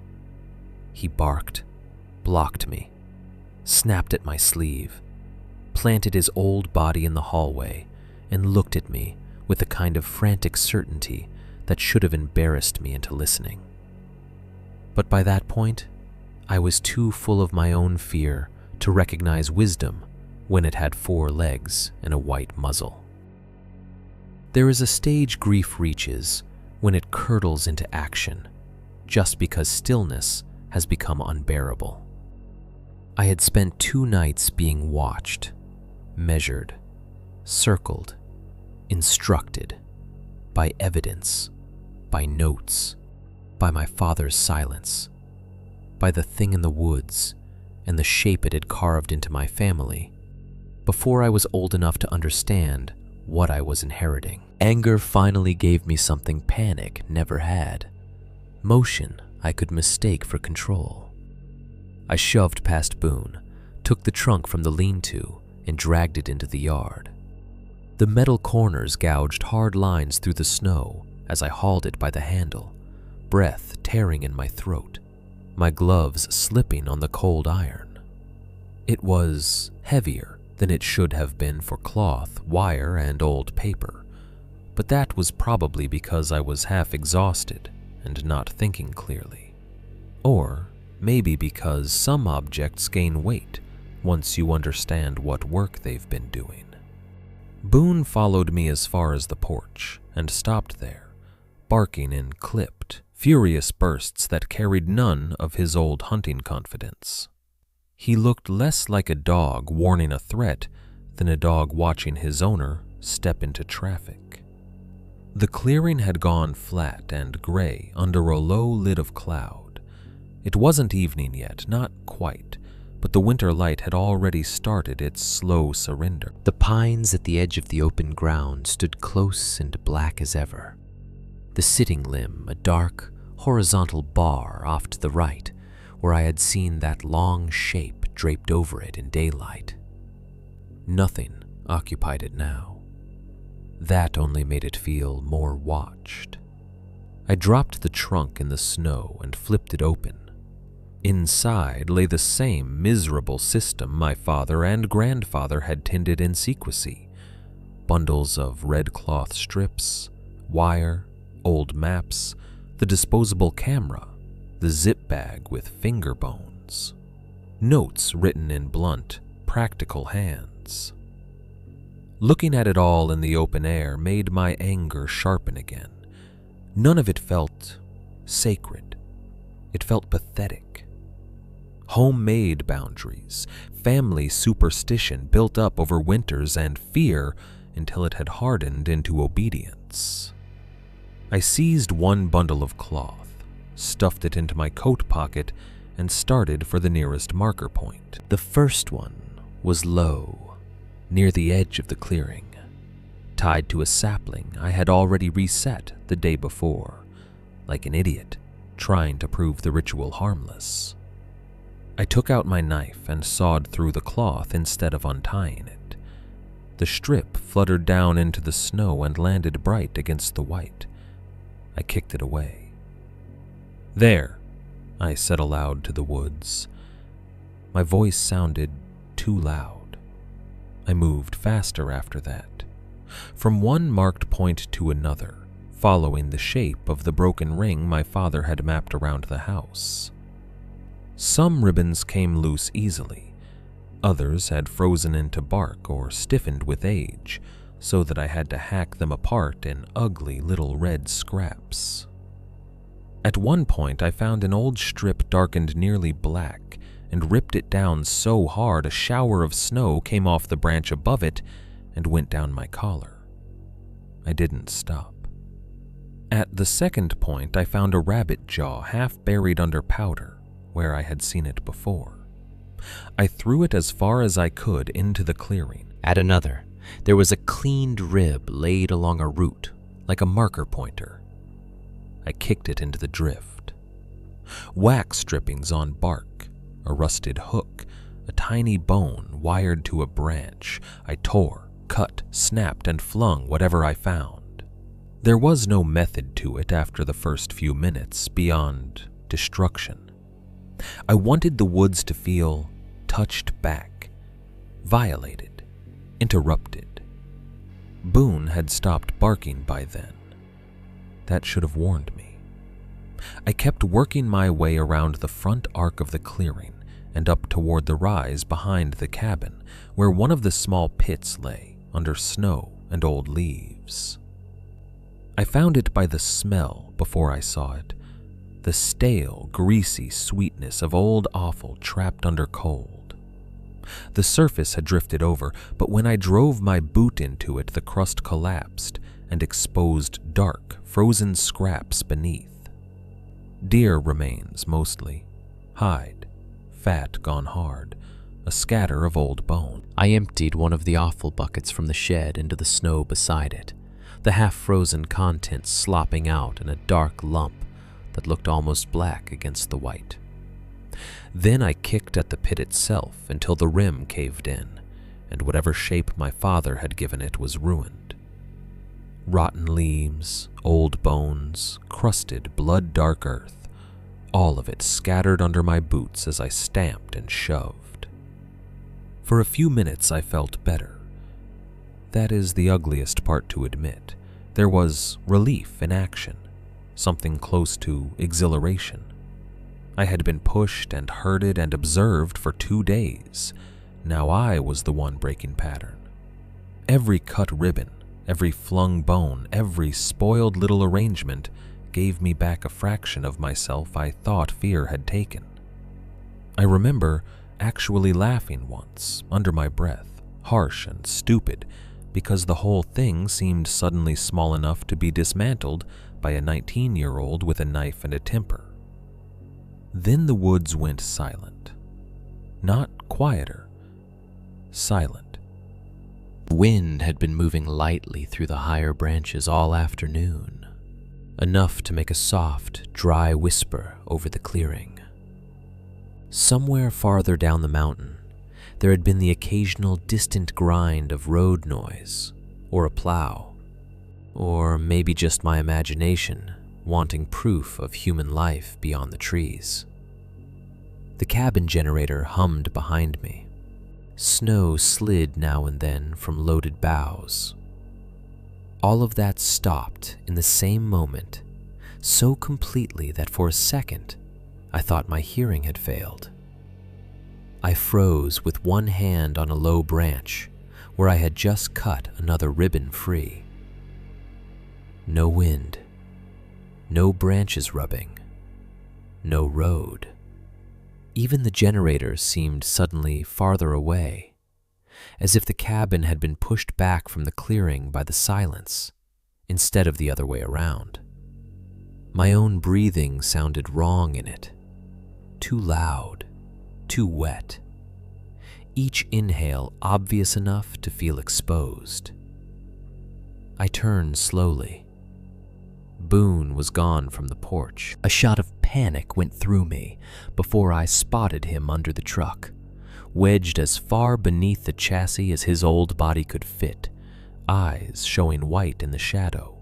[SPEAKER 1] He barked, blocked me, snapped at my sleeve, planted his old body in the hallway, and looked at me with a kind of frantic certainty that should have embarrassed me into listening. But by that point, I was too full of my own fear to recognize wisdom when it had 4 legs and a white muzzle. There is a stage grief reaches when it curdles into action, just because stillness has become unbearable. I had spent 2 nights being watched, measured, circled, instructed, by evidence, by notes, by my father's silence, by the thing in the woods and the shape it had carved into my family, before I was old enough to understand what I was inheriting. Anger finally gave me something panic never had. Motion I could mistake for control. I shoved past Boone, took the trunk from the lean-to, and dragged it into the yard. The metal corners gouged hard lines through the snow as I hauled it by the handle, breath tearing in my throat, my gloves slipping on the cold iron. It was heavier than it should have been for cloth, wire, and old paper, but that was probably because I was half exhausted and not thinking clearly. Or maybe because some objects gain weight once you understand what work they've been doing. Boone followed me as far as the porch and stopped there, barking in clipped, furious bursts that carried none of his old hunting confidence. He looked less like a dog warning a threat than a dog watching his owner step into traffic. The clearing had gone flat and gray under a low lid of cloud. It wasn't evening yet, not quite, but the winter light had already started its slow surrender. The pines at the edge of the open ground stood close and black as ever. The sitting limb, a dark, horizontal bar off to the right, where I had seen that long shape draped over it in daylight. Nothing occupied it now. That only made it feel more watched. I dropped the trunk in the snow and flipped it open. Inside lay the same miserable system my father and grandfather had tended in secrecy. Bundles of red cloth strips, wire, old maps, the disposable camera, the zip bag with finger bones, notes written in blunt, practical hands. Looking at it all in the open air made my anger sharpen again. None of it felt sacred. It felt pathetic. Homemade boundaries, family superstition built up over winters and fear until it had hardened into obedience. I seized one bundle of cloth, stuffed it into my coat pocket, and started for the nearest marker point. The first one was low, near the edge of the clearing, tied to a sapling I had already reset the day before, like an idiot trying to prove the ritual harmless. I took out my knife and sawed through the cloth instead of untying it. The strip fluttered down into the snow and landed bright against the white. I kicked it away. "There," I said aloud to the woods. My voice sounded too loud. I moved faster after that, from one marked point to another, following the shape of the broken ring my father had mapped around the house. Some ribbons came loose easily. Others had frozen into bark or stiffened with age, so that I had to hack them apart in ugly little red scraps. At one point, I found an old strip darkened nearly black and ripped it down so hard a shower of snow came off the branch above it and went down my collar. I didn't stop.
[SPEAKER 3] At the second point, I found a rabbit jaw half buried under powder, where I had seen it before. I threw it as far as I could into the clearing.
[SPEAKER 2] At another, there was a cleaned rib laid along a root, like a marker pointer. I kicked it into the drift. Wax strippings on bark, a rusted hook, a tiny bone wired to a branch. I tore, cut, snapped, and flung whatever I found. There was no method to it after the first few minutes beyond destruction. I wanted the woods to feel touched back, violated, interrupted. Boone had stopped barking by then. That should have warned me. I kept working my way around the front arc of the clearing and up toward the rise behind the cabin, where one of the small pits lay under snow and old leaves. I found it by the smell before I saw it, the stale, greasy sweetness of old offal trapped under cold. The surface had drifted over, but when I drove my boot into it, the crust collapsed and exposed dark, frozen scraps beneath. Deer remains mostly, hide, fat gone hard, a scatter of old bone. I emptied one of the offal buckets from the shed into the snow beside it, the half-frozen contents slopping out in a dark lump that looked almost black against the white. Then I kicked at the pit itself until the rim caved in, and whatever shape my father had given it was ruined. Rotten leaves, old bones, crusted, blood-dark earth, all of it scattered under my boots as I stamped and shoved. For a few minutes I felt better. That is the ugliest part to admit. There was relief in action, something close to exhilaration. I had been pushed and herded and observed for 2 days. Now I was the one breaking pattern. Every cut ribbon, every flung bone, every spoiled little arrangement gave me back a fraction of myself I thought fear had taken. I remember actually laughing once, under my breath, harsh and stupid, because the whole thing seemed suddenly small enough to be dismantled by a 19-year-old with a knife and a temper. Then the woods went silent. Not quieter, silent. Wind had been moving lightly through the higher branches all afternoon, enough to make a soft, dry whisper over the clearing. Somewhere farther down the mountain, there had been the occasional distant grind of road noise, or a plow, or maybe just my imagination wanting proof of human life beyond the trees. The cabin generator hummed behind me. Snow slid now and then from loaded boughs. All of that stopped in the same moment, so completely that for a second I thought my hearing had failed. I froze with one hand on a low branch where I had just cut another ribbon free. No wind, no branches rubbing, no road. Even the generator seemed suddenly farther away, as if the cabin had been pushed back from the clearing by the silence instead of the other way around. My own breathing sounded wrong in it, too loud, too wet. Each inhale obvious enough to feel exposed. I turned slowly. Boone was gone from the porch. A shot of panic went through me before I spotted him under the truck, wedged as far beneath the chassis as his old body could fit, eyes showing white in the shadow.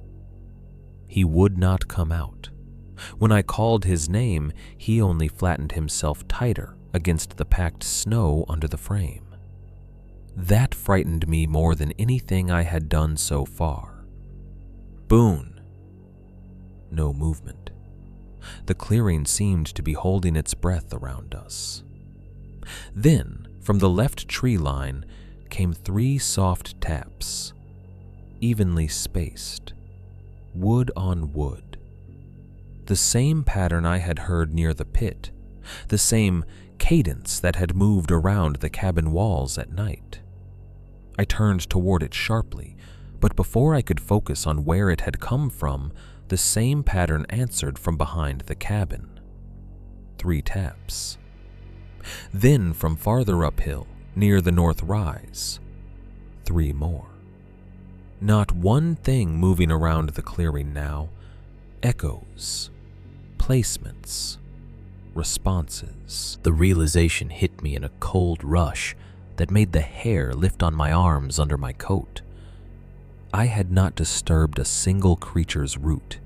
[SPEAKER 2] He would not come out. When I called his name, he only flattened himself tighter against the packed snow under the frame. That frightened me more than anything I had done so far. Boone. No movement. The clearing seemed to be holding its breath around us. Then, from the left tree line, came 3 soft taps, evenly spaced, wood on wood. The same pattern I had heard near the pit, the same cadence that had moved around the cabin walls at night. I turned toward it sharply, but before I could focus on where it had come from,
[SPEAKER 3] the same pattern answered from behind the cabin. 3 taps. Then from farther uphill, near the north rise, 3 more. Not one thing moving around the clearing now. Echoes, placements, responses.
[SPEAKER 2] The realization hit me in a cold rush that made the hair lift on my arms under my coat. I had not disturbed a single creature's root.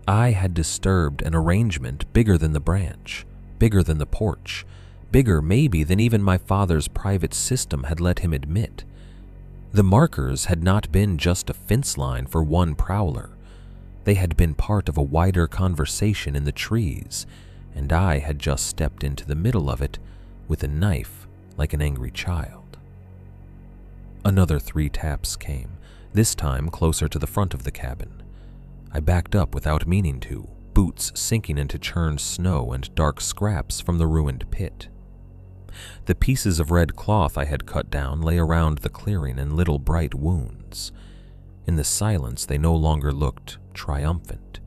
[SPEAKER 2] I had disturbed an arrangement bigger than the branch, bigger than the porch, bigger maybe than even my father's private system had let him admit. The markers had not been just a fence line for one prowler. They had been part of a wider conversation in the trees, and I had just stepped into the middle of it with a knife like an angry child. Another 3 taps came, this time closer to the front of the cabin. I backed up without meaning to, boots sinking into churned snow and dark scraps from the ruined pit. The pieces of red cloth I had cut down lay around the clearing in little bright wounds. In the silence, they no longer looked triumphant.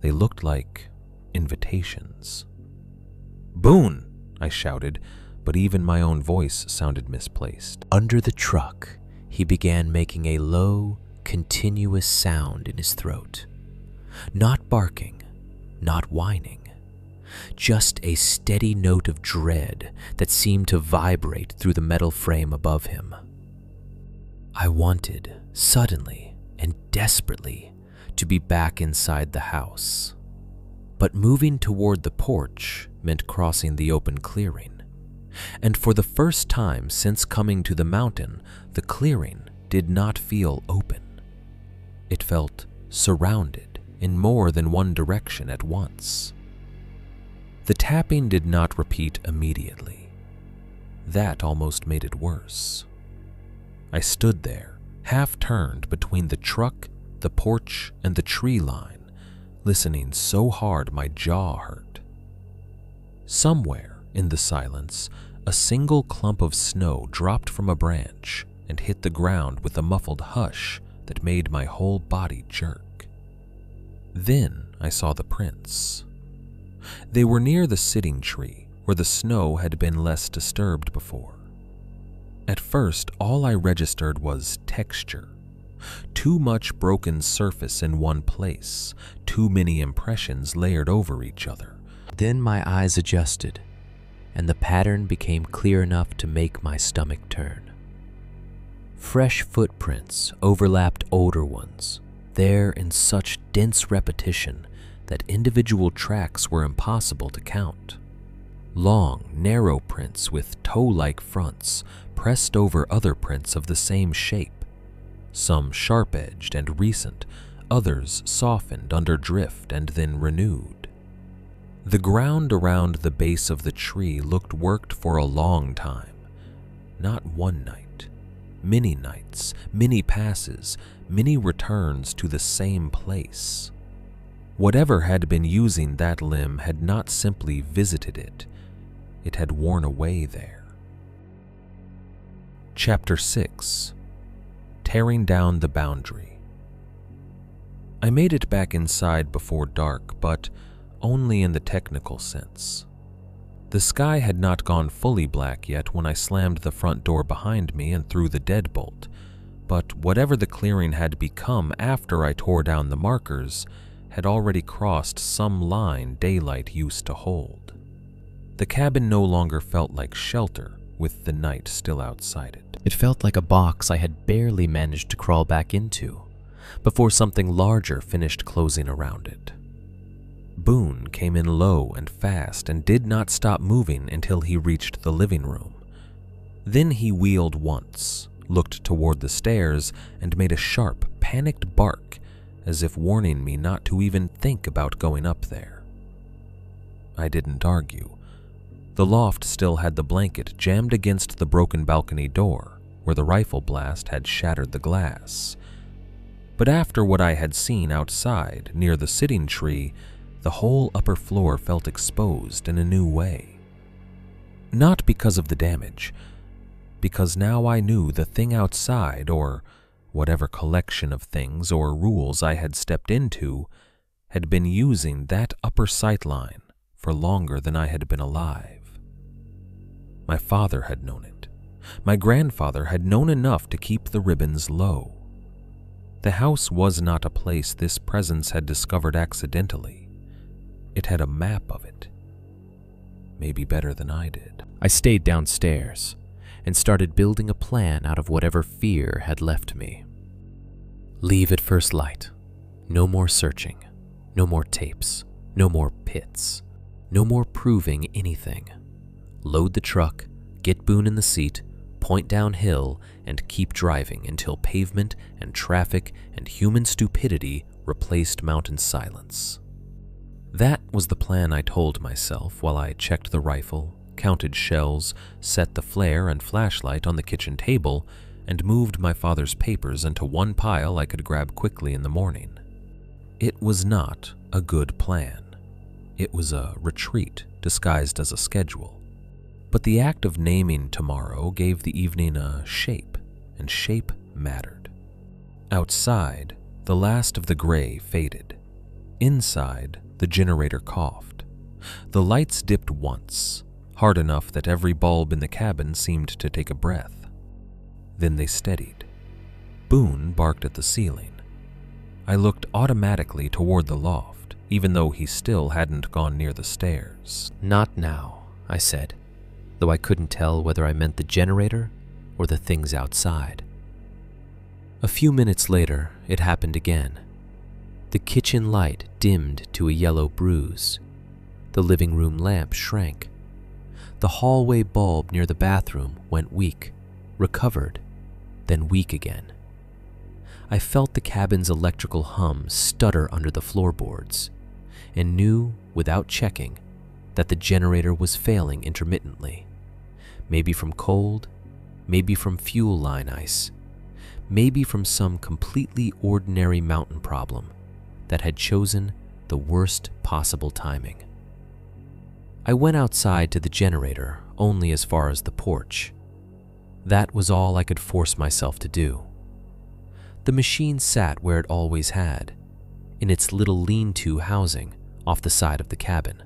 [SPEAKER 2] They looked like invitations. "Boone!" I shouted, but even my own voice sounded misplaced. Under the truck, he began making a low, continuous sound in his throat. Not barking, not whining. Just a steady note of dread that seemed to vibrate through the metal frame above him. I wanted, suddenly and desperately, to be back inside the house. But moving toward the porch meant crossing the open clearing. And for the first time since coming to the mountain, the clearing did not feel open. It felt surrounded in more than one direction at once. The tapping did not repeat immediately. That almost made it worse. I stood there, half turned between the truck, the porch, and the tree line, listening so hard my jaw hurt. Somewhere in the silence, a single clump of snow dropped from a branch and hit the ground with a muffled hush that made my whole body jerk. Then I saw the prints. They were near the sitting tree, where the snow had been less disturbed before. At first, all I registered was texture. Too much broken surface in one place, too many impressions layered over each other. Then my eyes adjusted, and the pattern became clear enough to make my stomach turn. Fresh footprints overlapped older ones, there in such dense repetition that individual tracks were impossible to count. Long, narrow prints with toe-like fronts pressed over other prints of the same shape, some sharp-edged and recent, others softened under drift and then renewed. The ground around the base of the tree looked worked for a long time, not one night, many nights, many passes, many returns to the same place. Whatever had been using that limb had not simply visited it, it had worn away there. Chapter 6. Tearing Down the Boundary. I made it back inside before dark, but only in the technical sense. The sky had not gone fully black yet when I slammed the front door behind me and threw the deadbolt, but whatever the clearing had become after I tore down the markers had already crossed some line daylight used to hold. The cabin no longer felt like shelter with the night still outside it. It felt like a box I had barely managed to crawl back into before something larger finished closing around it. Boone came in low and fast and did not stop moving until he reached the living room. Then he wheeled once, looked toward the stairs, and made a sharp, panicked bark as if warning me not to even think about going up there. I didn't argue. The loft still had the blanket jammed against the broken balcony door, where the rifle blast had shattered the glass. But after what I had seen outside, near the sitting tree, the whole upper floor felt exposed in a new way. Not because of the damage, because now I knew the thing outside, or
[SPEAKER 3] whatever collection of things or rules I had stepped into had been using that upper sight line for longer than I had been alive. My father had known it. My grandfather had known enough to keep the ribbons low. The house was not a place this presence had discovered accidentally. It had a map of it. Maybe better than I did.
[SPEAKER 2] I stayed downstairs and started building a plan out of whatever fear had left me. Leave at first light. No more searching. No more tapes. No more pits. No more proving anything. Load the truck, get Boone in the seat, point downhill, and keep driving until pavement and traffic and human stupidity replaced mountain silence. That was the plan I told myself while I checked the rifle, counted shells, set the flare and flashlight on the kitchen table, and moved my father's papers into one pile I could grab quickly in the morning. It was not a good plan. It was a retreat disguised as a schedule. But the act of naming tomorrow gave the evening a shape, and shape mattered. Outside, the last of the gray faded. Inside, the generator coughed. The lights dipped once, hard enough that every bulb in the cabin seemed to take a breath. Then they steadied. Boone barked at the ceiling. I looked automatically toward the loft, even though he still hadn't gone near the stairs. Not now, I said, though I couldn't tell whether I meant the generator or the things outside. A few minutes later, it happened again. The kitchen light dimmed to a yellow bruise. The living room lamp shrank. The hallway bulb near the bathroom went weak, recovered, then weak again. I felt the cabin's electrical hum stutter under the floorboards, and knew, without checking, that the generator was failing intermittently. Maybe from cold, maybe from fuel line ice, maybe from some completely ordinary mountain problem that had chosen the worst possible timing. I went outside to the generator only as far as the porch. That was all I could force myself to do. The machine sat where it always had, in its little lean-to housing off the side of the cabin.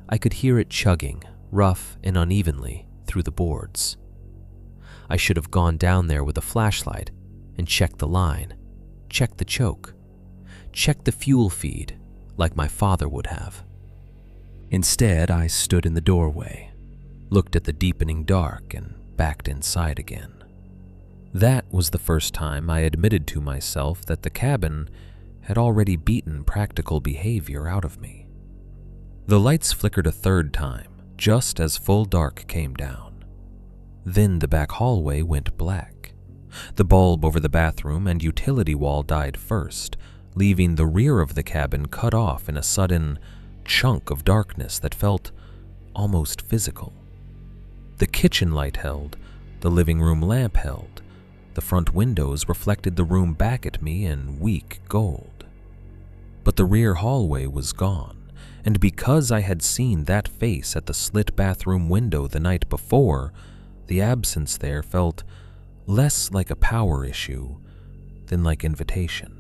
[SPEAKER 2] I could hear it chugging, rough and unevenly, through the boards. I should have gone down there with a flashlight and checked the line, checked the choke, checked the fuel feed like my father would have. Instead, I stood in the doorway, looked at the deepening dark, and backed inside again. That was the first time I admitted to myself that the cabin had already beaten practical behavior out of me. The lights flickered a third time, just as full dark came down. Then the back hallway went black. The bulb over the bathroom and utility wall died first, leaving the rear of the cabin cut off in a sudden chunk of darkness that felt almost physical. The kitchen light held, the living room lamp held, the front windows reflected the room back at me in weak gold. But the rear hallway was gone, and because I had seen that face at the slit bathroom window the night before, the absence there felt less like a power issue than like invitation.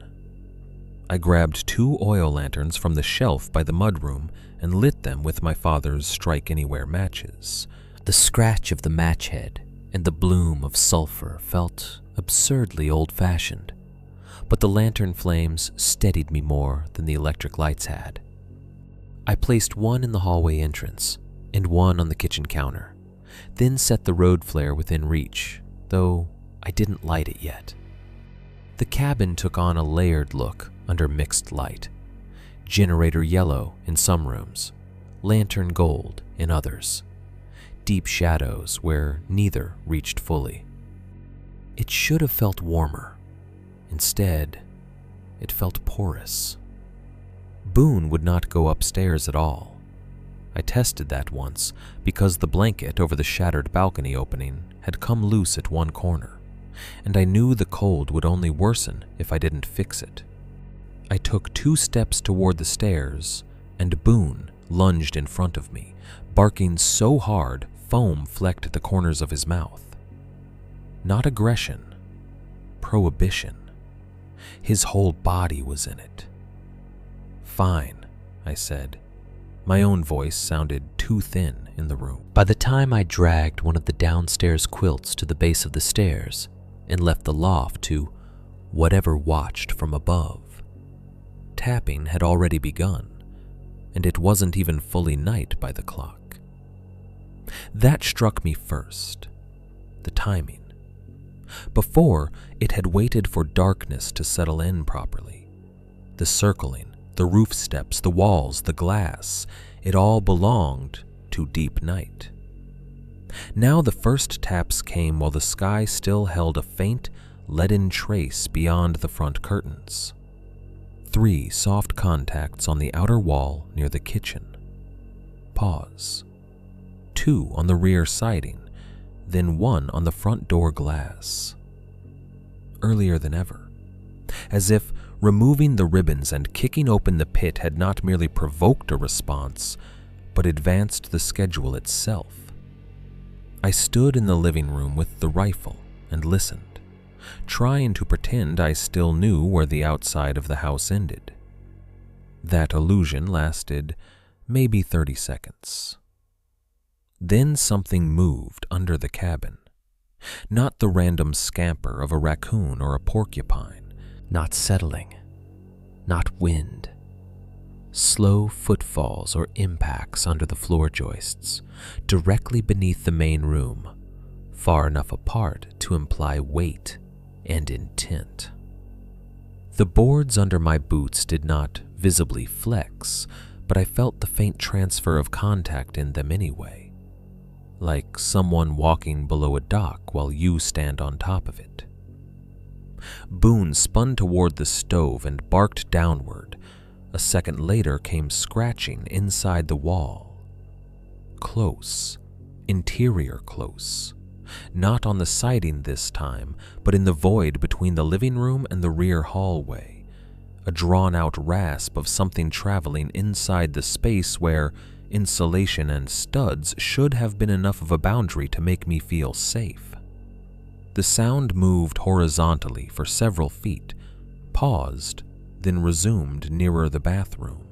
[SPEAKER 2] I grabbed 2 oil lanterns from the shelf by the mudroom and lit them with my father's Strike Anywhere matches. The scratch of the match head and the bloom of sulfur felt absurdly old-fashioned, but the lantern flames steadied me more than the electric lights had. I placed one in the hallway entrance and one on the kitchen counter, then set the road flare within reach, though I didn't light it yet. The cabin took on a layered look under mixed light. Generator yellow in some rooms, lantern gold in others. Deep shadows where neither reached fully. It should have felt warmer. Instead, it felt porous. Boone would not go upstairs at all. I tested that once because the blanket over the shattered balcony opening had come loose at one corner, and I knew the cold would only worsen if I didn't fix it. I took 2 steps toward the stairs, and Boone lunged in front of me, barking so hard foam flecked the corners of his mouth. Not aggression,
[SPEAKER 3] prohibition. His whole body was in it. "Fine," I said. My own voice sounded too thin in the room.
[SPEAKER 2] By the time I dragged one of the downstairs quilts to the base of the stairs and left the loft to whatever watched from above, tapping had already begun, and it wasn't even fully night by the clock. That struck me first, the timing. Before, it had waited for darkness to settle in properly. The circling, the roof steps, the walls, the glass, it all belonged to deep night. Now the first taps came while the sky still held a faint, leaden trace beyond the front curtains. 3 soft contacts on the outer wall near the kitchen. Pause. 2 on the rear siding, then 1 on the front door glass. Earlier than ever, as if removing the ribbons and kicking open the pit had not merely provoked a response, but advanced the schedule itself. I stood in the living room with the rifle and listened, trying to pretend I still knew where the outside of the house ended. That illusion lasted maybe 30 seconds. Then something moved under the cabin. Not the random scamper of a raccoon or a porcupine. Not settling, not wind. Slow footfalls or impacts under the floor joists, directly beneath the main room, far enough apart to imply weight and intent. The boards under my boots did not visibly flex, but I felt the faint transfer of contact in them anyway, like someone walking below a dock while you stand on top of it. Boone spun toward the stove and barked downward. A second later came scratching inside the wall. Close, interior close. Not on the siding this time, but in the void between the living room and the rear hallway. A drawn-out rasp of something traveling inside the space where insulation and studs should have been enough of a boundary to make me feel safe. The sound moved horizontally for several feet, paused, then resumed nearer the bathroom.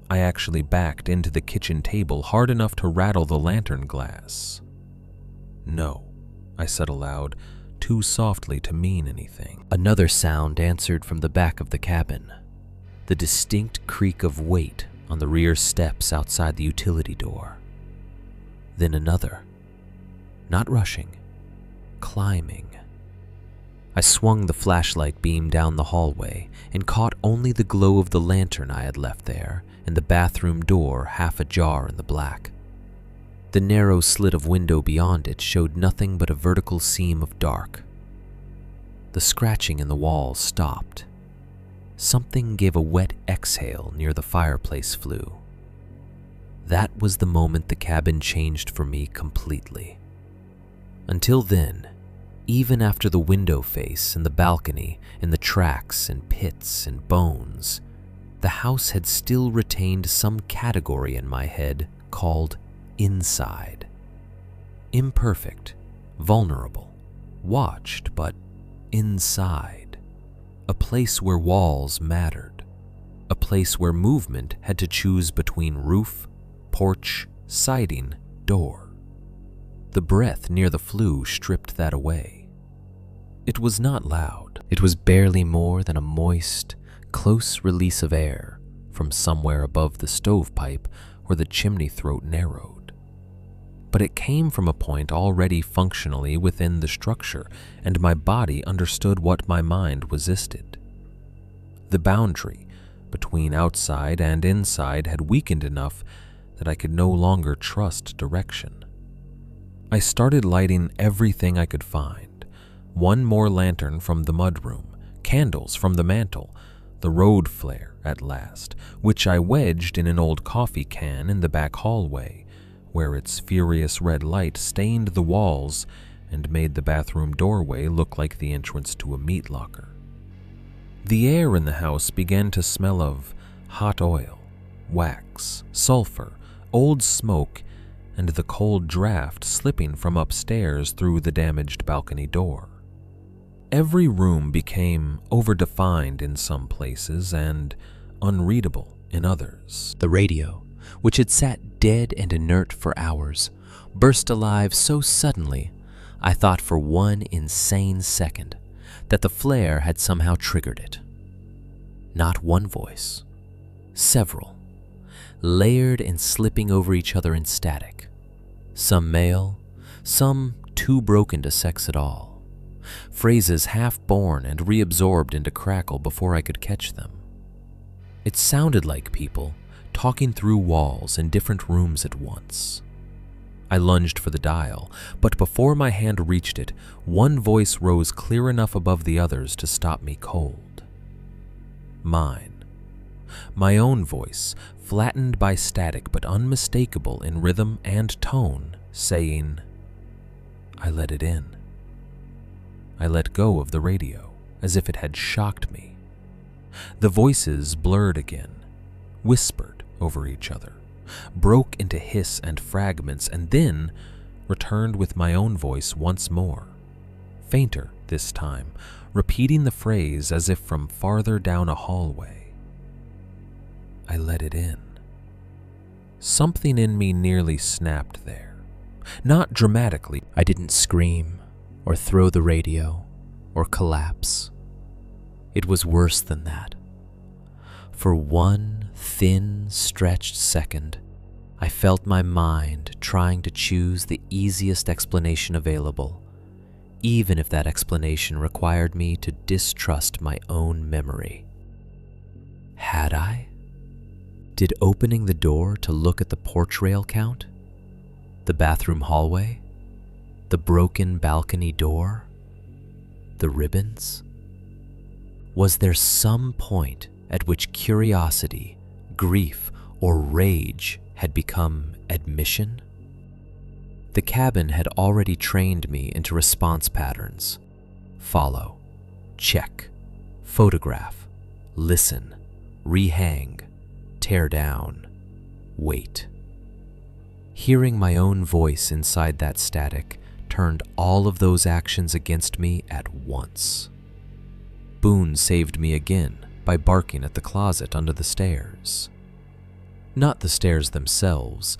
[SPEAKER 2] I actually backed into the kitchen table hard enough to rattle the lantern glass. "No," I said aloud, too softly to mean anything. Another sound answered from the back of the cabin, the distinct creak of weight on the rear steps outside the utility door. Then another, not rushing, climbing. I swung the flashlight beam down the hallway and caught only the glow of the lantern I had left there and the bathroom door half ajar in the black. The narrow slit of window beyond it showed nothing but a vertical seam of dark. The scratching in the walls stopped. Something gave a wet exhale near the fireplace flue. That was the moment the cabin changed for me completely. Until then, even after the window face and the balcony and the tracks and pits and bones, the house had still retained some category in my head called inside. Imperfect, vulnerable, watched, but inside. A place where walls mattered. A place where movement had to choose between roof, porch, siding, door. The breath near the flue stripped that away. It was not loud. It was barely more than a moist, close release of air from somewhere above the stovepipe where the chimney throat narrowed. But it came from a point already functionally within the structure, and my body understood what my mind resisted. The boundary between outside and inside had weakened enough that I could no longer trust direction. I started lighting everything I could find. One more lantern from the mudroom, candles from the mantel, the road flare at last, which I wedged in an old coffee can in the back hallway, where its furious red light stained the walls and made the bathroom doorway look like the entrance to a meat locker. The air in the house began to smell of hot oil, wax, sulfur, old smoke, and the cold draft slipping from upstairs through the damaged balcony door.
[SPEAKER 3] Every room became overdefined in some places and unreadable in others.
[SPEAKER 2] The radio, which had sat dead and inert for hours, burst alive so suddenly, I thought for one insane second that the flare had somehow triggered it. Not one voice, several, layered and slipping over each other in static. Some male, some too broken to sex at all. Phrases half-born and reabsorbed into crackle before I could catch them. It sounded like people talking through walls in different rooms at once. I lunged for the dial, but before my hand reached it, one voice rose clear enough above the others to stop me cold. Mine. My own voice, flattened by static but unmistakable in rhythm and tone, saying, I let it in. I let go of the radio, as if it had shocked me. The voices blurred again, whispered over each other, broke into hiss and fragments, and then returned with my own voice once more, fainter this time, repeating the phrase as if from farther down a hallway. I let it in. Something in me nearly snapped there. Not dramatically. I didn't scream or throw the radio or collapse. It was worse than that. For one thin, stretched second, I felt my mind trying to choose the easiest explanation available, even if that explanation required me to distrust my own memory. Had I? Did opening the door to look at the porch rail count? The bathroom hallway? The broken balcony door? The ribbons? Was there some point at which curiosity, grief, or rage had become admission? The cabin had already trained me into response patterns. Follow, check, photograph, listen, rehang, tear down, wait. Hearing my own voice inside that static turned all of those actions against me at once. Boone saved me again by barking at the closet under the stairs. Not the stairs themselves,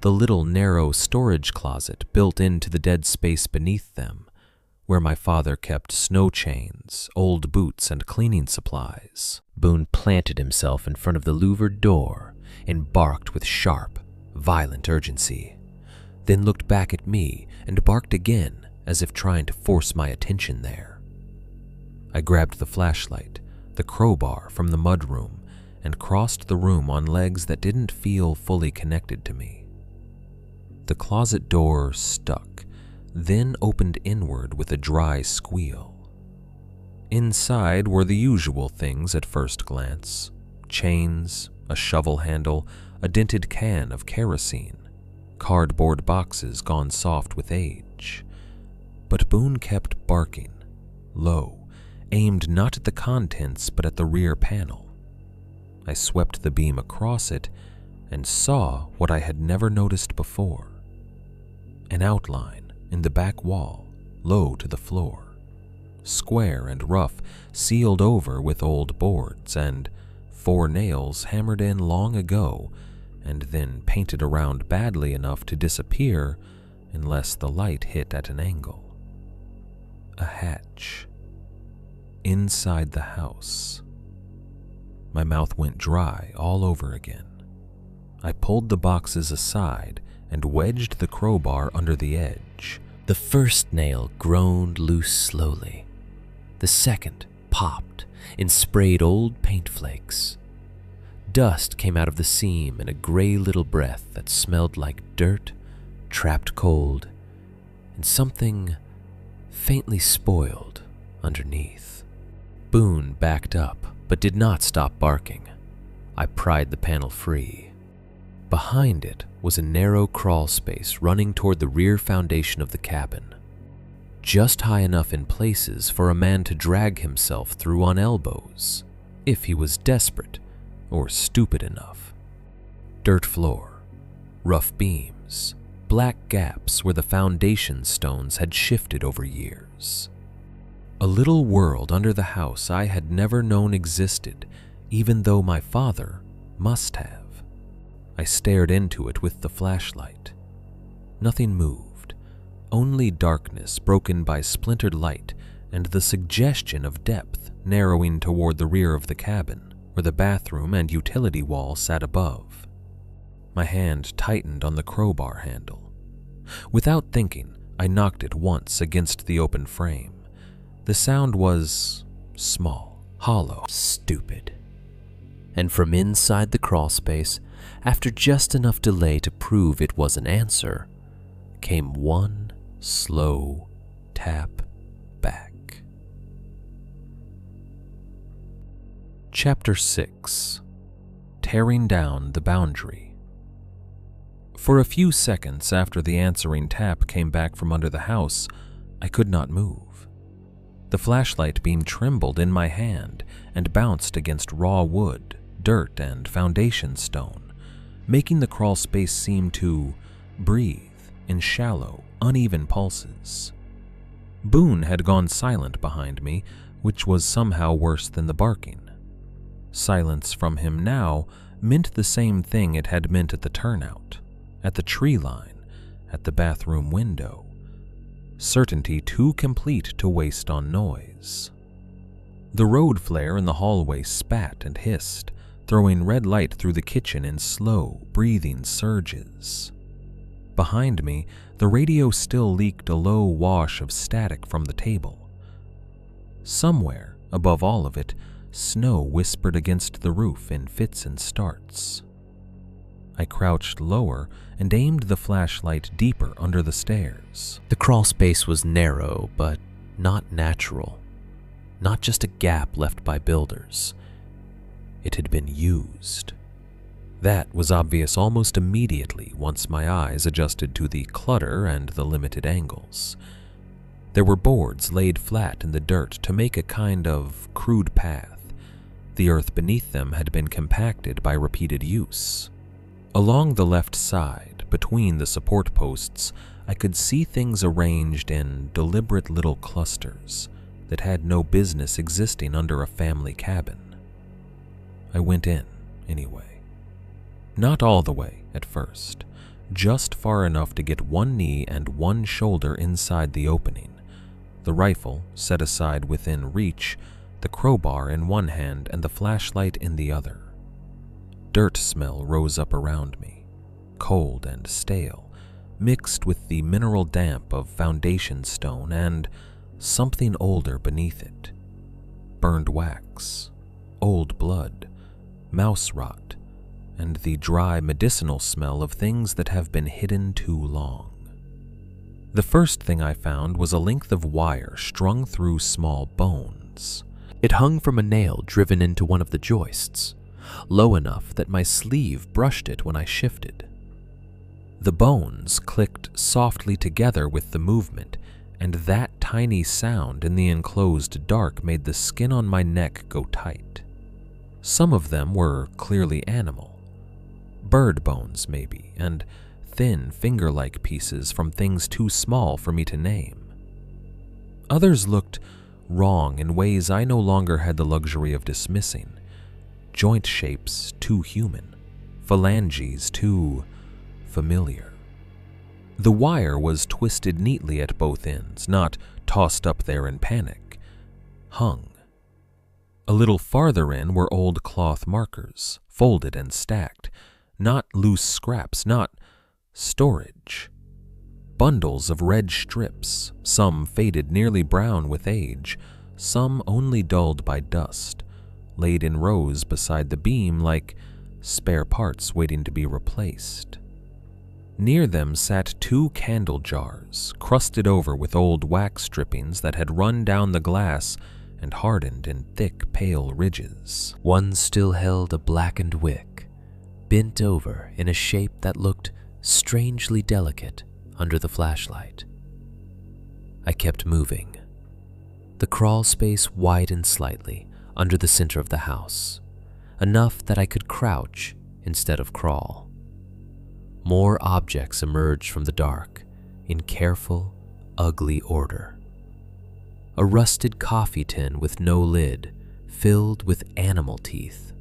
[SPEAKER 2] the little narrow storage closet built into the dead space beneath them, where my father kept snow chains, old boots, and cleaning supplies. Boone planted himself in front of the louvered door and barked with sharp, violent urgency, then looked back at me and barked again as if trying to force my attention there. I grabbed the flashlight, the crowbar from the mudroom, and crossed the room on legs that didn't feel fully connected to me. The closet door stuck, then opened inward with a dry squeal. Inside were the usual things at first glance: chains, a shovel handle, a dented can of kerosene, cardboard boxes gone soft with age. But Boone kept barking, low, aimed not at the contents but at the rear panel. I swept the beam across it and saw what I had never noticed before: an outline in the back wall, low to the floor, square and rough, sealed over with old boards, and 4 nails hammered in long ago and then painted around badly enough to disappear unless the light hit at an angle. A hatch. Inside the house. My mouth went dry all over again. I pulled the boxes aside and wedged the crowbar under the edge. The first nail groaned loose slowly. The second popped and sprayed old paint flakes. Dust came out of the seam in a gray little breath that smelled like dirt, trapped cold, and something faintly spoiled underneath. Boone backed up, but did not stop barking. I pried the panel free. Behind it was a narrow crawl space running toward the rear foundation of the cabin, just high enough in places for a man to drag himself through on elbows, if he was desperate or stupid enough. Dirt floor, rough beams, black gaps where the foundation stones had shifted over years.
[SPEAKER 3] A little world under the house I had never known existed, even though my father must have. I stared into it with the flashlight. Nothing moved, only darkness broken by splintered light and the suggestion of depth narrowing toward the rear of the cabin, where the bathroom and utility wall sat above. My hand tightened on the crowbar handle. Without thinking, I knocked it once against the open frame. The sound was small, hollow.
[SPEAKER 2] Stupid. And from inside the crawlspace, after just enough delay to prove it was an answer, came one slow tap back.
[SPEAKER 3] Chapter 6. Tearing Down the Boundary. For a few seconds after the answering tap came back from under the house, I could not move. The flashlight beam trembled in my hand and bounced against raw wood, dirt, and foundation stone, making the crawl space seem to breathe in shallow, uneven pulses. Boone had gone silent behind me, which was somehow worse than the barking. Silence from him now meant the same thing it had meant at the turnout, at the tree line, at the bathroom window. Certainty too complete to waste on noise. The road flare in the hallway spat and hissed, throwing red light through the kitchen in slow, breathing surges. Behind me, the radio still leaked a low wash of static from the table. Somewhere, above all of it, snow whispered against the roof in fits and starts. I crouched lower and aimed the flashlight deeper under the stairs.
[SPEAKER 2] The crawl space was narrow, but not natural. Not just a gap left by builders. It had been used. That was obvious almost immediately once my eyes adjusted to the clutter and the limited angles. There were boards laid flat in the dirt to make a kind of crude path. The earth beneath them had been compacted by repeated use. Along the left side, between the support posts, I could see things arranged in deliberate little clusters that had no business existing under a family cabin. I went in, anyway. Not all the way at first, just far enough to get one knee and one shoulder inside the opening, the rifle set aside within reach, the crowbar in one hand and the flashlight in the other. Dirt smell rose up around me, cold and stale, mixed with the mineral damp of foundation stone and something older beneath it. Burned wax, old blood, mouse rot, and the dry medicinal smell of things that have been hidden too long. The first thing I found was a length of wire strung through small bones. It hung from a nail driven into one of the joists, low enough that my sleeve brushed it when I shifted. The bones clicked softly together with the movement, and that tiny sound in the enclosed dark made the skin on my neck go tight. Some of them were clearly animal. Bird bones, maybe, and thin finger-like pieces from things too small for me to name. Others looked wrong in ways I no longer had the luxury of dismissing. Joint shapes too human, phalanges too familiar. The wire was twisted neatly at both ends, not tossed up there in panic. Hung. A little farther in were old cloth markers, folded and stacked. Not loose scraps, not storage. Bundles of red strips, some faded nearly brown with age, some only dulled by dust, laid in rows beside the beam like spare parts waiting to be replaced. Near them sat 2 candle jars, crusted over with old wax strippings that had run down the glass and hardened in thick, pale ridges. One still held a blackened wick, bent over in a shape that looked strangely delicate under the flashlight. I kept moving. The crawl space widened slightly under the center of the house, enough that I could crouch instead of crawl. More objects emerged from the dark in careful, ugly order. a rusted coffee tin with no lid, filled with animal teeth.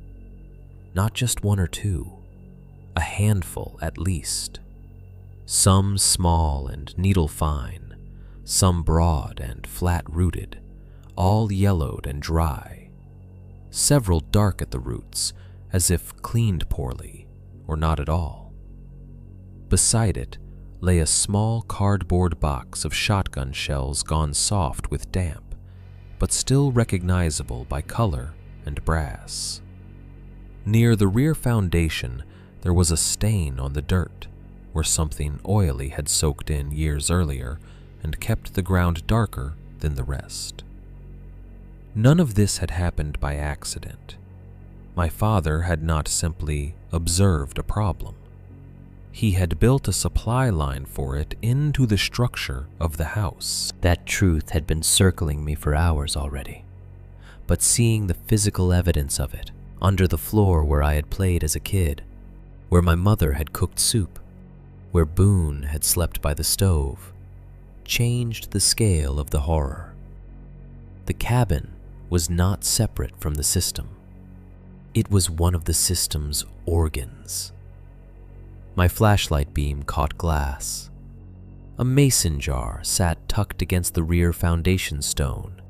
[SPEAKER 2] Not just one or two, a handful at least. Some small and needle-fine, some broad and flat-rooted, all yellowed and dry. Several dark at the roots, as if cleaned poorly, or not at all. Beside it lay a small cardboard box of shotgun shells gone soft with damp, but still recognizable by color and brass. Near the rear foundation, there was a stain on the dirt, where something oily had soaked in years earlier and kept the ground darker than the rest. None of this had happened by accident. My father had not simply observed a problem. He had built a supply line for it into the structure of the house.
[SPEAKER 1] That truth had been circling me for hours already, but seeing the physical evidence of it under the floor where I had played as a kid, where my mother had cooked soup, where Boone had slept by the stove, changed the scale of the horror. The cabin was not separate from the system. It was one of the system's organs. My flashlight beam caught glass. A mason jar sat tucked against the rear foundation stone,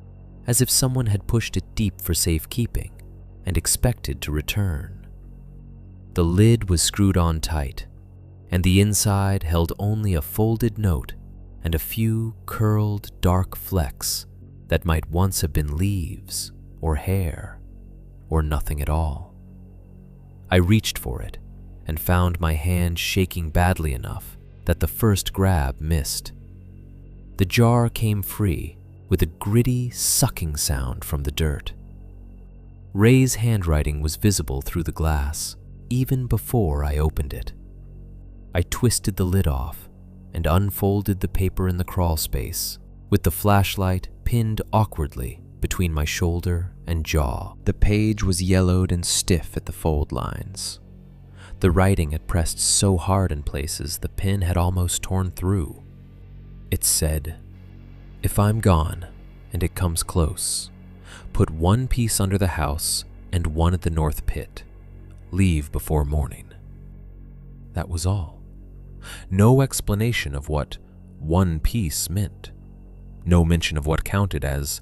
[SPEAKER 1] as if someone had pushed it deep for safekeeping and expected to return. The lid was screwed on tight, and the inside held only a folded note and a few curled dark flecks that might once have been leaves or hair or nothing at all. I reached for it and found my hand shaking badly enough that the first grab missed. The jar came free with a gritty sucking sound from the dirt. Ray's handwriting was visible through the glass even before I opened it. I twisted the lid off and unfolded the paper in the crawl space, with the flashlight pinned awkwardly between my shoulder and jaw. The page was yellowed and stiff at the fold lines. The writing had pressed so hard in places the pen had almost torn through. It said, "If I'm gone and it comes close, put one piece under the house and one at the north pit. Leave before morning." That was all. No explanation of what one piece meant. No mention of what counted as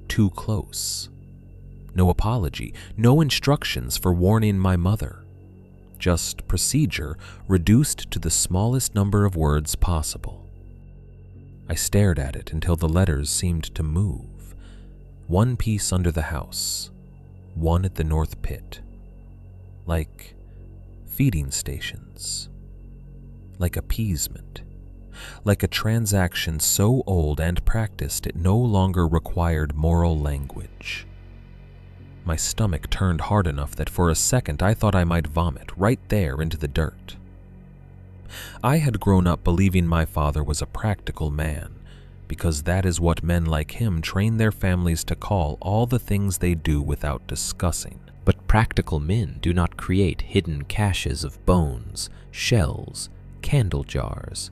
[SPEAKER 1] too close. No apology, no instructions for warning my mother. Just procedure reduced to the smallest number of words possible. I stared at it until the letters seemed to move. One piece under the house, one at the north pit. Like feeding stations. Like appeasement. Like a transaction so old and practiced it no longer required moral language. My stomach turned hard enough that for a second I thought I might vomit right there into the dirt. I had grown up believing my father was a practical man, because that is what men like him train their families to call all the things they do without discussing. But practical men do not create hidden caches of bones, shells, candle jars,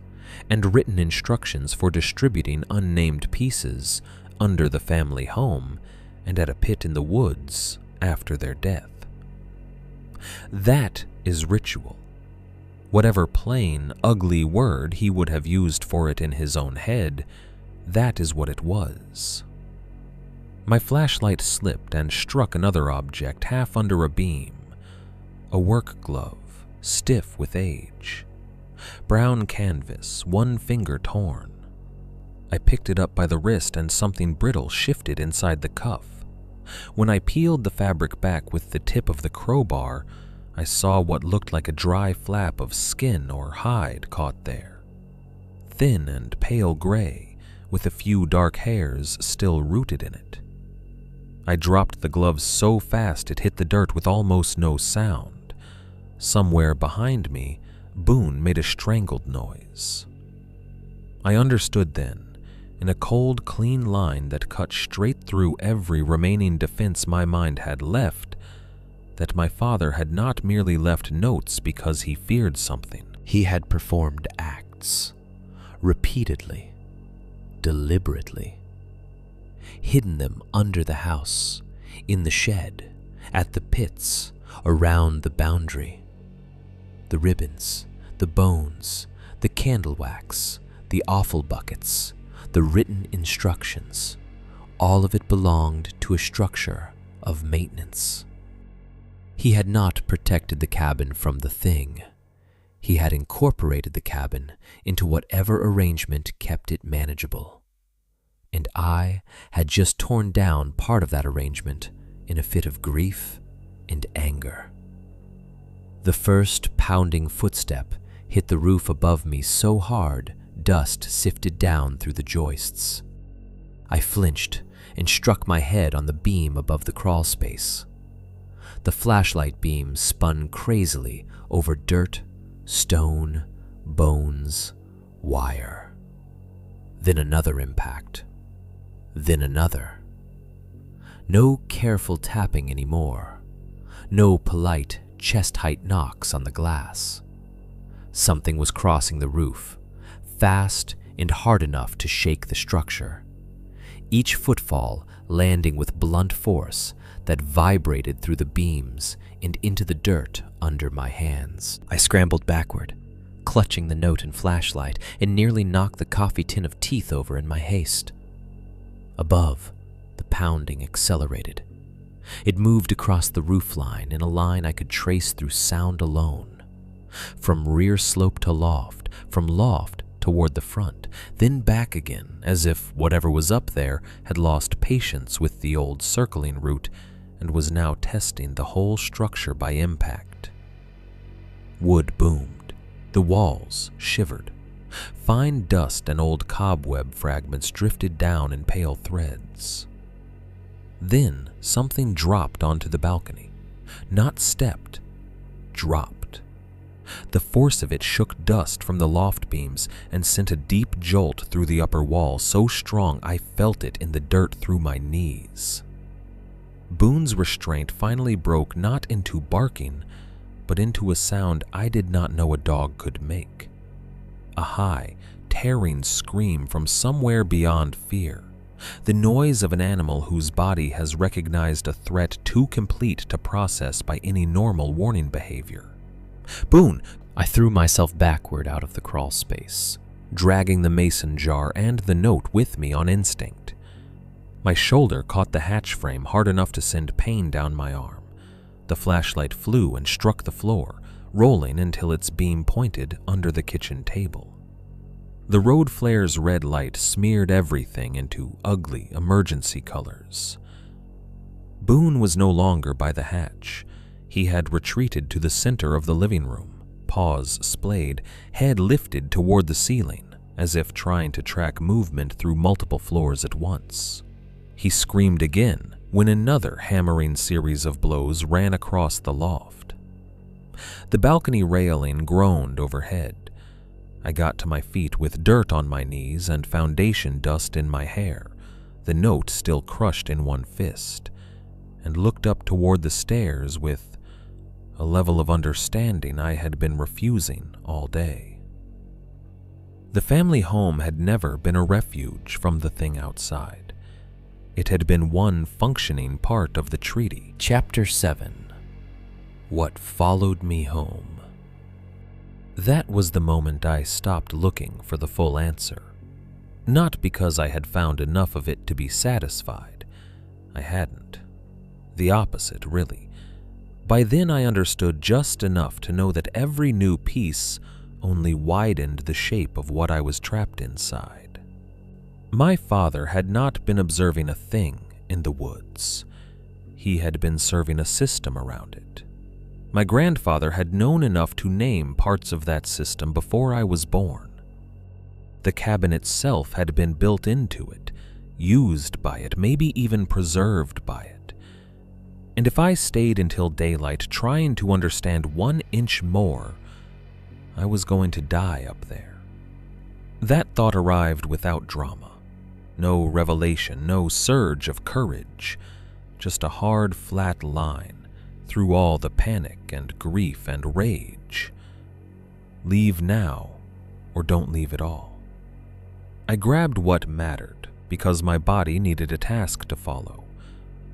[SPEAKER 1] and written instructions for distributing unnamed pieces under the family home and at a pit in the woods after their death. That is ritual. Whatever plain, ugly word he would have used for it in his own head, that is what it was. My flashlight slipped and struck another object half under a beam. A work glove, stiff with age. Brown canvas, one finger torn. I picked it up by the wrist and something brittle shifted inside the cuff. When I peeled the fabric back with the tip of the crowbar, I saw what looked like a dry flap of skin or hide caught there. Thin and pale gray, with a few dark hairs still rooted in it. I dropped the glove so fast it hit the dirt with almost no sound. Somewhere behind me, Boone made a strangled noise. I understood then, in a cold, clean line that cut straight through every remaining defense my mind had left, that my father had not merely left notes because he feared something. He had performed acts, repeatedly, deliberately.
[SPEAKER 2] hidden them under the house, in the shed, at the pits, around the boundary. The ribbons, the bones, the candle wax, the offal buckets, the written instructions, all of it belonged to a structure of maintenance. He had not protected the cabin from the thing. He had incorporated the cabin into whatever arrangement kept it manageable. And I had just torn down part of that arrangement in a fit of grief and anger. The first pounding footstep hit the roof above me so hard, dust sifted down through the joists. I flinched and struck my head on the beam above the crawl space. The flashlight beam spun crazily over dirt, stone, bones, wire. Then another impact. Then another. No careful tapping anymore. No polite, chest-height knocks on the glass. Something was crossing the roof, fast and hard enough to shake the structure. Each footfall landing with blunt force that vibrated through the beams and into the dirt under my hands. I scrambled backward, clutching the note and flashlight, and nearly knocked the coffee tin of teeth over in my haste. Above, the pounding accelerated. It moved across the roofline in a line I could trace through sound alone. From rear slope to loft, from loft toward the front, then back again, as if whatever was up there had lost patience with the old circling route and was now testing the whole structure by impact. Wood boomed. The walls shivered. Fine dust and old cobweb fragments drifted down in pale threads. Then something dropped onto the balcony. Not stepped, dropped. The force of it shook dust from the loft beams and sent a deep jolt through the upper wall, so strong I felt it in the dirt through my knees. Boone's restraint finally broke not into barking, but into a sound I did not know a dog could make. A high, tearing scream from somewhere beyond fear. The noise of an animal whose body has recognized a threat too complete to process by any normal warning behavior. Boone! I threw myself backward out of the crawl space, dragging the mason jar and the note with me on instinct. My shoulder caught the hatch frame hard enough to send pain down my arm. The flashlight flew and struck the floor, rolling until its beam pointed under the kitchen table. The road flare's red light smeared everything into ugly emergency colors. Boone was no longer by the hatch. He had retreated to the center of the living room, paws splayed, head lifted toward the ceiling, as if trying to track movement through multiple floors at once. He screamed again when another hammering series of blows ran across the loft. The balcony railing groaned overhead. I got to my feet with dirt on my knees and foundation dust in my hair, the note still crushed in one fist, and looked up toward the stairs with a level of understanding I had been refusing all day. The family home had never been a refuge from the thing outside. It had been one functioning part of the treaty. Chapter 7. What Followed Me Home. That was the moment I stopped looking for the full answer. Not because I had found enough of it to be satisfied. I hadn't. The opposite, really. By then I understood just enough to know that every new piece only widened the shape of what I was trapped inside. My father had not been observing a thing in the woods. He had been serving a system around it. My grandfather had known enough to name parts of that system before I was born. The cabin itself had been built into it, used by it, maybe even preserved by it. And if I stayed until daylight trying to understand 1 inch more, I was going to die up there. That thought arrived without drama. No revelation, no surge of courage, just a hard, flat line through all the panic and grief and rage. Leave now, or don't leave at all. I grabbed what mattered,
[SPEAKER 3] because my body needed a task to follow.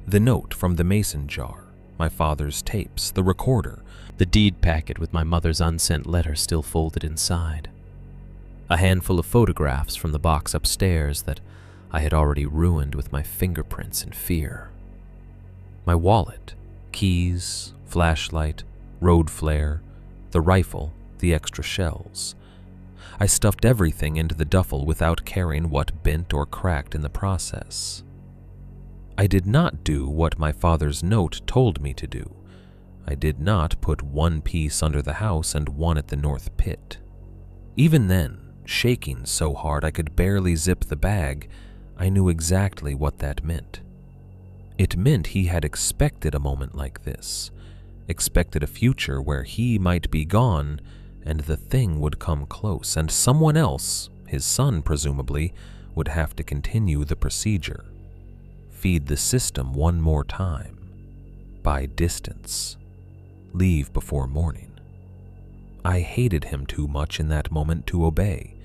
[SPEAKER 3] The note from the mason jar, my father's tapes, the recorder,
[SPEAKER 2] the deed packet with my mother's unsent letter still folded inside, a handful of photographs from the box upstairs that I had already ruined with my fingerprints and fear, my wallet, keys, flashlight, road flare, the rifle, the extra shells. I stuffed everything into the duffel without caring what bent or cracked in the process. I did not do what my father's note told me to do. I did not put one piece under the house and one at the north pit. Even then, shaking so hard I could barely zip the bag, I knew exactly what that meant. It meant he had expected a moment like this, expected a future where he might be gone and the thing would come close, and someone else, his son presumably, would have to continue the procedure. Feed the system one more time. Buy distance. Leave before morning. I hated him too much in that moment to obey,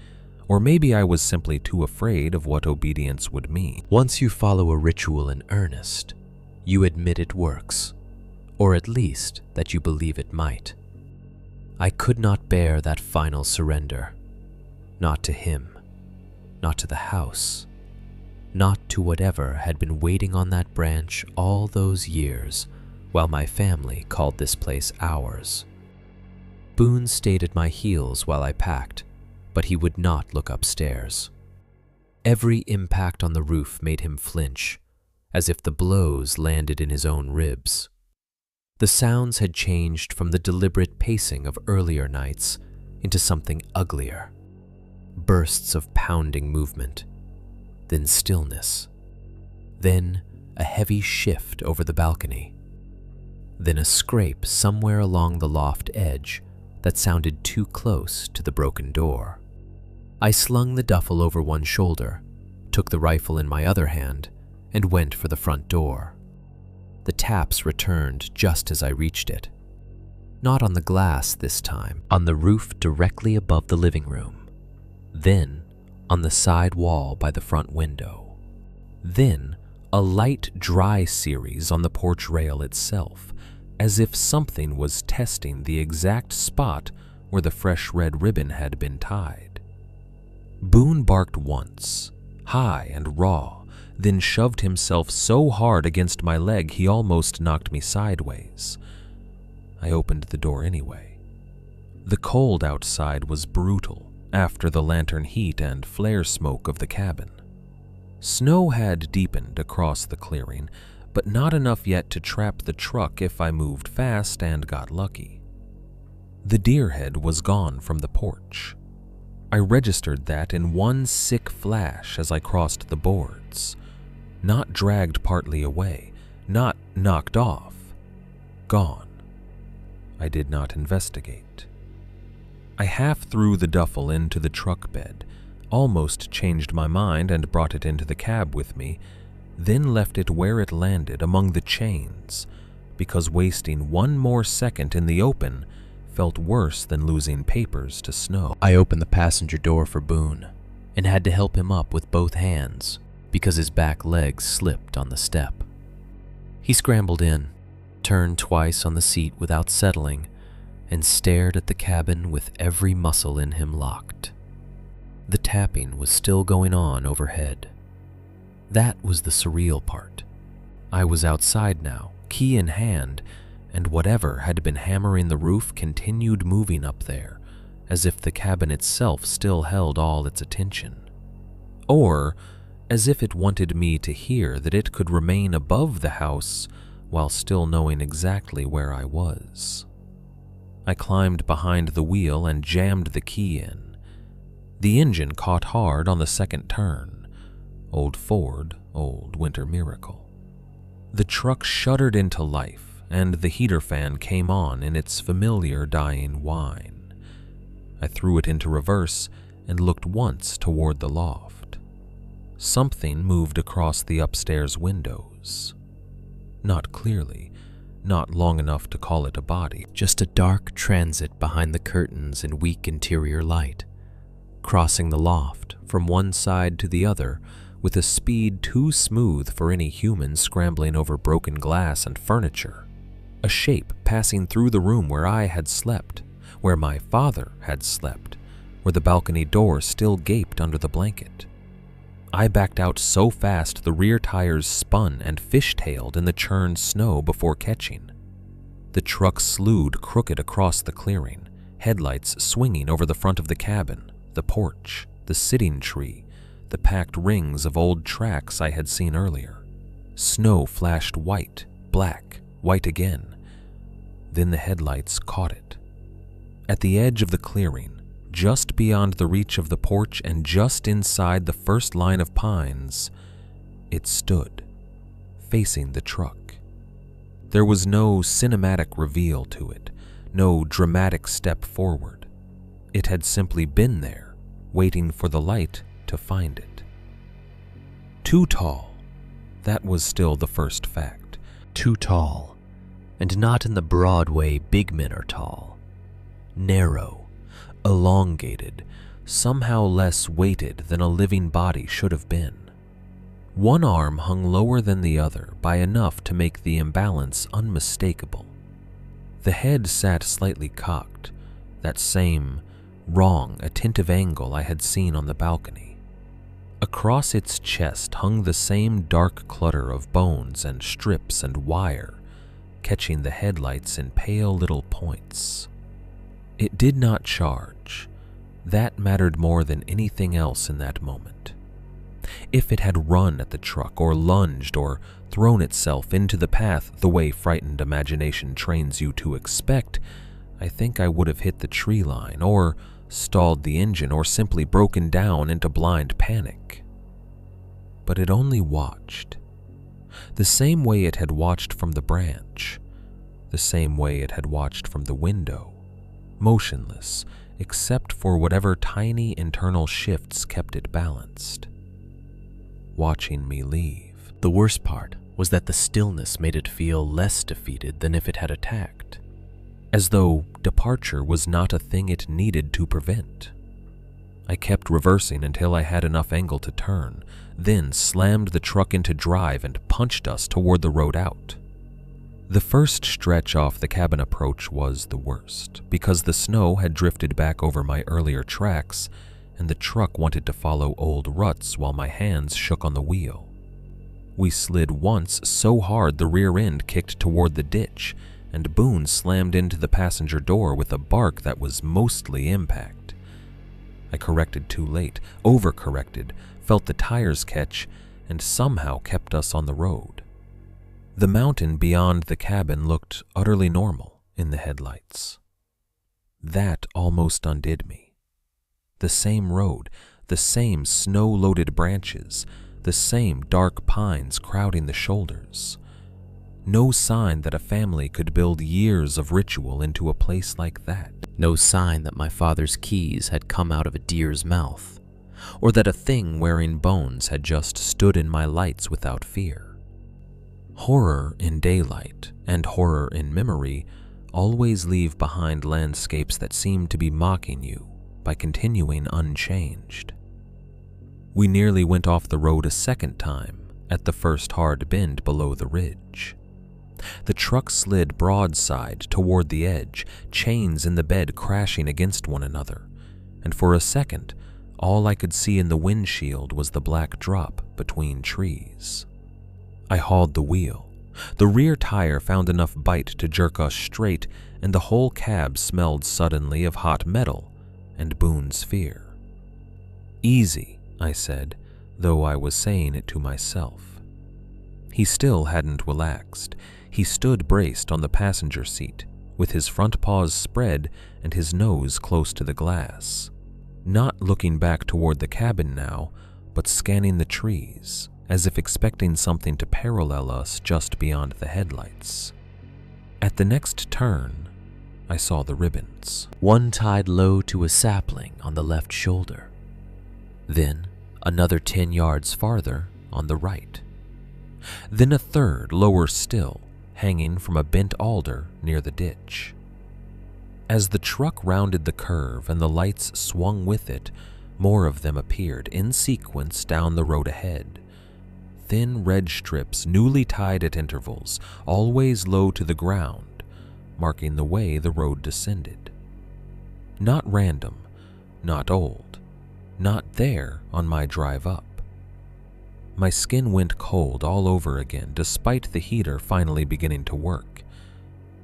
[SPEAKER 2] or maybe I was simply too afraid of what obedience would mean. Once you follow a ritual in earnest, you admit it works, or at least that you believe it might. I could not bear that final surrender, not to him, not to the house, not to whatever had been waiting on that branch all those years while my family called this place ours. Boone stayed at my heels while I packed, but he would not look upstairs. Every impact on the roof made him flinch, as if the blows landed in his own ribs. The sounds had changed from the deliberate pacing of earlier nights into something uglier. Bursts of pounding movement, then stillness, then a heavy shift over the balcony, then a scrape somewhere along the loft edge that sounded too close to the broken door. I slung the duffel over one shoulder, took the rifle in my other hand, and went for the front door. The taps returned just as I reached it. Not on the glass this time, on the roof directly above the living room. Then on the side wall by the front window. Then a light, dry series on the porch rail itself, as if something was testing the exact spot where the fresh red ribbon had been tied. Boone barked once, high and raw, then shoved himself so hard against my leg he almost knocked me sideways. I opened the door anyway. The cold outside was brutal after the lantern heat and flare smoke of the cabin. Snow had deepened across the clearing, but not enough yet to trap the truck if I moved fast and got lucky. The deer head was gone from the porch. I registered that in one sick flash as I crossed the boards. Not dragged partly away, not knocked off. Gone. I did not investigate. I half threw the duffel into the truck bed, almost changed my mind and brought it into the cab with me, then left it where it landed among the chains, because wasting one more second in the open felt worse than losing papers to snow. I opened the passenger door for Boone and had to help him up with both hands because his back legs slipped on the step. He scrambled in, turned twice on the seat without settling, and stared at the cabin with every muscle in him locked. The tapping was still going on overhead. That was the surreal part. I was outside now, key in hand, and whatever had been hammering the roof continued moving up there, as if the cabin itself still held all its attention. Or as if it wanted me to hear that it could remain above the house while still knowing exactly where I was. I climbed behind the wheel and jammed the key in. The engine caught hard on the second turn. Old Ford, old winter miracle. The truck shuddered into life, and the heater fan came on in its familiar dying whine. I threw it into reverse and looked once toward the loft. Something moved across the upstairs windows. Not clearly, not long enough to call it a body, just a dark transit behind the curtains and weak interior light, crossing the loft from one side to the other with a speed too smooth for any human scrambling over broken glass and furniture. A shape passing through the room where I had slept, where my father had slept, where the balcony door still gaped under the blanket. I backed out so fast the rear tires spun and fishtailed in the churned snow before catching. The truck slewed crooked across the clearing, headlights swinging over the front of the cabin, the porch, the sitting tree, the packed rings of old tracks I had seen earlier. Snow flashed white, black, white again. Then the headlights caught it. At the edge of the clearing, just beyond the reach of the porch and just inside the first line of pines, it stood, facing the truck. There was no cinematic reveal to it, no dramatic step forward. It had simply been there, waiting for the light to find it. Too tall. That was still the first fact.
[SPEAKER 1] Too tall, and not in the broad way big men are tall. Narrow, elongated, somehow less weighted than a living body should have been. One arm hung lower than the other by enough to make the imbalance unmistakable. The head sat slightly cocked, that same wrong, attentive angle I had seen on the balcony. Across its chest hung the same dark clutter of bones and strips and wire, catching the headlights in pale little points. It did not charge. That mattered more than anything else in that moment. If it had run at the truck or lunged or thrown itself into the path the way frightened imagination trains you to expect, I think I would have hit the tree line or stalled the engine or simply broken down into blind panic. But it only watched. The same way it had watched from the branch, the same way it had watched from the window, motionless except for whatever tiny internal shifts kept it balanced. Watching me leave. The worst part was that the stillness made it feel less defeated than if it had attacked, as though departure was not a thing it needed to prevent. I kept reversing until I had enough angle to turn, then slammed the truck into drive and punched us toward the road out. The first stretch off the cabin approach was the worst, because the snow had drifted back over my earlier tracks, and the truck wanted to follow old ruts while my hands shook on the wheel. We slid once so hard the rear end kicked toward the ditch, and Boone slammed into the passenger door with a bark that was mostly impact. I corrected too late, overcorrected, felt the tires catch, and somehow kept us on the road. The mountain beyond the cabin looked utterly normal in the headlights. That almost undid me. The same road, the same snow-loaded branches, the same dark pines crowding the shoulders. No sign that a family could build years of ritual into a place like that. No sign that my father's keys had come out of a deer's mouth, or that a thing wearing bones had just stood in my lights without fear. Horror in daylight and horror in memory always leave behind landscapes that seem to be mocking you by continuing unchanged. We nearly went off the road a second time at the first hard bend below the ridge. The truck slid broadside toward the edge, chains in the bed crashing against one another, and for a second, all I could see in the windshield was the black drop between trees. I hauled the wheel. The rear tire found enough bite to jerk us straight, and the whole cab smelled suddenly of hot metal and Boone's fear. Easy, I said, though I was saying it to myself. He still hadn't relaxed. He stood braced on the passenger seat, with his front paws spread and his nose close to the glass, not looking back toward the cabin now, but scanning the trees, as if expecting something to parallel us just beyond the headlights. At the next turn, I saw the ribbons. One tied low to a sapling on the left shoulder. Then another 10 yards farther on the right. Then a third lower still, hanging from a bent alder near the ditch. As the truck rounded the curve and the lights swung with it,
[SPEAKER 3] More of them appeared in sequence down the road ahead. Thin red strips, newly tied at intervals, always low to the ground, marking the way the road descended. Not random, not old, not there on my drive up. My skin went cold all over again despite the heater finally beginning to work.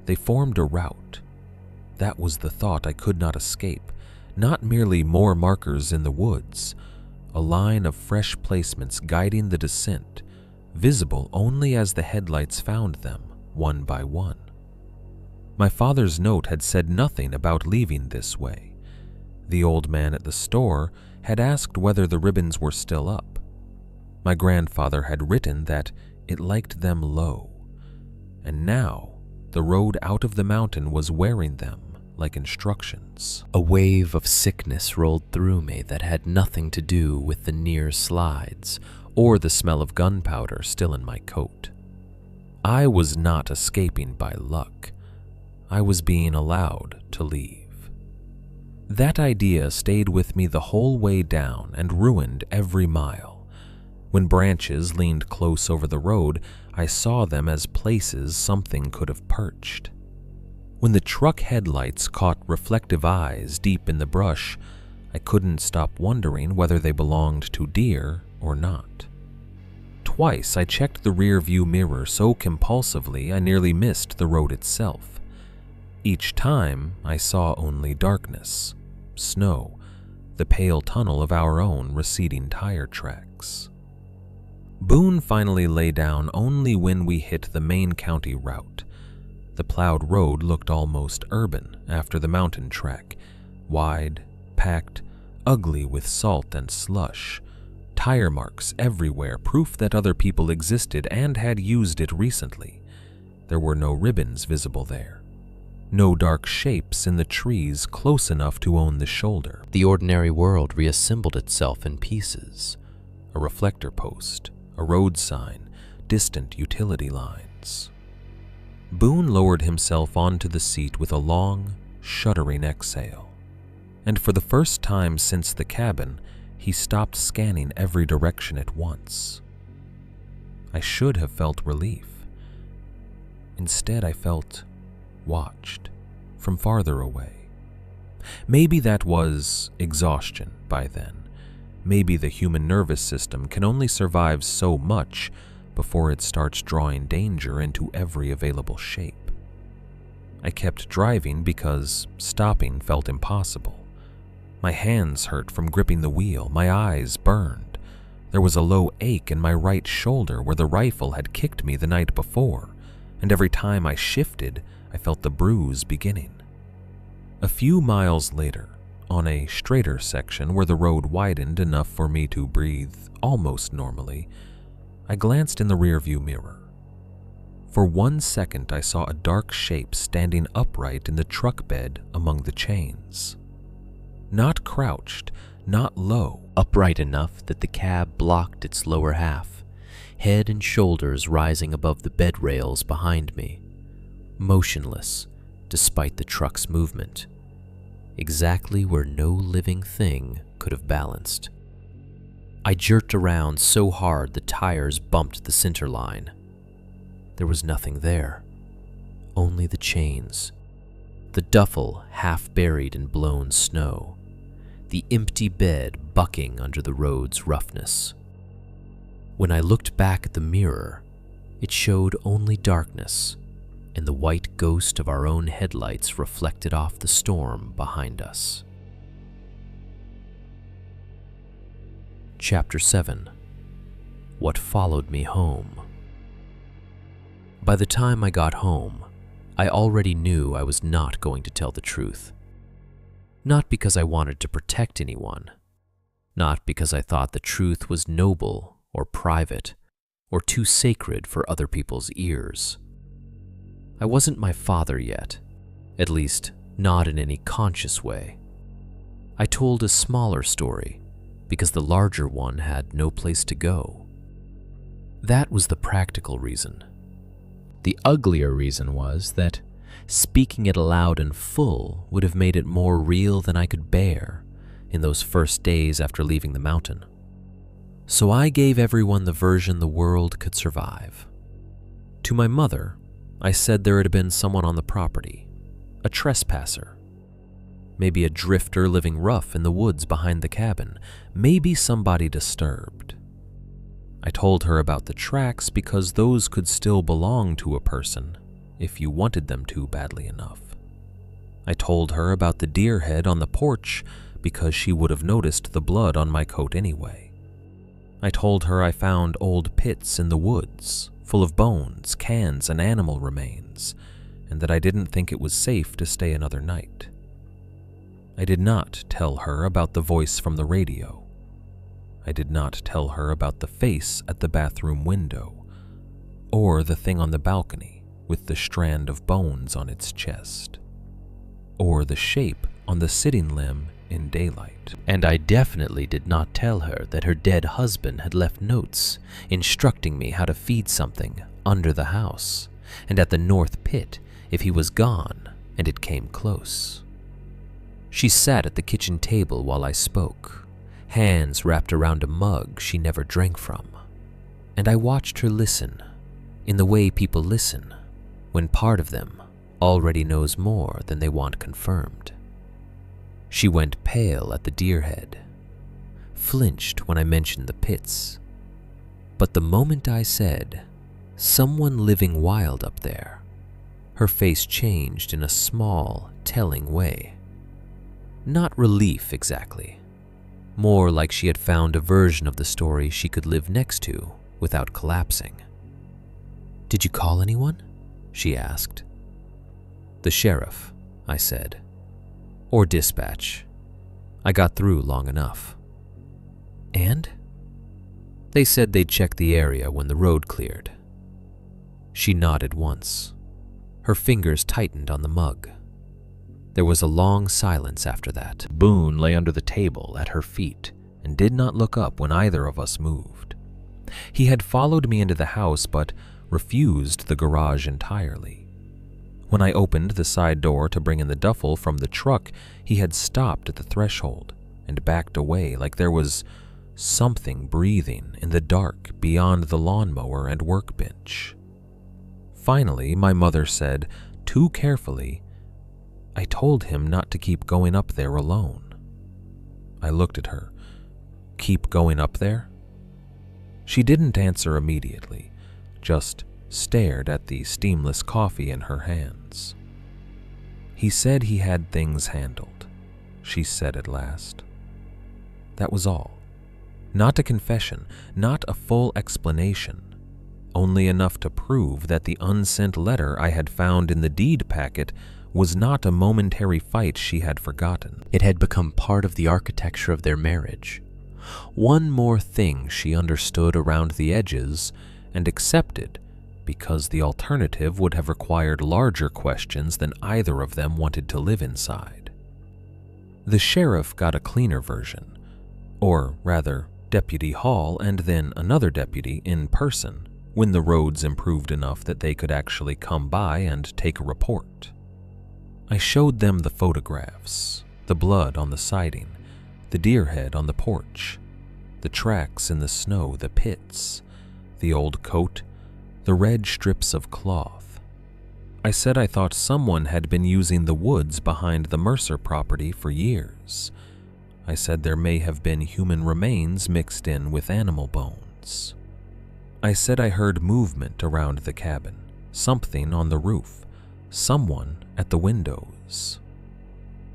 [SPEAKER 3] They formed a route. That was the thought I could not escape, not merely more markers in the woods, a line of fresh placements guiding the descent, visible only as the headlights found them, one by one. My father's note had said nothing about leaving this way. The old man at the store had asked whether the ribbons were still up. My grandfather had written that it liked them low, and now the road out of the mountain was wearing them like instructions.
[SPEAKER 2] A wave of sickness rolled through me that had nothing to do with the near slides or the smell of gunpowder still in my coat. I was not escaping by luck. I was being allowed to leave. That idea stayed with me the whole way down and ruined every mile. When branches leaned close over the road, I saw them as places something could have perched. When the truck headlights caught reflective eyes deep in the brush, I couldn't stop wondering whether they belonged to deer or not. Twice I checked the rear view mirror so compulsively I nearly missed the road itself. Each time I saw only darkness, snow, the pale tunnel of our own receding tire tracks. Boone finally lay down only when we hit the main county route. The plowed road looked almost urban after the mountain track, wide, packed, ugly with salt and slush, tire marks everywhere, proof that other people existed and had used it recently. There were no ribbons visible there, no dark shapes in the trees close enough to own the shoulder. The ordinary world reassembled itself in pieces.
[SPEAKER 3] A reflector post, a road sign, distant utility lines. Boone lowered himself onto the seat with a long, shuddering exhale, and for the first time since the cabin, he stopped scanning every direction at once. I should have felt relief. Instead, I felt watched from farther away. Maybe that was exhaustion by then. Maybe the human nervous system can only survive so much before it starts drawing danger into every available shape. I kept driving because stopping felt impossible. My hands hurt from gripping the wheel, my eyes burned. There was a low ache in my right shoulder where the rifle had kicked me the night before, and every time I shifted, I felt the bruise beginning. A few miles later, on a straighter section where the road widened enough for me to breathe almost normally, I glanced in the rearview mirror. For 1 second, I saw a dark shape standing upright in the truck bed among the chains. Not crouched, not low.
[SPEAKER 2] Upright enough that the cab blocked its lower half, head and shoulders rising above the bed rails behind me. Motionless, despite the truck's movement. Exactly where no living thing could have balanced. I jerked around so hard the tires bumped the center line. There was nothing there, only the chains, the duffel half buried in blown snow, the empty bed bucking under the road's roughness. When I looked back at the mirror, it showed only darkness and the white ghost of our own headlights reflected off the storm behind us. Chapter 7. What Followed Me Home. By the time I got home, I already knew I was not going to tell the truth. Not because I wanted to protect anyone, not because I thought the truth was noble or private or too sacred for other people's ears. I wasn't my father yet, at least not in any conscious way. I told a smaller story because the larger one had no place to go. That was the practical reason. The uglier reason was that speaking it aloud in full would have made it more real than I could bear, in those first days after leaving the mountain. So I gave everyone the version the world could survive. To my mother, I said there had been someone on the property, a trespasser. Maybe a drifter living rough in the woods behind the cabin, maybe somebody disturbed. I told her about the tracks because those could still belong to a person if you wanted them to badly enough. I told her about the deer head on the porch because she would have noticed the blood on my coat anyway. I told her I found old pits in the woods, full of bones, cans, and animal remains, and that I didn't think it was safe to stay another night. I did not tell her about the voice from the radio. I did not tell her about the face at the bathroom window, or the thing on the balcony with the strand of bones on its chest, or the shape on the sitting limb in daylight. And I definitely did not tell her that her dead husband had left notes instructing me how to feed something under the house and at the north pit if he was gone and it came close. She sat at the kitchen table while I spoke, hands wrapped around a mug she never drank from, and I watched her listen in the way people listen when part of them already knows more than they want confirmed. She went pale at the deer head, flinched when I mentioned the pits, but the moment I said, "Someone living wild up there," her face changed in a small, telling way. Not relief exactly, more like she had found a version of the story she could live next to without collapsing. "Did you call anyone?" she asked. "The sheriff," I said. "Or dispatch. I got through long enough." "And?" "They said they'd check the area when the road cleared." She nodded once. Her fingers tightened on the mug. There was a long silence after that. Boone lay under the table at her feet and did not look up when either of us moved. He had followed me into the house but refused the garage entirely. When I opened the side door to bring in the duffel from the truck, he had stopped at the threshold and backed away like there was something breathing in the dark beyond the lawnmower and workbench. Finally, my mother said, too carefully, "I told him not to keep going up there alone." I looked at her. "Keep going up there?" She didn't answer immediately, just stared at the steamless coffee in her hands. "He said he had things handled," she said at last. That was all. Not a confession, not a full explanation, only enough to prove that the unsent letter I had found in the deed packet was not a momentary fight she had forgotten. It had become part of the architecture of their marriage. One more thing she understood around the edges and accepted because the alternative would have required larger questions than either of them wanted to live inside. The sheriff got a cleaner version, or rather, Deputy Hall and then another deputy in person when the roads improved enough that they could actually come by and take a report. I showed them the photographs, the blood on the siding, the deer head on the porch, the tracks in the snow, the pits, the old coat, the red strips of cloth. I said I thought someone had been using the woods behind the Mercer property for years. I said there may have been human remains mixed in with animal bones. I said I heard movement around the cabin, something on the roof, someone at the windows.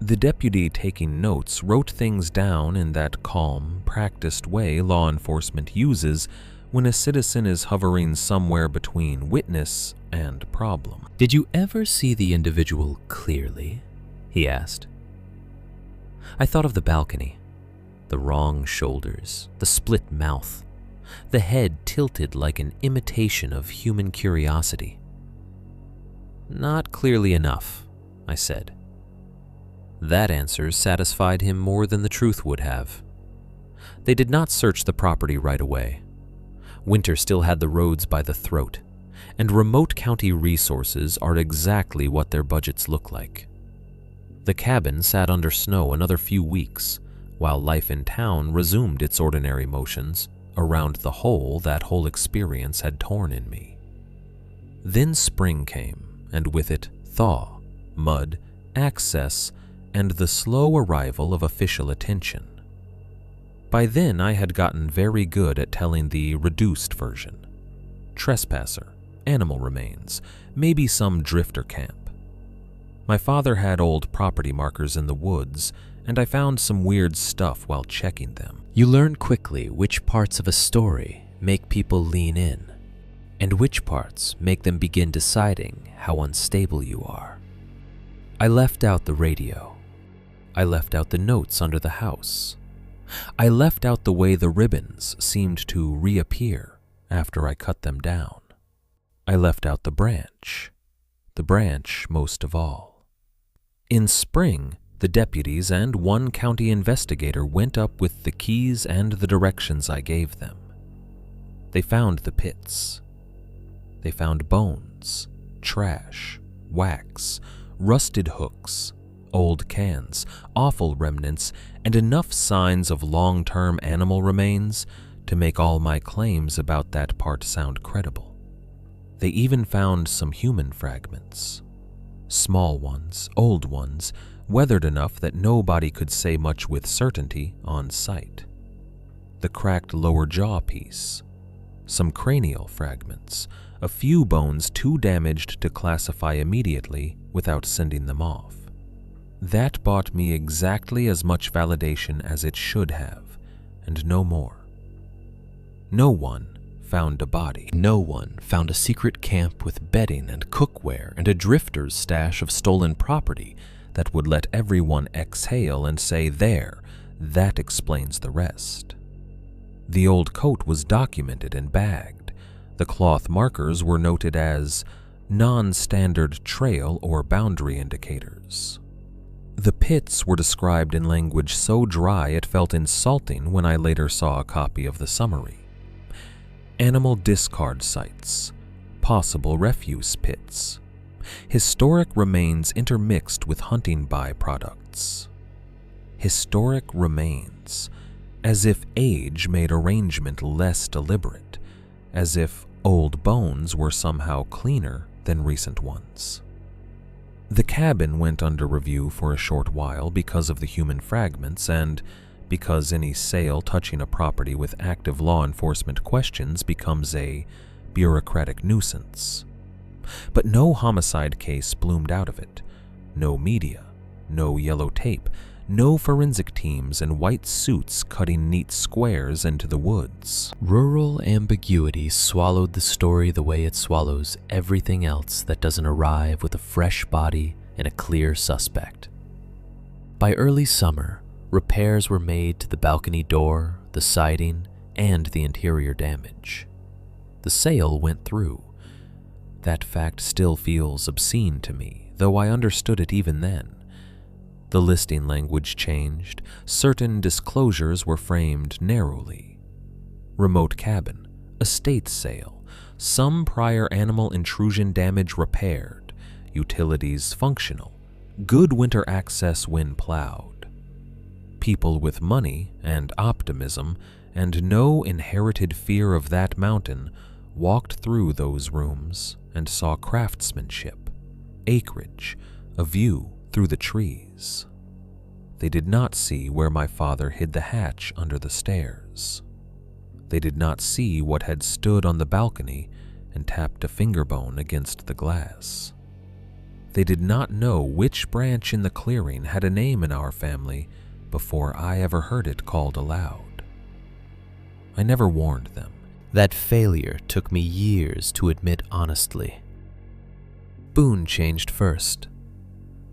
[SPEAKER 2] The deputy taking notes wrote things down in that calm, practiced way law enforcement uses when a citizen is hovering somewhere between witness and problem.
[SPEAKER 1] "Did you ever see the individual clearly?" he asked. I thought of the balcony, the wrong shoulders, the split mouth, the head tilted like an imitation of human curiosity. "Not clearly enough," I said. That answer satisfied him more than the truth would have. They did not search the property right away. Winter still had the roads by the throat, and remote county resources are exactly what their budgets look like. The cabin sat under snow another few weeks,
[SPEAKER 2] while life in town resumed its ordinary motions around the hole that whole experience had torn in me. Then spring came, and with it thaw, mud, access, and the slow arrival of official attention. By then I had gotten very good at telling the reduced version. Trespasser, animal remains, maybe some drifter camp. My father had old property markers in the woods, and I found some weird stuff while checking them.
[SPEAKER 1] You learn quickly which parts of a story make people lean in, and which parts make them begin deciding how unstable you are. I left out the radio. I left out the notes under the house. I left out the way the ribbons seemed to reappear after I cut them down. I left out the branch most of all. In spring, the deputies and one county investigator went up with the keys and the directions I gave them. They found the pits. They found bones, trash, wax, rusted hooks, old cans, offal remnants, and enough signs of long-term animal remains to make all my claims about that part sound credible. They even found some human fragments. Small ones, old ones, weathered enough that nobody could say much with certainty on sight. The cracked lower jaw piece, some cranial fragments, a few bones too damaged to classify immediately without sending them off. That bought me exactly as much validation as it should have, and no more. No one found a body.
[SPEAKER 2] No one found a secret camp with bedding and cookware and a drifter's stash of stolen property that would let everyone exhale and say, "There, that explains the rest." The old coat was documented and bagged. The cloth markers were noted as non-standard trail or boundary indicators. The pits were described in language so dry it felt insulting when I later saw a copy of the summary. Animal discard sites, possible refuse pits, historic remains intermixed with hunting byproducts. Historic remains, as if age made arrangement less deliberate, as if old bones were somehow cleaner than recent ones. The cabin went under review for a short while because of the human fragments and because any sale touching a property with active law enforcement questions becomes a bureaucratic nuisance. But no homicide case bloomed out of it. No media, no yellow tape, no forensic teams in white suits cutting neat squares into the woods.
[SPEAKER 1] Rural ambiguity swallowed the story the way it swallows everything else that doesn't arrive with a fresh body and a clear suspect. By early summer, repairs were made to the balcony door, the siding, and the interior damage. The sale went through. That fact still feels obscene to me, though I understood it even then. The listing language changed, certain disclosures were framed narrowly. Remote cabin, estate sale, some prior animal intrusion damage repaired, utilities functional, good winter access when plowed. People with money and optimism and no inherited fear of that mountain walked through those rooms and saw craftsmanship, acreage, a view through the trees. They did not see where my father hid the hatch under the stairs. They did not see what had stood on the balcony and tapped a finger bone against the glass. They did not know which branch in the clearing had a name in our family before I ever heard it called aloud. I never warned them. That failure took me years to admit honestly. Boone changed first.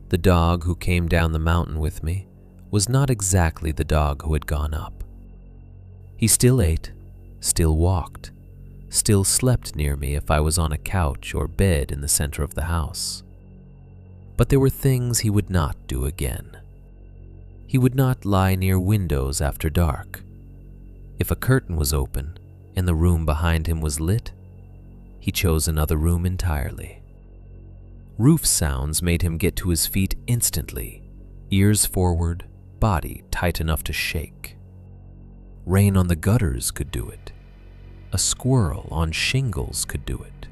[SPEAKER 1] The dog who came down the mountain with me was not exactly the dog who had gone up. He still ate, still walked, still slept near me if I was on a couch or bed in the center of the house. But there were things he would not do again. He would not lie near windows after dark. If a curtain was open and the room behind him was lit, he chose another room entirely. Roof sounds made him get to his feet instantly, ears forward,
[SPEAKER 2] body tight enough to shake. Rain on the gutters could do it. A squirrel on shingles could do it.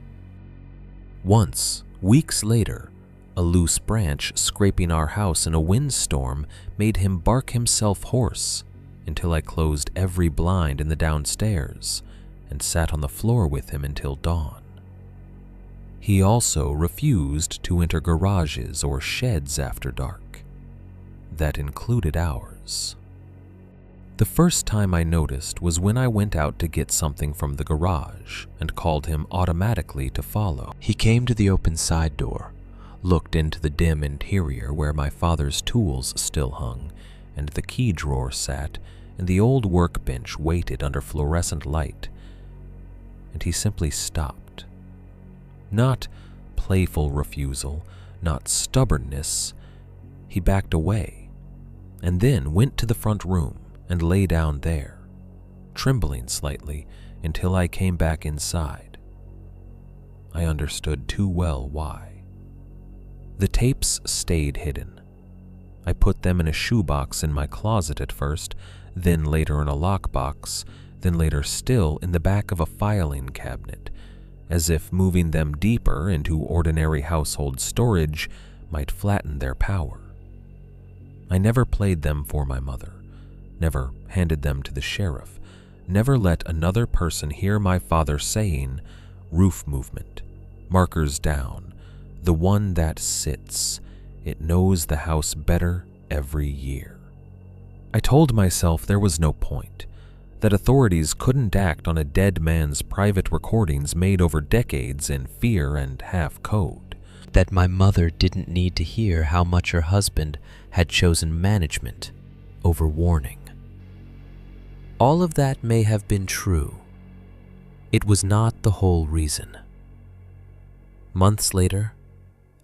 [SPEAKER 2] Once, weeks later, a loose branch scraping our house in a windstorm made him bark himself hoarse until I closed every blind in the downstairs and sat on the floor with him until dawn. He also refused to enter garages or sheds after dark. That included ours. The first time I noticed was when I went out to get something from the garage and called him automatically to follow. He came to the open side door, looked into the dim interior where my father's tools still hung, and the key drawer sat, and the old workbench waited under fluorescent light, and he simply stopped. Not playful refusal, not stubbornness. He backed away, and then went to the front room and lay down there, trembling slightly until I came back inside. I understood too well why. The tapes stayed hidden. I put them in a shoebox in my closet at first, then later in a lockbox, then later still in the back of a filing cabinet, as if moving them deeper into ordinary household storage might flatten their power. I never played them for my mother, never handed them to the sheriff, never let another person hear my father saying, "Roof movement, markers down, the one that sits, it knows the house better every year." I told myself there was no point, that authorities couldn't act on a dead man's private recordings made over decades in fear and half-code.
[SPEAKER 1] That my mother didn't need to hear how much her husband had chosen management over warning. All of that may have been true. It was not the whole reason. Months later,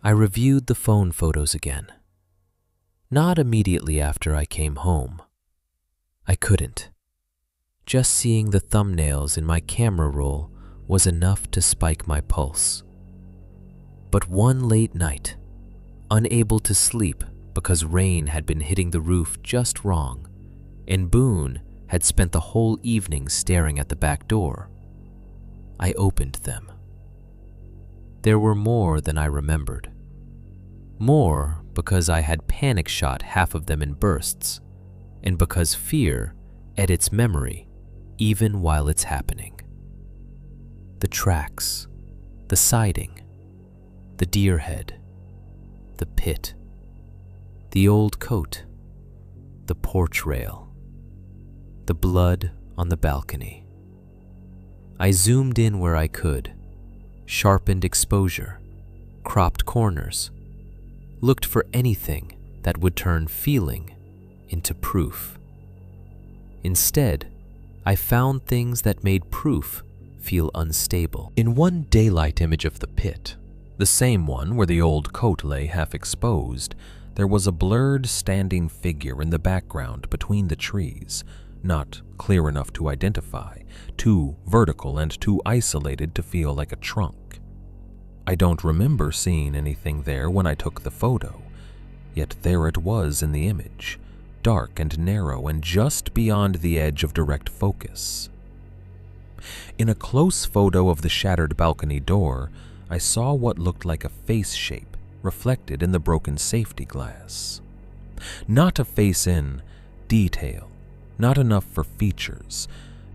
[SPEAKER 1] I reviewed the phone photos again. Not immediately after I came home. I couldn't. Just seeing the thumbnails in my camera roll was enough to spike my pulse. But one late night, unable to sleep because rain had been hitting the roof just wrong, and Boone had spent the whole evening staring at the back door, I opened them. There were more than I remembered. More because I had panic shot half of them in bursts, and because fear edits memory even while it's happening. The tracks, the siding, the deer head, the pit, the old coat, the porch rail, the blood on the balcony. I zoomed in where I could, sharpened exposure, cropped corners, looked for anything that would turn feeling into proof. Instead, I found things that made proof feel unstable. In one daylight image of the pit, the same one where the old coat lay half exposed, there was a blurred standing figure in the background between the trees, not clear enough to identify, too vertical and too isolated to feel like a trunk. I don't remember seeing anything there when I took the photo, yet there it was in the image, dark and narrow and just beyond the edge of direct focus. In a close photo of the shattered balcony door, I saw what looked like a face shape reflected in the broken safety glass. Not a face in detail, not enough for features,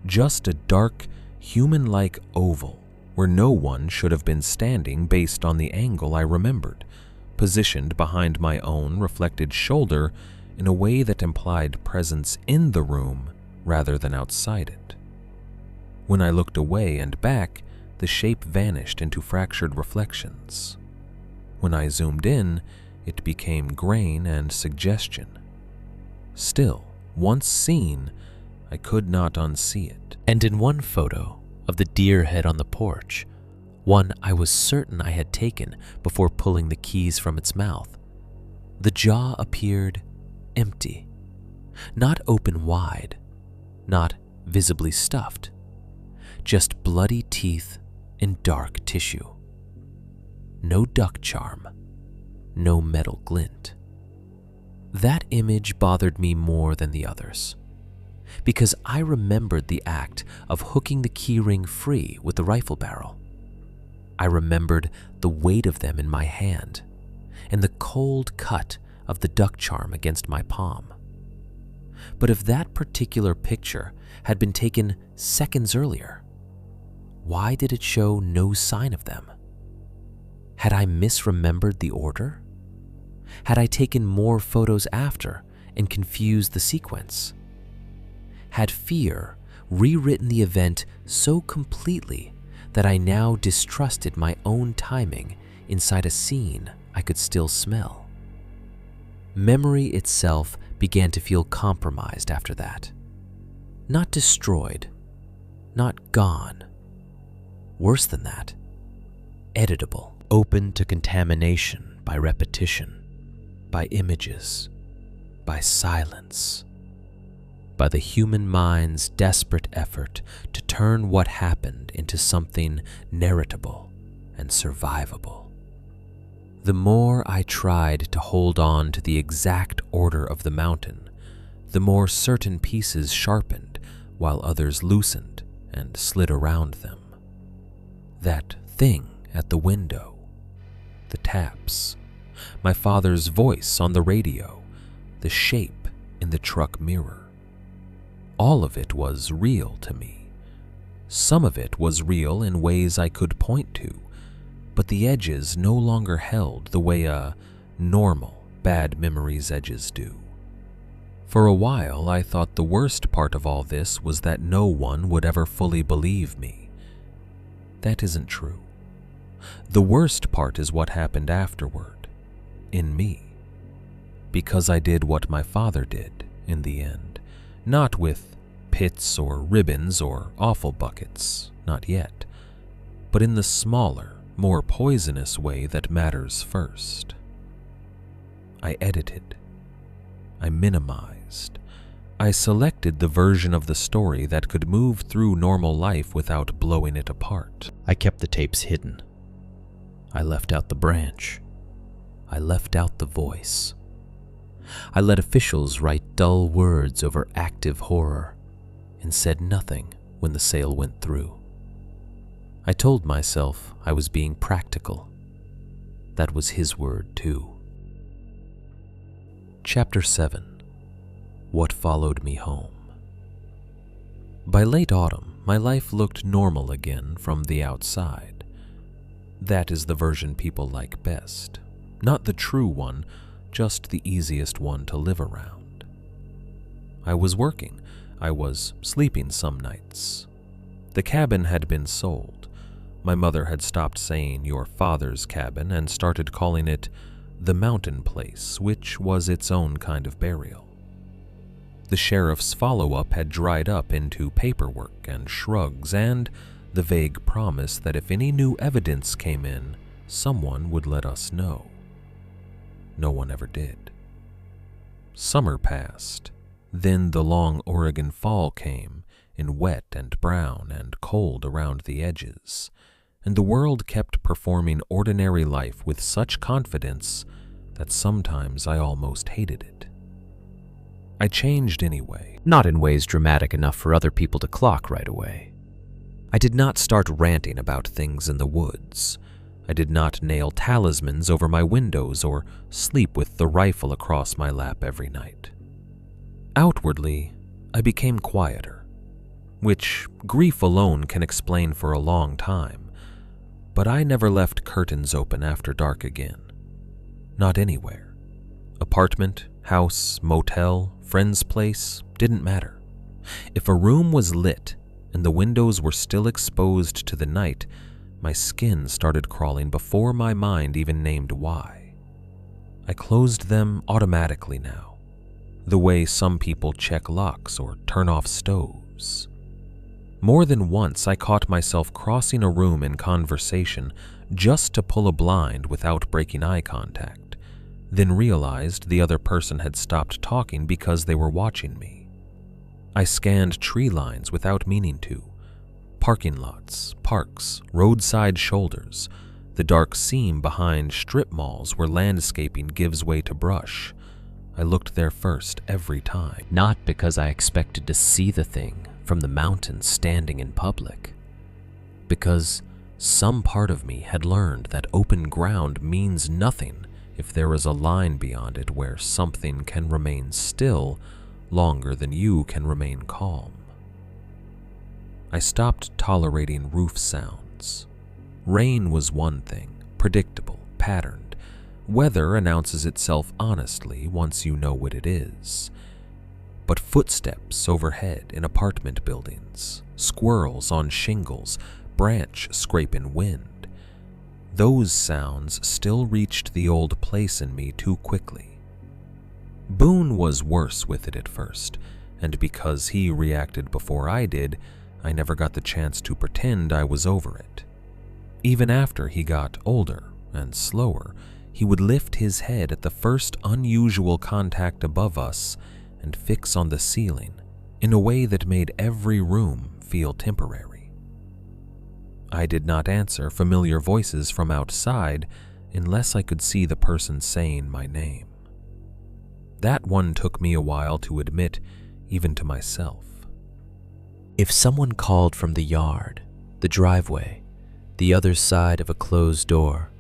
[SPEAKER 1] just a dark, human-like oval where no one should have been standing based on the angle I remembered, positioned behind my own reflected shoulder in a way that implied presence in the room rather than outside it. When I looked away and back, the shape vanished into fractured reflections. When I zoomed in, it became grain and suggestion. Still, once seen, I could not unsee it. And in one photo of the deer head on the porch, one I was certain I had taken before pulling the keys from its mouth, the jaw appeared empty, not open wide, not visibly stuffed, just bloody teeth and dark tissue. No duck charm, no metal glint. That image bothered me more than the others, because I remembered the act of hooking the keyring free with the rifle barrel. I remembered the weight of them in my hand and the cold cut of the duck charm against my palm. But if that particular picture had been taken seconds earlier, why did it show no sign of them? Had I misremembered the order? Had I taken more photos after and confused the sequence? Had fear rewritten the event so completely that I now distrusted my own timing inside a scene I could still smell? Memory itself began to feel compromised after that. Not destroyed, not gone. Worse than that, editable, open to contamination by repetition, by images, by silence, by the human mind's desperate effort to turn what happened into something narratable and survivable. The more I tried to hold on to the exact order of the mountain, the more certain pieces sharpened while others loosened and slid around them. That thing at the window, the taps, my father's voice on the radio, the shape in the truck mirror. All of it was real to me. Some of it was real in ways I could point to, but the edges no longer held the way a normal bad memory's edges do. For a while, I thought the worst part of all this was that no one would ever fully believe me. That isn't true. The worst part is what happened afterward, in me. Because I did what my father did in the end, not with pits or ribbons or offal buckets, not yet, but in the smaller, more poisonous way that matters first. I edited. I minimized. I selected the version of the story that could move through normal life without blowing it apart. I kept the tapes hidden. I left out the branch. I left out the voice. I let officials write dull words over active horror and said nothing when the sale went through. I told myself I was being practical. That was his word, too. Chapter 7. What Followed Me Home. By late autumn, my life looked normal again from the outside. That is the version people like best. Not the true one, just the easiest one to live around. I was working. I was sleeping some nights. The cabin had been sold. My mother had stopped saying your father's cabin and started calling it the mountain place, which was its own kind of burial. The sheriff's follow-up had dried up into paperwork and shrugs and the vague promise that if any new evidence came in, someone would let us know. No one ever did. Summer passed. Then the long Oregon fall came, in wet and brown and cold around the edges, and the world kept performing ordinary life with such confidence that sometimes I almost hated it. I changed anyway, not in ways dramatic enough for other people to clock right away. I did not start ranting about things in the woods. I did not nail talismans over my windows or sleep with the rifle across my lap every night. Outwardly, I became quieter, which grief alone can explain for a long time, but I never left curtains open after dark again. Not anywhere. Apartment, house, motel, friend's place, didn't matter. If a room was lit and the windows were still exposed to the night, my skin started crawling before my mind even named why. I closed them automatically now, the way some people check locks or turn off stoves. More than once I caught myself crossing a room in conversation just to pull a blind without breaking eye contact, then realized the other person had stopped talking because they were watching me. I scanned tree lines without meaning to. Parking lots, parks, roadside shoulders, the dark seam behind strip malls where landscaping gives way to brush,
[SPEAKER 3] I looked there first every time.
[SPEAKER 2] Not because I expected to see the thing from the mountain standing in public, because some part of me had learned that open ground means nothing if there is a line beyond it where something can remain still longer than you can remain calm. I stopped tolerating roof sounds. Rain was one thing, predictable, patterned. Weather announces itself honestly once you know what it is. But footsteps overhead in apartment buildings, squirrels on shingles, branch scraping wind, those sounds still reached the old place in me too quickly. Boone was worse with it at first, and because he reacted before I did, I never got the chance to pretend I was over it. Even after he got older and slower, he would lift his head at the first unusual contact above us and fix on the ceiling in a way that made every room feel temporary. I did not answer familiar voices from outside unless I could see the person saying my name. That one took me a while to admit, even to myself. If someone called from the yard, the driveway, the other side of a closed door,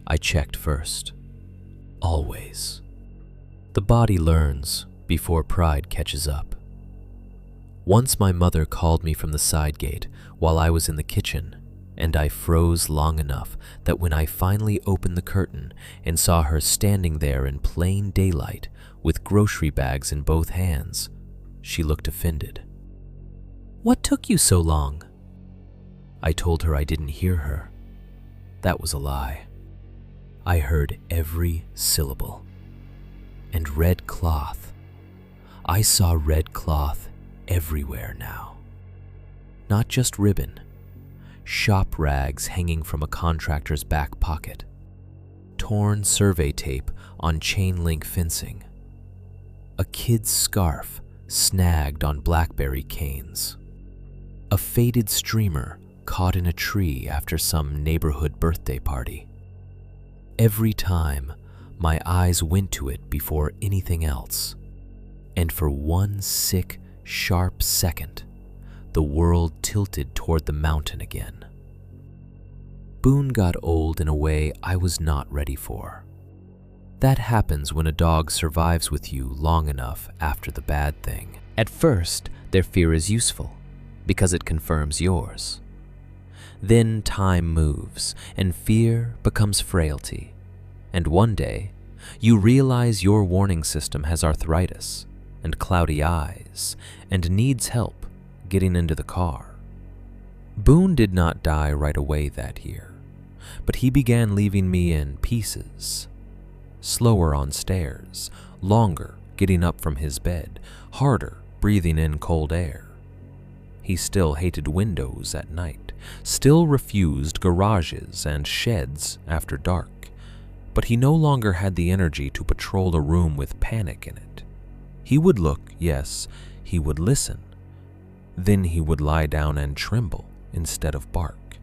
[SPEAKER 2] I checked first. Always. The body learns before pride catches up. Once my mother called me from the side gate while I was in the kitchen, and I froze long enough that when I finally opened the curtain and saw her standing there in plain daylight with grocery bags in both hands, she looked offended. "What took you so long?" I told her I didn't hear her. That was a lie. I heard every syllable. And red cloth. I saw red cloth everywhere now. Not just ribbon. Shop rags hanging from a contractor's back pocket. Torn survey tape on chain link fencing. A kid's scarf snagged on blackberry canes. A faded streamer caught in a tree after some neighborhood birthday party. Every time, my eyes went to it before anything else, and for one sick, sharp second, the world tilted toward the mountain again. Boone got old in a way I was not ready for. That happens when a dog survives with you long enough after the bad thing. At first, their fear is useful, because it confirms yours. Then time moves, and fear becomes frailty. And one day, you realize your warning system has arthritis and cloudy eyes and needs help getting into the car. Boone did not die right away that year, but he began leaving me in pieces. Slower on stairs, longer getting up from his bed, harder breathing in cold air. He still hated windows at night, still refused garages and sheds after dark, but he no longer had the energy to patrol a room with panic in it. He would look, yes, he would listen. Then he would lie down and tremble instead of bark.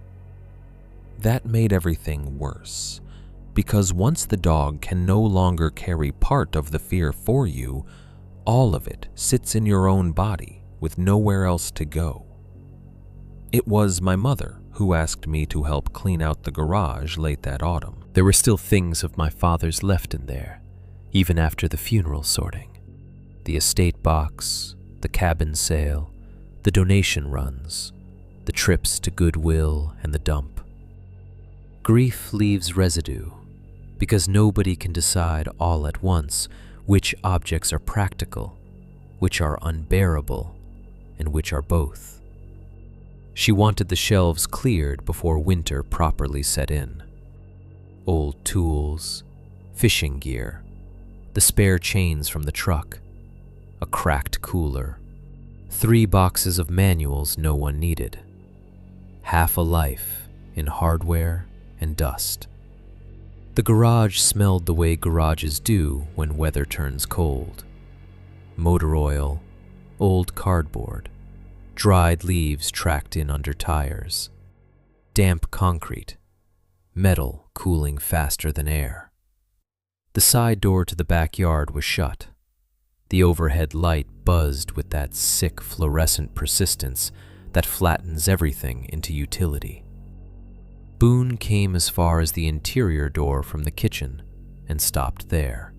[SPEAKER 2] That made everything worse, because once the dog can no longer carry part of the fear for you, all of it sits in your own body with nowhere else to go. It was my mother who asked me to help clean out the garage late that autumn. There were still things of my father's left in there, even after the funeral sorting. The estate box, the cabin sale, the donation runs, the trips to Goodwill and the dump. Grief leaves residue, because nobody can decide all at once which objects are practical, which are unbearable, and which are both. She wanted the shelves cleared before winter properly set in. Old tools, fishing gear, the spare chains from the truck, a cracked cooler, 3 boxes of manuals no one needed, half a life in hardware and dust. The garage smelled the way garages do when weather turns cold. Motor oil, old cardboard, dried leaves tracked in under tires, damp concrete, metal cooling faster than air. The side door to the backyard was shut, The overhead light buzzed with that sick fluorescent persistence that flattens everything into utility. Boone came as far as the interior door from the kitchen and stopped there.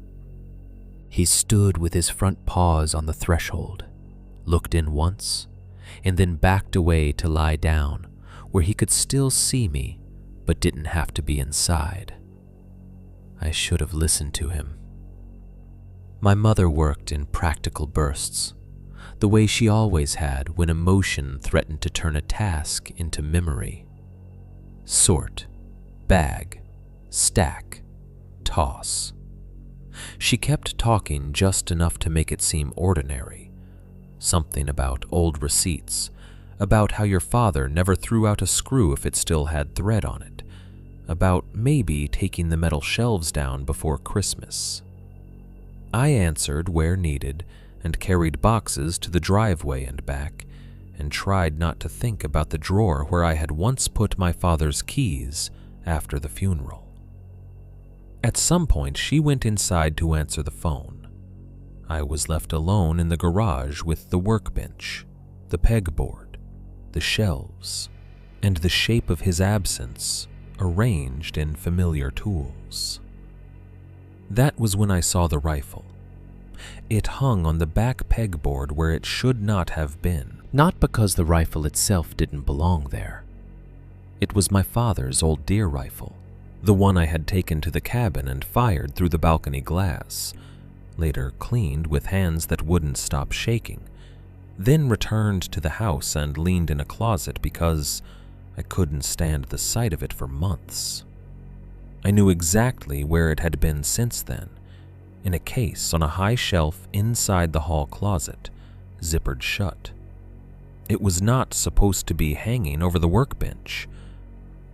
[SPEAKER 2] He stood with his front paws on the threshold, looked in once, and then backed away to lie down where he could still see me but didn't have to be inside. I should have listened to him. My mother worked in practical bursts, the way she always had when emotion threatened to turn a task into memory. Sort, bag, stack, toss. She kept talking just enough to make it seem ordinary. Something about old receipts, about how your father never threw out a screw if it still had thread on it, about maybe taking the metal shelves down before Christmas. I answered where needed and carried boxes to the driveway and back, and tried not to think about the drawer where I had once put my father's keys after the funeral. At some point, she went inside to answer the phone. I was left alone in the garage with the workbench, the pegboard, the shelves, and the shape of his absence arranged in familiar tools. That was when I saw the rifle. It hung on the back pegboard where it should not have been, not because the rifle itself didn't belong there. It was my father's old deer rifle, the one I had taken to the cabin and fired through the balcony glass, later cleaned with hands that wouldn't stop shaking, then returned to the house and leaned in a closet because I couldn't stand the sight of it for months. I knew exactly where it had been since then, in a case on a high shelf inside the hall closet, zippered shut. It was not supposed to be hanging over the workbench.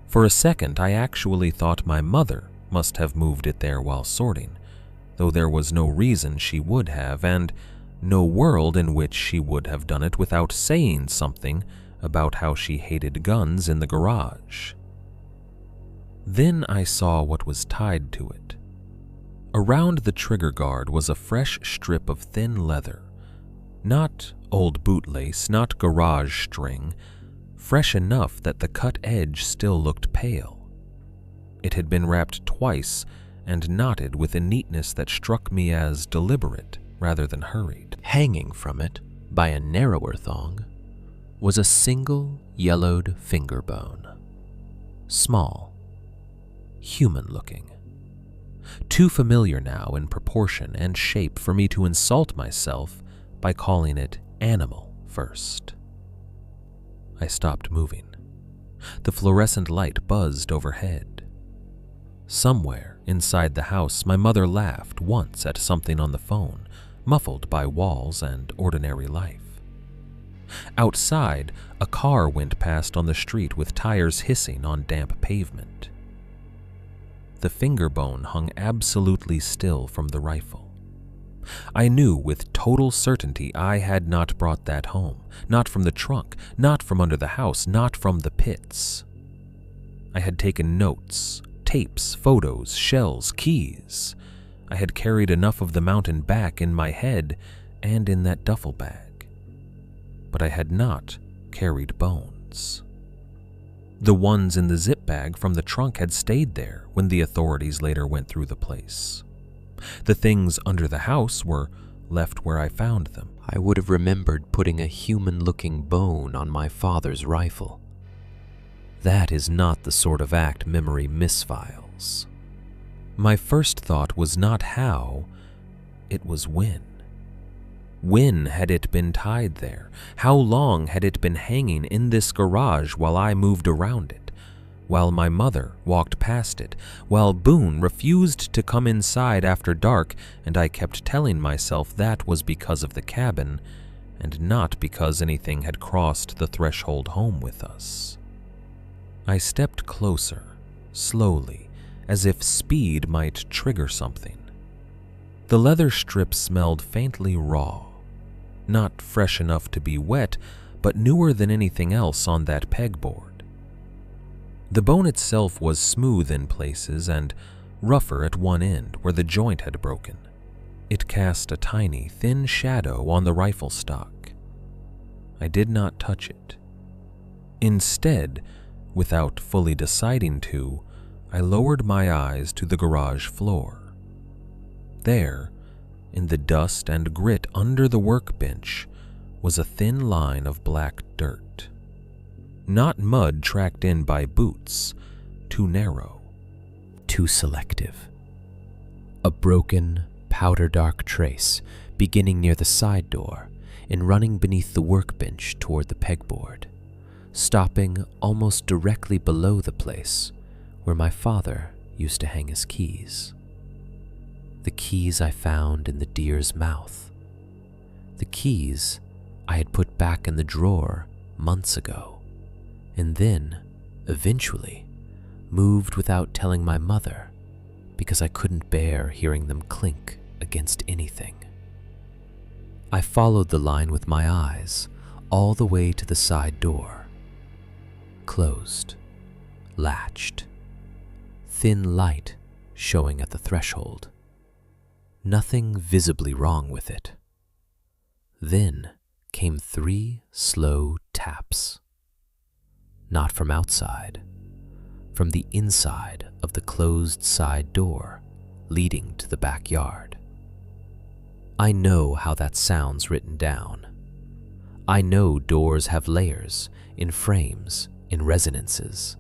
[SPEAKER 2] For a second, I actually thought my mother must have moved it there while sorting, though there was no reason she would have, and no world in which she would have done it without saying something about how she hated guns in the garage. Then I saw what was tied to it. Around the trigger guard was a fresh strip of thin leather, not old bootlace, not garage string, fresh enough that the cut edge still looked pale. It had been wrapped twice and knotted with a neatness that struck me as deliberate rather than hurried. Hanging from it, by a narrower thong, was a single yellowed finger bone. Small, human-looking. Too familiar now in proportion and shape for me to insult myself by calling it animal first. I stopped moving. The fluorescent light buzzed overhead. Somewhere inside the house, my mother laughed once at something on the phone, muffled by walls and ordinary life. Outside, a car went past on the street with tires hissing on damp pavement. The finger bone hung absolutely still from the rifle. I knew with total certainty I had not brought that home, not from the trunk, not from under the house, not from the pits. I had taken notes, tapes, photos, shells, keys. I had carried enough of the mountain back in my head and in that duffel bag. But I had not carried bones. The ones in the zip bag from the trunk had stayed there when the authorities later went through the place. The things under the house were left where I found them. I would have remembered putting a human-looking bone on my father's rifle. That is not the sort of act memory misfiles. My first thought was not how, it was when. When had it been tied there? How long had it been hanging in this garage while I moved around it? While my mother walked past it? While Boone refused to come inside after dark and I kept telling myself that was because of the cabin and not because anything had crossed the threshold home with us? I stepped closer, slowly, as if speed might trigger something. The leather strip smelled faintly raw. Not fresh enough to be wet, but newer than anything else on that pegboard. The bone itself was smooth in places and rougher at one end where the joint had broken.
[SPEAKER 3] It cast a tiny, thin shadow on the rifle stock. I did not touch it. Instead, without fully deciding to, I lowered my eyes to the garage floor. There, in the dust and grit under the workbench, was a thin line of black dirt. Not mud tracked in by boots, too narrow.
[SPEAKER 2] Too selective. A broken, powder-dark trace beginning near the side door and running beneath the workbench toward the pegboard, stopping almost directly below the place where my father used to hang his keys. The keys I found in the deer's mouth. The keys I had put back in the drawer months ago, and then, eventually, moved without telling my mother because I couldn't bear hearing them clink against anything. I followed the line with my eyes all the way to the side door. Closed, latched, thin light showing at the threshold. Nothing visibly wrong with it. Then came 3 slow taps. Not from outside, from the inside of the closed side door leading to the backyard. I know how that sounds written down. I know doors have layers, in frames, in resonances,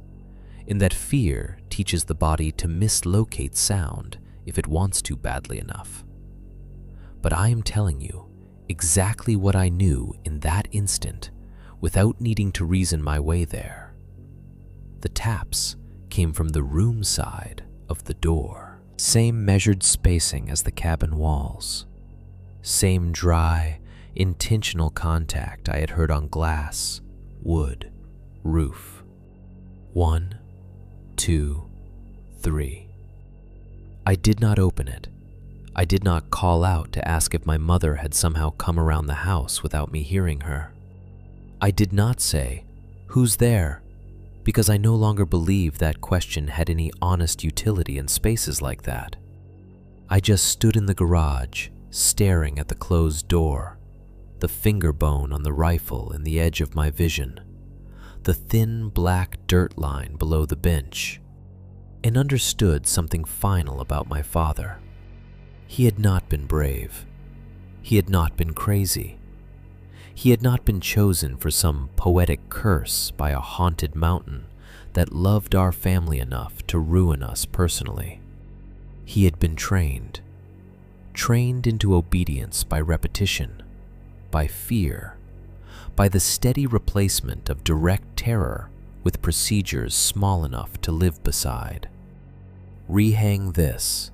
[SPEAKER 2] in that fear teaches the body to mislocate sound if it wants to badly enough. But I am telling you exactly what I knew in that instant without needing to reason my way there. The taps came from the room side of the door. Same measured spacing as the cabin walls. Same dry, intentional contact I had heard on glass, wood, roof. 1, 2, 3. I did not open it. I did not call out to ask if my mother had somehow come around the house without me hearing her. I did not say, "Who's there?" because I no longer believed that question had any honest utility in spaces like that. I just stood in the garage, staring at the closed door, the finger bone on the rifle in the edge of my vision, the thin black dirt line below the bench, and understood something final about my father. He had not been brave. He had not been crazy. He had not been chosen for some poetic curse by a haunted mountain that loved our family enough to ruin us personally. He had been trained into obedience by repetition, by fear, by the steady replacement of direct terror with procedures small enough to live beside. Rehang this,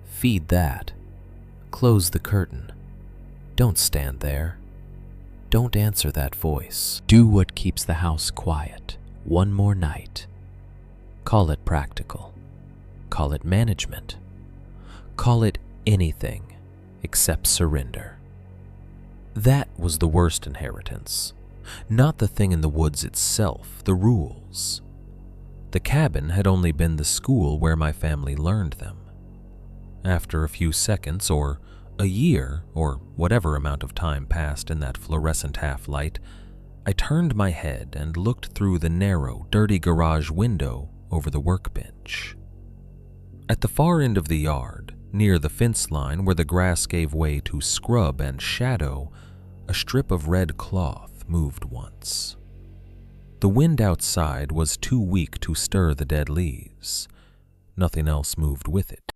[SPEAKER 2] feed that, close the curtain. Don't stand there. Don't answer that voice. Do what keeps the house quiet one more night. Call it practical. Call it management. Call it anything except surrender. That was the worst inheritance. Not the thing in the woods itself, the rules. The cabin had only been the school where my family learned them. After a few seconds, or a year, or whatever amount of time passed in that fluorescent half-light, I turned my head and looked through the narrow, dirty garage window over the workbench. At the far end of the yard, near the fence line where the grass gave way to scrub and shadow, a strip of red cloth moved once. The wind outside was too weak to stir the dead leaves. Nothing else moved with it.